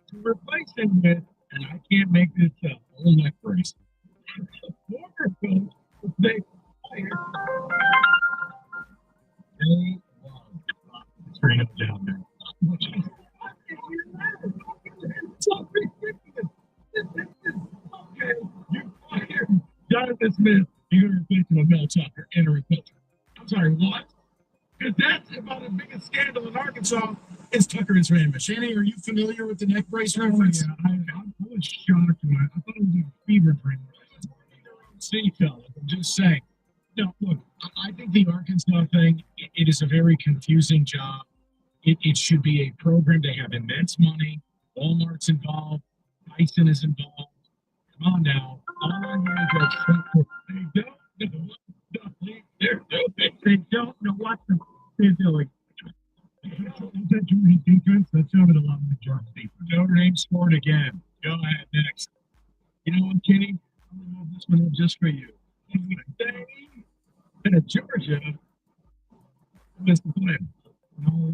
to replace him with, and I can't make this up, old neck brace. The former coach they fired. They love straight up down there. It's so ridiculous. Okay, you fired Jonathan Smith, you're going to replace him with Mel Tucker, interim coach. I'm sorry, what? Because that's about the biggest scandal in Arkansas is Tucker is Randall. Shanny, are you familiar with the neck brace reference? Yeah, I was shocked. I thought it was a fever dream. See, fellas, I'm just saying. No, look, I think the Arkansas thing, it is a very confusing job. It should be a program. They have immense money. Walmart's involved. Tyson is involved. Come on now. All I hear is they don't know what they're doing. That Georgia defense, that sounded a lot like Georgia defense. Notre Dame scored again. Go ahead, next. You know what, Kenny? I'm going to move this one up just for you. They, Georgia, missed the play. No,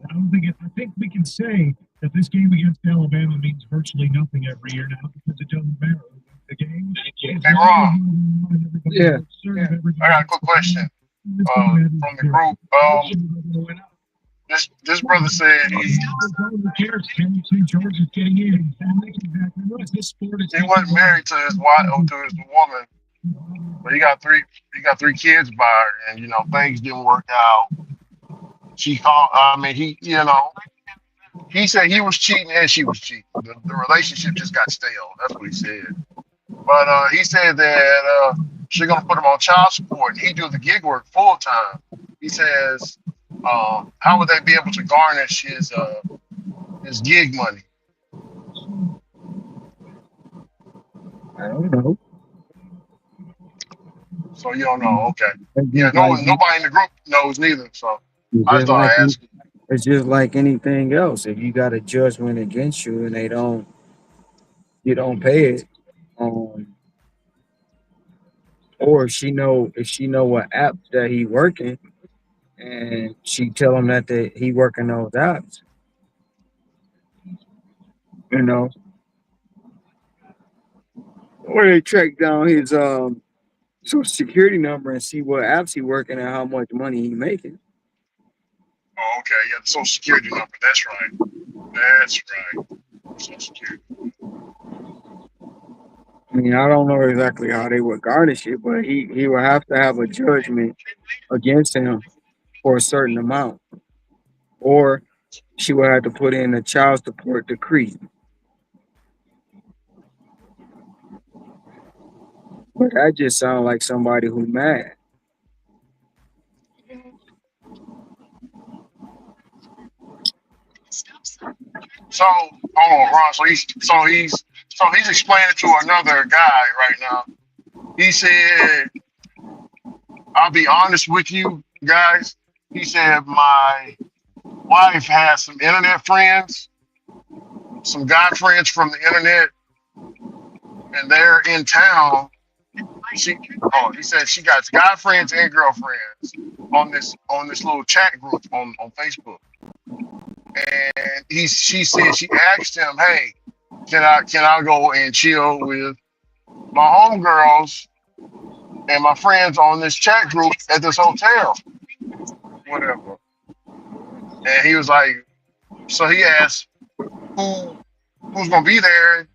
I don't think it. I think we can say that this game against Alabama means virtually nothing every year now because it doesn't matter. The game. Hey, Ron. Yeah. I got a quick question from the group. This brother said he wasn't married to his wife or to his woman, but he got three kids by her, and you know things didn't work out. She called. I mean, he said he was cheating and she was cheating. The relationship just got stale. That's what he said. But he said that she's gonna put him on child support, and he do the gig work full time. He says, how would they be able to garnish his gig money? I don't know. So you don't know, okay? Yeah, nobody in the group knows neither. So I just Just thought like I'd ask. it's just like anything else. If you got a judgment against you and you don't pay it, or if she know what app that he working, and she tell him that he working those apps, you know, or they track down his social security number and see what apps he working and how much money he making. Oh, okay, yeah, the social security number. That's right. Social security. I mean, I don't know exactly how they would garnish it, but he would have to have a judgment against him for a certain amount, or she would have to put in a child support decree. But that just sounds like somebody who mad. So, hold on, Ron. He's explaining to another guy right now. He said, "I'll be honest with you guys." He said, "My wife has some internet friends, some guy friends from the internet, and they're in town." He said she got guy friends and girlfriends on this little chat group on Facebook. And she said she asked him, "Hey, can I go and chill with my homegirls and my friends on this chat group at this hotel, whatever?" And he was like, so he asked, who's gonna be there?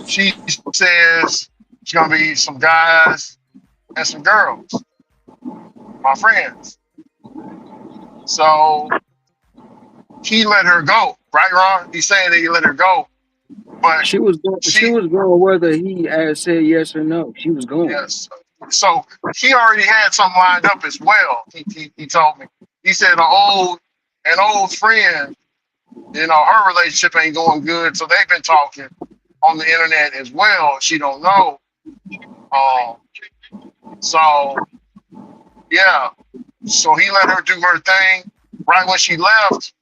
She says it's gonna be some guys and some girls, my friends. So he let her go, right, Ron? He's saying that he let her go, but she was going whether he had said yes or no. She was going. Yes. So he already had something lined up as well. He told me. He said an old friend, her relationship ain't going good, so they've been talking on the internet as well. She don't know. So yeah. So he let her do her thing. Right when she left,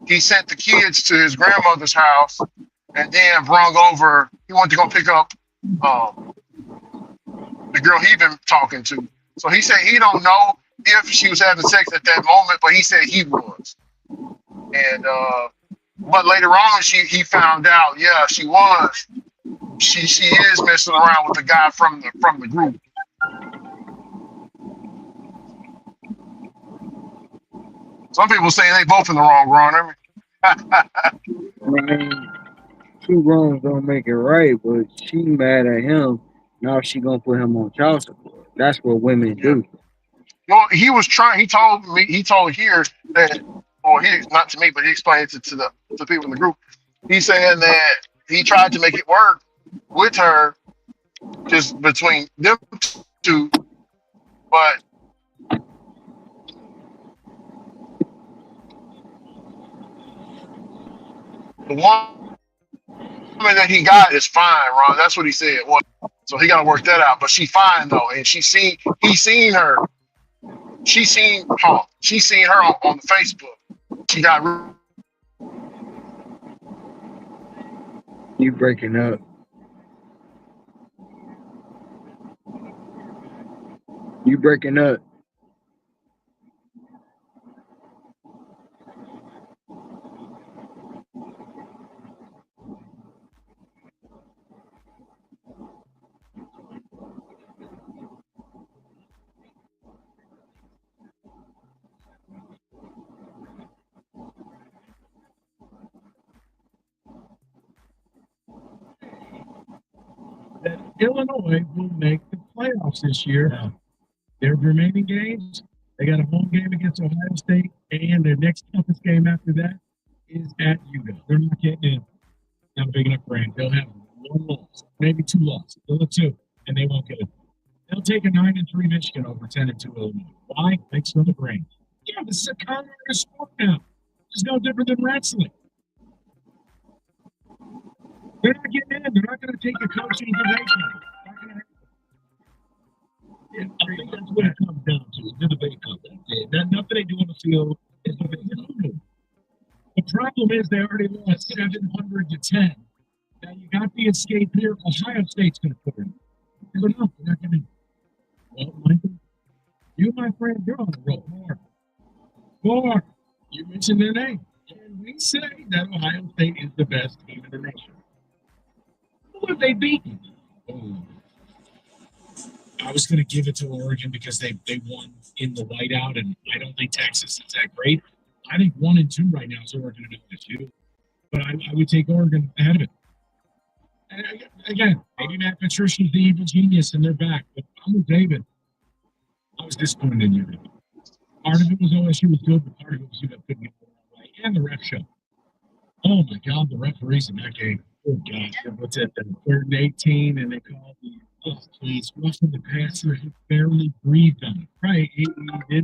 he sent the kids to his grandmother's house and then brung over. He went to go pick up the girl he been talking to. So he said he don't know if she was having sex at that moment, but he said he was. And but later on, he found out, yeah, she was. She is messing around with the guy from the group. Some people saying they both in the wrong, Ron. I mean, two wrongs don't make it right, but she mad at him. Now she gonna put him on child support. That's what women Yeah. do. Well, he was trying. He told here that, or he not to me, but he explained it to the people in the group. He's saying that he tried to make it work with her, just between them two, but the woman that he got is fine, Ron. That's what he said. Well, so he got to work that out. But she fine though, and he seen her. She seen her on the Facebook. She got. You breaking up. You breaking up. That Illinois will make the playoffs this year. Yeah. Their remaining games, they got a home game against Ohio State, and their next toughest game after that is at UW. They're not getting in. Not big enough brand. They'll have one loss, maybe two losses. They'll have two, and they won't get it. They'll take a 9-3 Michigan over 10-2 Illinois. Why? Thanks for the brain. Yeah, this is a commonwealth sport now. It's no different than wrestling. They're not getting in. They're not going to take the coaching information. I think that's what it comes down to. The debate comes down to. Nothing they do on the field is debate. The problem is they already lost 700-10. Now you got the escape here. Ohio State's going to put in. They're not going to. Well, Michael, you, my friend, you're on the roll. More. You mentioned their name. And we say that Ohio State is the best team in the nation. Who have they beaten? Oh. I was going to give it to Oregon because they won in the whiteout, and I don't think Texas is that great. I think 1 and 2 right now is Oregon and OSU. But I would take Oregon ahead of it. And again, maybe Matt Patricia's the evil genius and they're back, but I'm with David. I was disappointed in UW. Part of it was OSU was good, but part of it was UW couldn't get the right. And the ref show. Oh my God, the referees in that game. Oh God, what's that? 3rd and 18, and they called the please roughing the passer. He barely breathed on it. Right, he did knock him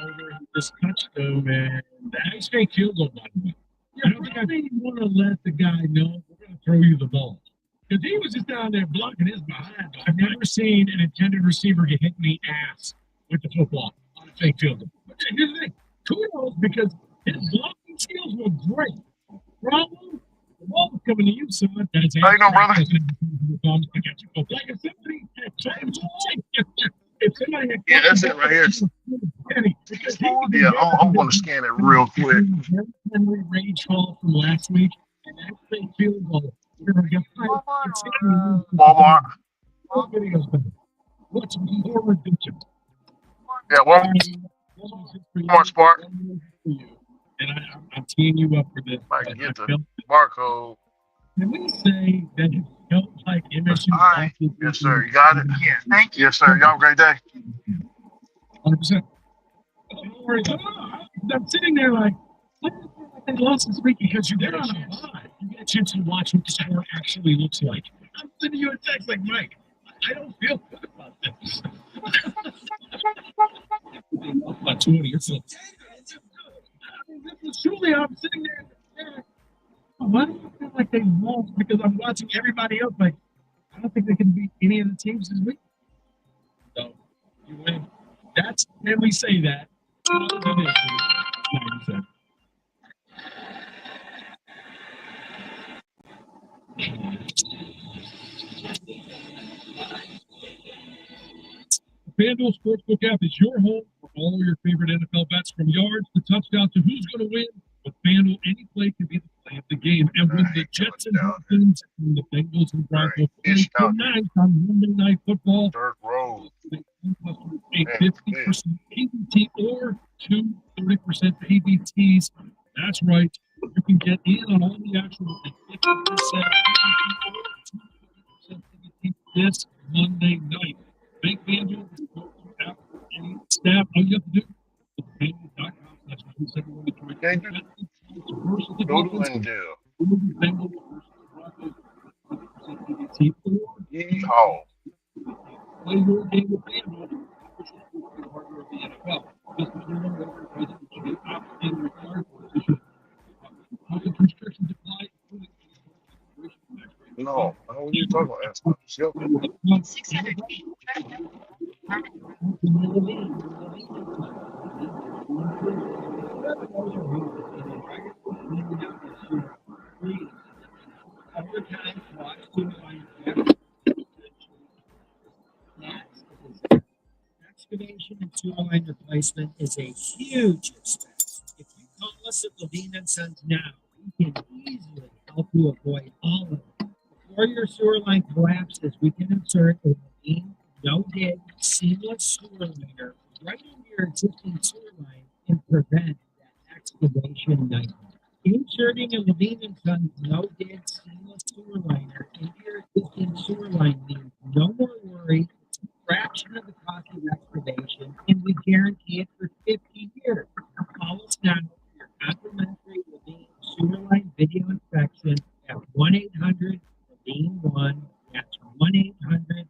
over. He just touched him, and that's fake field goal, by the way. I don't think I want to let the guy know we're going to throw you the ball. Because he was just down there blocking his behind. I've never seen an intended receiver get hit in the ass with the football on a fake field goal. But here's the thing. Kudos, because his blocking skills were great. Problem? The ball was coming to you, son. That's How you doing, brother? Like if somebody had Yeah, that's it right here. Yeah, I'm going to scan it real quick. Henry rage call from last week, and that fake field goal. Walmart. What's more ridiculous? Yeah, Walmart Spark. And I'm teeing you up for this. I can get the barcode. Can we say that it felt like MSU? All right. Yes, sir. You got it? Yeah, thank you. Yes, sir. Y'all have a great day. 100%. Don't worry. I'm sitting there like, they lost this week because you're there on a bye. You get a chance to watch what the sport actually looks like. I'm sending you a text like, Mike, I don't feel good about this. About 20 or so. Truly, I'm sitting there. Why do you feel like they lost? Because I'm watching everybody else. Like, I don't think they can beat any of the teams this week. So, you win. That's when we say that. The FanDuel Sportsbook app is your home for all your favorite NFL bets, from yards to touchdowns to who's going to win. With FanDuel, any play can be the play of the game. And with the Jets and Dolphins and the Bengals and Broncos playing tonight on Monday Night Football, Dirt road. a 50% PBT or two 30% PBTs. That's right. You can get in on all the action with a 50% PBT this Monday night. Make FanDuel app any snap. All you have to do is FanDuel.com/271. Go to Wendell. Yeehaw. Play your game with FanDuel. Partner of the NFL. Just be remember, President should be opt in required position. Restrictions apply. No, I don't need to talk about that stuff. Let's go. 600 feet. Excavation and sewer line replacement is a huge expense. If you call us at Levine and Sons now, we can easily help you avoid all of it. Before your sewer line collapses, we can insert a Levine no-dig seamless sewer liner right into your existing sewer line and prevent that excavation nightmare. Inserting a Levine and Sons no-dig seamless sewer liner into your existing sewer line means no more worry. It's a fraction of the cost of excavation, and we guarantee it for 50 years. Call us now for your complimentary Levine sewer line video inspection at 1-800-LEVINE-1. That's 1-800-LEVINE.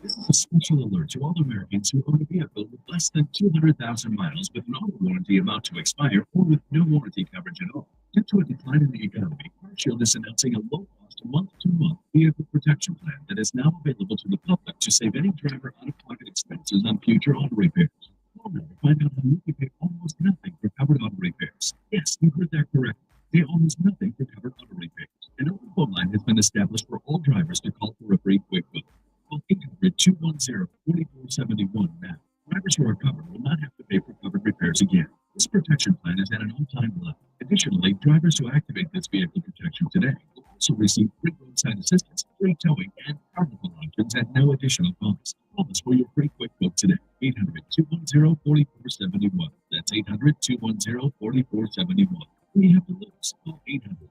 This is a special alert to all Americans who own a vehicle with less than 200,000 miles with an auto warranty about to expire or with no warranty coverage at all. Due to a decline in the economy, CarShield is announcing a low-cost month-to-month vehicle protection plan that is now available to the public to save any driver out-of-pocket expenses on future auto repairs. Call now to find out how you can pay almost nothing for covered auto repairs. Yes, you heard that correctly. Pay almost nothing for covered auto repairs. An open phone line has been established for all drivers to call for a free quick quote. Call 800-210-4471 now. Drivers who are covered will not have to pay for covered repairs again. This protection plan is at an all-time low. Additionally, drivers who activate this vehicle protection today will also receive free roadside assistance, free towing, and carnival options at no additional cost. Call us for your free quick quote today. 800-210-4471. That's 800-210-4471. What do you have to lose? Call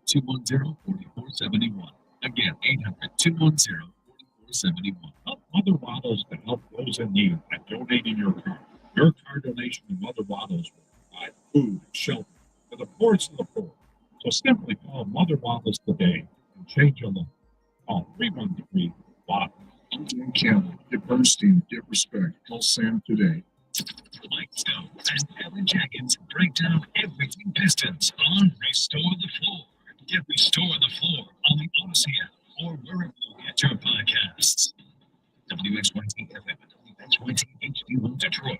800-210-4471. Again, 800-210-4471. Help Mother Waddles to help those in need by donating your car. Your car donation to Mother Waddles will provide food and shelter for the poorest of the poor. So simply call Mother Waddles today and change your life. Call 313-WADDLES. Campbell, give Bernstein, give respect. Call Sam today. Mike Stone and Evan Jackins break down everything Pistons on Restore the Floor. Get Restore the Floor on the Odyssey app or wherever you get your podcasts. WXYT FM and WXYT HD1 Detroit.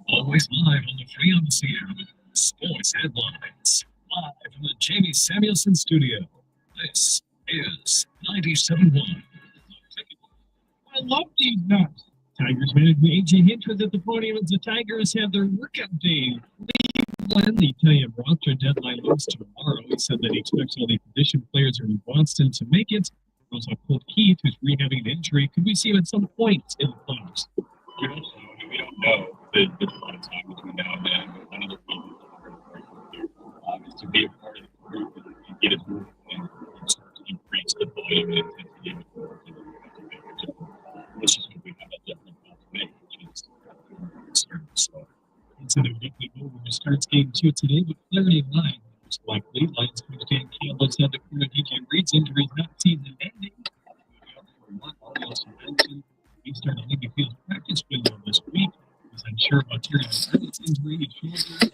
Always live on the free Odyssey app. Sports headlines. Live from the Jamie Samuelson studio. This is 97.1. I love these nuts. Tigers management AJ Hinch was at the podium as the Tigers have their workout day. Lee Blandley tell you roster deadline moves tomorrow. He said that he expects all the position players are in Boston to make it. Also, Colt Keith, who's rehabbing an injury. Could we see him at some point in the playoffs? We don't know. There's a lot of time between now and then. But one of the things is to be a part of the group and get it moving and start to increase the volume and intensity of the group. This is what we have a different path to make, which is so instead of weekly over starts game 2 today, but clarity of line most likely. Lions coach Dan Campbell said the current DJ Reed's injury is not season ending. He also mentioned he started Navy Field's practice window this week. He's unsure about Terry McCarthy's injury and shoulder.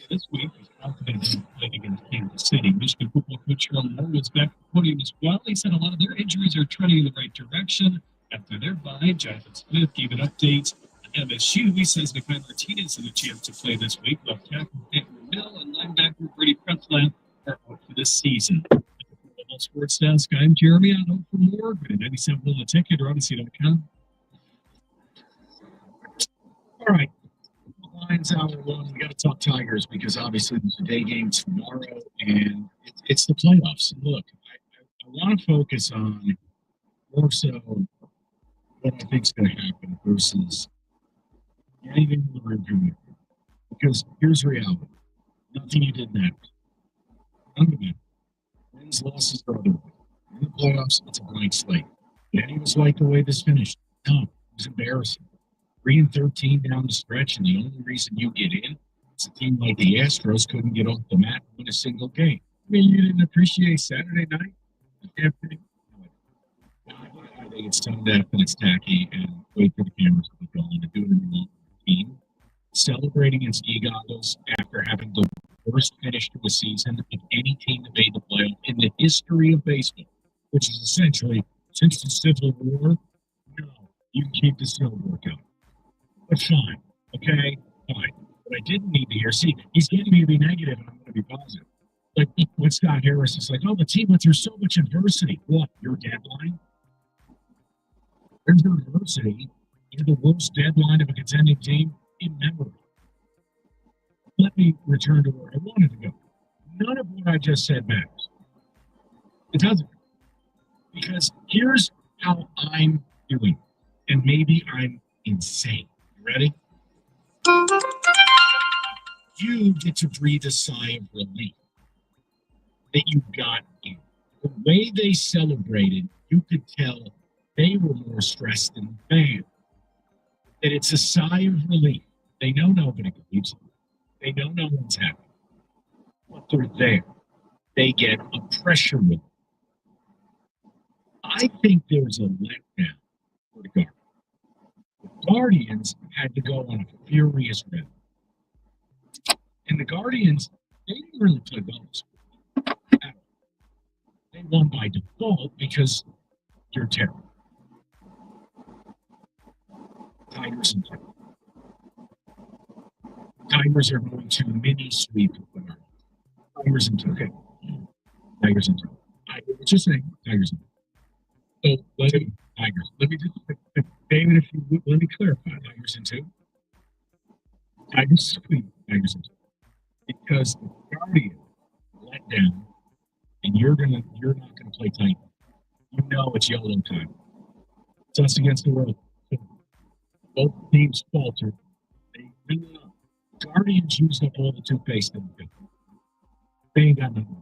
This week, he's confident in playing against Kansas City. Michigan football coach Cheryl Moore was back at the podium as well. He said a lot of their injuries are trending in the right direction. After their bye, Jonathan Smith gave an update on MSU. He says Nikai Martinez had a chance to play this week, but tackle Andrew Mill and linebacker Brady Pretzlaff are out for this season. Sports Desk, I'm Jeremy. I hope for more. 97 on the ticket or Odyssey.com. All right. Lions hour one. We got to talk Tigers because obviously there's a day game tomorrow and it's the playoffs. Look, I want to focus on more so what I think is going to happen versus anything in the rearview mirror. Because here's reality: nothing you did matters. None of it. Wins, losses, or otherwise. In the playoffs, it's a blank slate. Did any of us like the way this finished? No, it was embarrassing. 3-13 down the stretch, and the only reason you get in is a team like the Astros couldn't get off the mat and win a single game. I mean, you didn't appreciate Saturday night? I think it's tone deaf and it's tacky, and wait for the cameras to be going to do it in the long team. Celebrating in ski goggles after having the worst finish to a season of any team that made the playoff in the history of baseball, which is essentially since the Civil War. No, you can keep the Civil War going. But fine, okay, fine. But I didn't need to hear. See, he's getting me to be negative, and I'm going to be positive. Like when Scott Harris is like, "Oh, the team went through so much adversity." What? Your deadline? There's no adversity. You're the worst deadline of a contending team in memory. Let me return to where I wanted to go. None of what I just said matters. It doesn't. Because here's how I'm doing. And maybe I'm insane. You ready? You get to breathe a sigh of relief that you got in. The way they celebrated, you could tell they were more stressed than the fans. That it's a sigh of relief. They know nobody believes them. They know no one's happy. But they're there. They get a pressure relief. I think there's a letdown for the Guardians. The Guardians had to go on a furious run. And the Guardians, they didn't really play well this week. They won by default because you're terrible. Tigers and Tigers. Tigers are going to mini sweep the Guardians. Tigers and Tigers. Okay. Tigers and Tigers. I was just saying Tigers and Tigers. So let me Tigers. Let me just David, if you would, let me clarify. Tigers and two. Tigers sweep. Tigers and two. Because the Guardians let down, and you're not gonna play tight. You know it's YOLO time. It's us against the world. Both teams faltered. They Guardians used up all the toothpaste in the field. They ain't got nothing.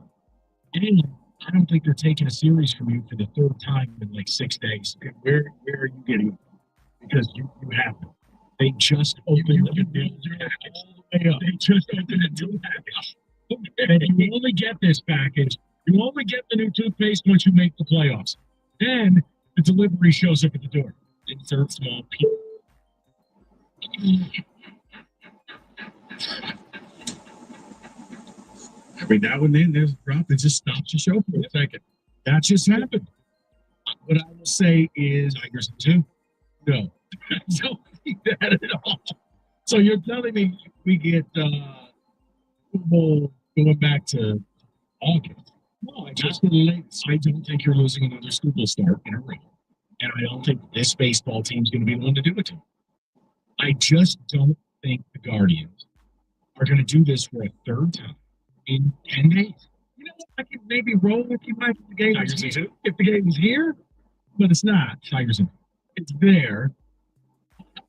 And I don't think they're taking a series from you for the third time in like 6 days. Where are you getting? Because you haven't. They just opened the new package. They just opened a new package. And you only get this package. You only get the new toothpaste once you make the playoffs. Then the delivery shows up at the door. Insert small P. Every now and then there's a drop that just stops the show for a second. That just happened. What I will say is Tigers and two. No, I don't think that at all. So you're telling me we get football going back to August? No, I don't think you're losing another Super Bowl start in a row, and I don't think this baseball team's going to be the one to do it to. I just don't think the Guardians are going to do this for a third time in 10 days. You know what? I could maybe roll with you, Mike, if the game was here. If the game was here, but it's not. Tigers in. It's there.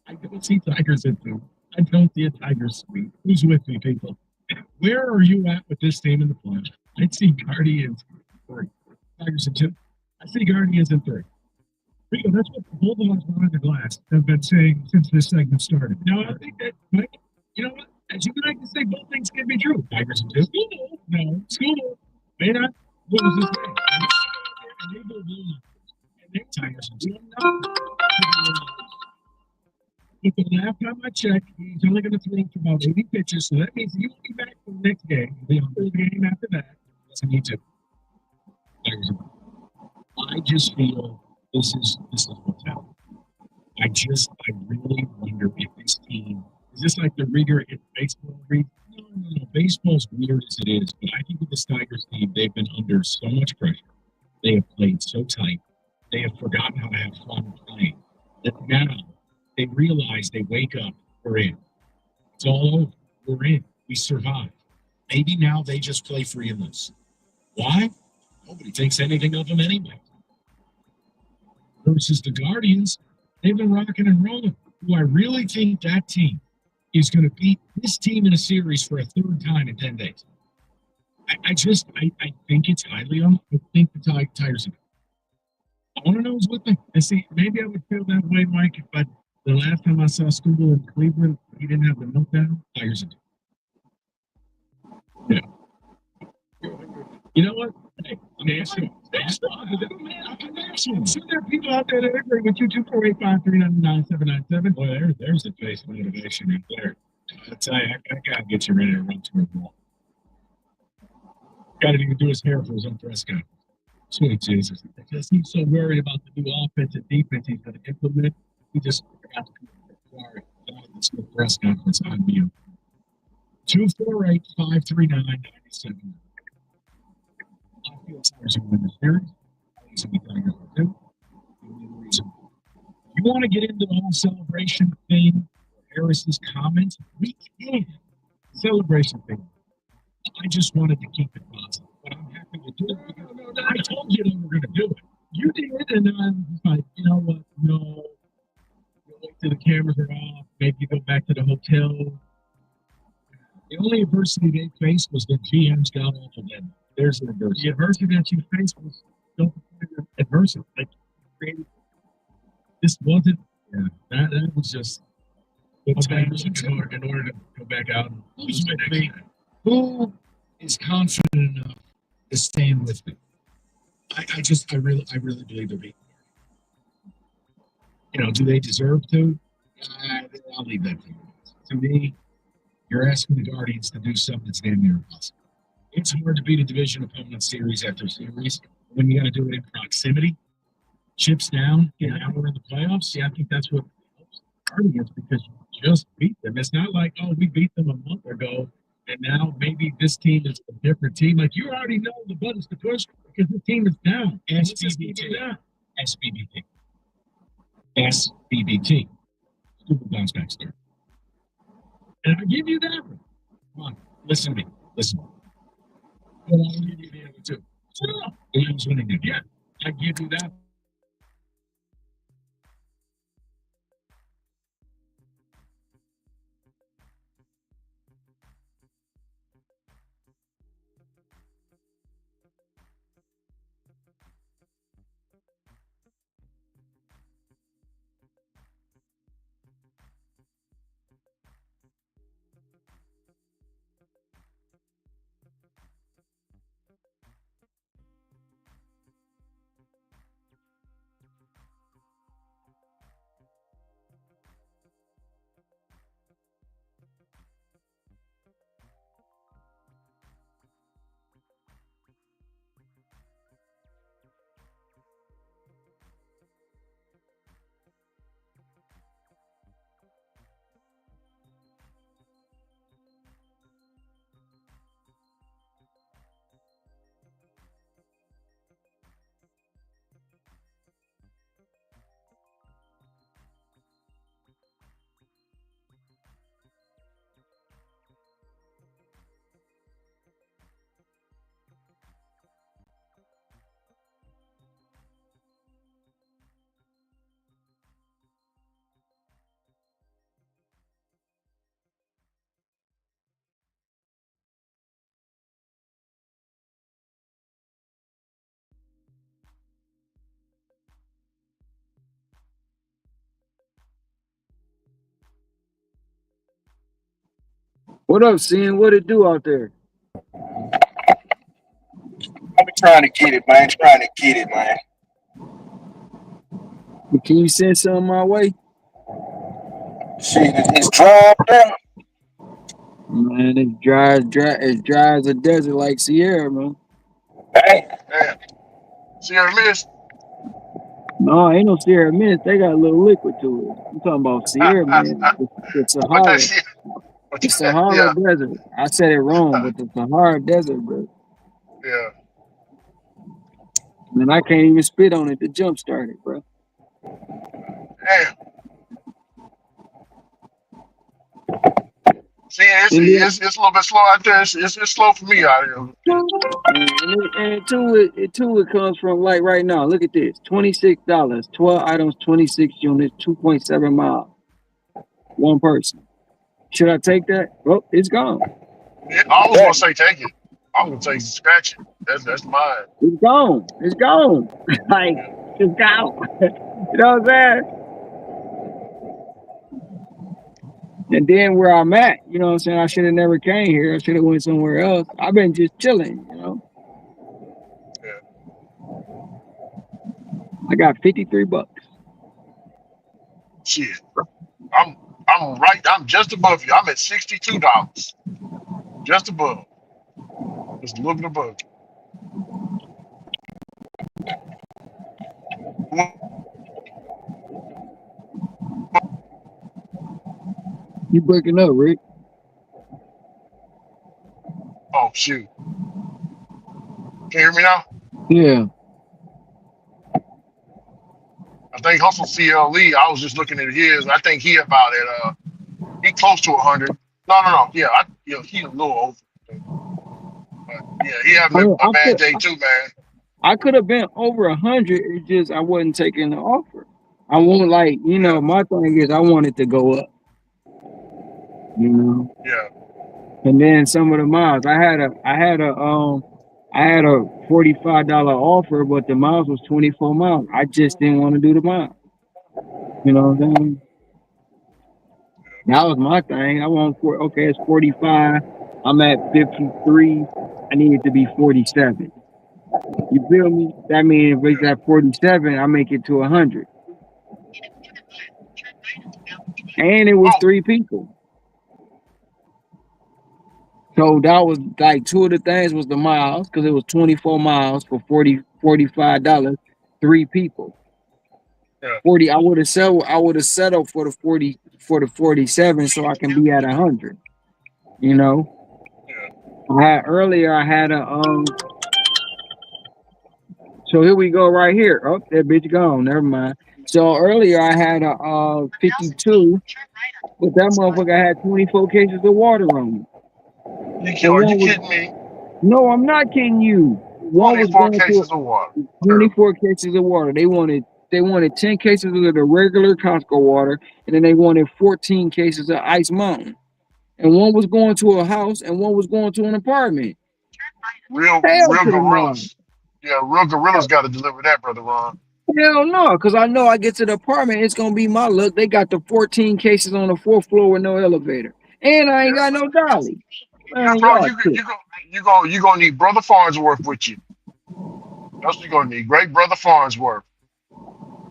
I don't see Tigers in two. I don't see a Tigers sweep. Who's with me, people? Where are you at with this team in the playoffs? I see Guardians in 3. Tigers in 2. I see Guardians in 3. That's what both of us behind the glass have been saying since this segment started. Now, I think that, Mike, you know what? As you like to say, both things can be true. Tigers in 2. School. No. School. May not lose this game. And they will lose. And they Tigers in 2. But the last time I checked, he's only going to throw for about 80 pitches, so that means he will be back for the next game. He'll be on the game after that. Doesn't need to. I just feel this is what's happening. I really wonder if this like the rigor in baseball? No. Baseball's weird as it is, but I think with the Tigers team, they've been under so much pressure. They have played so tight. They have forgotten how to have fun playing. That now they realize they wake up, we're in. It's all over. We're in. We survived. Maybe now they just play free and loose. Why? Nobody thinks anything of them anyway. Versus the Guardians, they've been rocking and rolling. Do I really think that team is going to beat this team in a series for a third time in 10 days? I think it's highly unlikely. I think the Tigers are. I want to know who's with me. And see, maybe I would feel that way, Mike, but the last time I saw Scooble in Cleveland, he didn't have the meltdown. Tigers are. Yeah. You know what? Hey, I'm asking. So there are people out there that agree with you. 248-539-9797. Boy, there's a face of motivation right there. I tell you, I gotta get you ready to run to a ball. Got to even do his hair for his own press conference. Sweet Jesus. Because he's so worried about the new offense and defense he's going to implement, he just forgot to come sorry. This press conference on mute. 248-539-9797. I feel Tigers will win the series. You want to get into the whole celebration thing, Harris's comments? We can. Celebration thing. I just wanted to keep it positive. But I'm happy to do it because I told you that we were going to do it. You did, and then I was like, you know what? No. You wait till the cameras are off. Maybe you go back to the hotel. The only adversity they faced was the GM's got off of them. There's an adversity. The adversity that you faced was don't adversity. Like, this wasn't. Yeah, that was just. In order to go back out and lose my next game. Who is confident enough to stand with me? I really believe they'll be. You know, do they deserve to? I'll leave that to you. To me, you're asking the Guardians to do something that's damn near impossible. It's hard to beat a division opponent series after series when you got to do it in proximity. Chips down, and now we're in the playoffs. Yeah, I think that's what helps the Guardians because you just beat them. It's not like, oh, we beat them a month ago, and now maybe this team is a different team. Like, you already know the buttons to push because the team is down. SBBT. SBBT. SBBT. Super bounce back start. And I give you that one. Come on, listen to me. Listen. Well, I'll give you the other two. Who's winning it? Yeah, I give you that. What up, Sin? What it do out there? I'm trying to get it, man. Trying to get it, man. Can you send something my way? Shit, it's dry up there. Man, it's dry as a desert like Sierra, man. Hey. Yeah. Sierra Mist. No, ain't no Sierra Mist. They got a little liquid to it. I'm talking about Sierra, man. It's a What that holler. shit? But The Sahara yeah, Desert. I said it wrong, but the Sahara Desert, bro. yeah. And I can't even spit on it to jump start it, bro. Damn. See, And then, it's a little bit slow out there. It's slow for me out here. and it comes from like right now. Look at this: $26, 12 items, 26 units, 2.7 miles, one person. Should I take that? Oh, it's gone. Yeah, I was gonna Exactly. say take it. I was gonna say scratch it. That's mine. It's gone. It's gone. Like Yeah, it's gone. You know what I'm saying? And then where I'm at, you know what I'm saying? I should have never came here. I should have went somewhere else. I've been just chilling, you know. yeah. I got $53. Shit. I'm I'm right. I'm just above you. I'm at $62. Just above. Just a little bit above you. You breaking up, Rick? Oh shoot. Can you hear me now? Yeah. I think Hustle CLE. I was just looking at his. I think he about at he close to 100. No. Yeah, he a little over. But yeah, he I having mean, a bad day too, man. I could have been over 100. It's just I wasn't taking the offer. I want like Yeah, my thing is I want it to go up, you know. yeah, And then some of the miles I had a $45 offer, but the miles was 24 miles. I just didn't want to do the miles. You know what I'm saying? That was my thing. I want okay, it's 45. I'm at 53. I need it to be 47. You feel me? That means if it's yeah. at 47, I make it to 100. And it was Oh, three people. So that was like two of the things was the miles because it was 24 miles for $45, three people. yeah, 40, I would have settled for the 40 for the 47 so I can be at 100. You know, yeah. I had a so here we go right here. Oh, that bitch gone. Never mind. So earlier I had a 52, but that motherfucker had 24 cases of water on it. And Are you one was kidding me? no, I'm not kidding you. One was 24 going to cases of water. Terrible. 24 cases of water. They wanted 10 cases of the regular Costco water, and then they wanted 14 cases of Ice Mountain. And one was going to a house, and one was going to an apartment. Hell Real to the no. gorillas. Yeah, real gorillas got to deliver that, brother Ron. Hell no, because I know I get to the apartment, it's gonna be my luck. They got the 14 cases on the fourth floor with no elevator, and I ain't Yeah, got no dolly. yeah, Man, bro. y'all trip. You gonna need brother Farnsworth with you. That's what you gonna need. Great brother Farnsworth.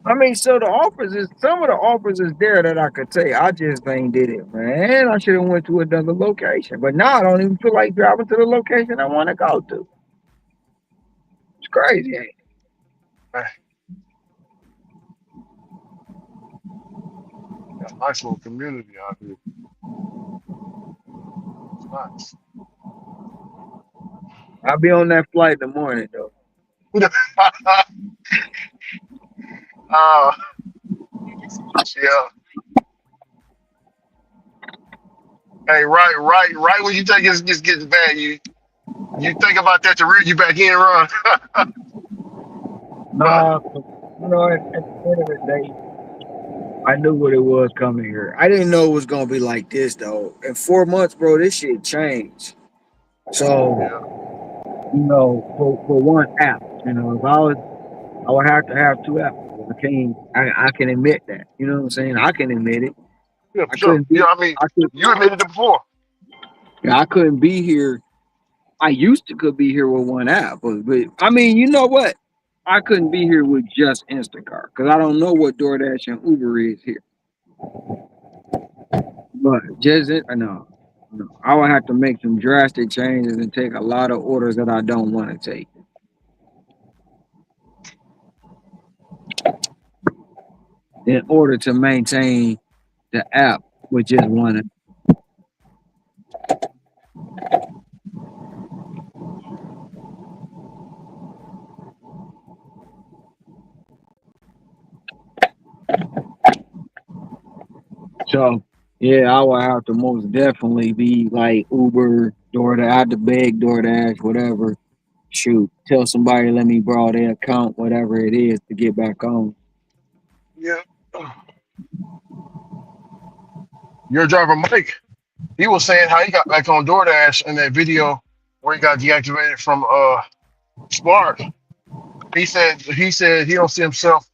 I mean, so the offers is some of the offers is there that I could take. I just ain't did it, man. I should have went to another location, but now I don't even feel like driving to the location I want to go to. It's crazy, ain't it? Man, got a nice little community out here. It's nice. I'll be on that flight in the morning though. uh, yeah. Hey, right when you think it's just getting bad, you think about that to reel you back in, Ron. Nah, at the end of the day, I knew what it was coming here. I didn't know it was gonna be like this though. In 4 months, bro, this shit changed. So, Yeah, for one app, if I would have to have two apps. I can admit that. You know what I'm saying? I can admit it. yeah, for I sure. couldn't Yeah, be I mean, I could you admitted it before. yeah, I couldn't be here. I used to could be here with one app, but I mean, you know what? I couldn't be here with just Instacart because I don't know what DoorDash and Uber is here. But just it, no, no, I would have to make some drastic changes and take a lot of orders that I don't want to take in order to maintain the app with just one. So yeah, I would have to most definitely be like Uber, DoorDash, I had to beg DoorDash, whatever. Shoot, tell somebody let me borrow their account, whatever it is, to get back on. Yeah. Your driver Mike, he was saying how he got back on DoorDash in that video where he got deactivated from Spark. He said he don't see himself.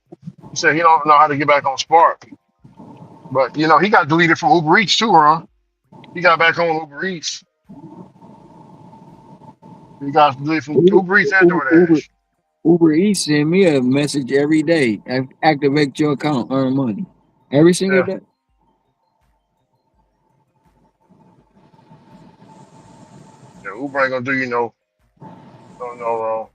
He said he don't know how to get back on Spark. But he got deleted from Uber Eats too, Ron. He got back on Uber Eats. He got deleted from Uber, Uber Eats and Uber, DoorDash. Uber Eats send me a message every day. Activate your account, earn money. Every single Yeah, day. yeah. Uber ain't gonna do no wrong.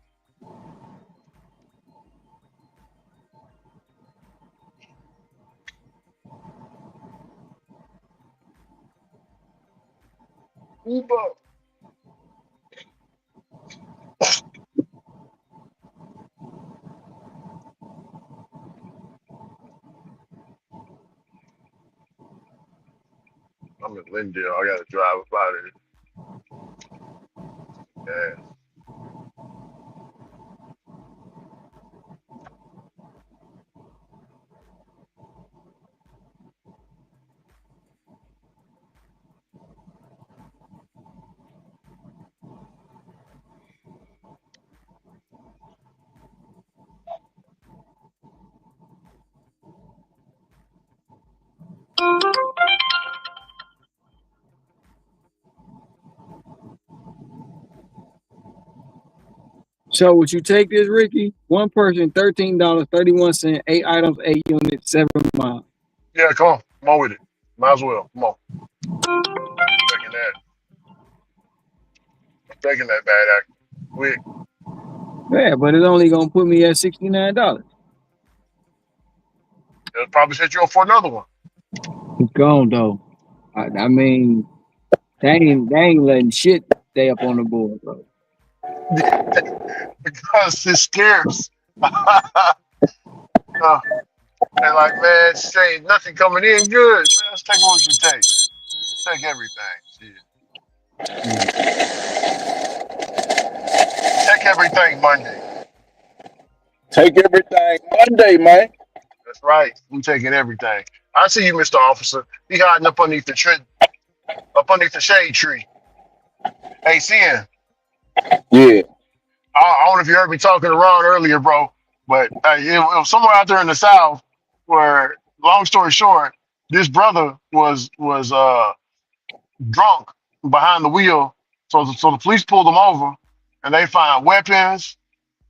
Uber. I'm in Lindale. I gotta drive about it. Yeah. So would you take this, Ricky? One person, $13.31, 8 items, 8 units, 7 miles. Yeah, come on. Come on with it. Might as well. Come on. Taking that. I'm taking that bad act. Quick. Yeah, but it's only gonna put me at $69. It'll probably set you up for another one. It's gone though. I mean, they ain't letting shit stay up on the board, bro. Because it's scarce. They're like, man, say nothing coming in good. Man, let's take what we can take. Take everything. Shit. Take everything Monday. Take everything Monday, man. That's right. We taking everything. I see you, Mr. Officer. He hiding up underneath the shade tree. Hey, Sin, Yeah. I don't know if you heard me talking to Ron earlier, bro, but it was somewhere out there in the South where, long story short, this brother was drunk behind the wheel. So the police pulled him over, and they find weapons,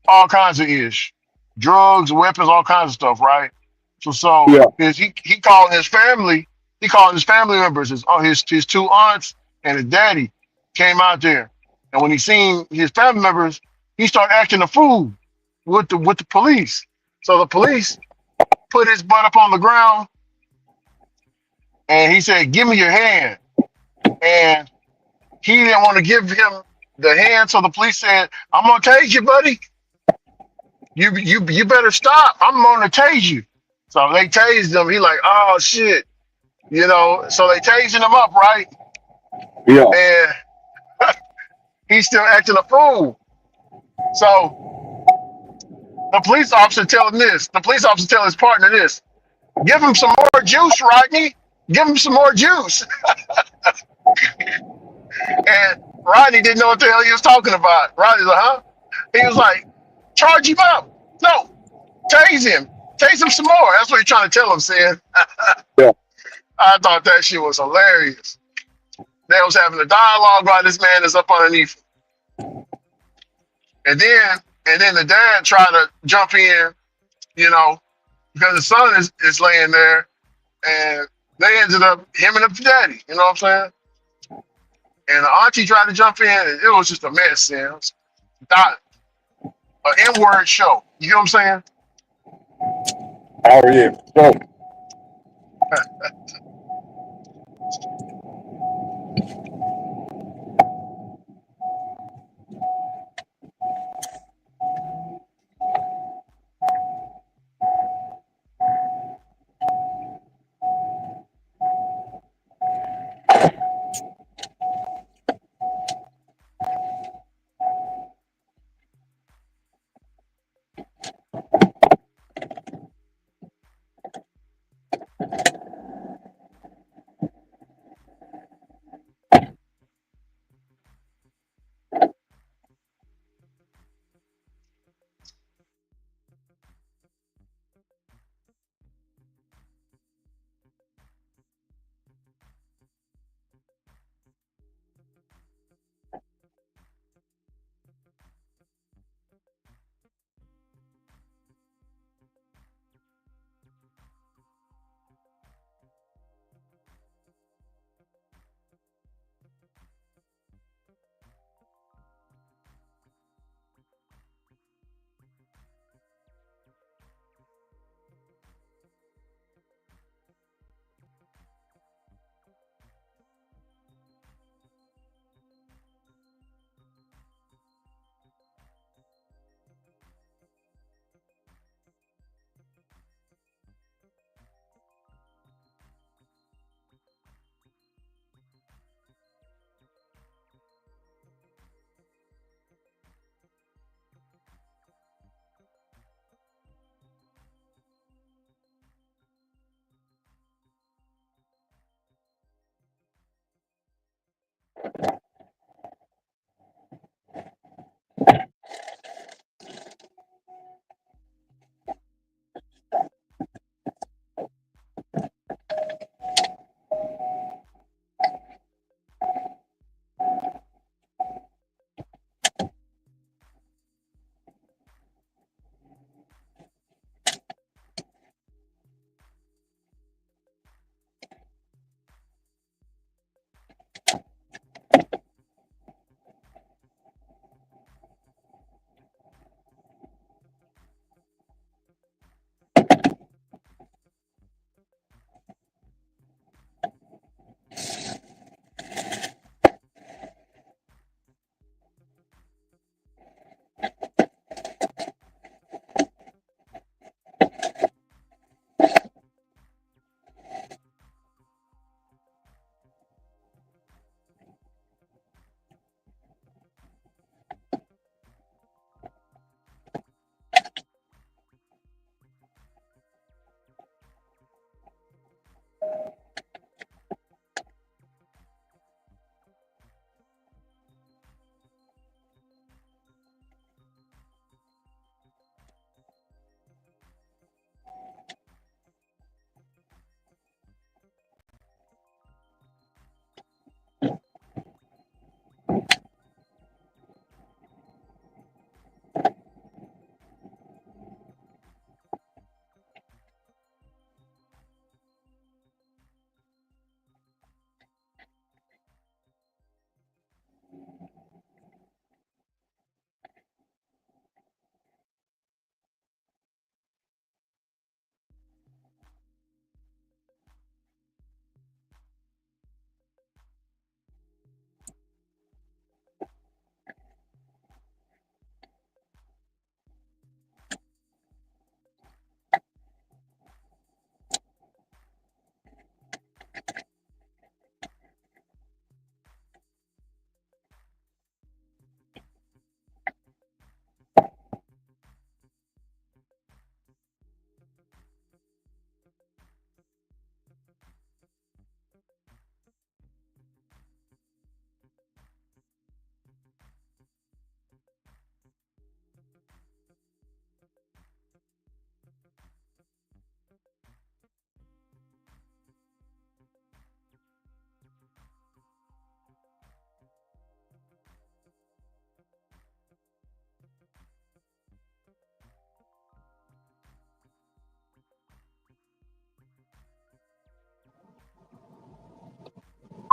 all kinds of ish, drugs, weapons, all kinds of stuff, right? So Yeah. he calling his family, he calling his family members, his two aunts and his daddy came out there, and when he seen his family members, he started acting a fool with the police. So the police put his butt up on the ground, and he said, "Give me your hand," and he didn't want to give him the hand, so the police said, "I'm gonna tase you, buddy. You better stop. I'm gonna tase you." So they tased him. He like, oh shit, So they tasing him up, right? Yeah. And he's still acting a fool. So the police officer tell him this. The police officer tell his partner this. Give him some more juice, Rodney. Give him some more juice. And Rodney didn't know what the hell he was talking about. Rodney's like, huh? He was like, charge him up. No, tase him. Tase him some more. That's what he's trying to tell him, Sam. Yeah. I thought that shit was hilarious. They was having a dialogue while this man is up underneath. And then the dad tried to jump in, you know, because the son is laying there, and they ended up him and the daddy, you know what I'm saying? And the auntie tried to jump in, and it was just a mess, you know. An N-word show. You know what I'm saying? Oh yeah. So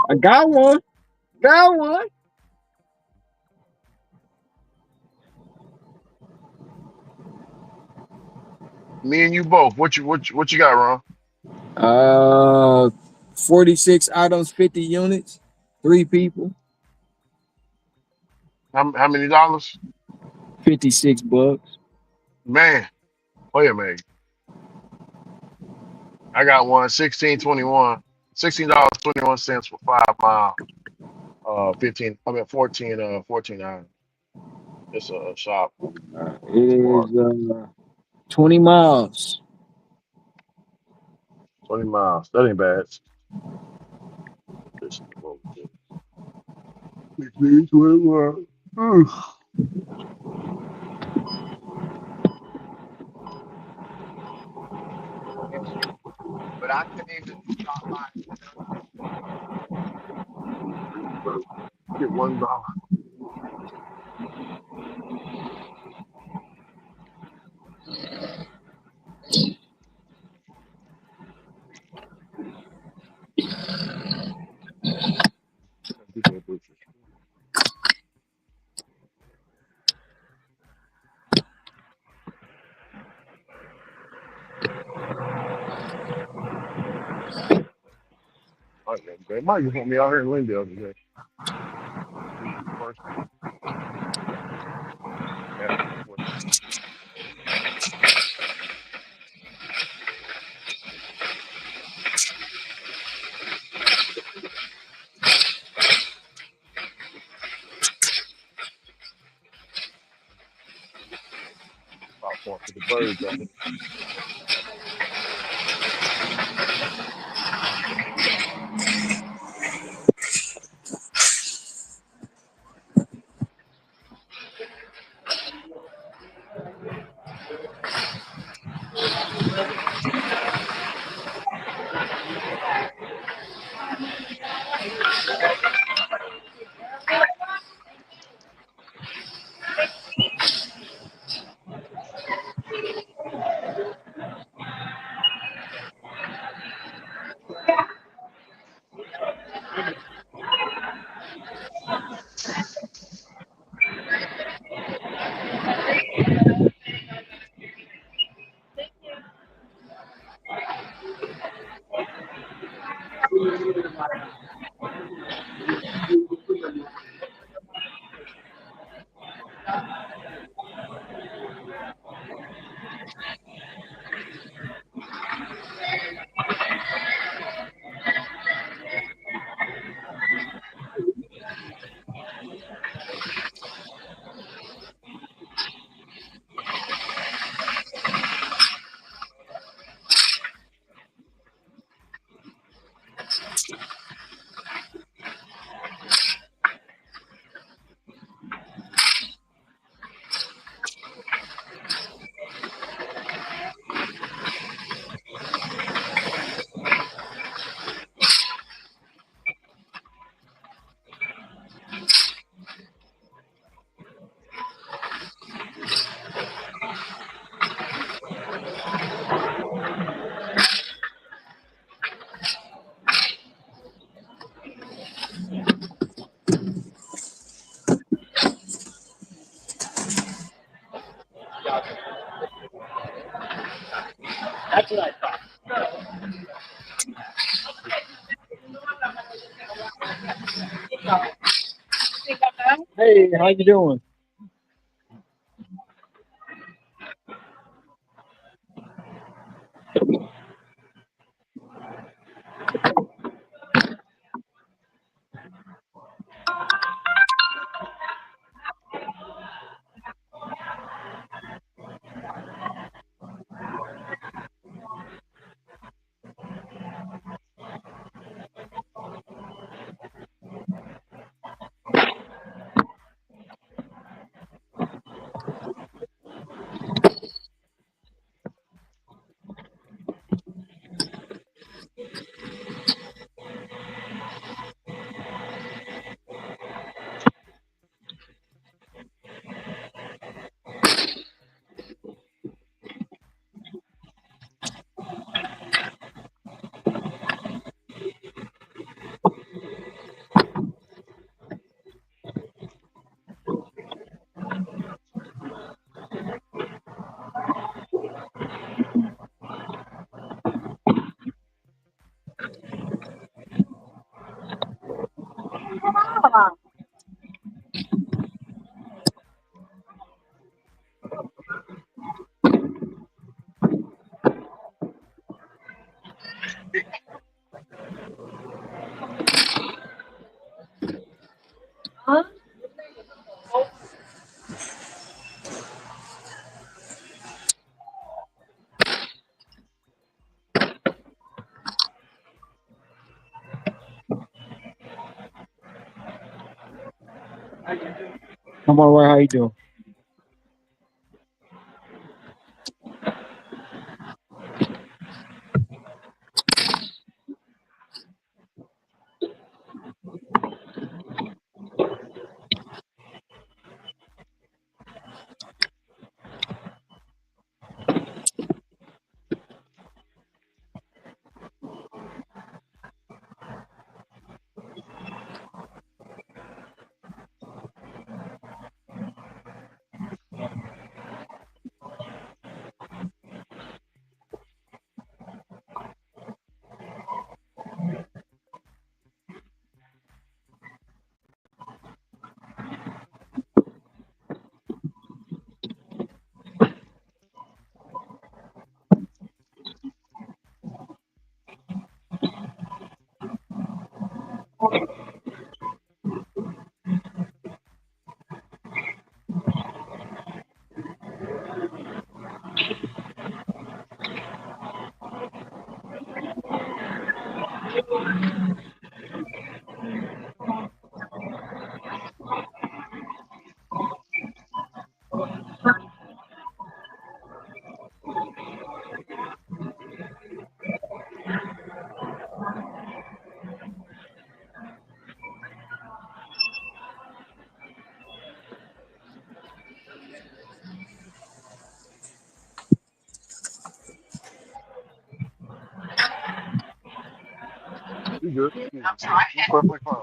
I got one. Got one. Me and you both. What you got, Ron? 46 items, 50 units, 3 people, How many dollars? $56. Man, wait a minute. I got one, $16.21 for 5 miles. 14 hours. It's a shop. It Smart. is 20 miles. 20 miles. That ain't bad. This is what we do. 16, 20 miles. Get $1. They might just want me out here in Lindale today. First, yeah, about for the birds out here. Hey, how you doing? I'm all right. How you doing? You good? Yeah. You perfectly fine.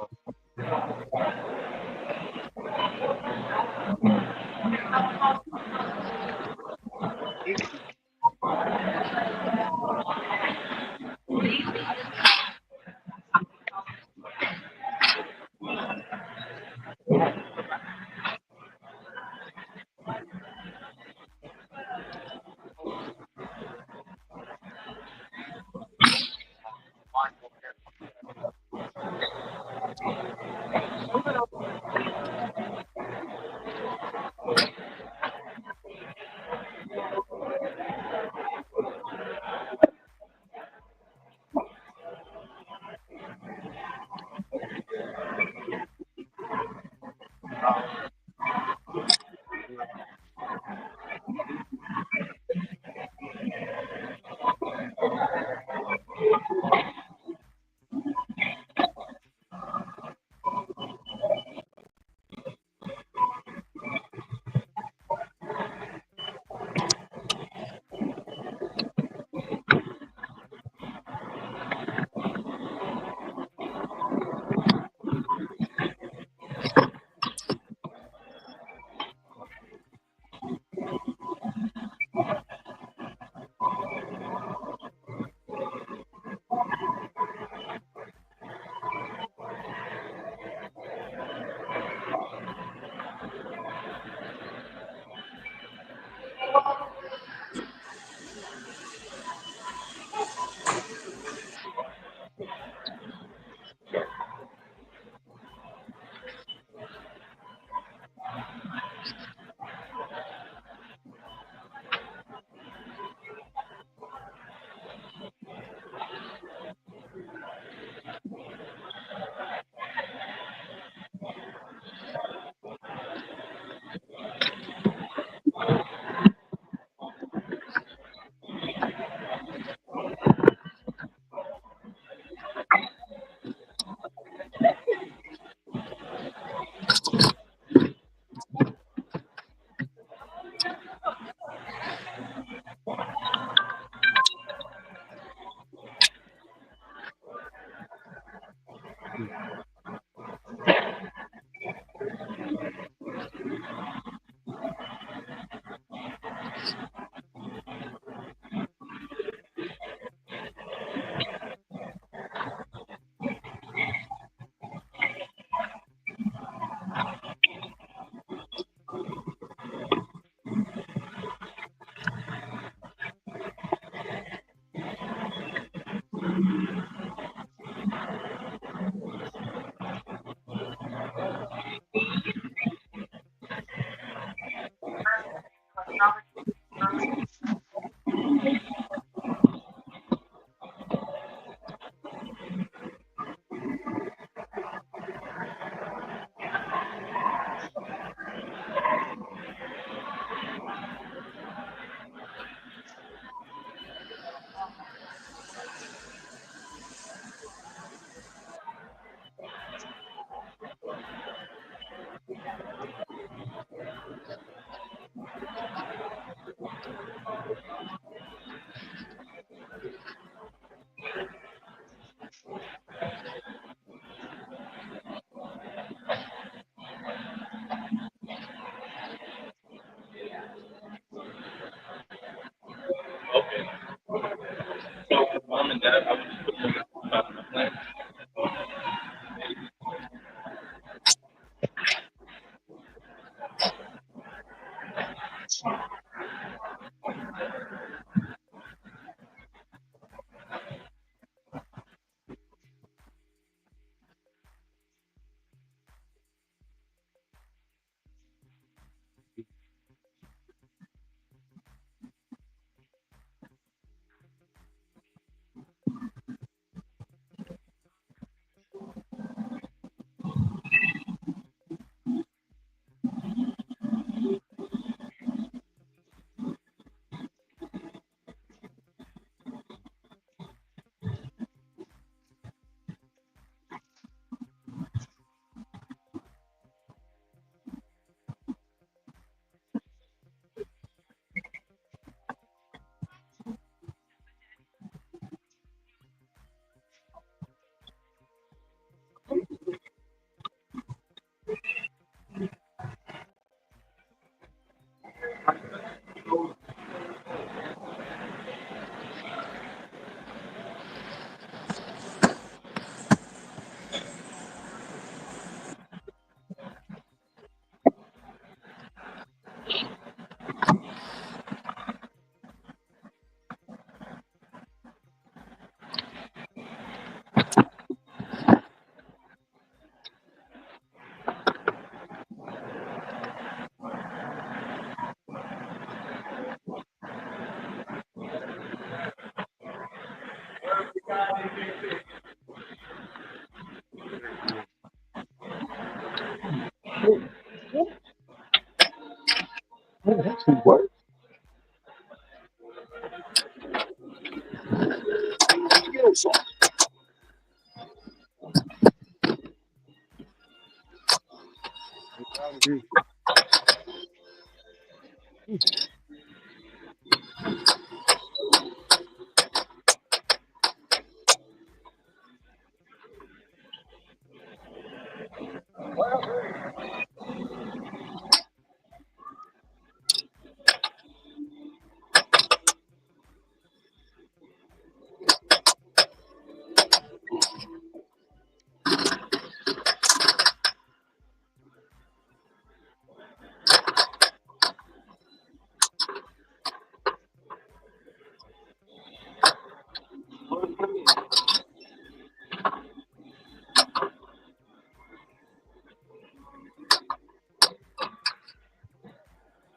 What?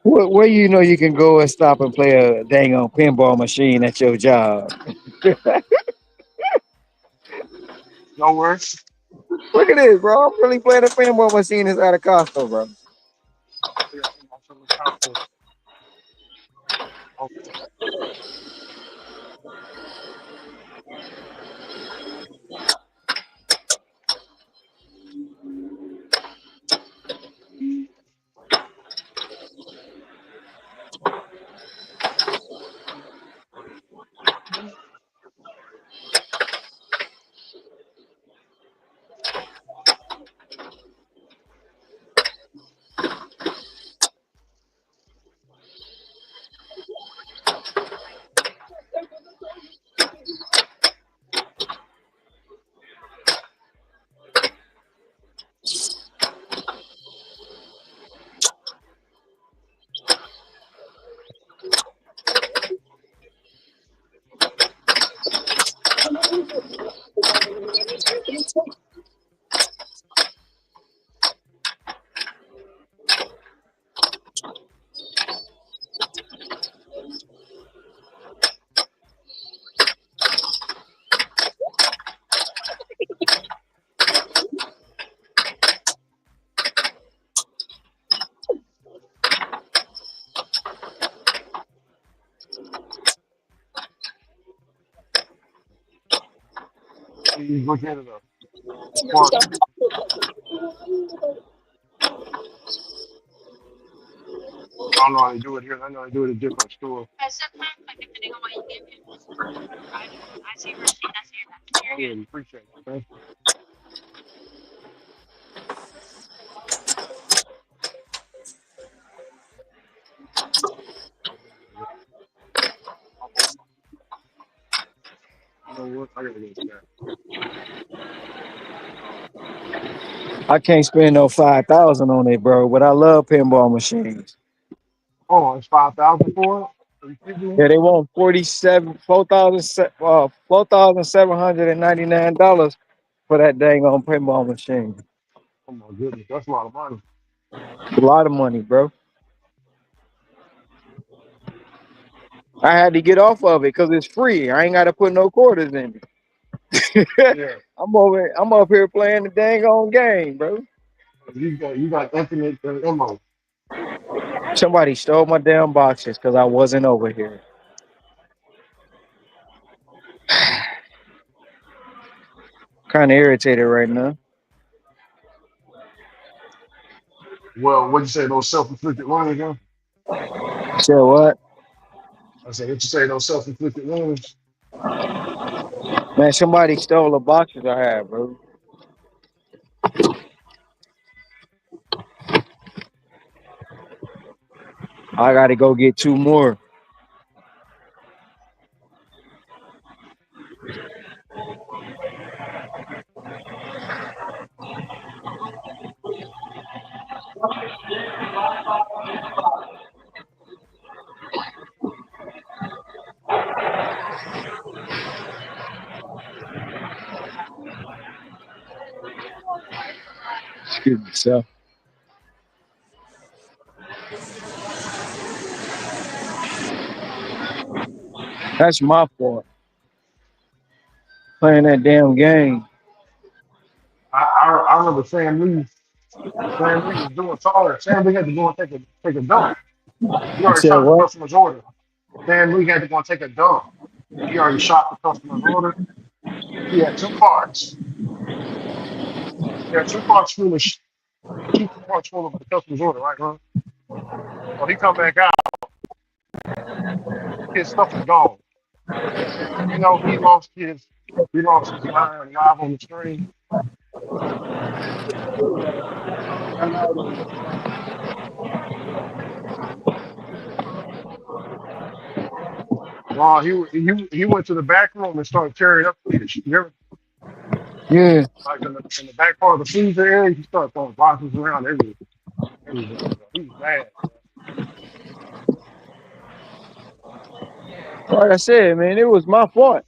Where you know you can go and stop and play a dang on pinball machine at your job? Nowhere. Look at this, bro. I'm really playing a pinball machine inside of Costco, bro. Yeah, I'm in Compton. Oh, you look at it up. Mark. I don't know how to do it here. I know how to do it at different stores. I really appreciate it. Thank you. You know what? I gotta go to that. I can't spend no 5,000 on it, bro. But I love pinball machines. Oh, it's 5,000 for it. Are you kidding me? Yeah, they want 4,799 dollars for that dang on pinball machine. Oh my goodness, that's a lot of money. A lot of money, bro. I had to get off of it because it's free. I ain't got to put no quarters in it. Yeah, I'm up here playing the dang on game, bro. you got infinite ammo. Somebody stole my damn boxes because I wasn't over here. Kind of irritated right now. Well, what'd you say? Those self-inflicted wounds, huh? Said what? I said, what you say? Those self-inflicted wounds. Man, somebody stole the boxes I had, bro. I got to go get two more. Excuse me, sir. That's my fault. Playing that damn game. I remember Sam Lee. Sam Lee was doing taller. Sam Lee had to go and take a dump. He You already said shot the what? customer's order. Then we had to go and take a dump. He already shot the customer's order. He had two carts. He had two carts full of the customer's order, right, huh? So he come back out. His stuff is gone. You know, he lost his mind live on the screen. Well, he went to the back room and started tearing up fish. You ever, Yeah. like in the back part of the freezer area, he started throwing boxes around everywhere. He was mad. Like I said, man, it was my fault.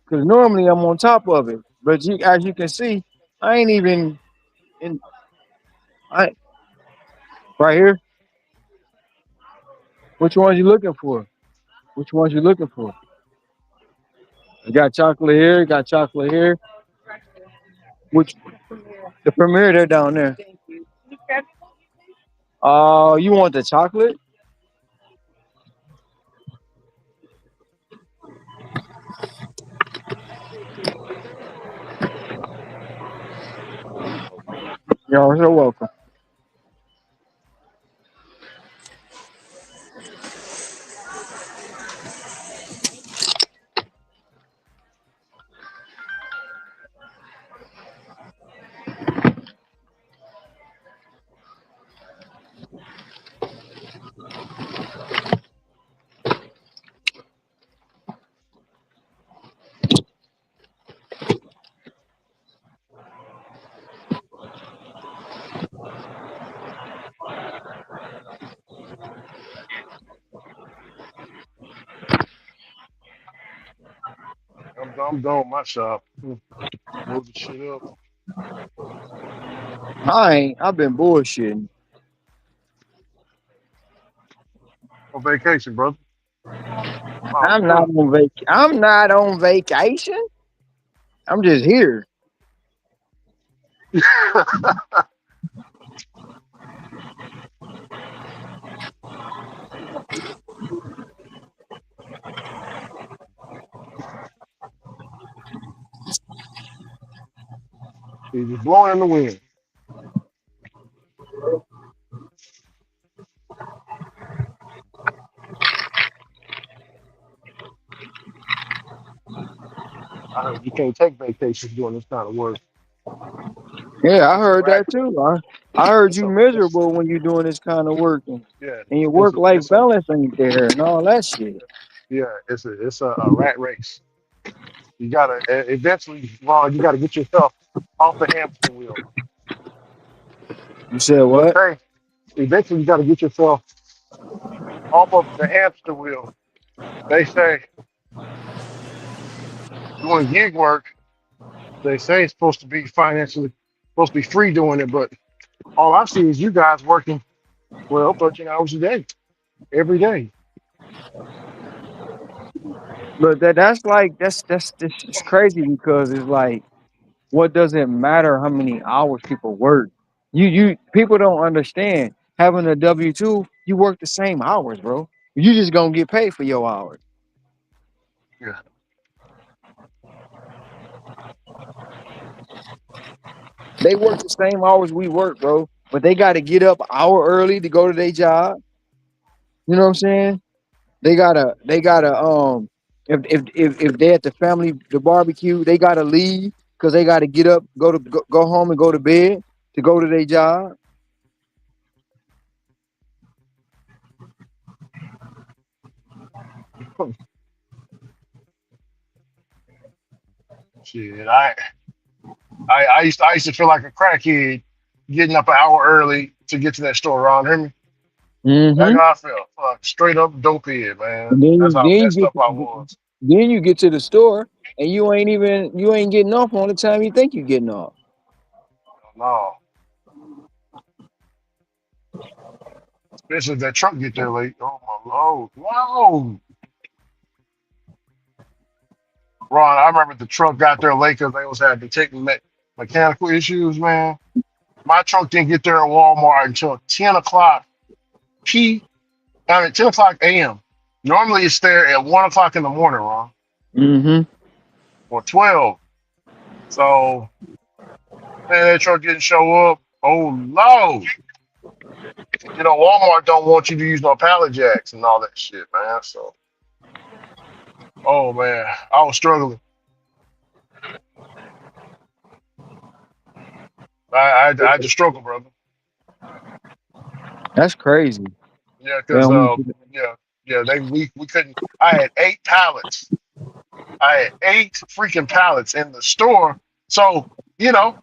Because normally I'm on top of it. But as you can see, I ain't even in I right here. Which ones you looking for? Which ones you looking for? You got chocolate here, you got chocolate here. Which the Premier they're down there. You want the chocolate? You're welcome. I'm done with my shop. Move the shit up. I've been bullshitting. On vacation, brother. Oh, I'm not on I'm not on vacation. I'm just here. He's just blowing in the wind. I heard you can't take vacations doing this kind of work. Yeah, I It's a heard rat. that too. I heard It's you a it's miserable when you're doing this kind of work yeah. and your work life It's a balance ain't there and all that shit. yeah. It's a rat race. You gotta eventually, Ron. You gotta get yourself off the hamster wheel. You said What what? they eventually you gotta get yourself off of the hamster wheel. They say doing gig work. They say it's supposed to be financially supposed to be free doing it, but all I see is you guys working 13 hours a day, every day. But that's like that's just crazy because it's like what does it matter how many hours people work? You people don't understand. Having a W-2, you work the same hours, bro. You just gonna get paid for your hours. Yeah. They work the same hours we work, bro. But they gotta get up an hour early to go to their job. You know what I'm saying? They gotta if they at the family the barbecue, they gotta leave because they gotta get up, go home and go to bed to go to their job. Shit, I used to feel like a crackhead getting up an hour early to get to that store. Ron, hear me? That's Mm-hmm. how I felt. Fuck, straight up dope head, man. And then That's you how then you messed get up I was. then you get to the store and you ain't getting off on the time you think you getting off. No, especially if that truck get there late. Oh my lord, whoa! Ron, I remember the truck got there late because they was having mechanical issues, man. My truck didn't get there at Walmart until 10 o'clock p.m. I mean, 10 o'clock a.m. Normally it's there at 1 o'clock in the morning, Ron, Mm-hmm. or 12. So, man, that truck didn't show up. Oh, no. You know, Walmart don't want you to use no pallet jacks and all that shit, man. So, oh, man, I was struggling. I had to struggle, brother. That's crazy. Yeah, They because, don't want you to- yeah, we couldn't. I had 8 pallets. I had 8 freaking pallets in the store. So, you know,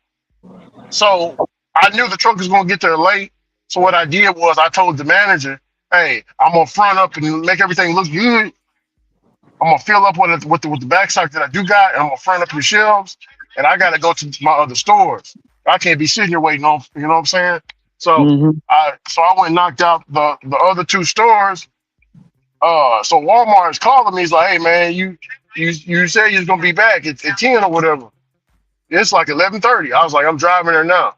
so I knew the truck was going to get there late. So what I did was I told the manager, hey, I'm going to front up and make everything look good. I'm going to fill up with the backstock that I do got, and I'm going to front up your shelves. And I got to go to my other stores. I can't be sitting here waiting on, you know what I'm saying? So Mhm. I went and knocked out the other 2 stores. So Walmart is calling me. He's like, hey, man, you said you was going to be back at 10 or whatever. It's like 11:30. I was like, I'm driving there now.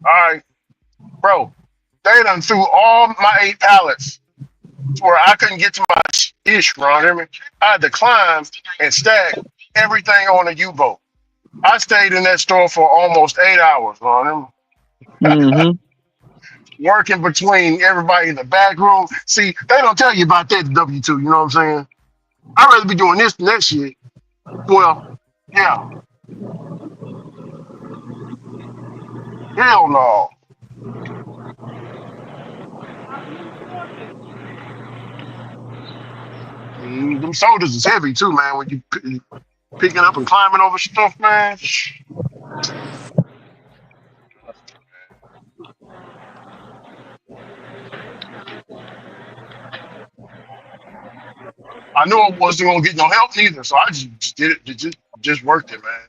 All right, bro. They done threw all my 8 pallets to where I couldn't get to my ish, Ron. Hear me? I had to climb and stack everything on a U-boat. I stayed in that store for almost 8 hours, Ron. Mhm. Working between everybody in the back room. See, they don't tell you about that W2, you know what I'm saying? I'd rather be doing this than that shit. Well, yeah, hell no. Them shoulders is heavy too, man. When you picking up and climbing over stuff, man. I knew I wasn't gonna get no help neither, so I just did it. Just worked it, man.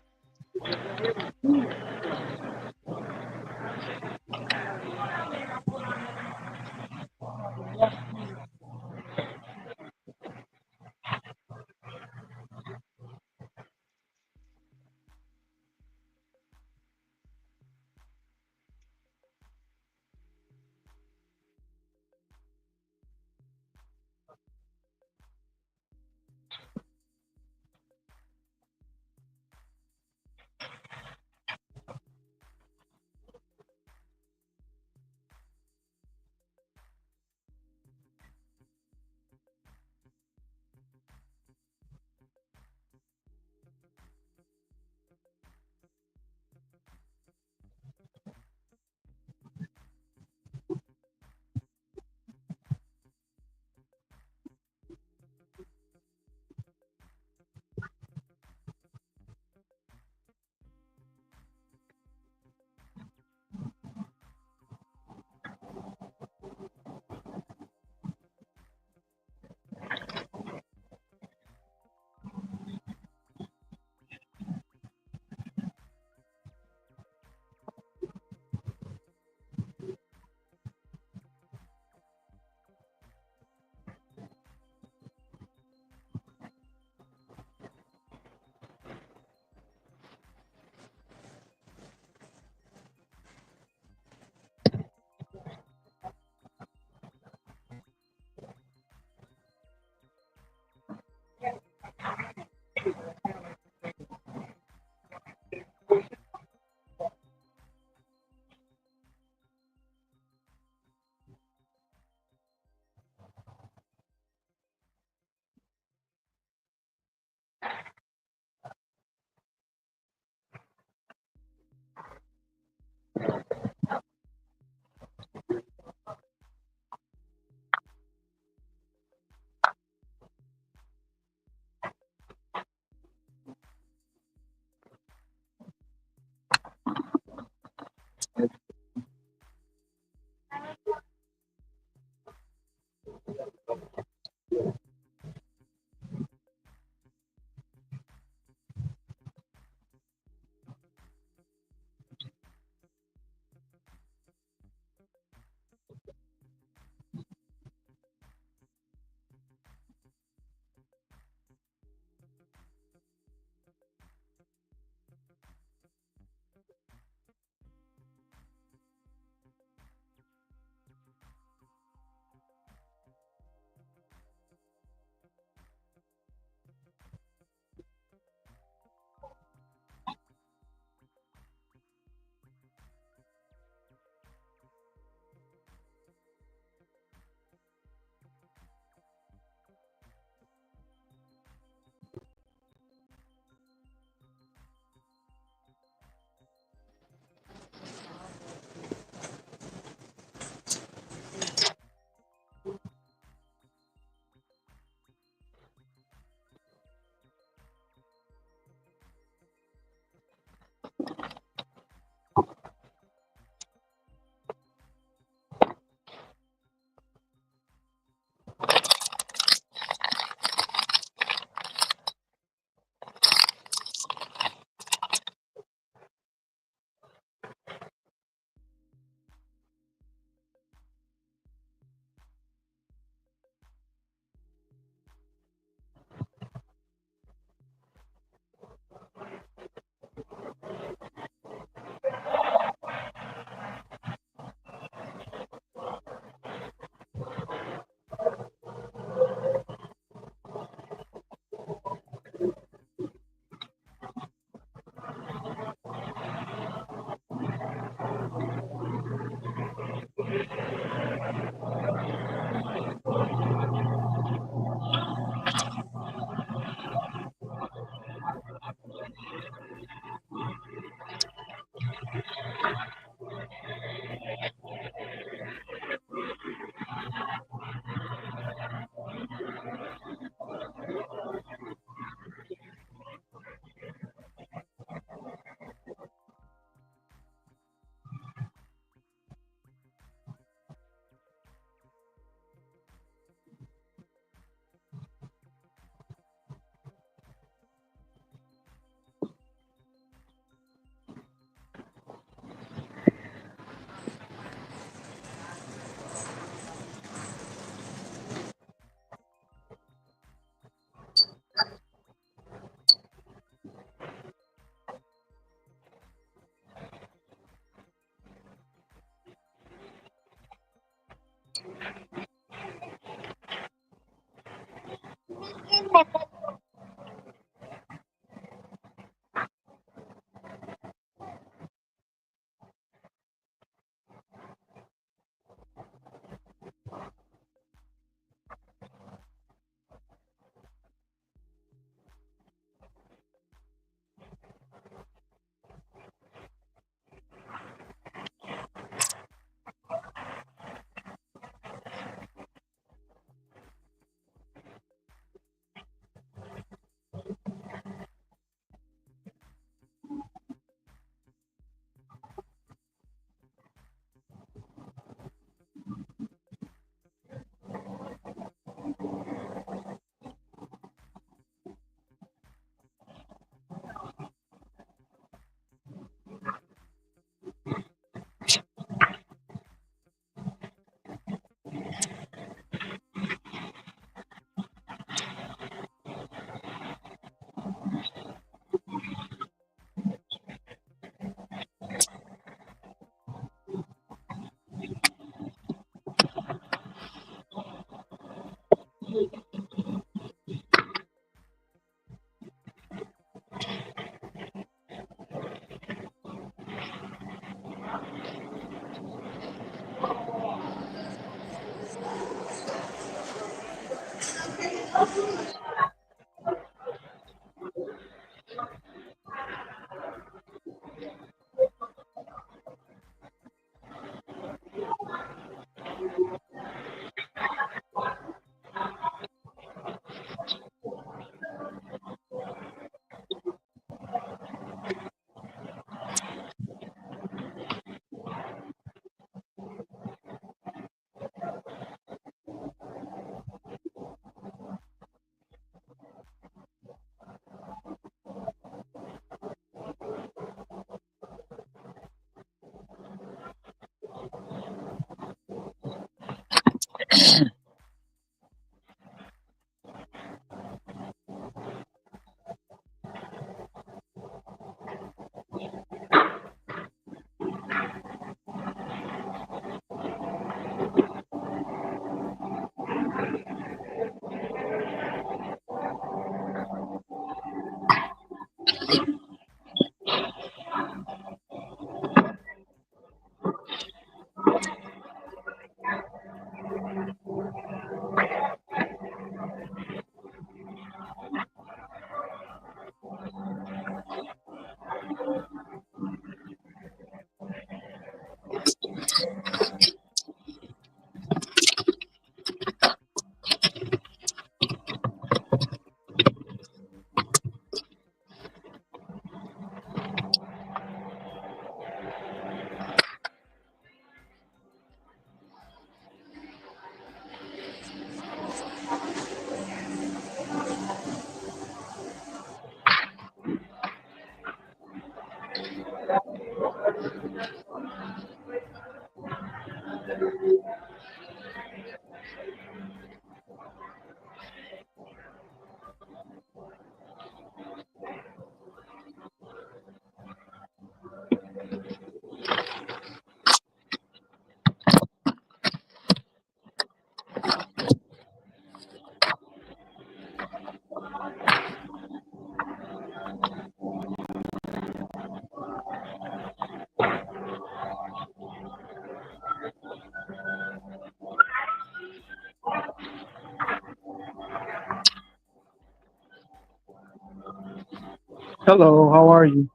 Hello, how are you?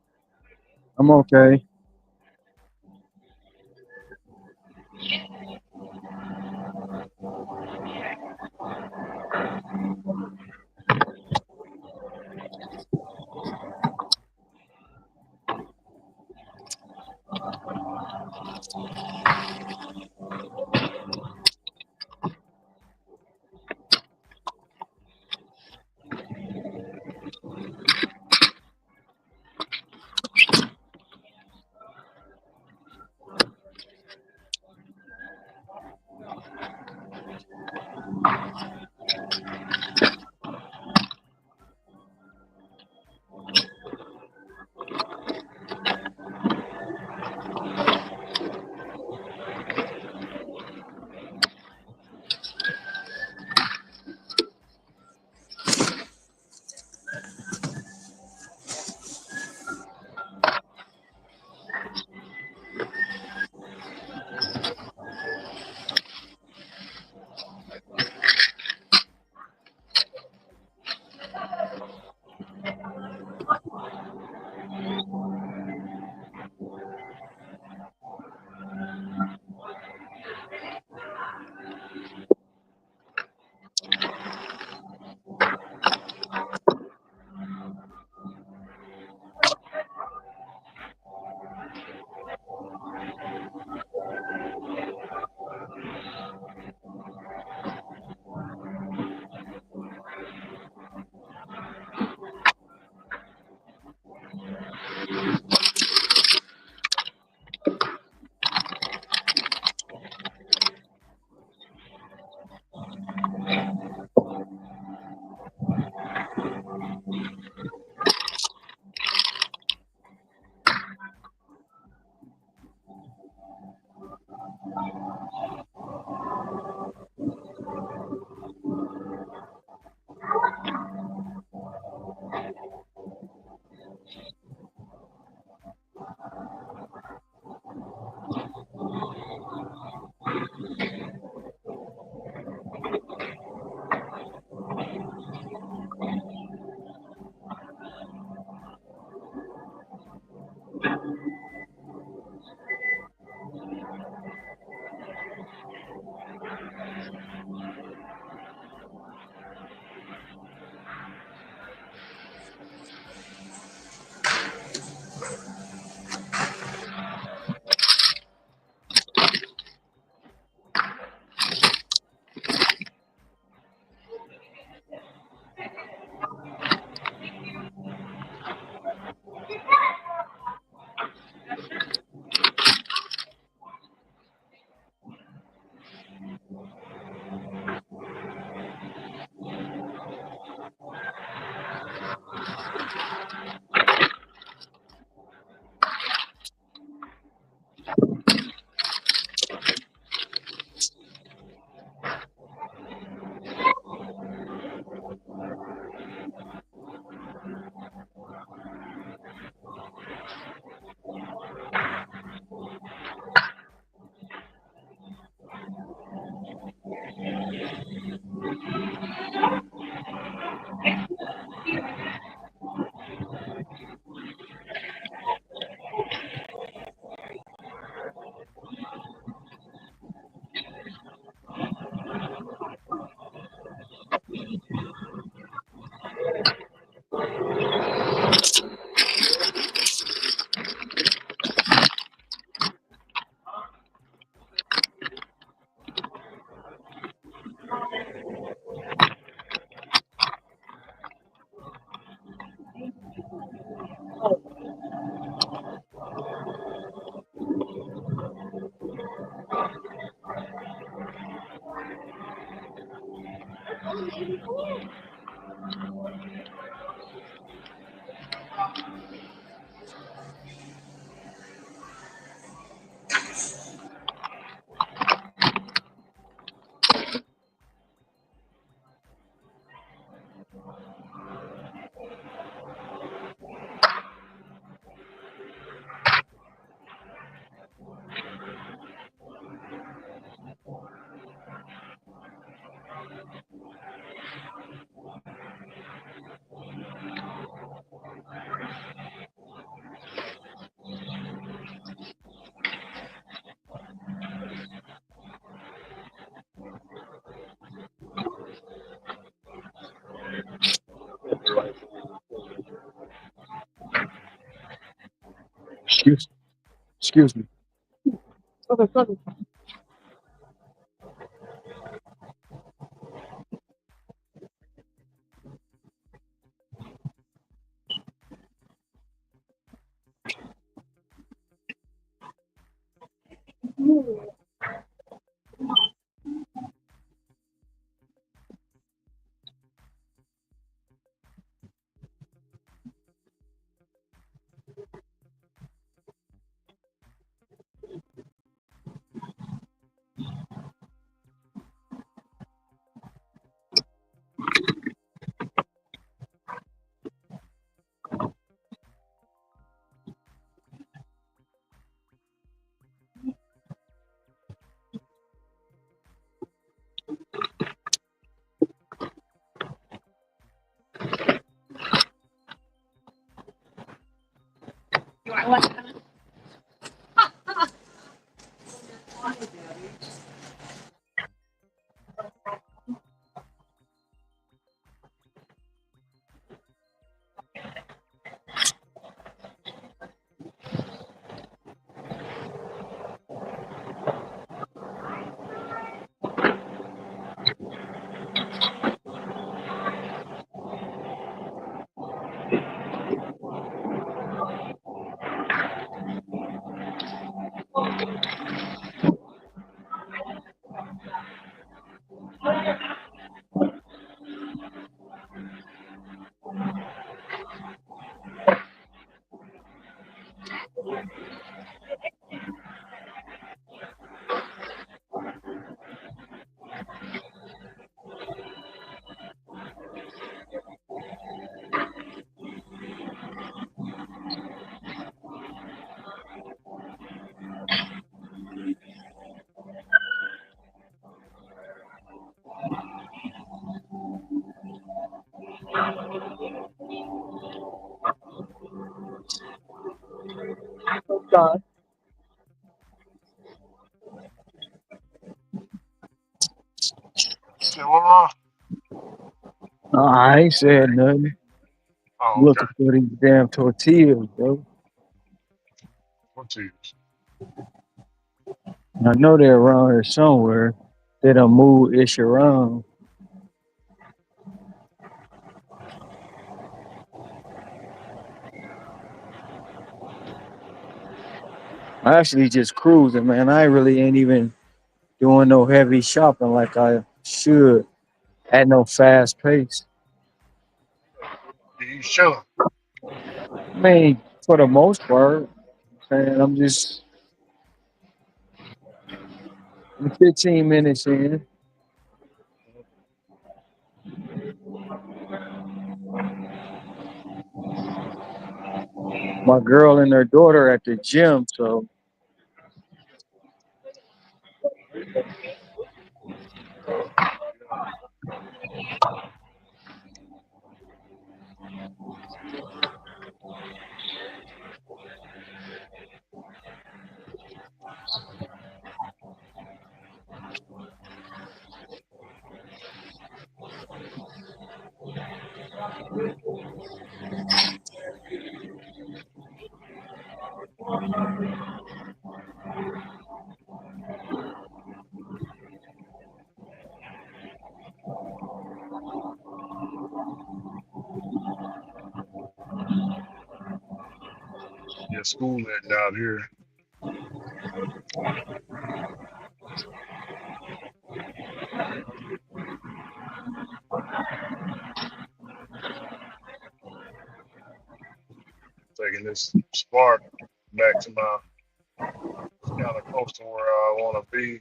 I'm okay. Excuse me. God. Say what wrong? I ain't said nothing. Oh, okay. Looking for these damn tortillas, bro. What to you? I know they're around here somewhere. They done move ish around. I actually just cruising, man. I really ain't even doing no heavy shopping like I should at no fast pace. You chilling? I mean, for the most part, man, I'm 15 minutes in. My girl and her daughter at the gym, so Yeah, school letting out here. Taking this spark back to my kind of close to where I want to be.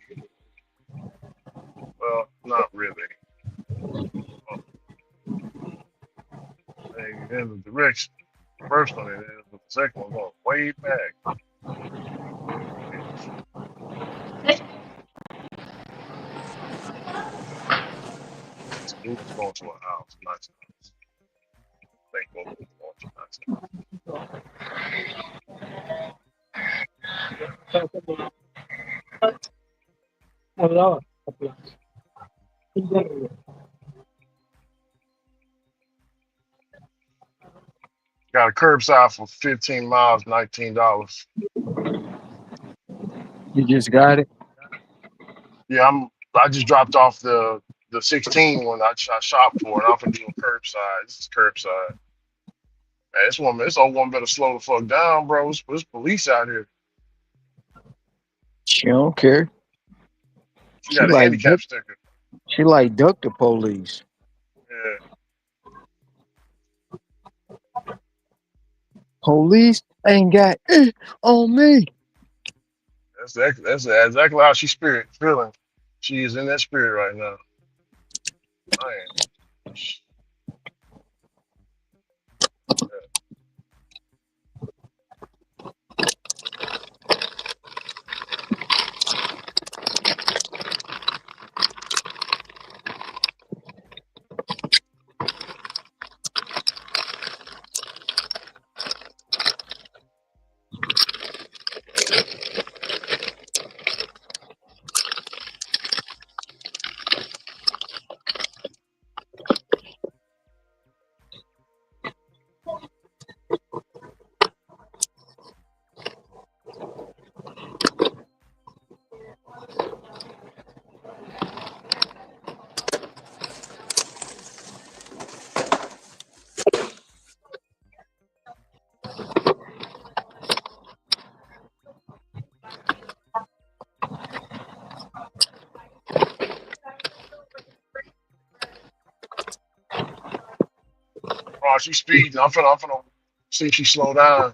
Well, not really. Hey, in the direction. First one it is, but the second one going way back. Students going to a house, nice house. Think both of them going to a nice Hablaba. Got a curbside for 15 miles, $19. You just got it. Yeah, I just dropped off the 16 one I shopped for, and I'm gonna do a curbside. This is curbside. Man, this old woman better slow the fuck down, bro. There's police out here. She don't care. She got a handicap sticker. She like duck the police. Yeah. Police ain't got it on me. That's exactly how she's feeling. She is in that spirit right now. Man. Oh, she's speeding. I'm finna see if she slow down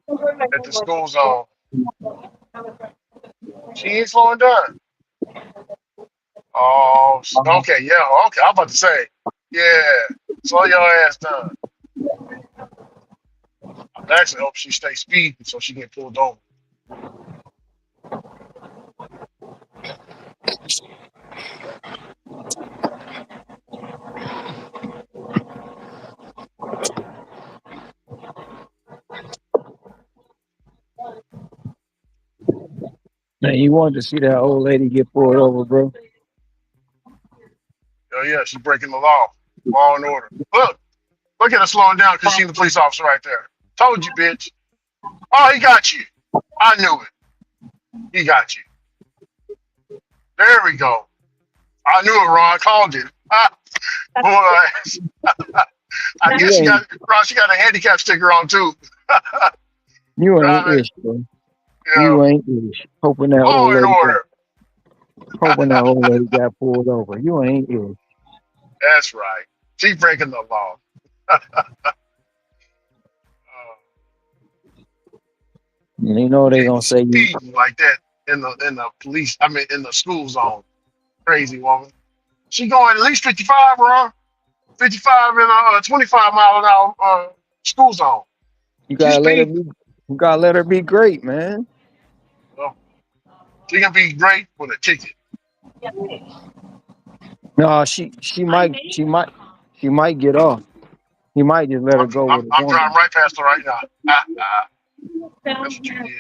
at the school zone. She ain't slowing down. Oh, okay, yeah, okay. I'm about to say, yeah, slow your ass down. I actually hope she stays speeding so she get pulled over. Man, you wanted to see that old lady get pulled over, bro. Oh yeah, she's breaking the law and order. Look at her slowing down because she's the police officer right there. Told you, bitch. Oh, he got you. I knew it. He got you. There we go. I knew it, Ron. I called it. Boy, I guess she got a handicap sticker on too. You ain't ish, bro. Yeah. You ain't ish. Hoping that Law and order. old lady got pulled over. You ain't ish. That's right. She's breaking the law. You know they gonna say you Speeding like that in the police. I mean, in the school zone. Crazy woman. She going at least 55, Ron. 55 in a 25-mile-an-hour school zone. you gotta let her be great, man. Well, she gonna be great with a ticket. No, she might get off. He might just let her go with a I'm warning. driving right past her right now. That's what you did.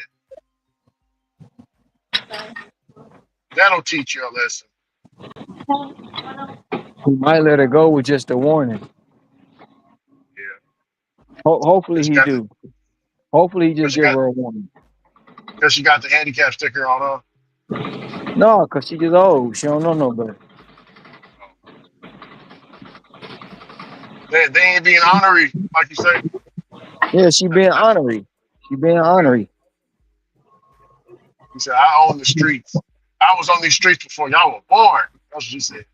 That'll teach you a lesson. He might let her go with just a warning. Yeah. Hopefully he do. Hopefully he just give her a warning. Because she got the handicap sticker on her. No, because she just old. She don't know no better. They ain't being honorary, like you say. Yeah, she being honorary. She being honorary. He said, I own the streets. I was on these streets before y'all were born. That's what she said.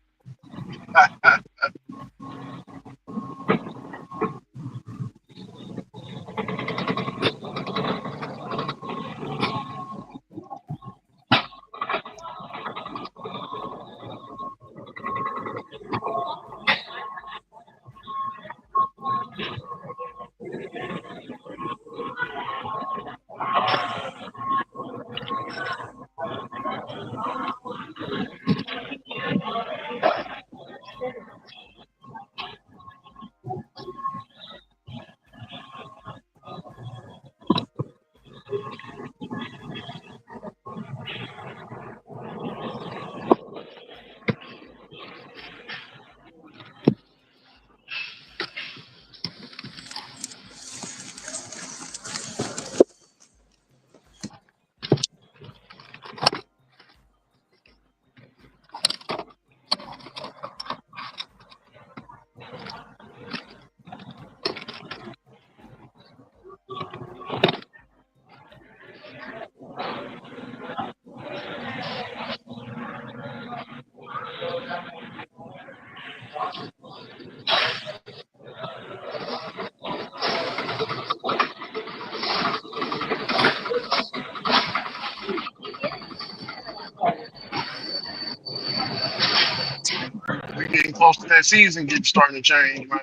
close to that season getting starting to change, man.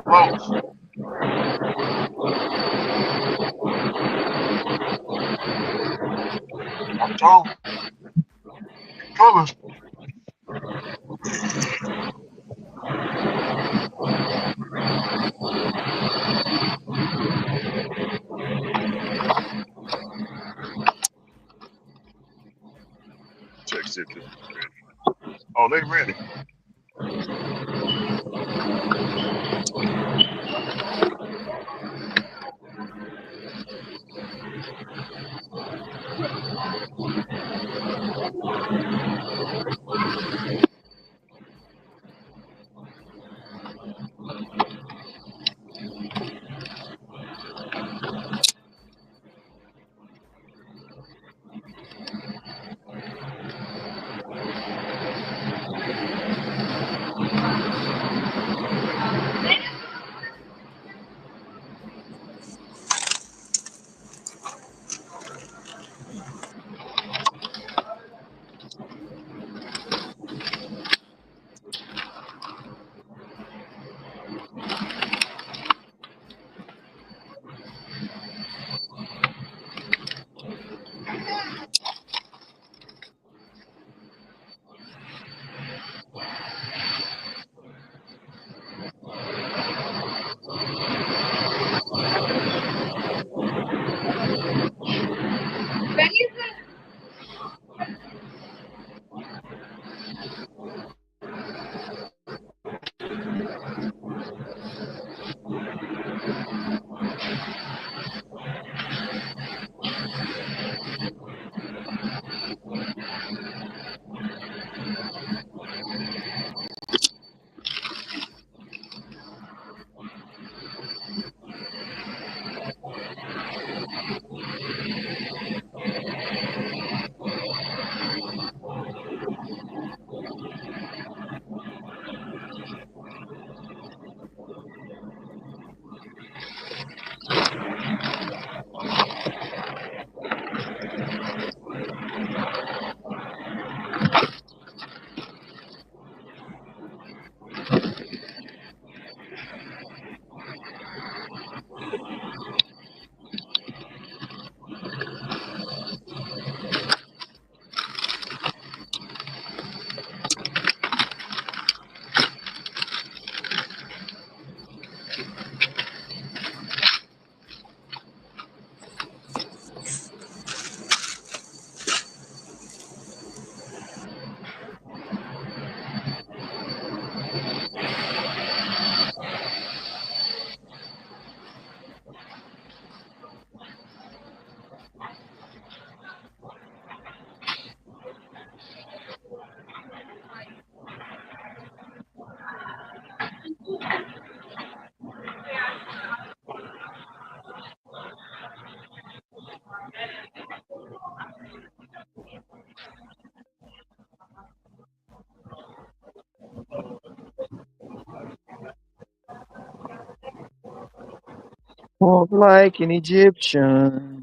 Close. October. Colors. Text it to Oh, they ready. Walk like an Egyptian.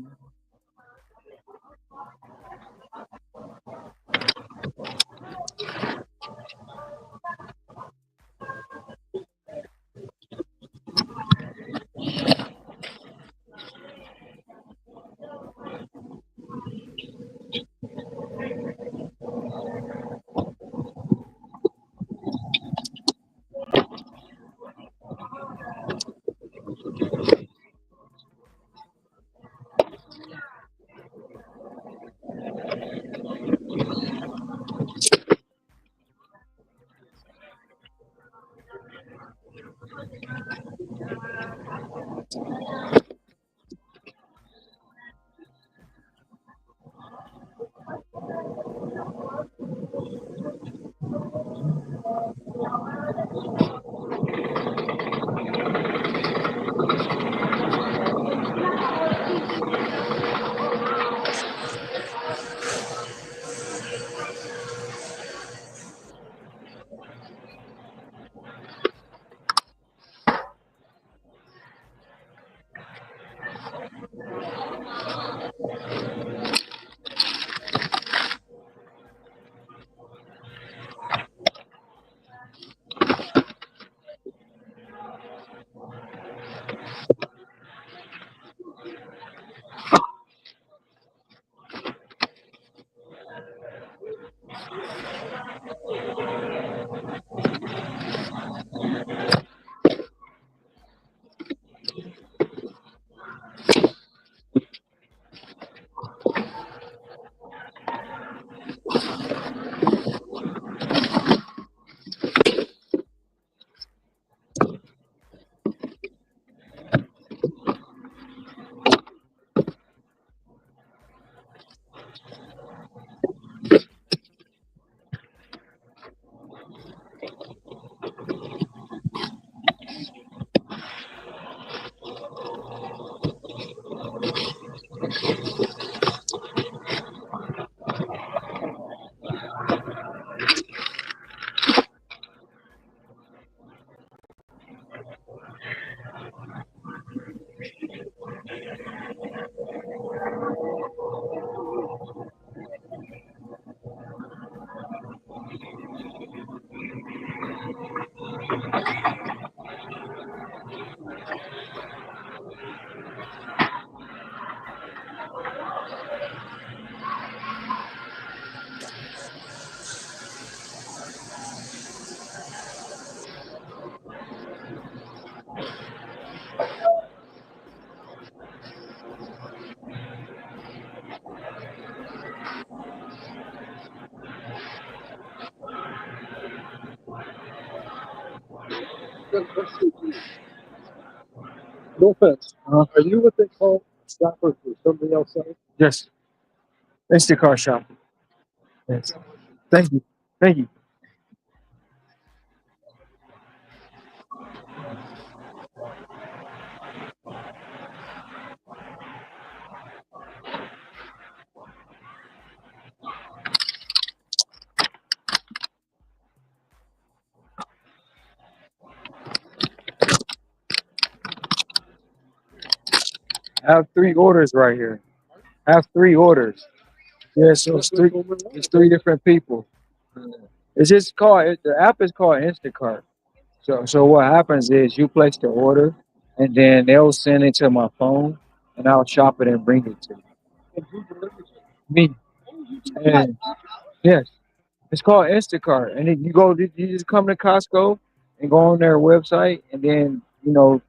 No offense. Uh-huh. Are you what they call shoppers for something else? Yes. Instacart shopping. Yes. Thank you. Thank you. I have 3 orders right here. I have 3 orders. Yeah, so it's three different people. It's just called the app is called Instacart. So what happens is you place the order and then they'll send it to my phone and I'll shop it and bring it to me. And yes, it's called Instacart. And then you just come to Costco and go on their website and then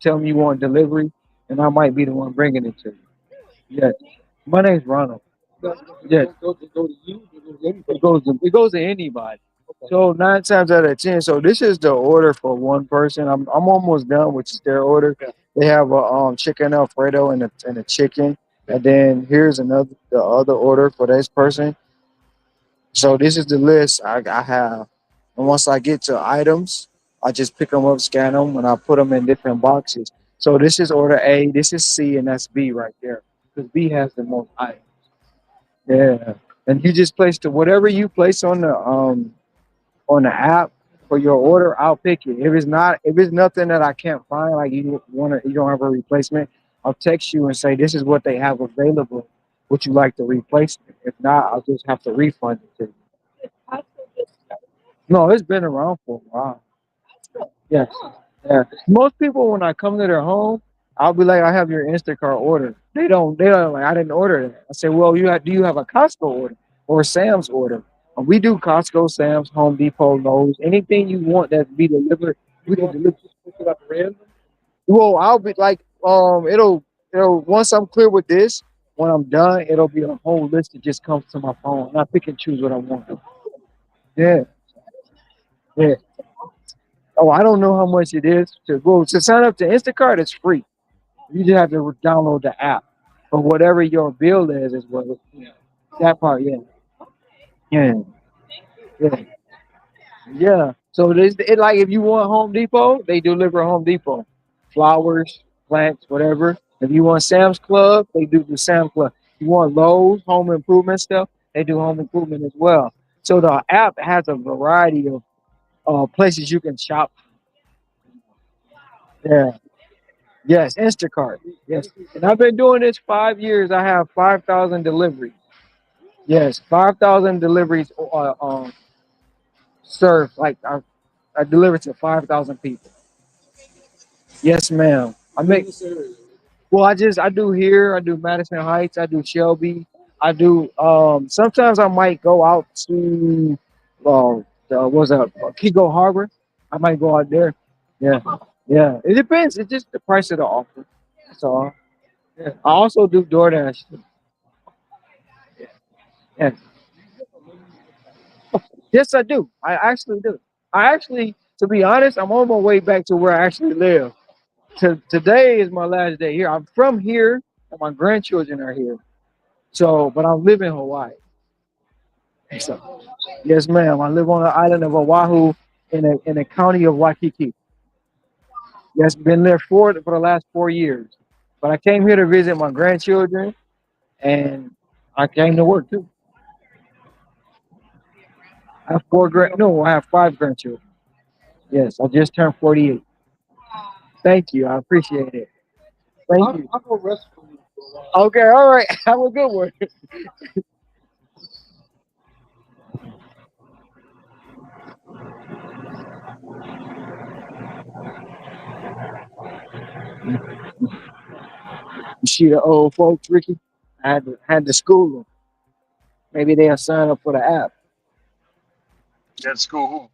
tell them you want delivery and I might be the one bringing it to you. Yes, my name's Ronald. Yes. It goes to anybody. So 9 times out of 10. So this is the order for one person. I'm almost done, which is their order. They have a chicken Alfredo and a chicken, and then here's the other order for this person. So this is the list I have, and once I get to items, I just pick them up, scan them, and I put them in different boxes. So this is order A, this is C, and that's B right there because B has the most items. Yeah, and you just place whatever you place on the app for your order. I'll pick it. If it's nothing that I can't find, like you don't have a replacement, I'll text you and say this is what they have available. Would you like the replacement? If not, I'll just have to refund it to you. No, it's been around for a while. Yes. Yeah. Most people when I come to their home, I'll be like, I have your Instacart order. They don't like I didn't order that. I say, well, do you have a Costco order or a Sam's order? We do Costco, Sam's, Home Depot, Lowe's, anything you want that be delivered, we can deliver. Well, I'll be like, it'll once I'm clear with this, when I'm done, it'll be a whole list that just comes to my phone, and I pick and choose what I want. Yeah, yeah. Oh, I don't know how much it is to sign up to Instacart. It's free. You just have to download the app. But whatever your bill is what that part. Yeah, yeah, yeah, yeah. So like if you want Home Depot, they deliver Home Depot, flowers, plants, whatever. If you want Sam's Club, they do the Sam's Club. You want Lowe's home improvement stuff, they do home improvement as well. So the app has a variety of places you can shop. Yeah. Yes, Instacart. Yes, and I've been doing this 5 years. I have 5,000 deliveries. Yes, 5,000 deliveries. Served I deliver to 5,000 people. Yes, ma'am. Well, I do here. I do Madison Heights. I do Shelby. I do. Sometimes I might go out to. Was a Kigo Harbor. I might go out there. Yeah, yeah. It depends. It's just the price of the offer. That's all. Yeah. I also do DoorDash. Yes. Yes, I do. I actually do. To be honest, I'm on my way back to where I actually live. Today is my last day here. I'm from here, and my grandchildren are here. So, but I live in Hawaii. So, yes, ma'am. I live on the island of Oahu in the county of Waikiki. Yes, been there for the last 4 years. But I came here to visit my grandchildren, and I came to work too. I have no, I have 5 grandchildren. Yes, I just turned 48. Thank you. I appreciate it. Thank you. I'll go rest for you. Okay, all right. Have a good one. You see the old folks, Ricky? I had to school them. Maybe they'll sign up for the app. At school, who?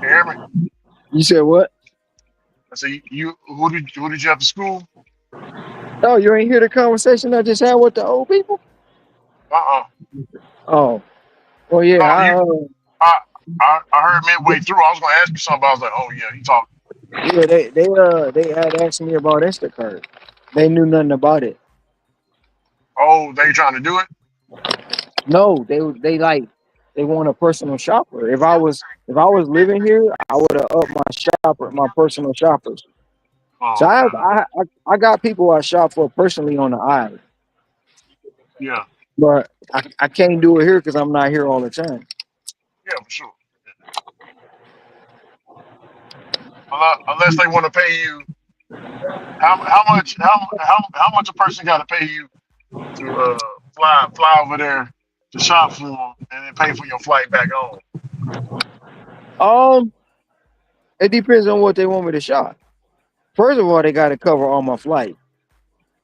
You hear me? You said what? I said, who did you have to school? Oh, you ain't hear the conversation I just had with the old people? Uh-uh. Oh, well, yeah. No, I heard midway through. I was gonna ask you something. But I was like, oh yeah, he talking. Yeah, they had asked me about Instacart. They knew nothing about it. Oh, they trying to do it. No, they like they want a personal shopper. If I was living here, I would have upped my personal shoppers. So Oh, I have okay. I got people I shop for personally on the island, Yeah, but I can't do it here because I'm not here all the time. yeah, for sure. Unless they want to pay you how much a person got to pay you to fly over there to shop for them and then pay for your flight back home. Um, it depends on what they want me to shop. First of all, they got to cover all my flight.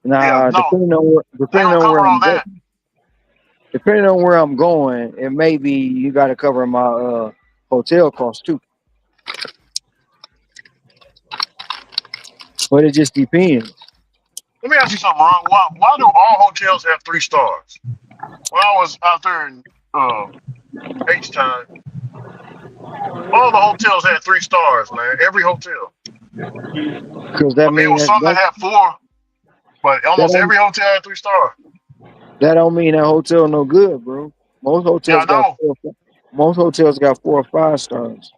Yeah, Now, no, they depending gonna on cover where all I'm that. going, depending on where I'm going, it may be you got to cover my hotel costs too. But it just depends. Let me ask you something, Ron. Why do all hotels have 3 stars? When I was out there in H time, all the hotels had 3 stars, man. Every hotel. Because that I mean, it mean was some that had 4, but that almost don't every hotel had 3 stars. that don't mean that hotel no good, bro. Most Yeah, hotels I got know. most hotels got 4 or 5 stars.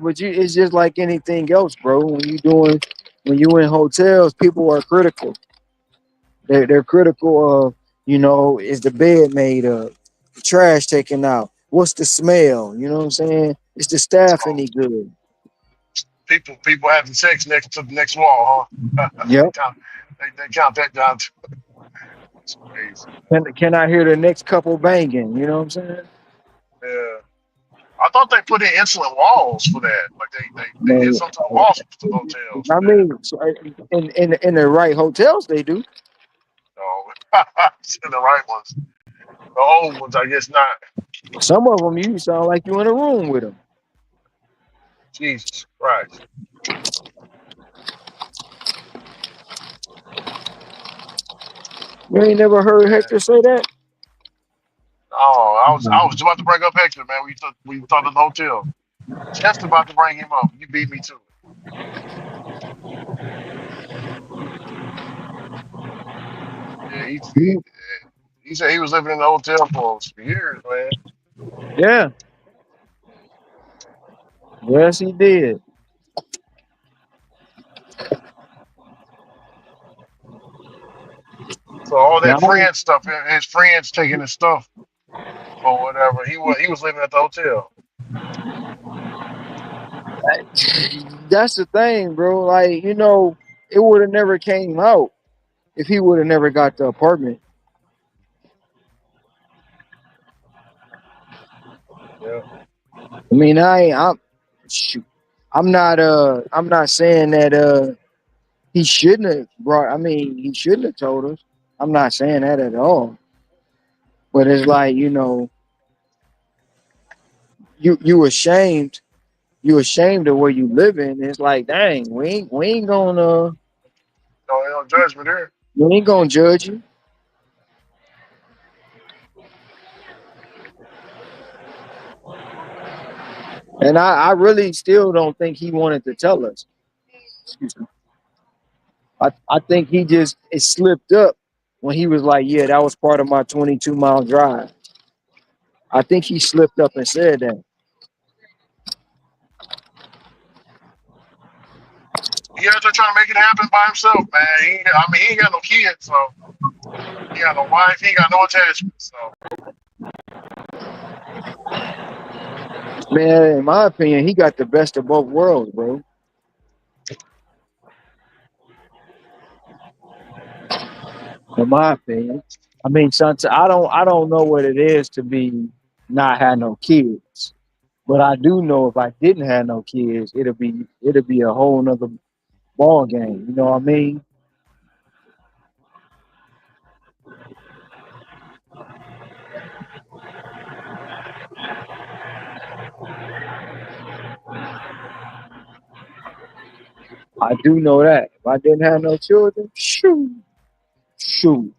But it's just like anything else, bro. When you in hotels, people are critical. They're critical of, is the bed made up, the trash taken out, what's the smell? You know what I'm saying? Is the staff Oh, any good? people having sex next to the next wall, huh? they Yep. count they count that down. It's crazy. Can I hear the next couple banging? You know what I'm saying? Yeah. I thought they put in insulin walls for that. Like they did Man, something to the walls to the hotels I for that. mean, so, in the right hotels they do. No, the right ones. The old ones, I guess not. Some of them you sound like you in a room with them. Jesus Christ. You ain't never heard Man. Hector say that? Oh, I was just about to bring up Hector, man. We thought of the hotel. Just about to bring him up. You beat me to it. Yeah, he said he was living in the hotel for years, man. Yeah. Yes, he did. So all Now, that friend stuff, his friends taking his stuff or whatever. He was living at the hotel. that's the thing, bro. Like, it would have never came out if he would have never got the apartment. Yeah. I mean, shoot. I'm not saying that he shouldn't have brought. I mean, he shouldn't have told us. I'm not saying that at all. But it's like, you ashamed. You ashamed of where you living. It's like, dang, No judgment here. we ain't gonna judge you. And I really still don't think he wanted to tell us. Excuse me. I think he just it slipped up when he was like, yeah, that was part of my 22-mile drive. I think he slipped up and said that. He out there trying to make it happen by himself, man. He ain't got no kids, so he got no wife, he ain't got no attachments. So Man, in my opinion, he got the best of both worlds, bro. In my opinion. I mean, sometimes I don't know what it is to be not have no kids. But I do know if I didn't have no kids, it'll be a whole nother ball game. You know what I mean? I do know that. If I didn't have no children, shoot. Shoot.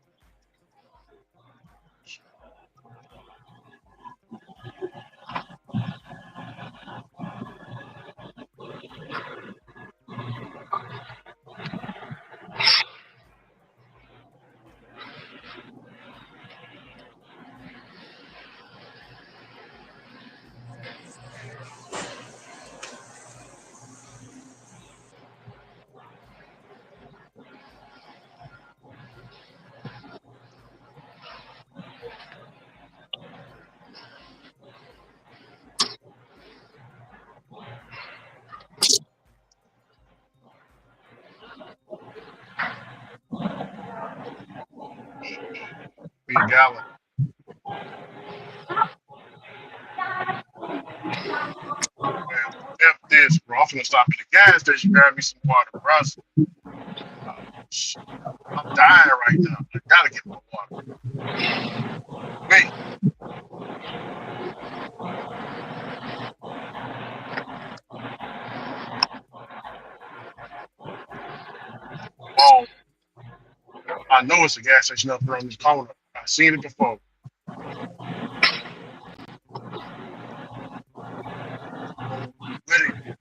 Be a gallon. Man, F this, bro. I'm finna stop at the gas station, grab me some water, bro. I'm dying right now. I gotta get my water. Wait, oh, I know it's a gas station up around this corner. I've seen it before. Oh, with it.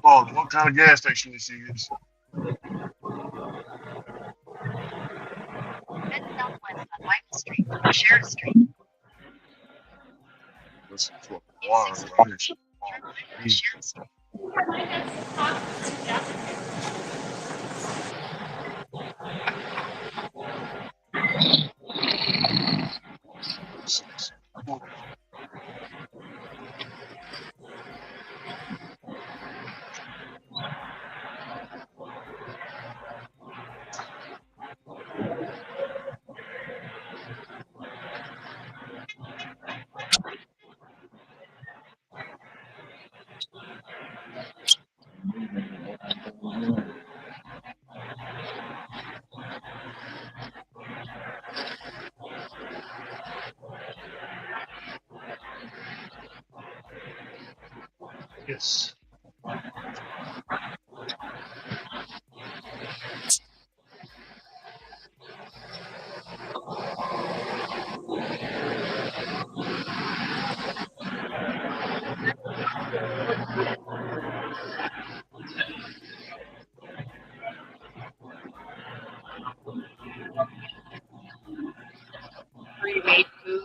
Oh, what kind of gas station this is? Head southwest on Michael Street, Sheriff Street. This is what water, bro. This shit water. Easy. Yes. Pre-made food.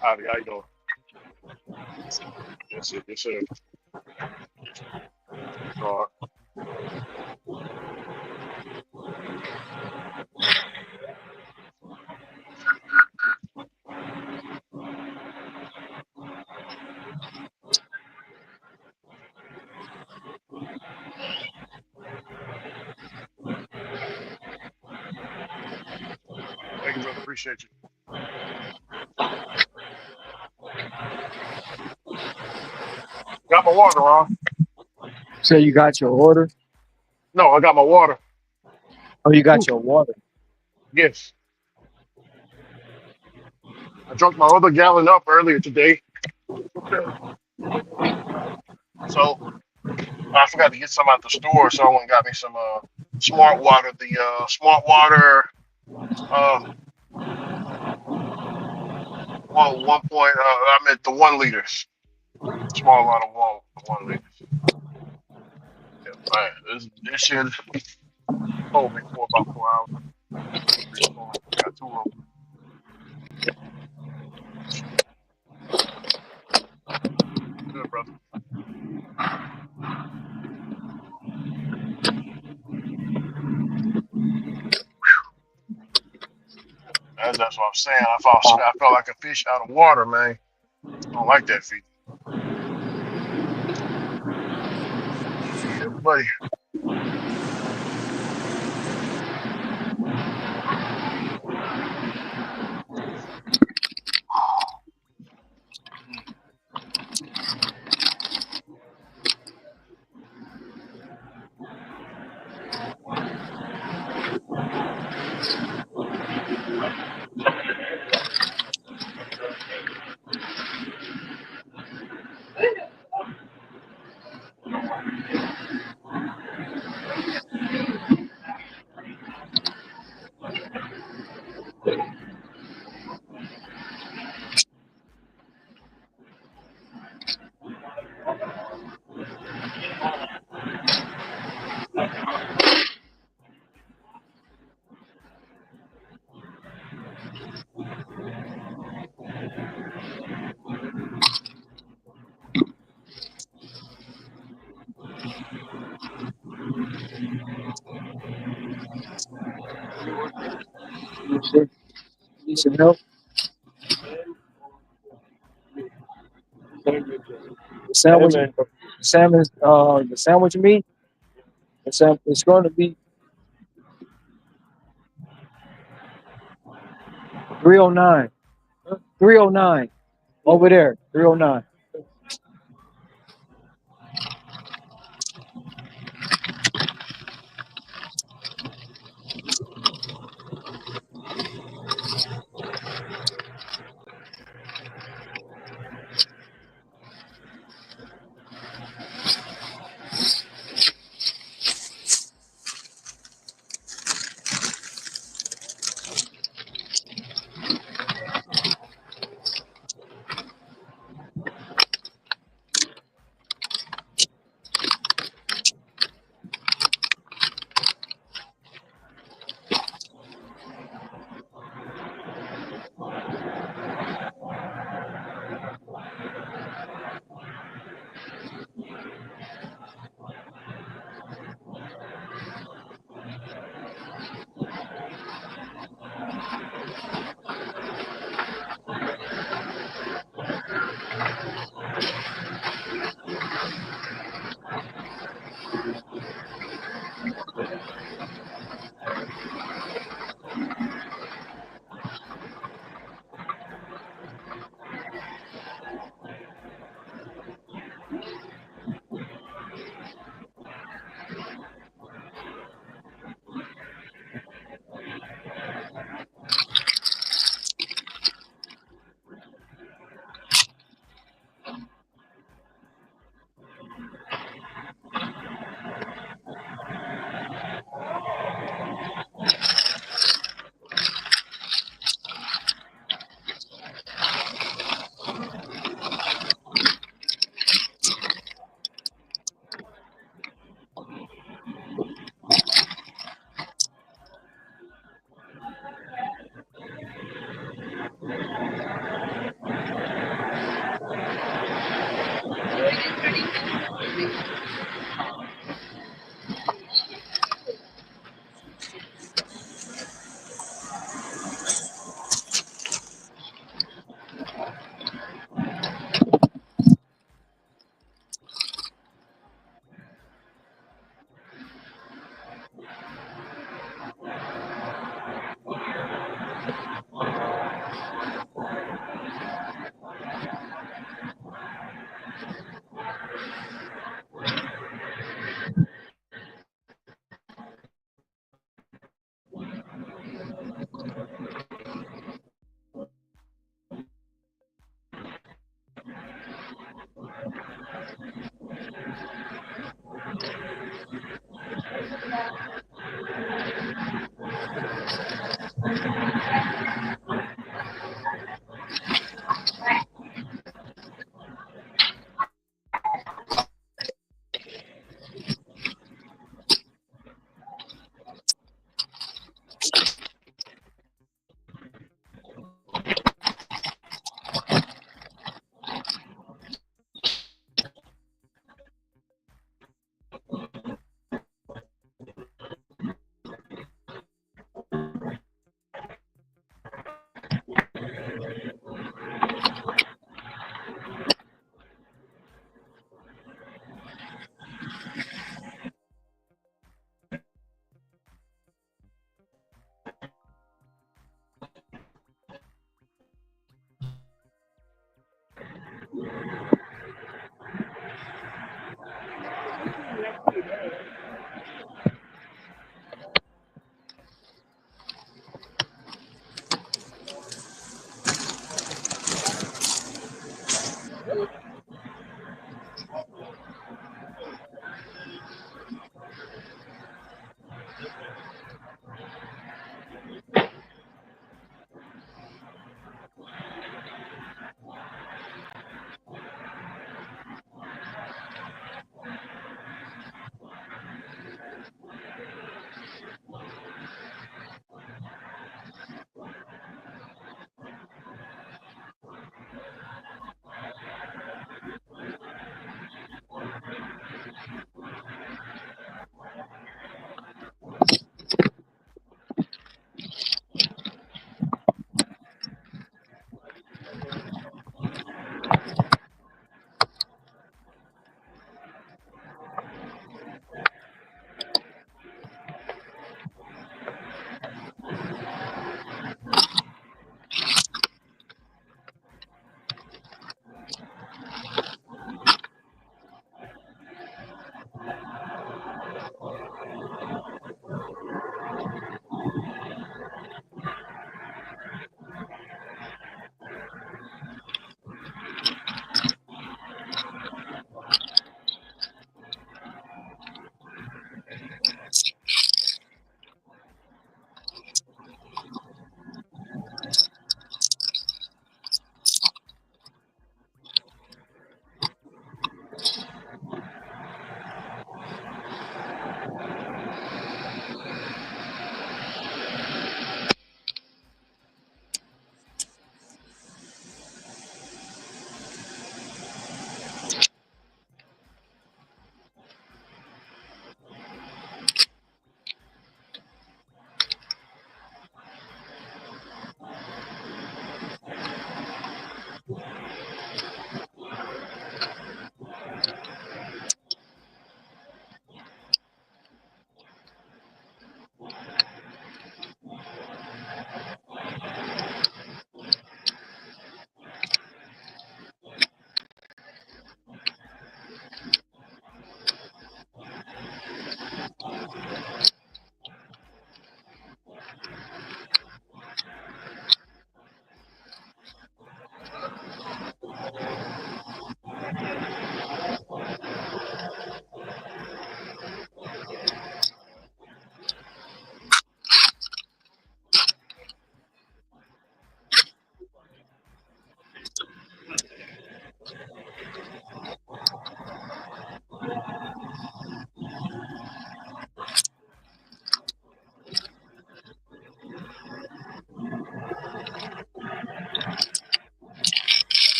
Howdy, how you doing? That's it. Yes, sir. All right. Thank you, brother. Appreciate you. Got my water, Ron. So you got your order? No, I got my water. Oh, you got Ooh, your water. yes. I drunk my other gallon up earlier today. So I forgot to get some at the store, so I went and got me some smart water. The smart water uh one point I meant the 1 liters. Small amount of 1 liter. Yeah, man, this shit hold me for about 4 hours. Got two of them. Good, brother. That's what I'm saying. I felt like a fish out of water, man. I don't like that feeling. Yeah, buddy. Need some help? The sandwich, the sandwich meat. It's going to be 309. 309 over there. 309.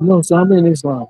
No, so I'm in this line.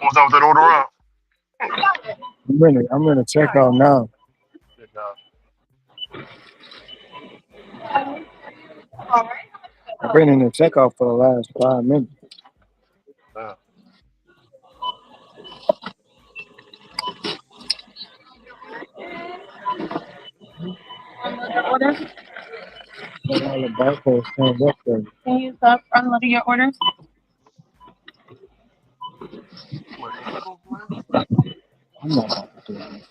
What's up with that order up? I'm in a checkout now. Check I've been in the checkout for the last 5 minutes. out. Order? But all the barcodes stand up there. Can you stop unloading your orders? What, Eagles, man? I'm not about to do it.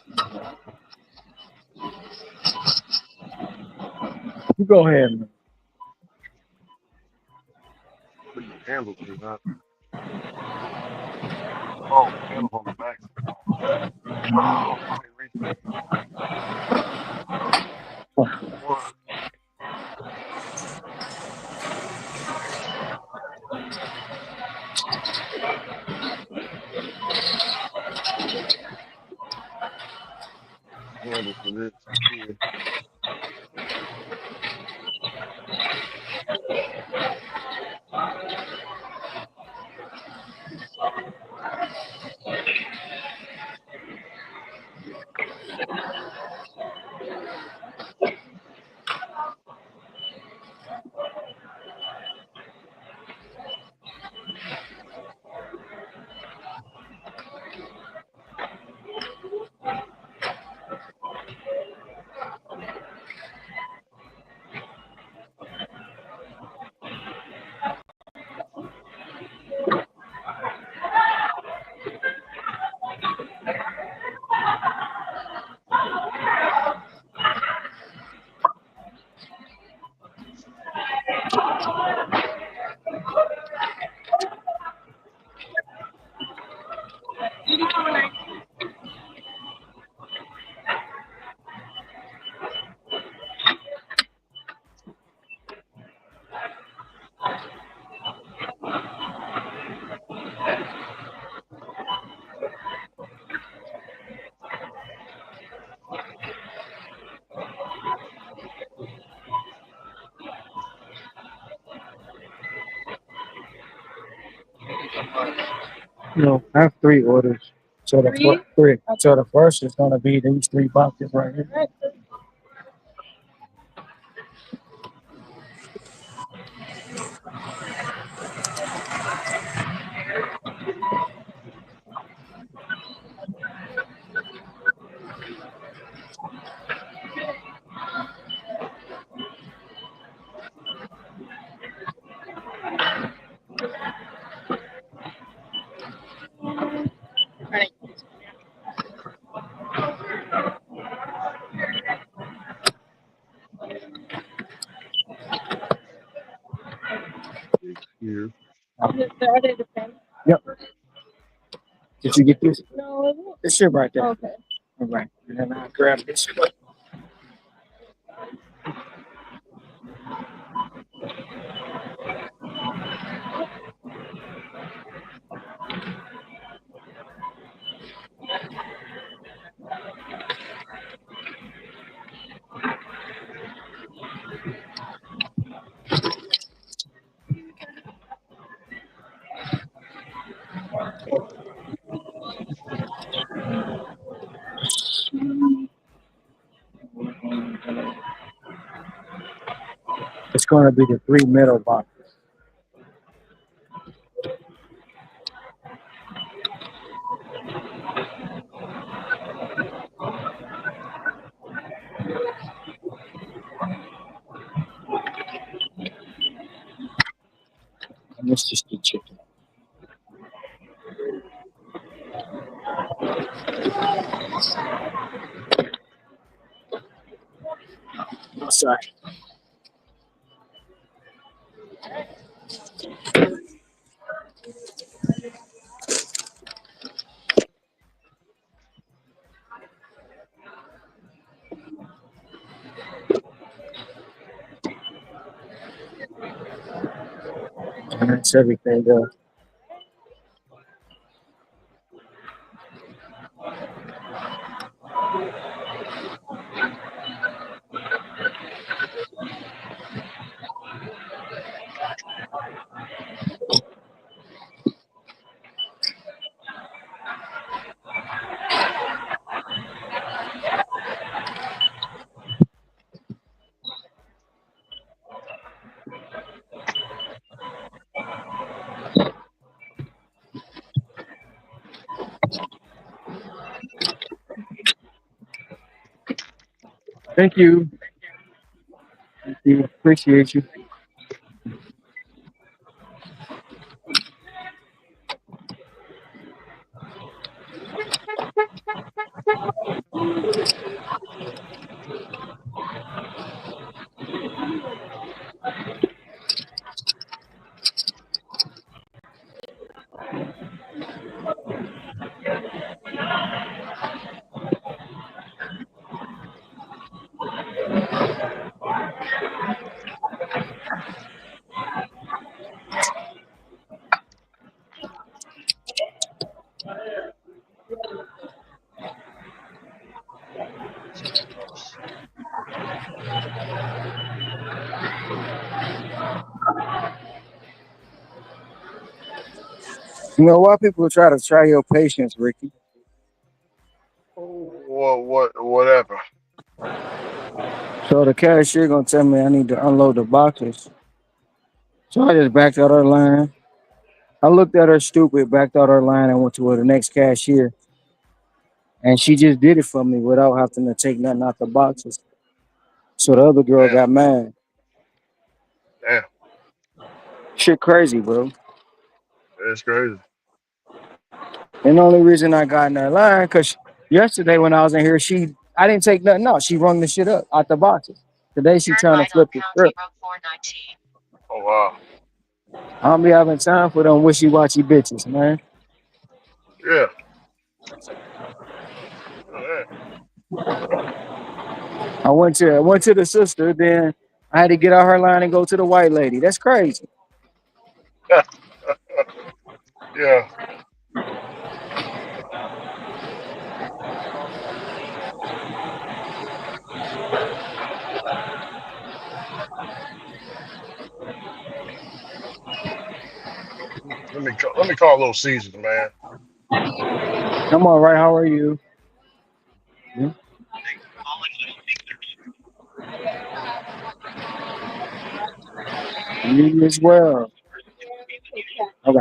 You go ahead, man. Look at the handle too, huh? Oh, handles on the back. Oh, I ain't reach that. One. Handle for this. Yeah. No, I have 3 orders. So three. So the first is gonna be these 3 boxes right here. Here. Yep. Did you get this? This shit right there. Okay. All right. And then I grab this one. It's going to be the 3 middle boxes. And it's just the chicken. Oh, sorry. And that's everything else. Thank you. Thank you. Appreciate you. You know why people try to try your patience, Ricky? Whatever. So the cashier gonna tell me I need to unload the boxes. So I just backed out her line. I looked at her stupid, backed out her line, and went to the next cashier. And she just did it for me without having to take nothing out the boxes. So the other girl Damn. got mad. Damn. Shit crazy, bro. It's crazy. And the only reason I got in that line, because yesterday when I was in here, I didn't take nothing out. She rung the shit up out the boxes. Today she trying to flip the script. Oh wow. I don't be having time for them wishy-washy bitches, man. Yeah. Oh, I went to the sister, then I had to get out her line and go to the white lady. That's crazy. yeah. Yeah. Let me call Little Caesars, man. I'm all right. How are you? Hmm? You as well. Okay.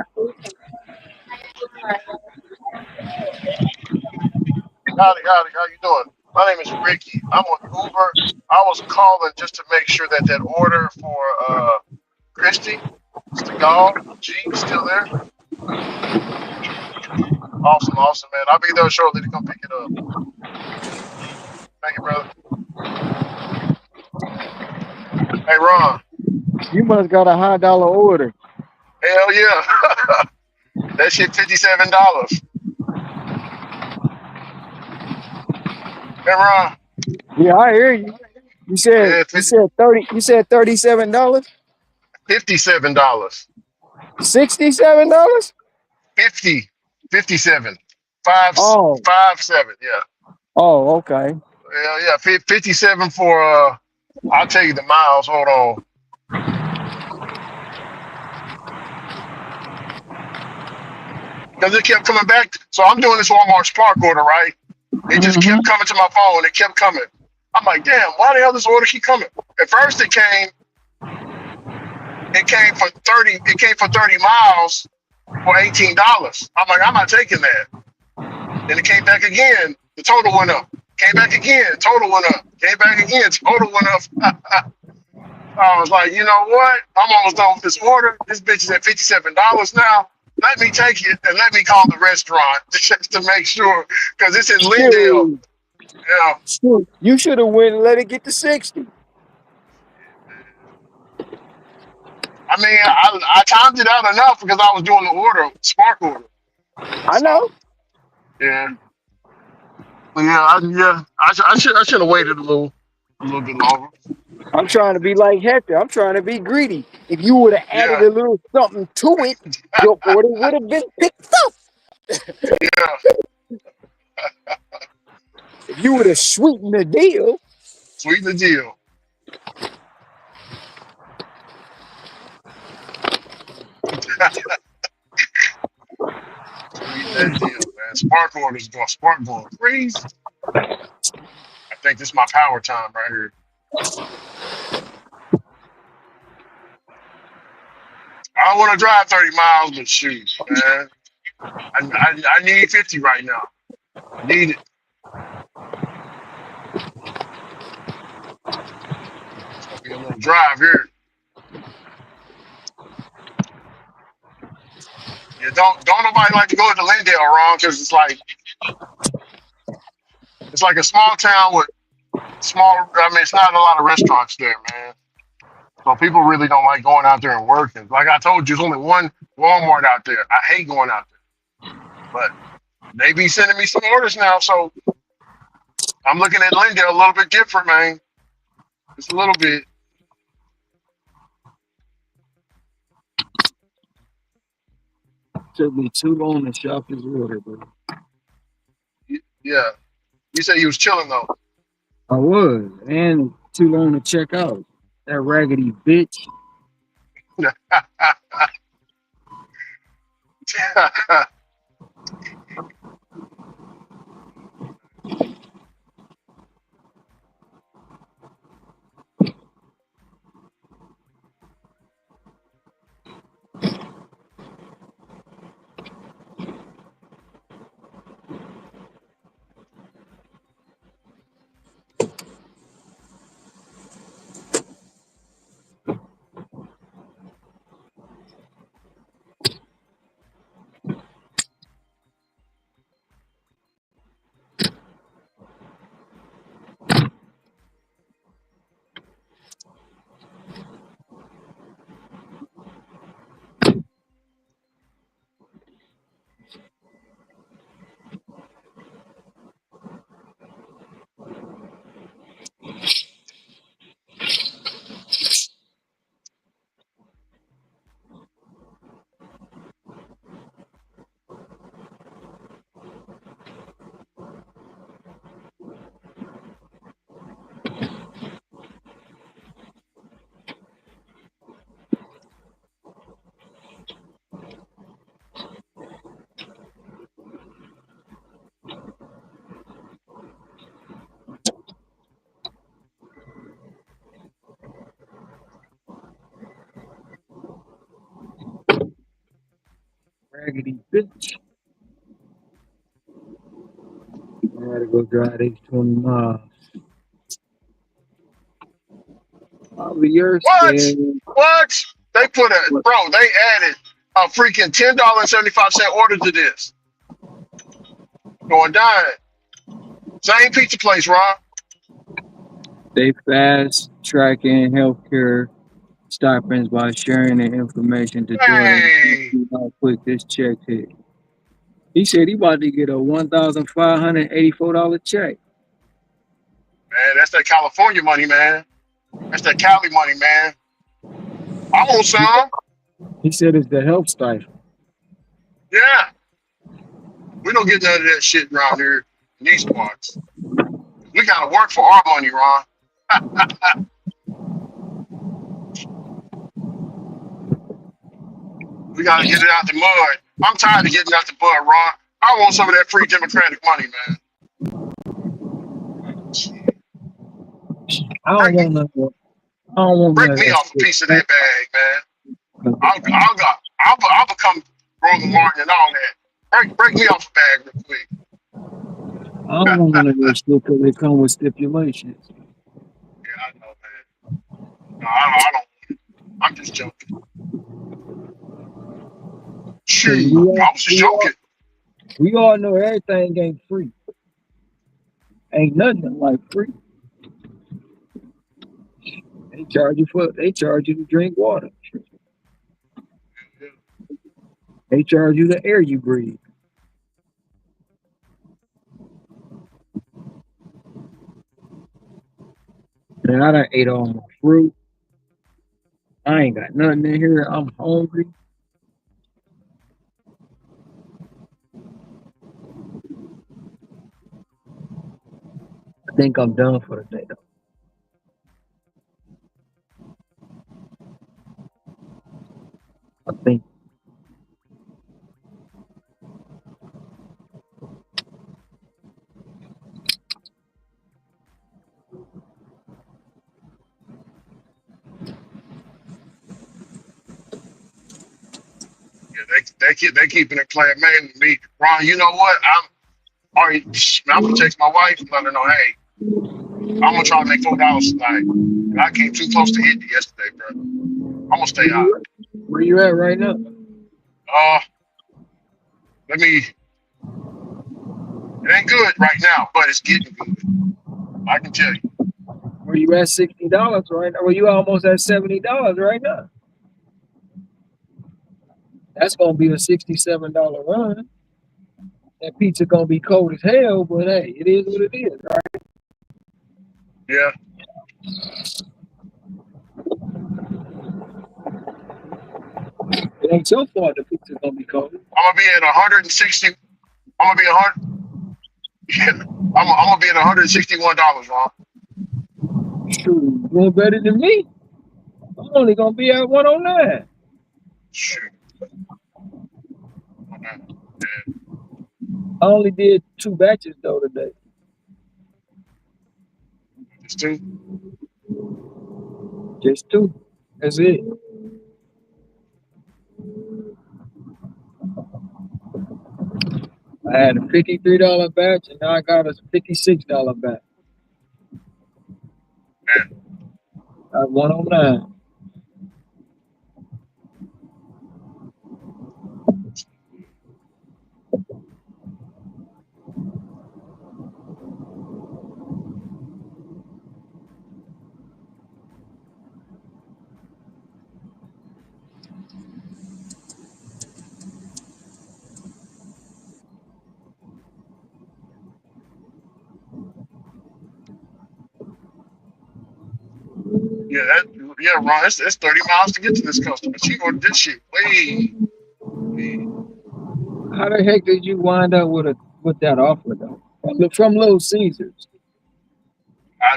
Howdy, howdy. How you doing? My name is Ricky. I'm on Uber. I was calling just to make sure that order for Christy, Stegall, G, still there. Awesome, awesome, man. I'll be there shortly to come pick it up. Thank you, brother. Hey, Ron. You must got a $100 order. Hell yeah. That shit $57. And Yeah, I hear you. You said yeah, you said 30. You said $37. $57. $67. 50, 57, five, Oh, 5, 7. Yeah, oh, okay. yeah. 57 for. I'll tell you the miles. Hold on. Because it kept coming back. So I'm doing this Walmart Spark order, right? It just kept Mm-hmm. coming to my phone. It kept coming. I'm like, damn, why the hell does this order keep coming? At first it came for 30, it came for 30 miles for $18. I'm like, I'm not taking that. Then it came back again, the total went up. Came back again, total went up. Came back again, total went up. I was like, you know what? I'm almost done with this order. This bitch is at $57 now. Let me take it and let me call the restaurant just to make sure, because it's in Lindale. Shoot, Yeah. shoot. You should have went and let it get to 60. I mean, I timed it out enough because I was doing the order, Spark order. I So know. yeah, but I should have waited a little bit longer. I'm trying to be like Hector. I'm trying to be greedy. If you would have added Yeah, a little something to it, your order would have been picked up. yeah. If you would have sweetened the deal. Sweeten the deal. Sweeten that deal, man. Spark orders going Spark going crazy. I think this is my power time right here. I don't want to drive 30 miles, but shoot, man. I need 50 right now. I need it. It's gonna be a little drive here. Yeah, don't nobody like to go to Lindale wrong because it's like a small town with small. I mean, it's not a lot of restaurants there, man. So people really don't like going out there and working. Like I told you, there's only one Walmart out there. I hate going out there, but they be sending me some orders now, so I'm looking at Lindale a little bit different, man. Just a little bit. Took me too long to shop his order, bro. Yeah. You said he was chilling though. I was, and too long to check out. That raggedy bitch. Raggedy bitch. I gotta go drive these 20 miles. I'll be yours, What? man. What? They added a freaking $10.75 order to this. Going down. Same pizza place, Ron. They fast tracking healthcare stipends by sharing the information to Jordan. Hey. See how quick this check hit. He said he about to get a $1,584 check. Man, that's that California money, man. That's that Cali money, man. I want some. He said it's the health stifle. Yeah. We don't get none of that shit around here in these parts. We gotta work for our money, Ron. We gotta get it out the mud. I'm tired of getting out the mud, Ron. I want some of that free Democratic money, man. I don't want none of I don't want none Break of me that off a shit. piece of that bag, man. I'll become Roland Martin and all that. Break me off a bag real quick. I don't want none of that shit because they come with stipulations. Yeah, I know, man. No, I don't. I'm just joking. Shoot, I was just joking. We all know everything ain't free. Ain't nothing like free. They charge you to drink water. They charge you the air you breathe. And I done ate all my fruit. I ain't got nothing in here. I'm hungry. I think I'm done for the day though. I think. Yeah, they keeping it playing man with me. Ron, you know what? I'm gonna text my wife and let her know, hey, I'm gonna try to make $4 tonight. I came too close to hitting it yesterday, bro. I'm gonna stay out. Where you at right now? Let me. It ain't good right now, but it's getting good. I can tell you. Where you at $60 right now? Well, you almost at $70 right now. That's gonna be a $67 run. That pizza gonna be cold as hell, but hey, it is what it is, right? Yeah. It ain't your fault the pizza's gonna be cold. I'm gonna be at 160. I'm gonna be 100. I'm gonna be at $161, Ron. Shoot, you doing better than me. I'm only gonna be at 109. Shoot. Okay. Yeah. I only did 2 batches though today. Just 2? Just 2. That's it. I had a $53 batch and now I got a $56 batch. Yeah. At 109. Yeah, Ron. It's 30 miles to get to this customer. She ordered this shit way. How the heck did you wind up with that offer though? From Little Caesars.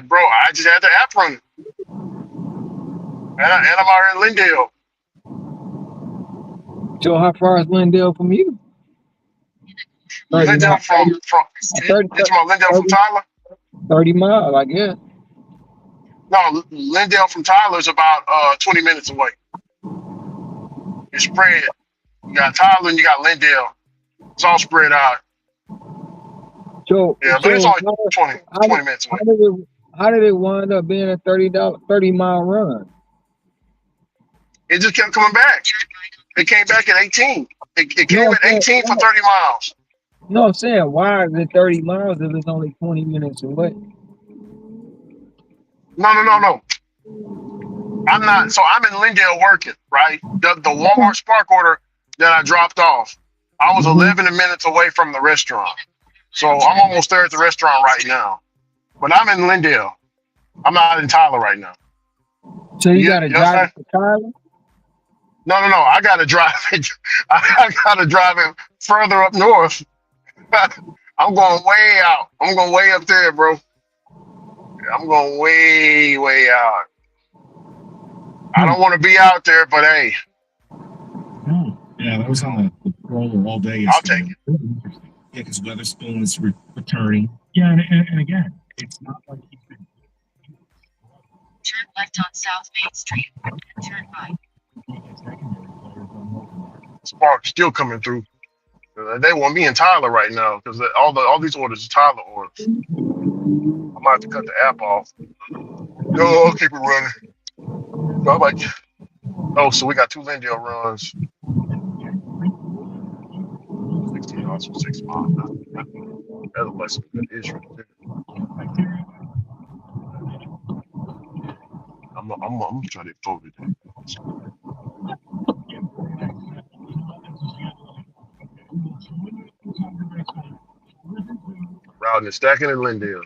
Bro, I just had the app running. And I'm already in Lindale. So how far is Lindale from you? 30 Lindale miles. from you talking about Lindale from Tyler? 30 miles, I guess. No, Lindale from Tyler is about 20 minutes away. It's spread. You got Tyler and you got Lindale. It's all spread out. So, Yeah, but it's only 20 minutes away. How did it wind up being a $30-mile run? It just kept coming back. It came back at 18. It came at 18 for 30 miles. No, I'm saying, why is it 30 miles if it's only 20 minutes away? No. I'm not. So I'm in Lindale working, right? The Walmart Spark order that I dropped off, I was 11 minutes away from the restaurant. So I'm almost there at the restaurant right now. but I'm in Lindale. I'm not in Tyler right now. So you got to You drive understand? it to Tyler? No, no, no. I gotta drive it. I gotta drive it further up north. I'm going way out. I'm going way up there, bro. I'm going way, way out. I don't want to be out there, but hey, Oh, yeah, I was on the roller all day I'll take yesterday. it. Really interesting. Yeah, because Weatherspoon is returning. Yeah, and again, it's not like he's been. Turn left on South Main Street and turn right. Spark still coming through. They want me in Tyler right now because all these orders are Tyler orders. I might have to cut the app off. No, I'll keep it running. So I'm like, oh, so we got 2 Lindale runs. $16 for 6 miles. That looks like some good ish right there. I'm gonna try to forward it. Routing and stacking in Lindale.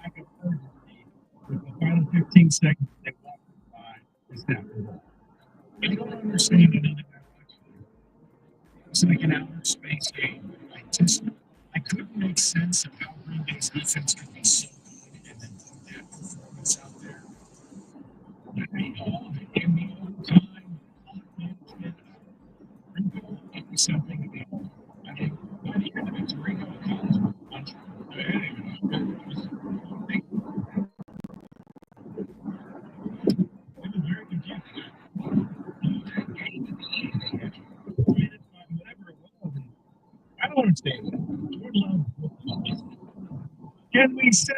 Lack of urgency with the final 15 seconds they walked by this afternoon. I don't understand another direction. It's like an outer space game. I couldn't make sense of how Green Bay's defense could be so good and then put that performance out there. I mean, all of it in the overtime, clock management, give me something to be. I mean, by the end of it, Torino comes on I don't understand. Can we say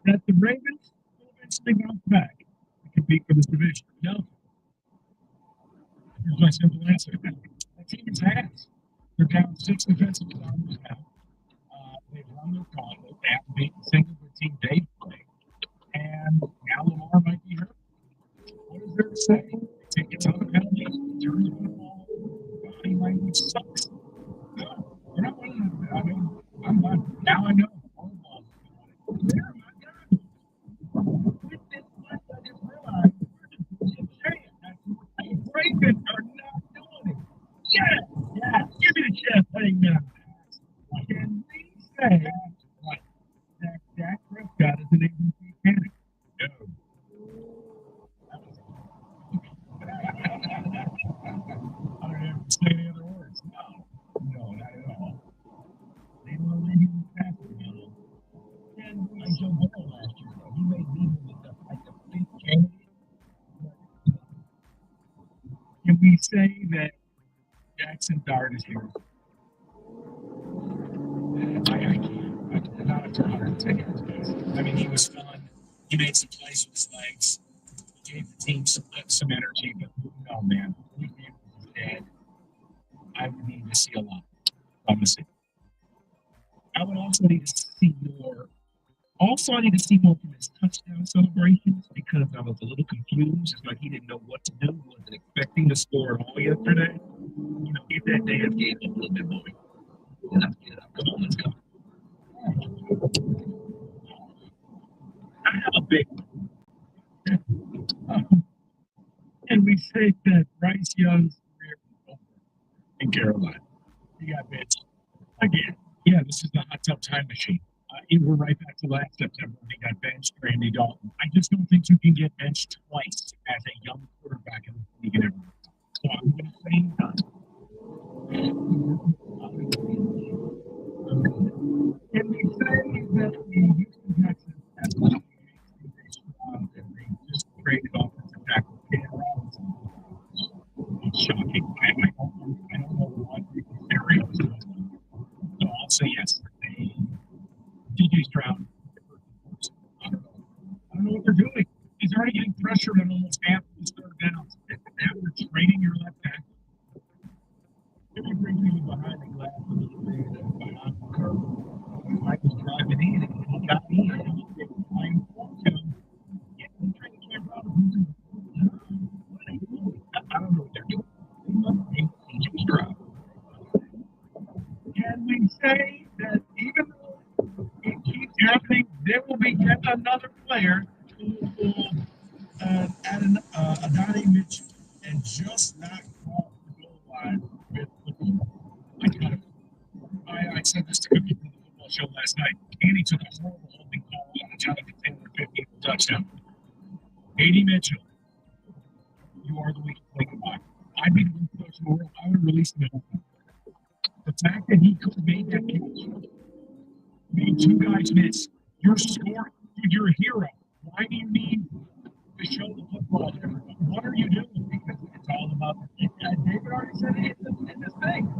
that the Ravens will eventually bounce back and compete for this division? No. Here's my simple answer. That team is ass. They're down 6 defensive starters now. They've run their gauntlet. They haven't beaten a single good team they've played. And now Lamar might be hurt. What is there to say? They take a ton of penalties, turn the football, body language sucks. No, they're not winning. I mean, I'm not. Now I know. Where am I done? With this much, I just realized the Ravens are not doing it. Yes, give me the chest thing now. Can we say that Dak Prescott is an MVP candidate? No. I don't have to say any other words. we say that Jackson Dart is here? I can't. Not after 110 yards passing. I mean, he was fun. He made some plays with his legs. He gave the team some energy, but no, man. We knew he was dead. I would need to see a lot. I'm going to see. I would also need to see more. Also, I need to see more from his touchdown celebrations because I was a little confused. It's like he didn't know what to do. He wasn't expecting to score at all yesterday. You know, get that damn game up a little bit more. Get up. Come on, let's go. I have a big one. And we say that Bryce Young's career was over in Carolina. He got benched again. Yeah, this is the hot tub time machine. We're right back to last September when he got benched for Andy Dalton. I just don't think you can get benched twice as a young quarterback in the league ever. So I'm going to say none. And we say that the Houston Texans have and they just traded offensive tackle Cam Robinson. It's shocking. I don't know what the scenario is. So I'll say yes. DJ Stroud. I don't know what they're doing. He's already getting pressured on almost half of his third downs. Now we're trading your left tackle. If you bring me behind the glass a little bit behind the curve, I was driving in and he got me in. I informed him. Yeah, I'm trying to Cam Robinson. I don't know what they're doing. DJ Stroud. Can we say that even though it keeps happening, there will be yet another player who will Adonai Mitchell and just not cross the goal line with the ball. I said this to Cookie from the football show last night. Andy took a horrible holding call on a Jonathan Taylor 50 touchdown. A.D. Mitchell, you are the weakest link in line. I'd be the worst coach in the world. I would release him. The fact that he could have made that catch, made two guys miss. You're scoring. You're a hero. Why do you need to show the football to everybody? What are you doing? Because it's all about the David already said it in this thing.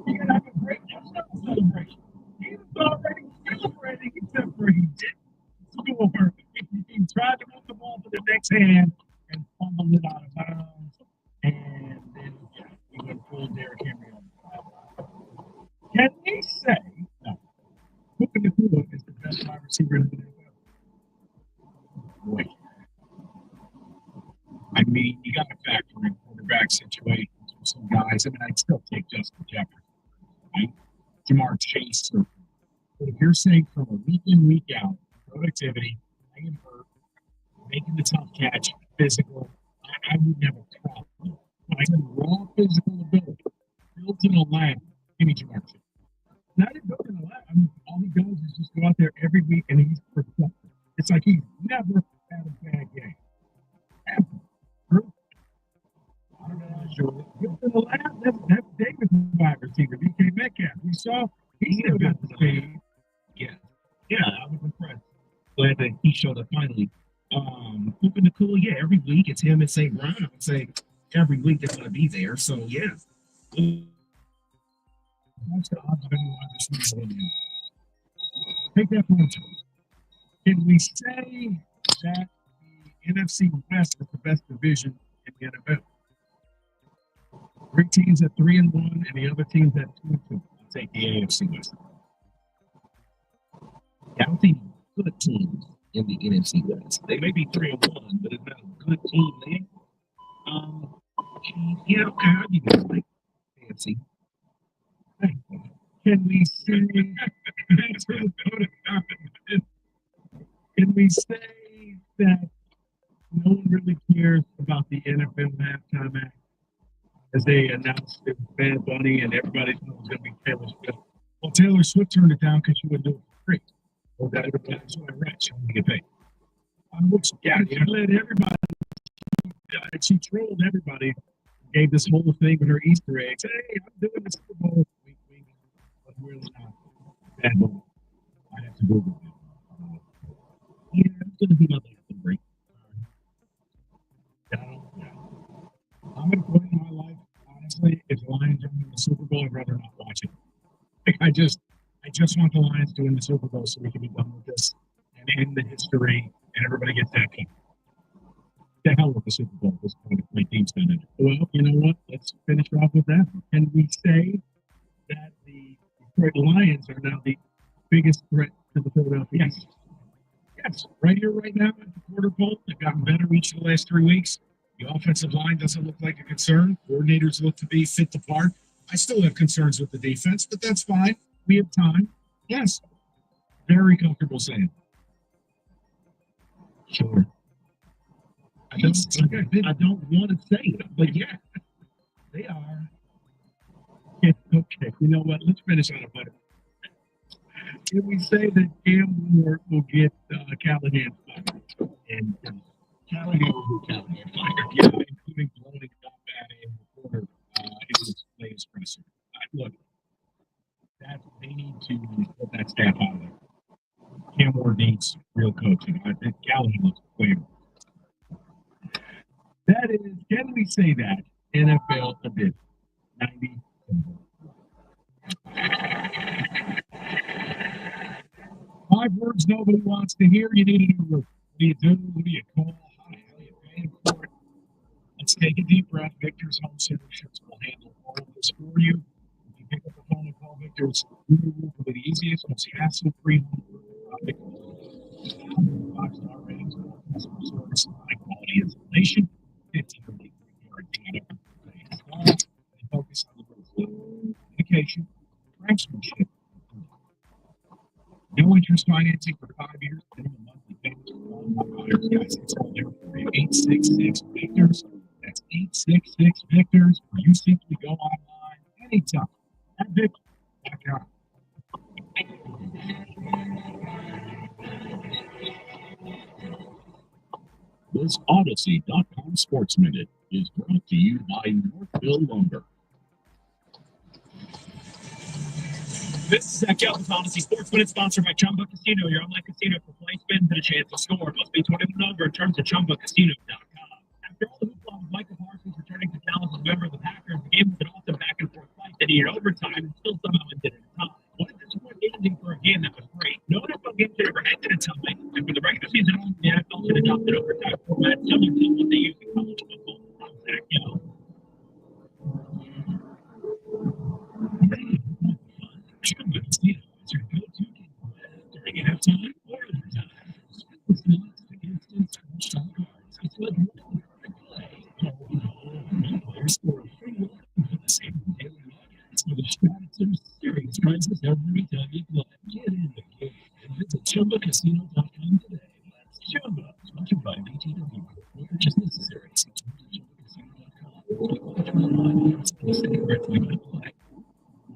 You can have a great touchdown celebration. He was already celebrating except for he didn't score. He tried to move the ball to the next hand and fumbled it out of bounds. And then he went full Derrick Henry on the field. Can we say no? Puka Nacua is the best wide receiver in the NFL. Wait. I mean, you got to factor in quarterback situations with some guys. I mean, I'd still take Justin Jefferson, right? Jamar Chase. But if you're saying from a week in, week out, productivity, playing hurt, making the tough catch, physical, I would have a problem. But I said raw physical ability, built in a lab, give me Jamar Chase. Not even built in a lab. I mean, all he does is just go out there every week and he's productive. It's like he's never had a bad game. Ever. I don't know. Sure. Built in the lab, that's David's wide receiver, DK Metcalf. We saw he still got the speed. Yeah, I was impressed. Glad that he showed up finally. Puka Nacua, yeah, every week it's him and St. Brown. I would say every week they're going to be there. So, yeah. What's the odds of anyone receiving? Take that for a tour. Can we say that the NFC West is the best division in the NFL? 3 teams at 3-1, and the other teams at 2-2. I'll take the AFC West. I don't think good teams in the NFC West. They may be 3-1, but it's not a good team there. Yeah, okay, I'll give you like AFC. Can we say that no one really cares about the NFL halftime act as they announced it was Bad Bunny and everybody thought it was going to be Taylor Swift? Well, Taylor Swift turned it down because she wouldn't do it for free. Well, that was so right. She wanted to get paid. Which, she let everybody. She trolled everybody. Gave this whole thing with her Easter eggs. Hey, I'm doing the Super Bowl. But really not. Bad Bunny. I have to Google it. Yeah, it's going to be my last break. I'm going to put in my life honestly, if the Lions are in the Super Bowl, I'd rather not watch it. Like, I just want the Lions to win the Super Bowl so we can be done with this and end the history and everybody gets happy. The hell with the Super Bowl. This point, my team's done it. Well, you know what? Let's finish off with that. Can we say that the Detroit Lions are now the biggest threat to the Philadelphia Eagles? Yes, right here, right now, at the quarter pole, they've gotten better each of the last 3 weeks. The offensive line doesn't look like a concern. Coordinators look to be fit to part. I still have concerns with the defense, but that's fine. We have time. Yes, very comfortable saying. Sure. I don't want to say it, but yeah, they are. Yeah, okay, you know what? Let's finish on a better. Can we say that Cam Ward will get Callahan fired? And Callahan will get Callahan fired. Yeah, including blowing up at a reporter in his latest presser. Look, they need to put that staff out of there. Cam Ward needs real coaching. I think Callahan looks flavor. That is, can we say that? NFL edition. 90. Five words nobody wants to hear. You need a new word. What do you do? Who do you call? How the hell are you paying for it? Let's take a deep breath. Victor's Home Solutions will handle all of this for you. If you pick up the phone and call Victor's, we will for the easiest, most hassle-free topic. 5-star ratings, customer service, high-quality installation, 15-week guarantee. And focus on the communication, craftsmanship. No interest financing for 5 years. Minimum monthly payments for qualified buyers. Guys, it's all there for you. 866 Victors. That's 866 Victors. Or you simply go online anytime at Victor.com. This Odyssey.com Sports Minute is brought to you by Northville Lumber. This is Zach Gelb with Odyssey Sports Minute, sponsored by Chumba Casino. Your online casino for play, spins, and a chance to score. Must be 21 and over. Terms at ChumbaCasino.com. After all the hoopla with Michael Parsons returning to Dallas as a member of the Packers, the game was an awesome back-and-forth fight that needed overtime and still somehow ended in a tie. What a disappointing ending for a game that was great. No NFL game should ever end in a tie. And for the regular season, the NFL should adopt an overtime format similar to what they use in college football. I'm Zach Gelb. Chumba Casino is your go-to game during halftime or overtime. It's not instant strong cards. It's like one play. No players score a free one for the same daily audience with a strategy of serious prizes every time you play. Get in the game and visit ChumbaCasino.com today. That's Chumba. Sponsored by BTW. No purchase necessary. See ChumbaCasino.com.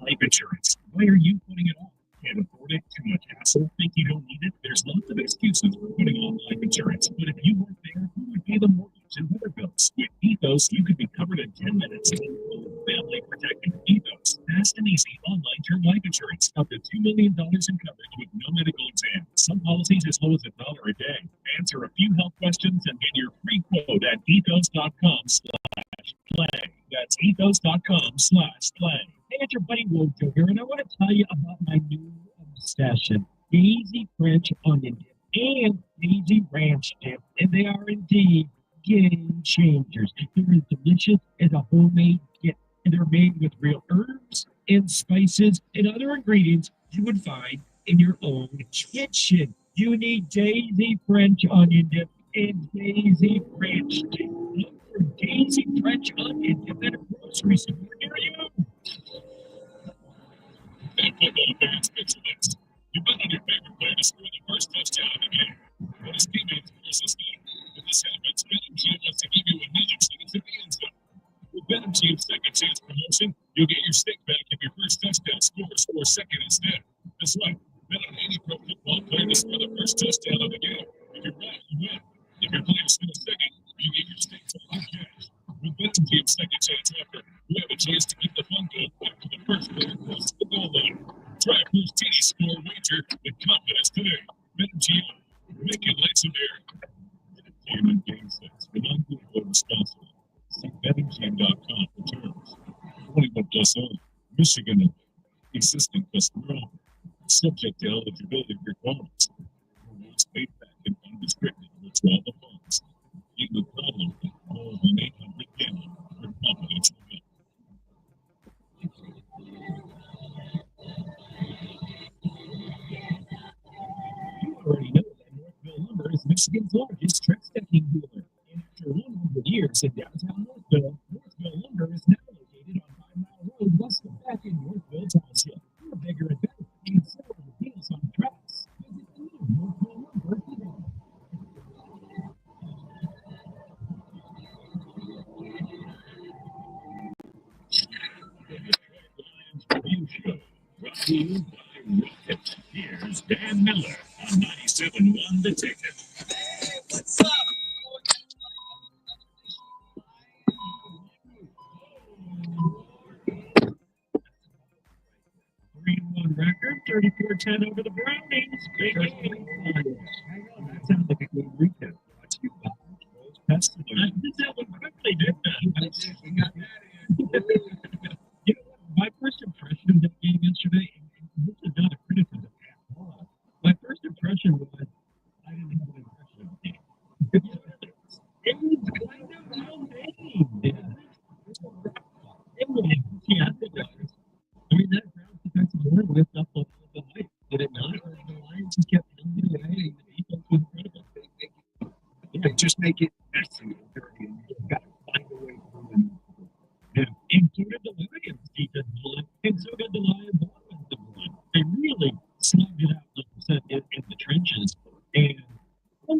Life insurance. Why are you putting it off? Can't afford it? Too much hassle? Think you don't need it? There's lots of excuses for putting off life insurance. But if you weren't there, who would pay the mortgage and weather bills? With Ethos, you could be covered in 10 minutes. Family protecting Ethos. Fast and easy online term life insurance. Up to $2 million in coverage with no medical exam. Some policies as low as $1 a day. Answer a few health questions and get your free quote at ethos.com/play. That's ethos.com/play. Hey, it's your buddy Wojo here, and I want to tell you about my new obsession, Daisy French Onion Dip and Daisy Ranch Dip, and they are indeed game changers. They're as delicious as a homemade dip, and they're made with real herbs and spices and other ingredients you would find in your own kitchen. You need Daisy French Onion Dip and Daisy Ranch Dip. Look for Daisy French Onion Dip at a grocery store near you. And football fans, picture this. You bet on your favorite player to score the first touchdown of the game. But his teammates force this game. When this happens, BetMGM wants to give you another chance at the end zone. With BetMGM's second chance promotion, you'll get your stake back if your first touchdown score second instead. That's right. Bet on any pro football player to score the first touchdown of the game. If you're right, you win. If your player scores second, you get your stake back in cash. With BetMGM's second chance offer, you have a chance to keep the fun going after the first player crosses the goal line. Try a first TD score wager with confidence today. BetMGM, make it legendary. BetMGM and GameSense, the non-political responsible. See BetMGM.com for terms. Michigan existing customer offer, subject to eligibility requirements. Rules paid back in unrestricted withdrawal of funds. You would call 1-800-GAMBLER for confidential help. You already know that Northville Lumber is Michigan's largest truck stacking dealer. And after 100 years in downtown Northville, Northville Lumber is now located on 5 Mile Road west of back in Northville Township. We're bigger and better and selling deals on trucks. Visit the new Northville Lumber today. Review show brought to you by Rocket. Here's Dan Miller on 97.1 The Ticket. What's up? 3-1 record, 34-10 over the Brownies. Big game. That sounds like a good recap. Brought to you by Rose Pest Solution. I did that one quickly, didn't I? We got that in. You know what? My first impression of that game yesterday, and this is not a criticism at all. My first impression was I didn't have an impression of the game. It was kind of mundane. It was, yeah, it was. I mean, that Browns defensive line lived up to the hype. Did it not? The Lions just kept pounding away, and the defense was incredible. Yeah, just make it messy and dirty, and you just got to find a way through it. Yeah, and so did the Lions defensive line, and so did the Lions offensive line. They really slugged it out, like you said, in the trenches, and a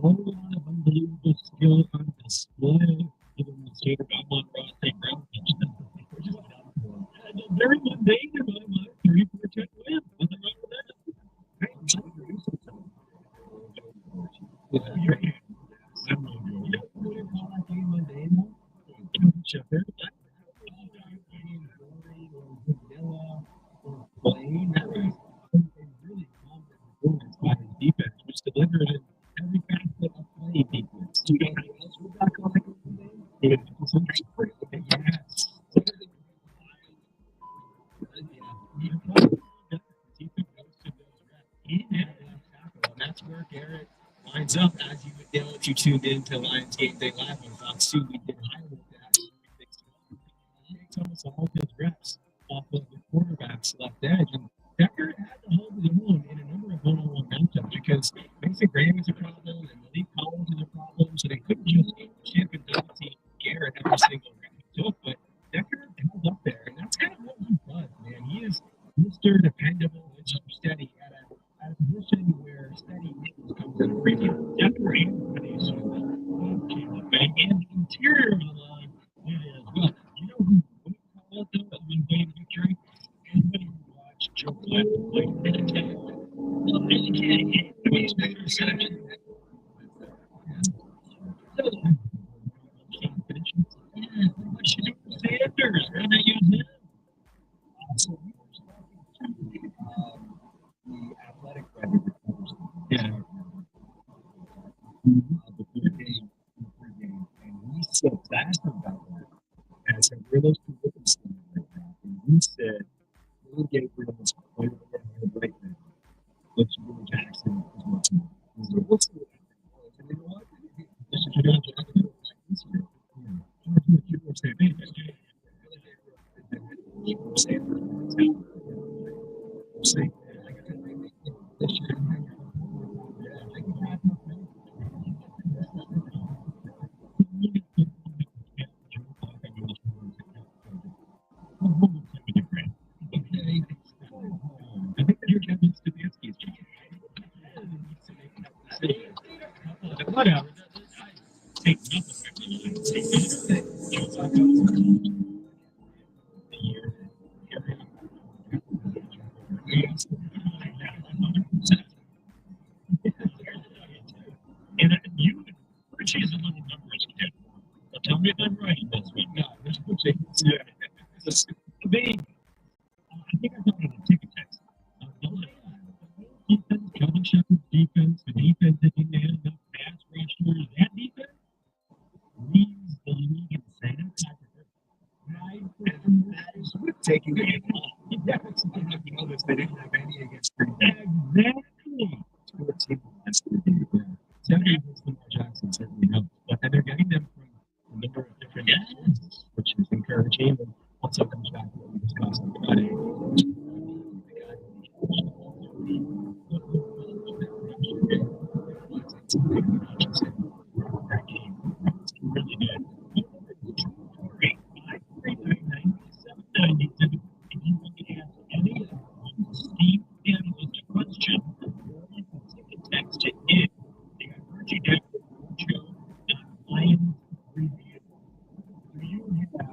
whole lot of unbelievable skill on display. Even the state of Belmont Ross St. Brown very mundane in my mind. 3-4-10 win. Nothing wrong with that. By his defense, which delivered in every facet of play defense. That's where Garrett lines up, as you would know if you tuned into Lions Game Day Live on Fox 2. We did highlight that. He makes almost all his reps off of the quarterback's left edge. And Decker had to hold his own in a number of one-on-one matchups because Mason Graham is a problem and Malik Collins is a problem. So they couldn't just chip and double team Garrett every single rep he took. But Decker held up there. And that's kind of what he does, man. He is Mr. Dependable, Mr. Steady at a position where steady comes in a premium. Decker and the interior of the line did it as well. You know who called them that win game victory? Anybody who watched Joe Flacco play Medicaid? I mean, he's making a section. Sanders, why not use him? So we were talking to the athletic writer. Yeah. Before game, and he said, asked him about that. And I said, where are those two looking standing right now? And he said, Will Gabriel is playing right now. But Jimmy Jackson is watching. He's like, what's the and you know what? This is your Jackson like this year. You were saying, hey, this guy. You were saying, this year. I think you're Kevin Stefanski's job. Whatever. Take and you, Richie is a little numbers kid. But tell me if I'm right. That's what God. There's Richie. Yeah. I think I got it in a ticket text. Defense, Kevin Shepard's defense, the defense that didn't have enough pass rushers, that defense leads the league in sacks. Right? With taking the game off. That's something that we noticed they didn't have any against Green Bay. Exactly. 14 last year. Saturday was Lamar Jackson certainly helped, but then they're getting them from a number of different sources, which is encouraging. And also comes back to what we discussed on Friday. Really good. 853-997-90. If you want to ask any of Steve analyst question, or you can text it in. They got Virgie down show Lions review. Do you have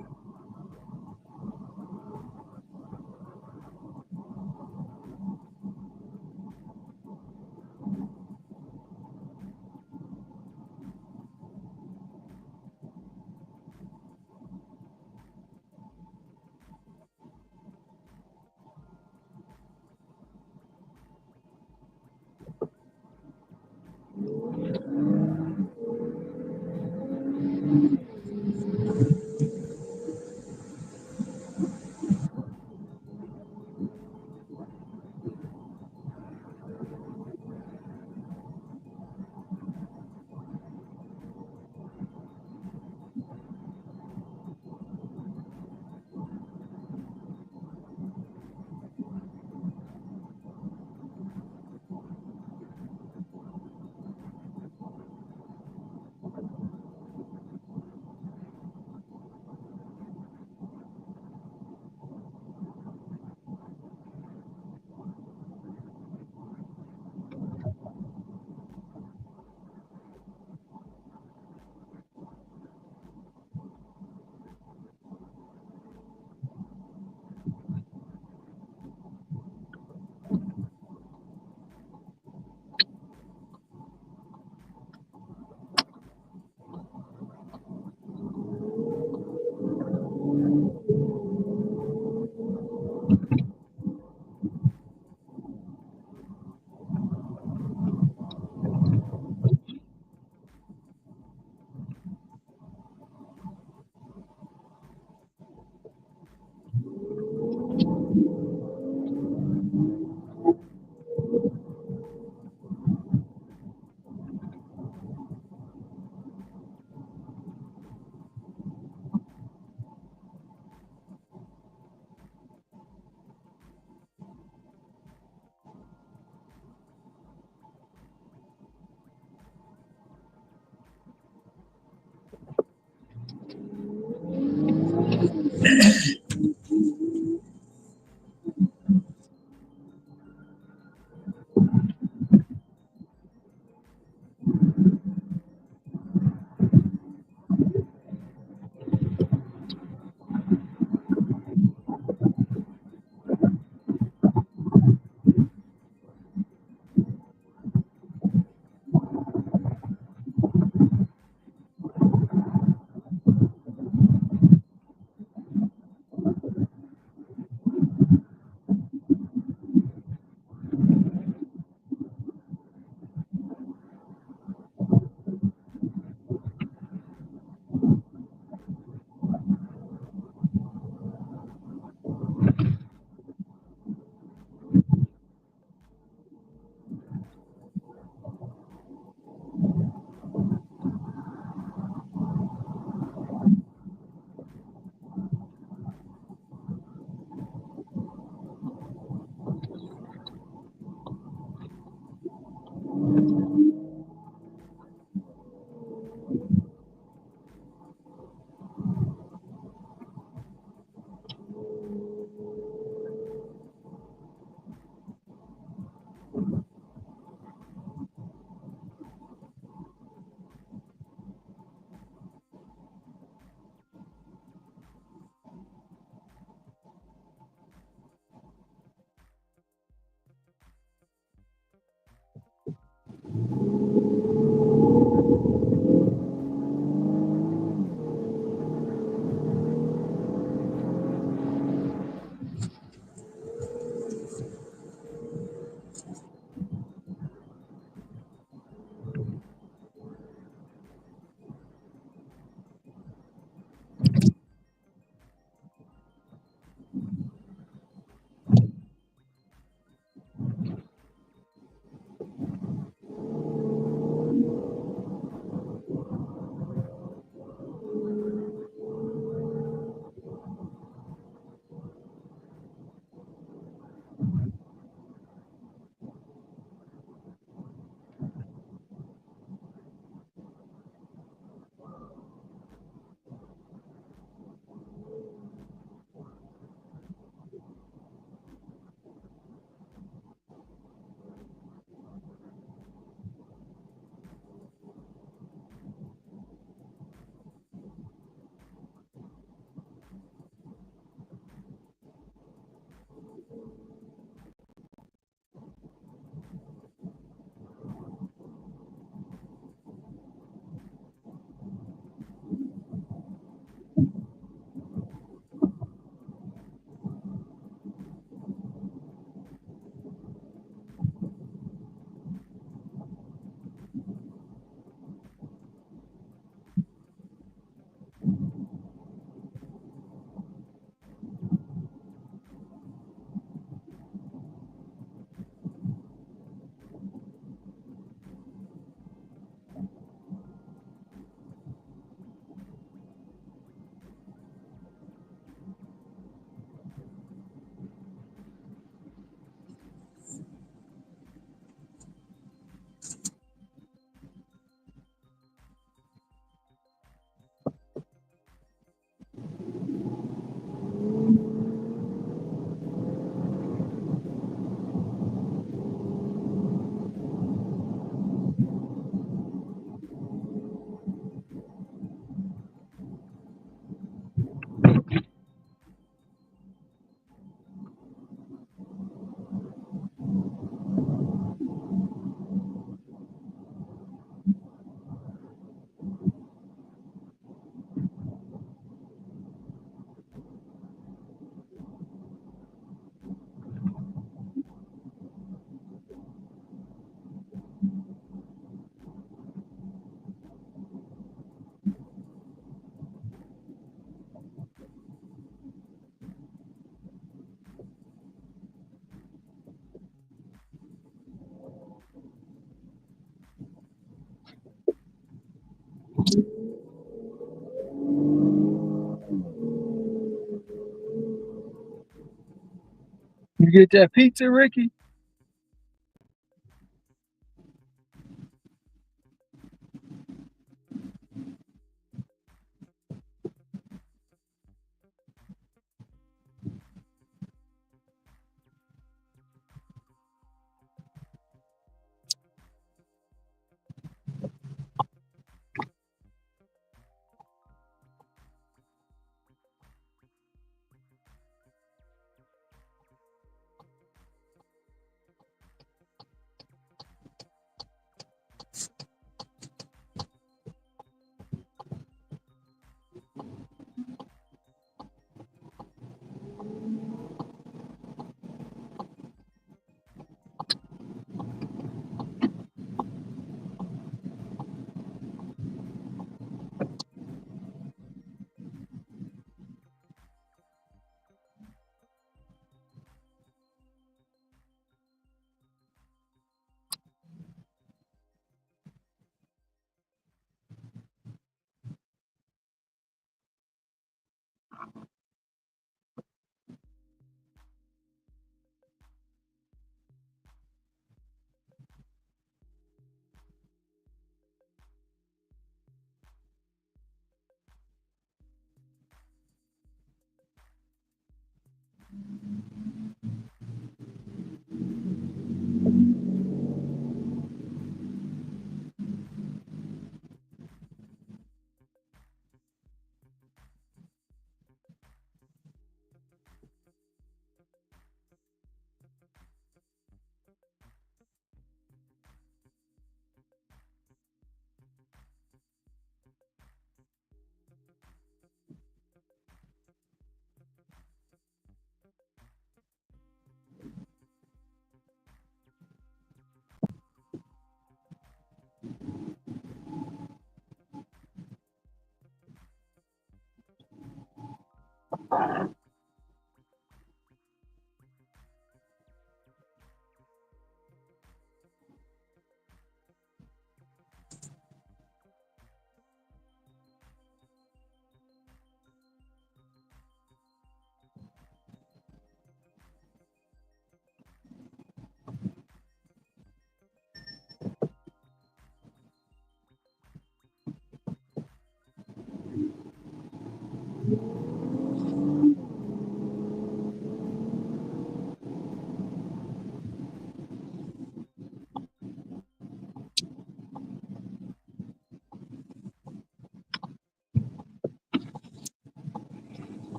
You get that pizza, Ricky?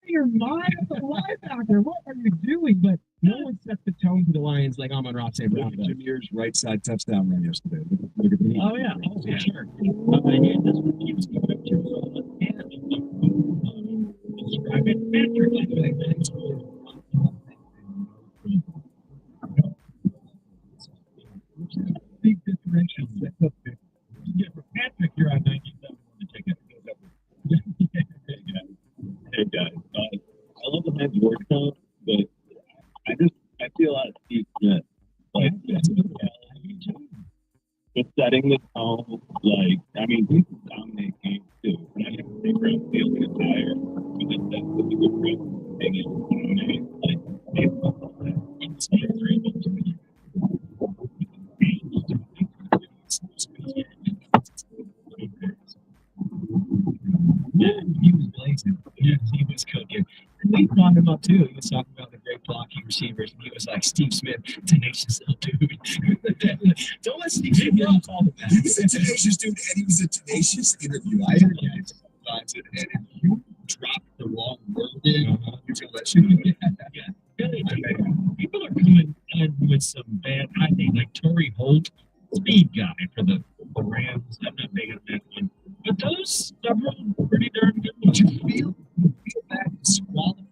You're not a linebacker. What are you doing? But no one set the tone for the Lions like Amon-Ra St. Brown does. Jameer's right side touchdown run yesterday. Look at the Oh, yeah. Oh, for sure. Yeah, that's what keeps me up to. So let's describe it. Big differential. Yeah, for Patrick, you're on 97 to take it. Hey guys, I love the Lions work zone, but I feel out of Steve Smith. Like, just setting the tone. Like, I mean, he can dominate games too. We're not going to take around field the entire He was blazing. Yes, he was cooking. And we brought him up too. He was talking about the great blocking receivers, and he was like, Steve Smith, tenacious little dude. Don't let Steve Smith call him that. He was a tenacious dude, and he was a tenacious interview. I heard guys sometimes, and if you drop the wrong word in, you feel that shit. Yeah. People are coming in with some bad, I think, like Torrey Holt, speed guy for the Rams. I'm not big on that one. But those several pretty darn good ones. You feel that disqualified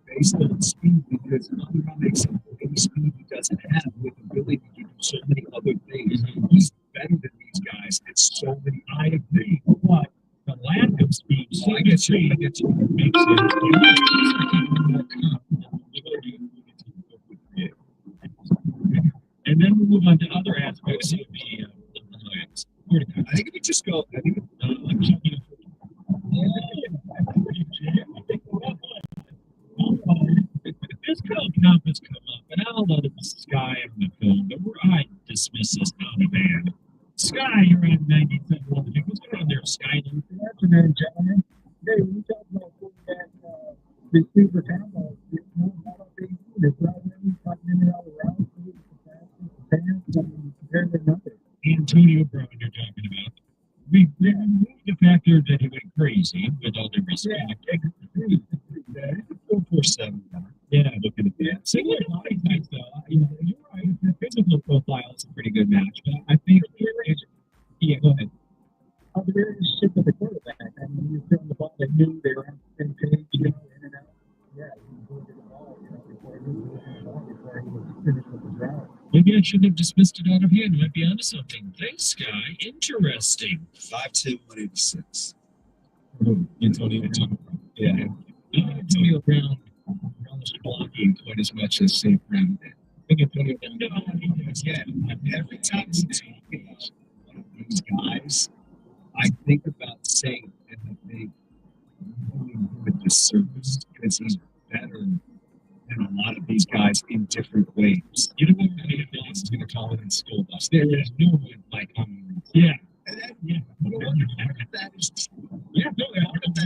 based on speed because Underground makes him any speed he doesn't have with the ability to do so many other things. He's better than these guys at so many. I agree, but the lack of speed. So I get you. Makes and then we move on to other aspects of the Lions. I think if we just go, I think this conference come up, and I don't know that this is Sky on the phone, but I dismiss this out of hand. Sky, you're on 97. What's going on there, Sky? Good afternoon, gentlemen. Hey, when you talk about quarterback receiver combo, it's not about a big unit. It's right when you in and out of routes, compare their numbers. Antonio Brown, you're talking about. We removed the factor that he went crazy with all due respect. Yeah, 4-4-7. Yeah, looking at that. Similar body types, though. You're right. The physical profile is a pretty good match, but I think yeah, go ahead. There is shit with the quarterback. I mean, you're throwing the ball, they knew they were on the same page, in and out. Yeah, he was the ball, before he was finished with the drive. Maybe I shouldn't have dismissed it out of hand. Might be onto something. Thanks, Sky. Interesting. 5'2", 186. Antonio Brown. Yeah. Antonio Brown relished blocking quite as much as St. Brown did. I think Antonio Brown does. Yeah. Every time he's one of these guys, I think about Saint and I think doing him a disservice because he's better than a lot of these guys in different ways. You know what I mean? Is going to call it in school bus. There's no one like yeah. And then, yeah. That is true. Yeah, no, and the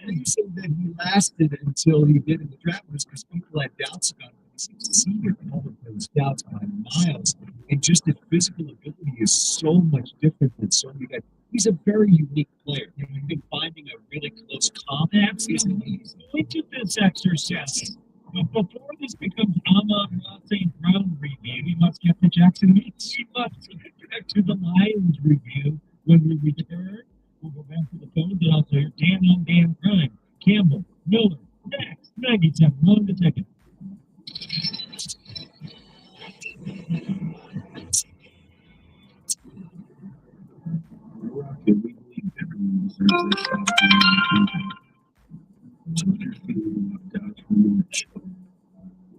reason that he lasted until he did in the draft was because people had doubts about him. He's exceeded all of those doubts by miles. And just his physical ability is so much different than so many guys. He's a very unique player. And I think finding a really close compact isn't easy. We did this exercise. But before this becomes St. Brown review, we must get to Jackson Weeks. We must get back to the Lions review. When we return, we'll go back to the phones and also hear Dan on Dan Prime, Campbell, Miller, Max, 97, on the ticket. We believe everyone deserves a shot to their feeling of doubt from the show.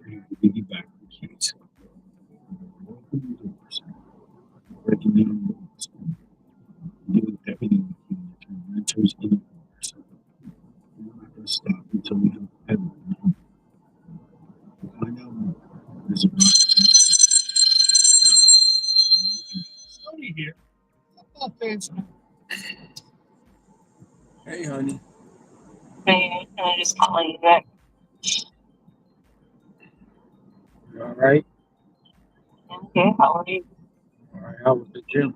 We're piggyback the keys. Open the doors. Recommend those. Do everything we can to turn renters into owners. We're not going to stop until we have everyone. To find out more, there's a Sony here. Football fans. Hey, honey. Hey, I just calling you back. You all right? Okay, how are you? All right. How was the gym?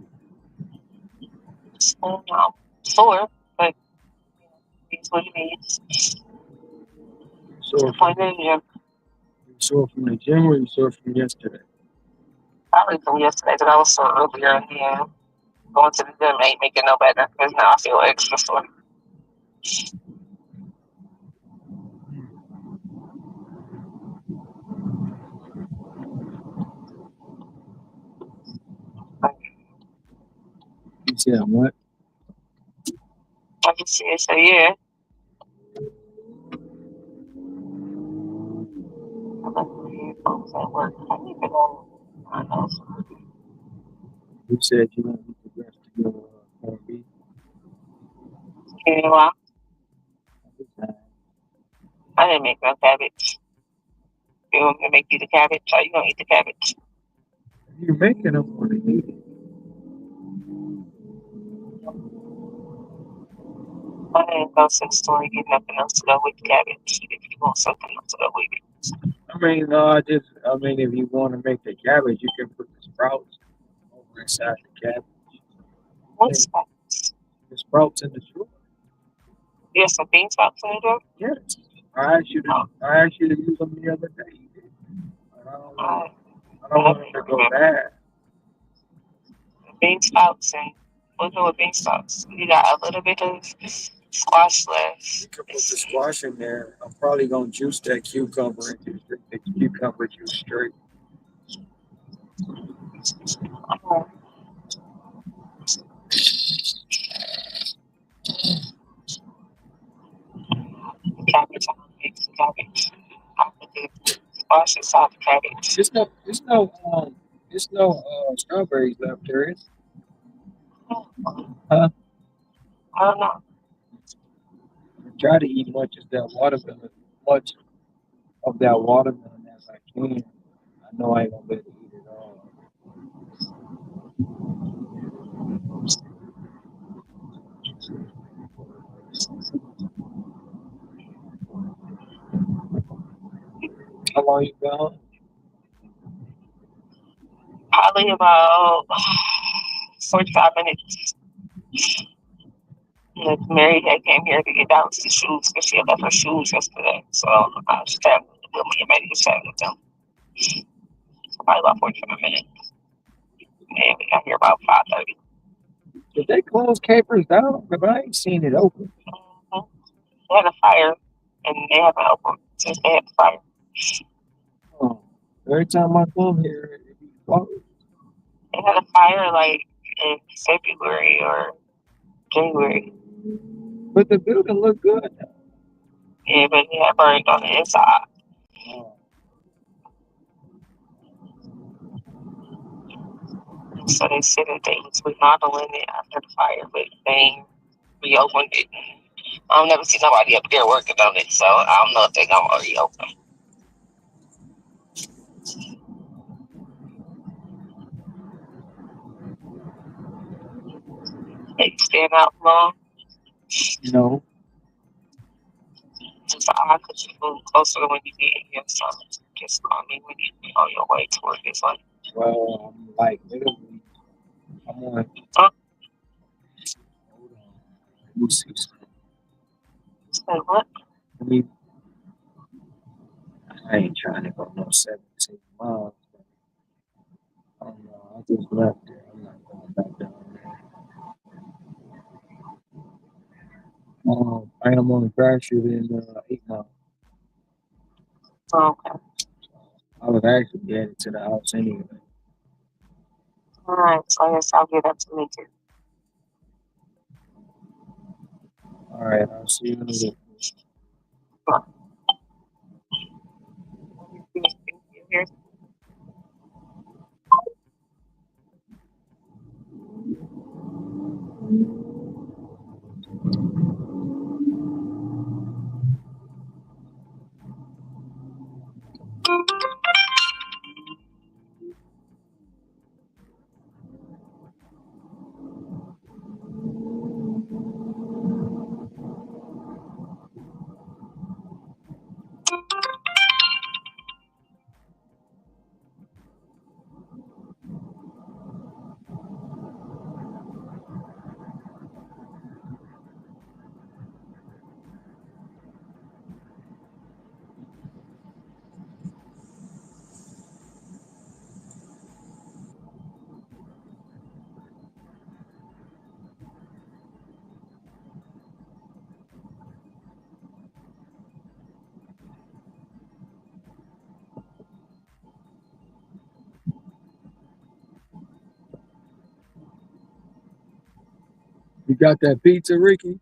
I'm sore, but it's what it is. Sore from the gym. You sore from the gym or you sore from yesterday? Probably from yesterday because I was sore earlier and then going to the gym ain't making no better because now I feel extra sore. You said what? I can see it, so yeah. You said you want me to rest to your R&B? Yeah, well, didn't make no cabbage. You want me to make you the cabbage? Are you gonna eat the cabbage? You're making them for the eat it. I didn't go to the store and get nothing else to go with the cabbage. If you want something else to go with it. I mean, no, I mean, if you want to make the cabbage, you can put the sprouts over inside the cabbage. What sprouts? The sprouts in the drawer. You have some bean sprouts in the drawer? Yes. I asked you to use them the other day. You did. I don't want them to go bad. Bean sprouts and what's with bean sprouts? You got a little bit of squash left. You can put the squash in there. I'm probably gonna juice that cucumber and just drink the cucumber juice straight. Cabbage, I'm gonna make some cabbage. I put the squash inside the cabbage. There's no strawberries left there. Huh? I don't know. Try to eat much of that watermelon as I can. I know I ain't gonna be able to eat it all. How long you gone? Probably about 45 minutes. Miss Mary had came here to get down to the shoes because she had left her shoes yesterday. So I was traveling with me and Maddie was traveling with them. Probably about 45 minutes. And we got here about 5:30. Did they close Capers down? But I ain't seen it open. Mm-hmm. They had a fire and they haven't opened since they had the fire. Oh, every time I come here, it be closed. They had a fire like in February or January. But the building looked good. Yeah, but it had burned on the inside. Oh. So they said that they was remodeling it after the fire, but they ain't reopened it. I've never seen nobody up there working on it, so I don't know if they're gonna reopen. They stand out long. No. Just I could you move closer when you get in here, so just call me when you be on your way toward this one. Well, I'm like literally. I'm on. Huh? Hold on. Let me see something. Say what? I ain't trying to go no 17 miles. I don't know. I just left there. I'm not going back down there. I am on the parachute in 8 miles. Oh, okay. I was actually headed to the house anyway. All right, so I guess I'll get up to me too. All right, I'll see you in a little bit. Here. You got that pizza, Ricky?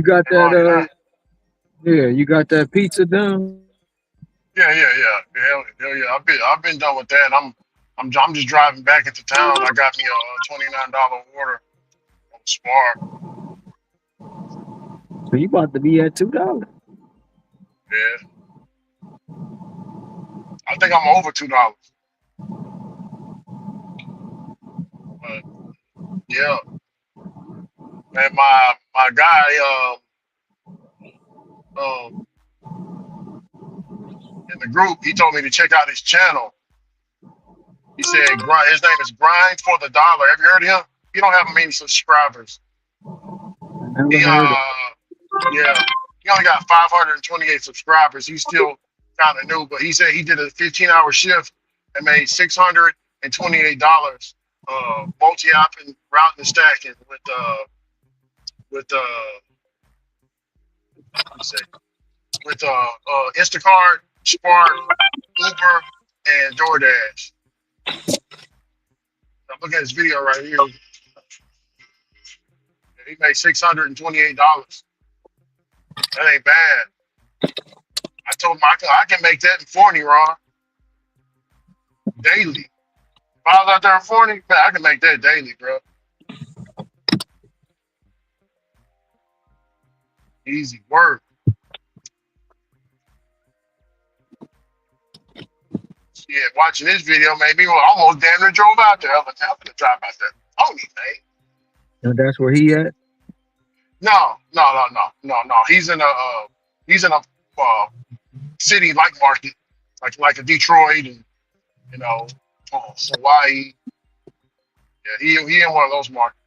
got They that already know. you got that pizza done? Yeah. Hell yeah. I've been done with that. I'm just driving back into town. I got me a $29 order on Spark. So you about to be at $2. Yeah. I think I'm over $2. But yeah, man, my guy in the group, he told me to check out his channel. He said his name is Grind for the Dollar. Have you heard of him? He don't have many subscribers. I never He heard of yeah, he only got 528 subscribers. He's still kind of new, but he said he did a 15-hour shift and made $628 multi-opping, routing and stacking with let me say with Instacart, Spark, Uber, and DoorDash. I'm looking at this video right here. He made $628. That ain't bad. I told him I can make that in 40, Ron, daily. If I was out there in 40, man, I can make that daily, bro. Easy work. Yeah, watching this video made me almost damn near drove out there. I'm gonna drive out there. Tony, man. and that's where he at? No. He's in a city like Market, like a Detroit and Hawaii. Yeah, he in one of those markets.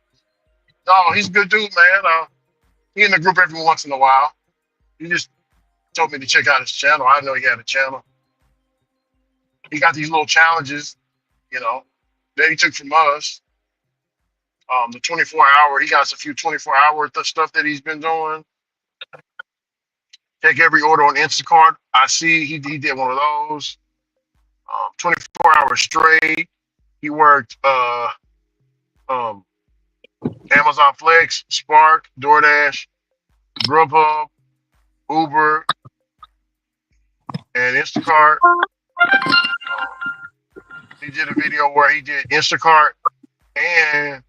No, he's a good dude, man. He in the group every once in a while. He just told me to check out his channel. I didn't know he had a channel. He got these little challenges, that he took from us. The 24-hour, he got a few 24-hour stuff that he's been doing. Take every order on Instacart. I see he did one of those. 24 hours straight. He worked um, Amazon Flex, Spark, DoorDash, Grubhub, Uber, and Instacart. He did a video where he did Instacart and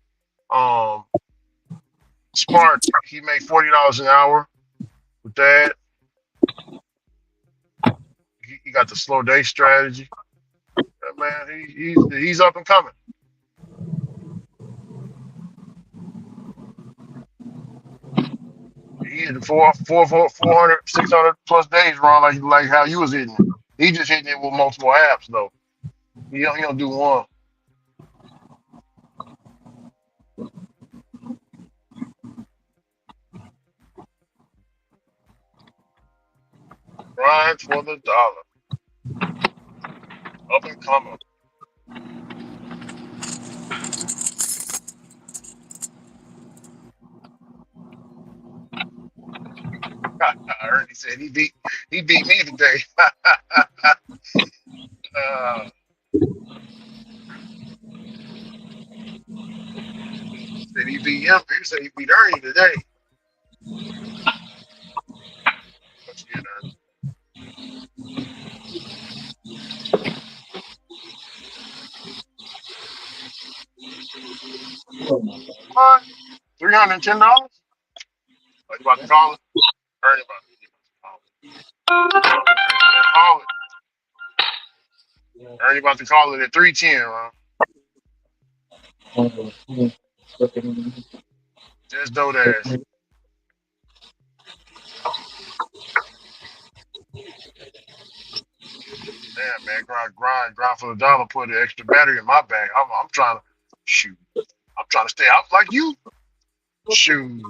Spark. He made $40 an hour with that. He got the slow day strategy. Man, he's up and coming. He hit 400, 600 plus days, Ron, like how you was hitting it. He just hitting it with multiple apps, though. He don't do one. Grind for the dollar. Up and coming. Ernie said he beat me today. Said he beat him. He said he beat Ernie today. What you get, Ernie? What? $310? Are you about to call it? Ernie about to call it. Ernie about to call it at 310, Ron. Just DoorDash. Damn, man, grind for the dollar. Put an extra battery in my bag. I'm trying to shoot. I'm trying to stay out like you. Shoot.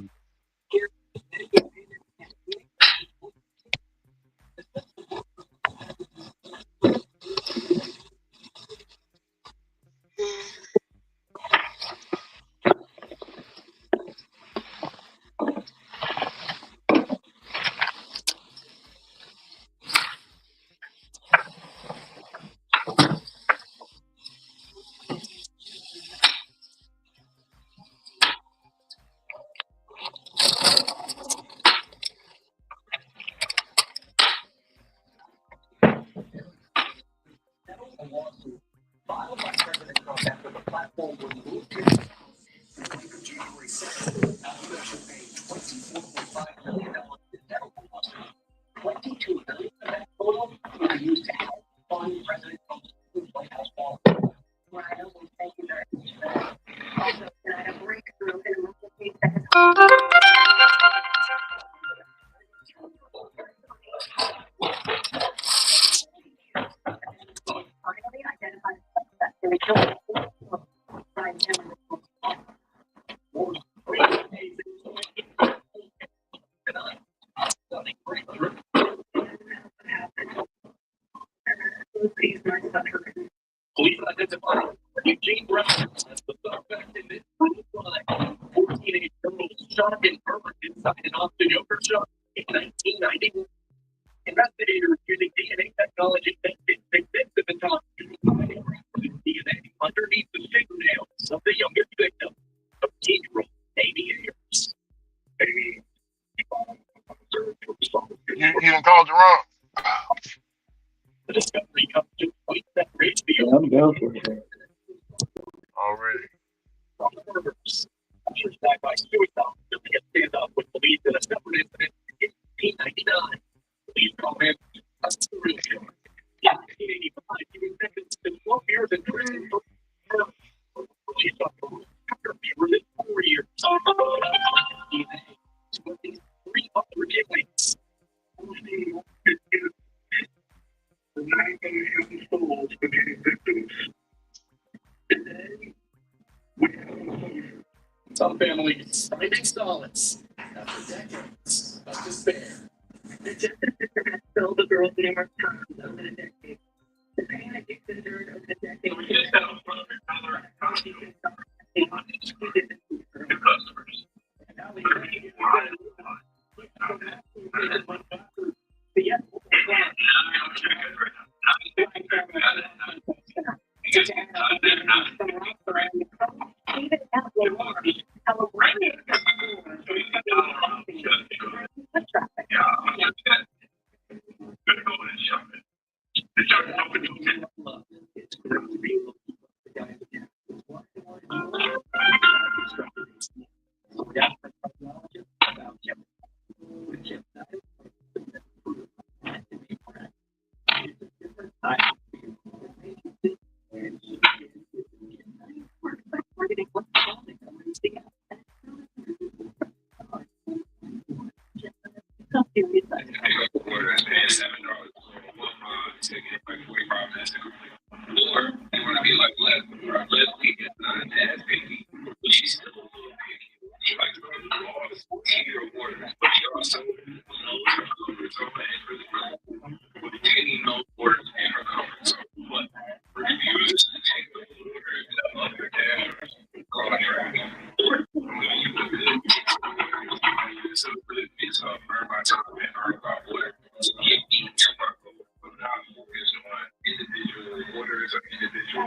Police identified Eugene Brown as the suspect in this crime. 14 girls shot and murdered inside an Austin yogurt shop in 1991. Investigators using DNA technology tested six of the top DNA underneath the fingernails of the youngest victim, 15-year-old Amy Ayers. Amy. You done called the wrong. The discovery comes to point that ratio. I'm down for it. Already. Murders. Officers died by suicide. The man stand up with police in a separate incident in 1899. Police call him a serial killer. In 1985, he was sentenced to 12 years in prison for murder. Police officers after fewer than 4 years. Three other killings. The night that he souls became victims. Today, we have some families finding solace after decades of despair. The justice system has killed the girls numerous times over the decades. The pain that gets endured over the decades. The customers.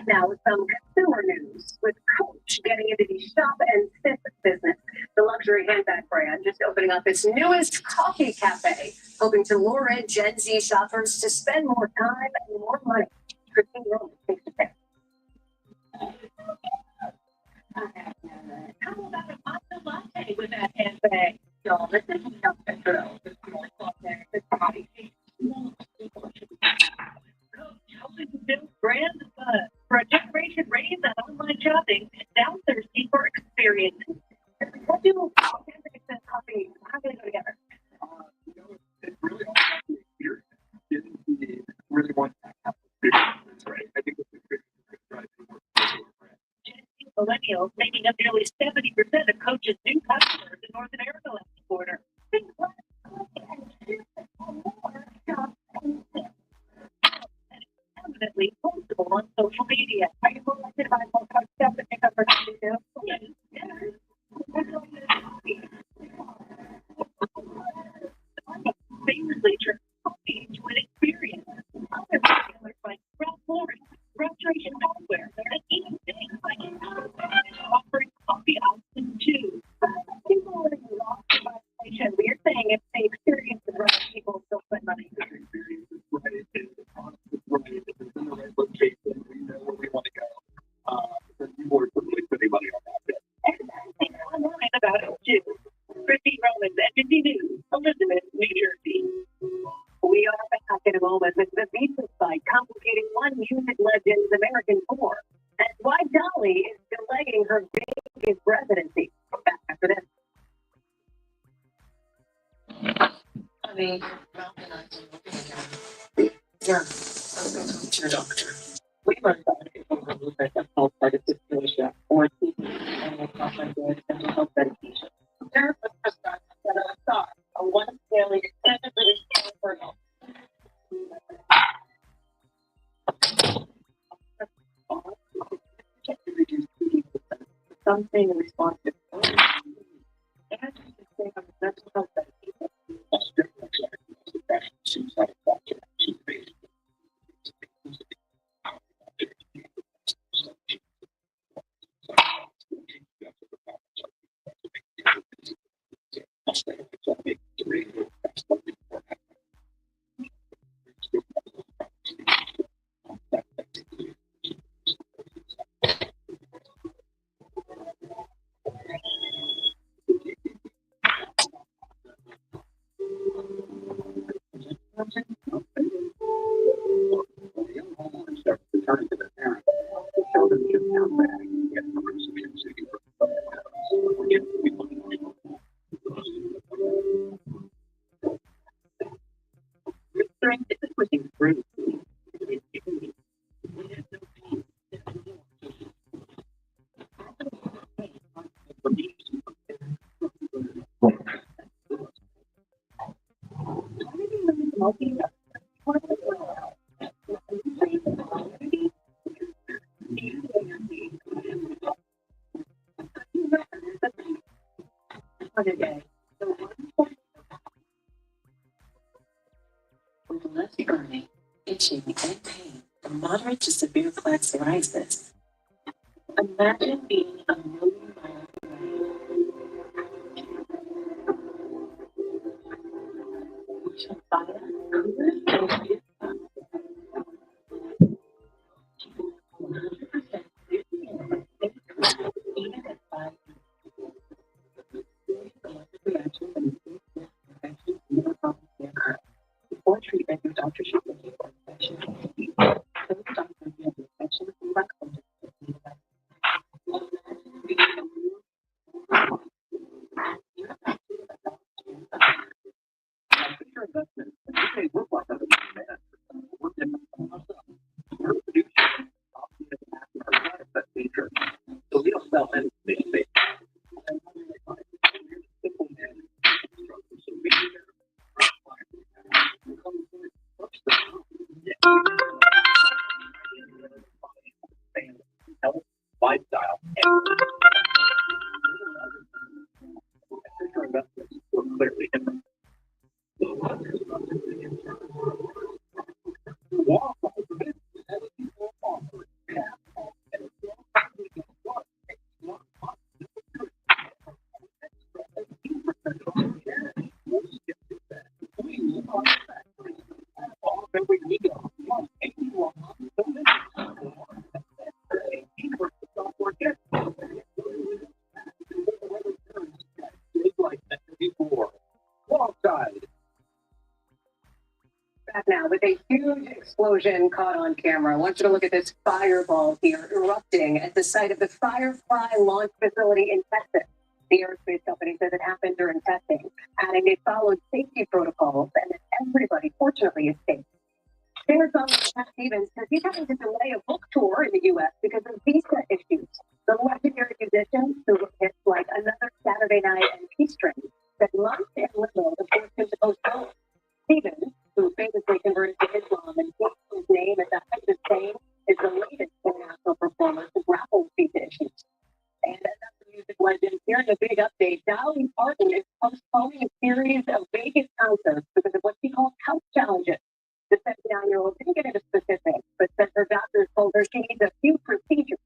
Now with some consumer news, with Coach getting into the shop and sip business. The luxury handbag brand just opening up its newest coffee cafe, hoping to lure in Gen Z shoppers to spend more time and more money. Christine Rose takes the pick. How about a matcha latte with that handbag? Y'all, this is just a drill. This is really fun there. This body. Helping to build brands for a generation raised on online shopping and now thirsty for experiences. What do handbags and coffee? How do they go together? It's really all about the experience. It's really one experience, right? I think it's a good Millennials making up nearly 70% of Coach's new customers in North America last quarter. Evidently postable on social media. Are you more likely to buy more Coach stuff to pick up for coffee too? Yes. Famously turned coffee into an experience. Other retailers like Ralph Lauren, Restoration Hardware, and even things like offering coffee options too. People are lost in violation. We're saying if they experience the right, people still spend money. experience is right, and the cost is right, and it's in the right location. moment with the visa fight complicating one music legend's American tour, and why Dolly is delaying her Vegas residency. Back after this. Honey, Ralph and I are looking again. Yeah, let's go talk to your doctor. We learned that people who lose their health by dysplasia or TB and will often get mental health medication. Therapists prescribe SR, a once daily extended release kernel. Something in response to and you can stay on the mental health medication. Suicide factor. Left burning, itching, and pain from moderate to severe plaque psoriasis. Imagine being a million miles away. We shall fire coolers and even at 5 before treatment, your doctor should look for infection. Those doctors have infection from lactose. So we don't sell anything. Health, lifestyle, and investments were clearly different. Back now with a huge explosion caught on camera. I want you to look at this fireball here erupting at the site of the Firefly launch facility in Texas. The aerospace company says it happened during testing, adding they followed safety protocols and that everybody, fortunately, is safe. Singer songwriter Pat Stevens says he's having to delay a book tour in the U.S. because of visa issues. The legendary musician, who wrote hits like Another Saturday Night and Peace Train, said months and little to force him to postpone. Stevens, who famously converted to Islam and changed his name at the height of fame, is the latest international performer to grapple with visa issues. And another music legend, here's a big update. Dolly Parton is postponing a series of Vegas concerts because of what she calls health challenges. The 79-year-old didn't get into specifics, but said her doctors told her she needs a few procedures.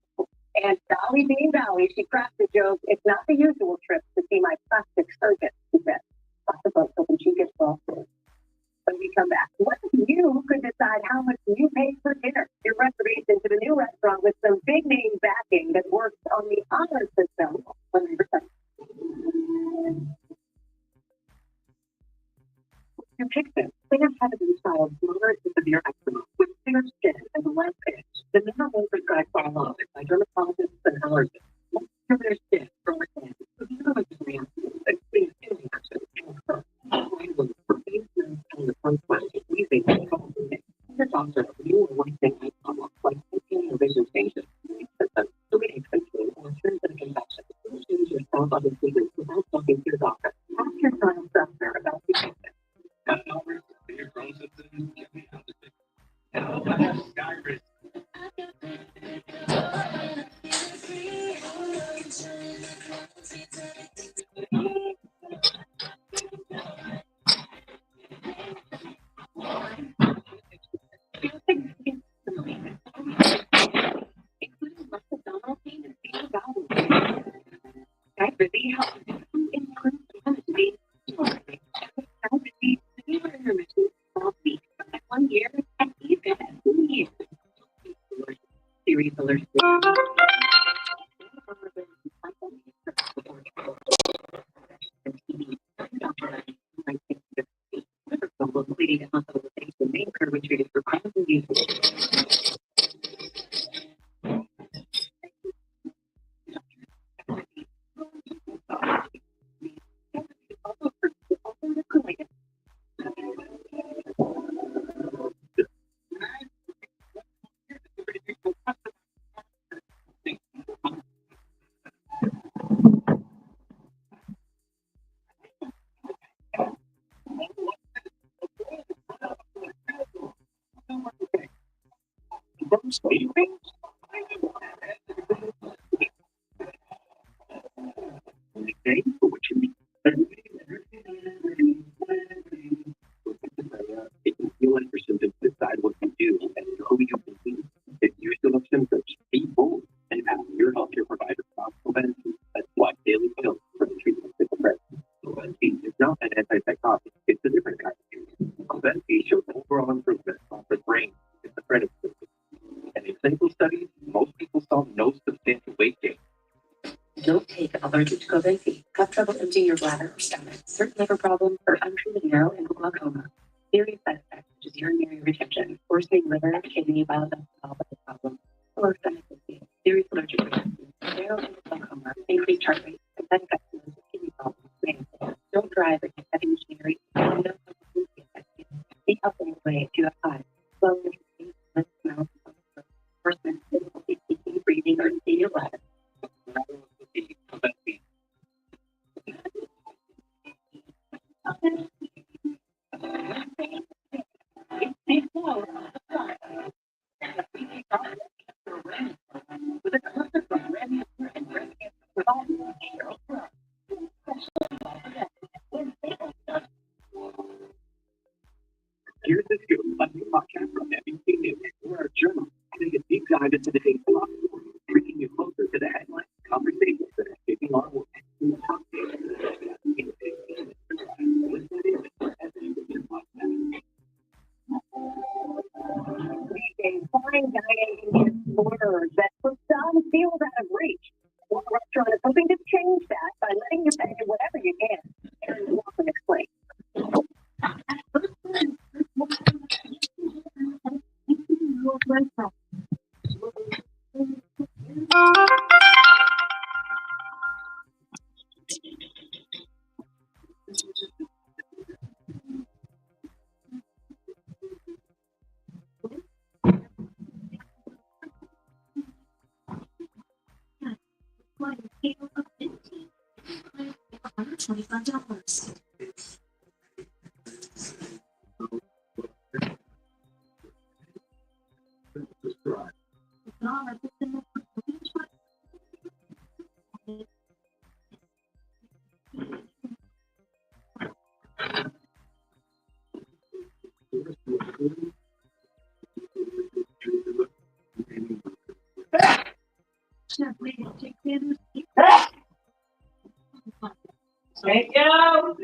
And Dolly being Dolly, she cracked the joke, it's not the usual trip to see my plastic surgeon, she said. Lots of folks hoping she gets well soon. When we come back, what if you could decide how much you pay for dinner? Your reservation to the new restaurant with some big name backing that works on the honor system when we return. You picked them. Singers have a style of moderate to severe eczema with clear skin and less itch. The number one prescribed biologic by dermatologists and allergists. Most of their skin from within. Severe eczema, extreme skin infection, and hurt. Finally, for face masks and the front sweat, wheezing, and cold breathing. Your doctor, you are wasting eye problems like skin or vision changes, symptoms, bleeding symptoms, or sensitive infection. Change yourself on the treatment without talking to your doctor. Ask your child doctor about the treatment. Including less abdominal pain and fetal bowel pain. Diabetes helps improve immunity. Diabetes, fever intermission, 12 weeks, at 1 year, and even at 2 years. Series allergic. Leading to hospitalization may occur when treated for chronic disease. It can feel like your symptoms decide what you do and who you can be. If you still have symptoms, be bold and ask your healthcare provider about Cobenfy. That's why daily pills for the treatment of depression. Cobenfy is not an antipsychotic. It's a different kind of treatment. Cobenfy shows overall improvement of the brain and the credit system. And in clinical studies, most people saw no substantial weight gain. Don't take allergic to Cobenfy. Have trouble emptying your bladder or stomach, certain liver problems, or untreated neuroendocrine glaucoma. Serious side effects such as urinary retention, worsening liver, kidney, bile duct problems, or stomach disease, serious allergic reactions, neuroendocrine glaucoma, increased heart rate, and side effects such as kidney problems. Don't drive or use heavy machinery. Seek help anyway if you have time. Slow mouth, worsening difficulty speaking, breathing, or emptying your bladder. Here's the scoop, a new podcast from NBC News, where our journalists take a deep dive into the day's philosophy, bringing you closer to the headlines, conversations that are shaping our world. From the top pages of the fine dining orders that for some feels out of reach. One restaurant is hoping to change that by letting you pay whatever you can. Aaron Wilson explains. $25. Thank you.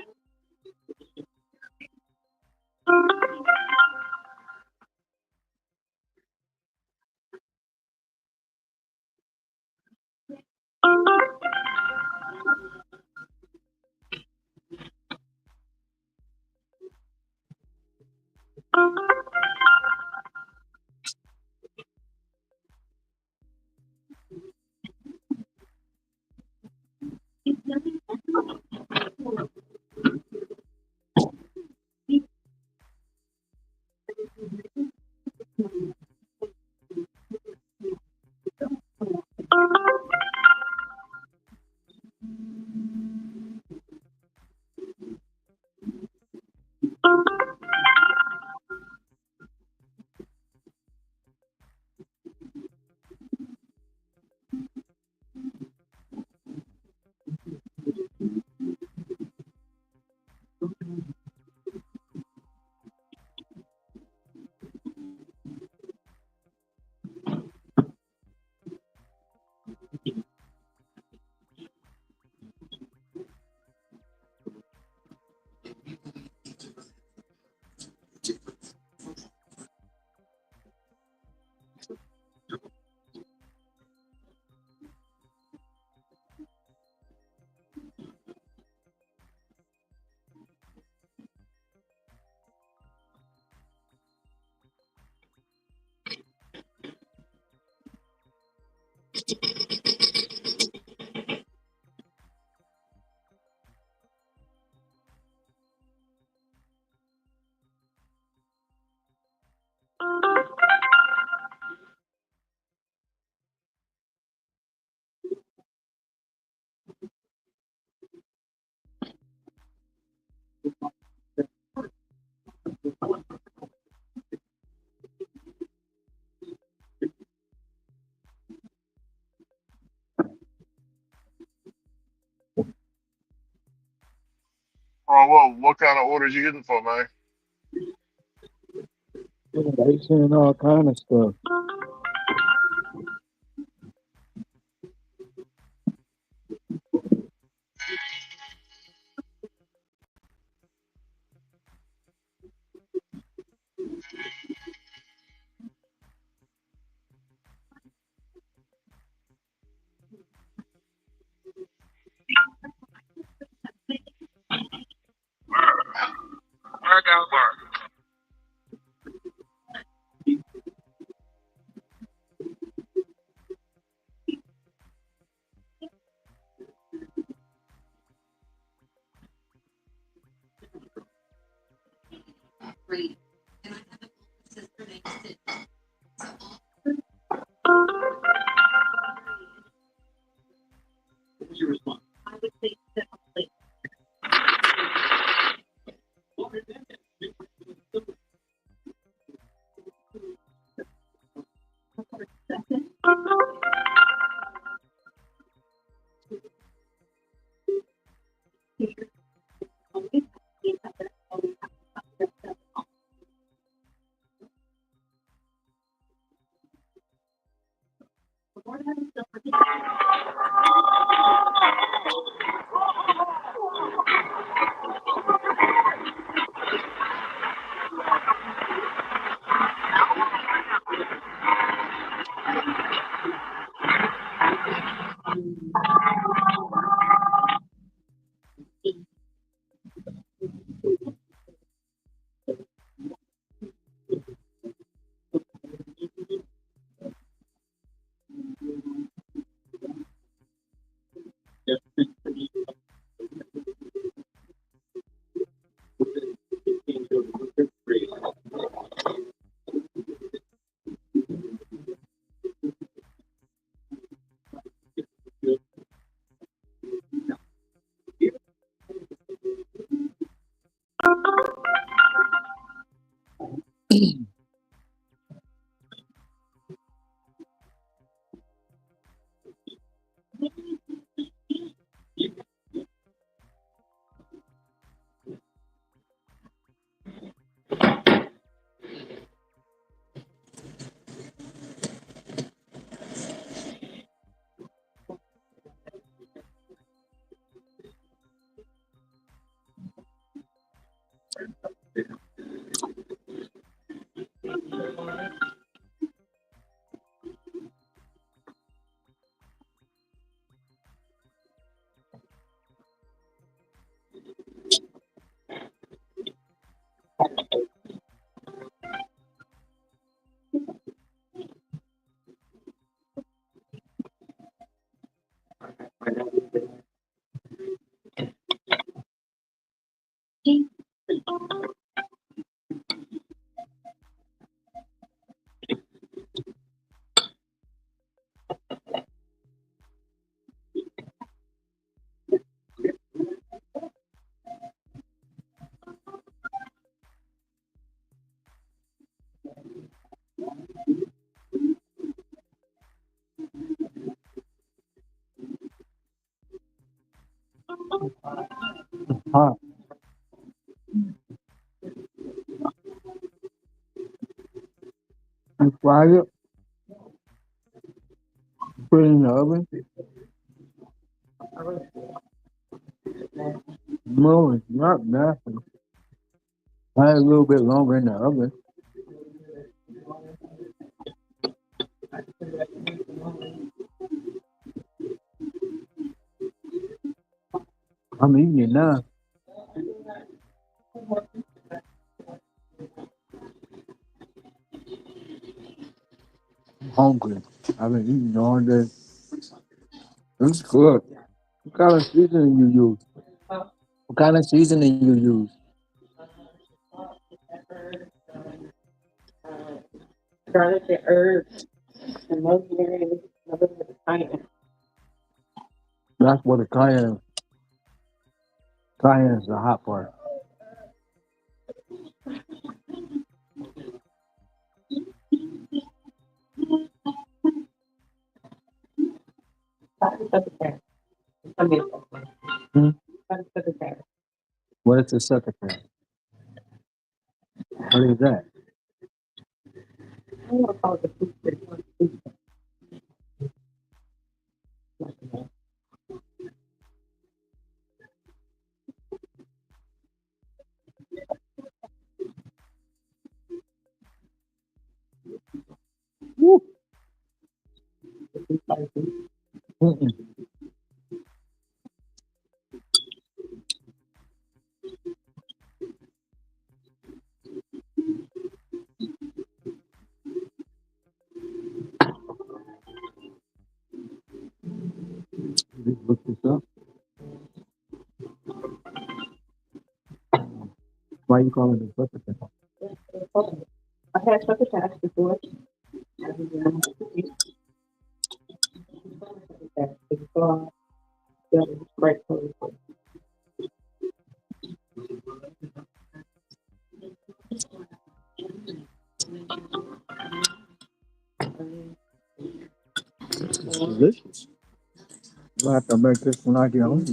What kind of orders you hitting for, man? Yeah, they saying all kind of stuff. Workout work. Huh? You fry it, put it in the oven. No, it's not nasty. I had a little bit longer in the oven. I'm eating it now. I'm hungry. I've been eating all day. It's good. What kind of seasoning you use? What kind of seasoning you use? Garlic and herbs and rosemary and a little bit of cayenne. That's what the cayenne. Cayenne is the hot part. Hmm? What is the sucker pan? What is that? I want to call it the food stick. Woo. Mm-mm. Just look this up. Why you calling it sucker pan? I had succotash before. Great food. It's delicious. I have to make this when I get home.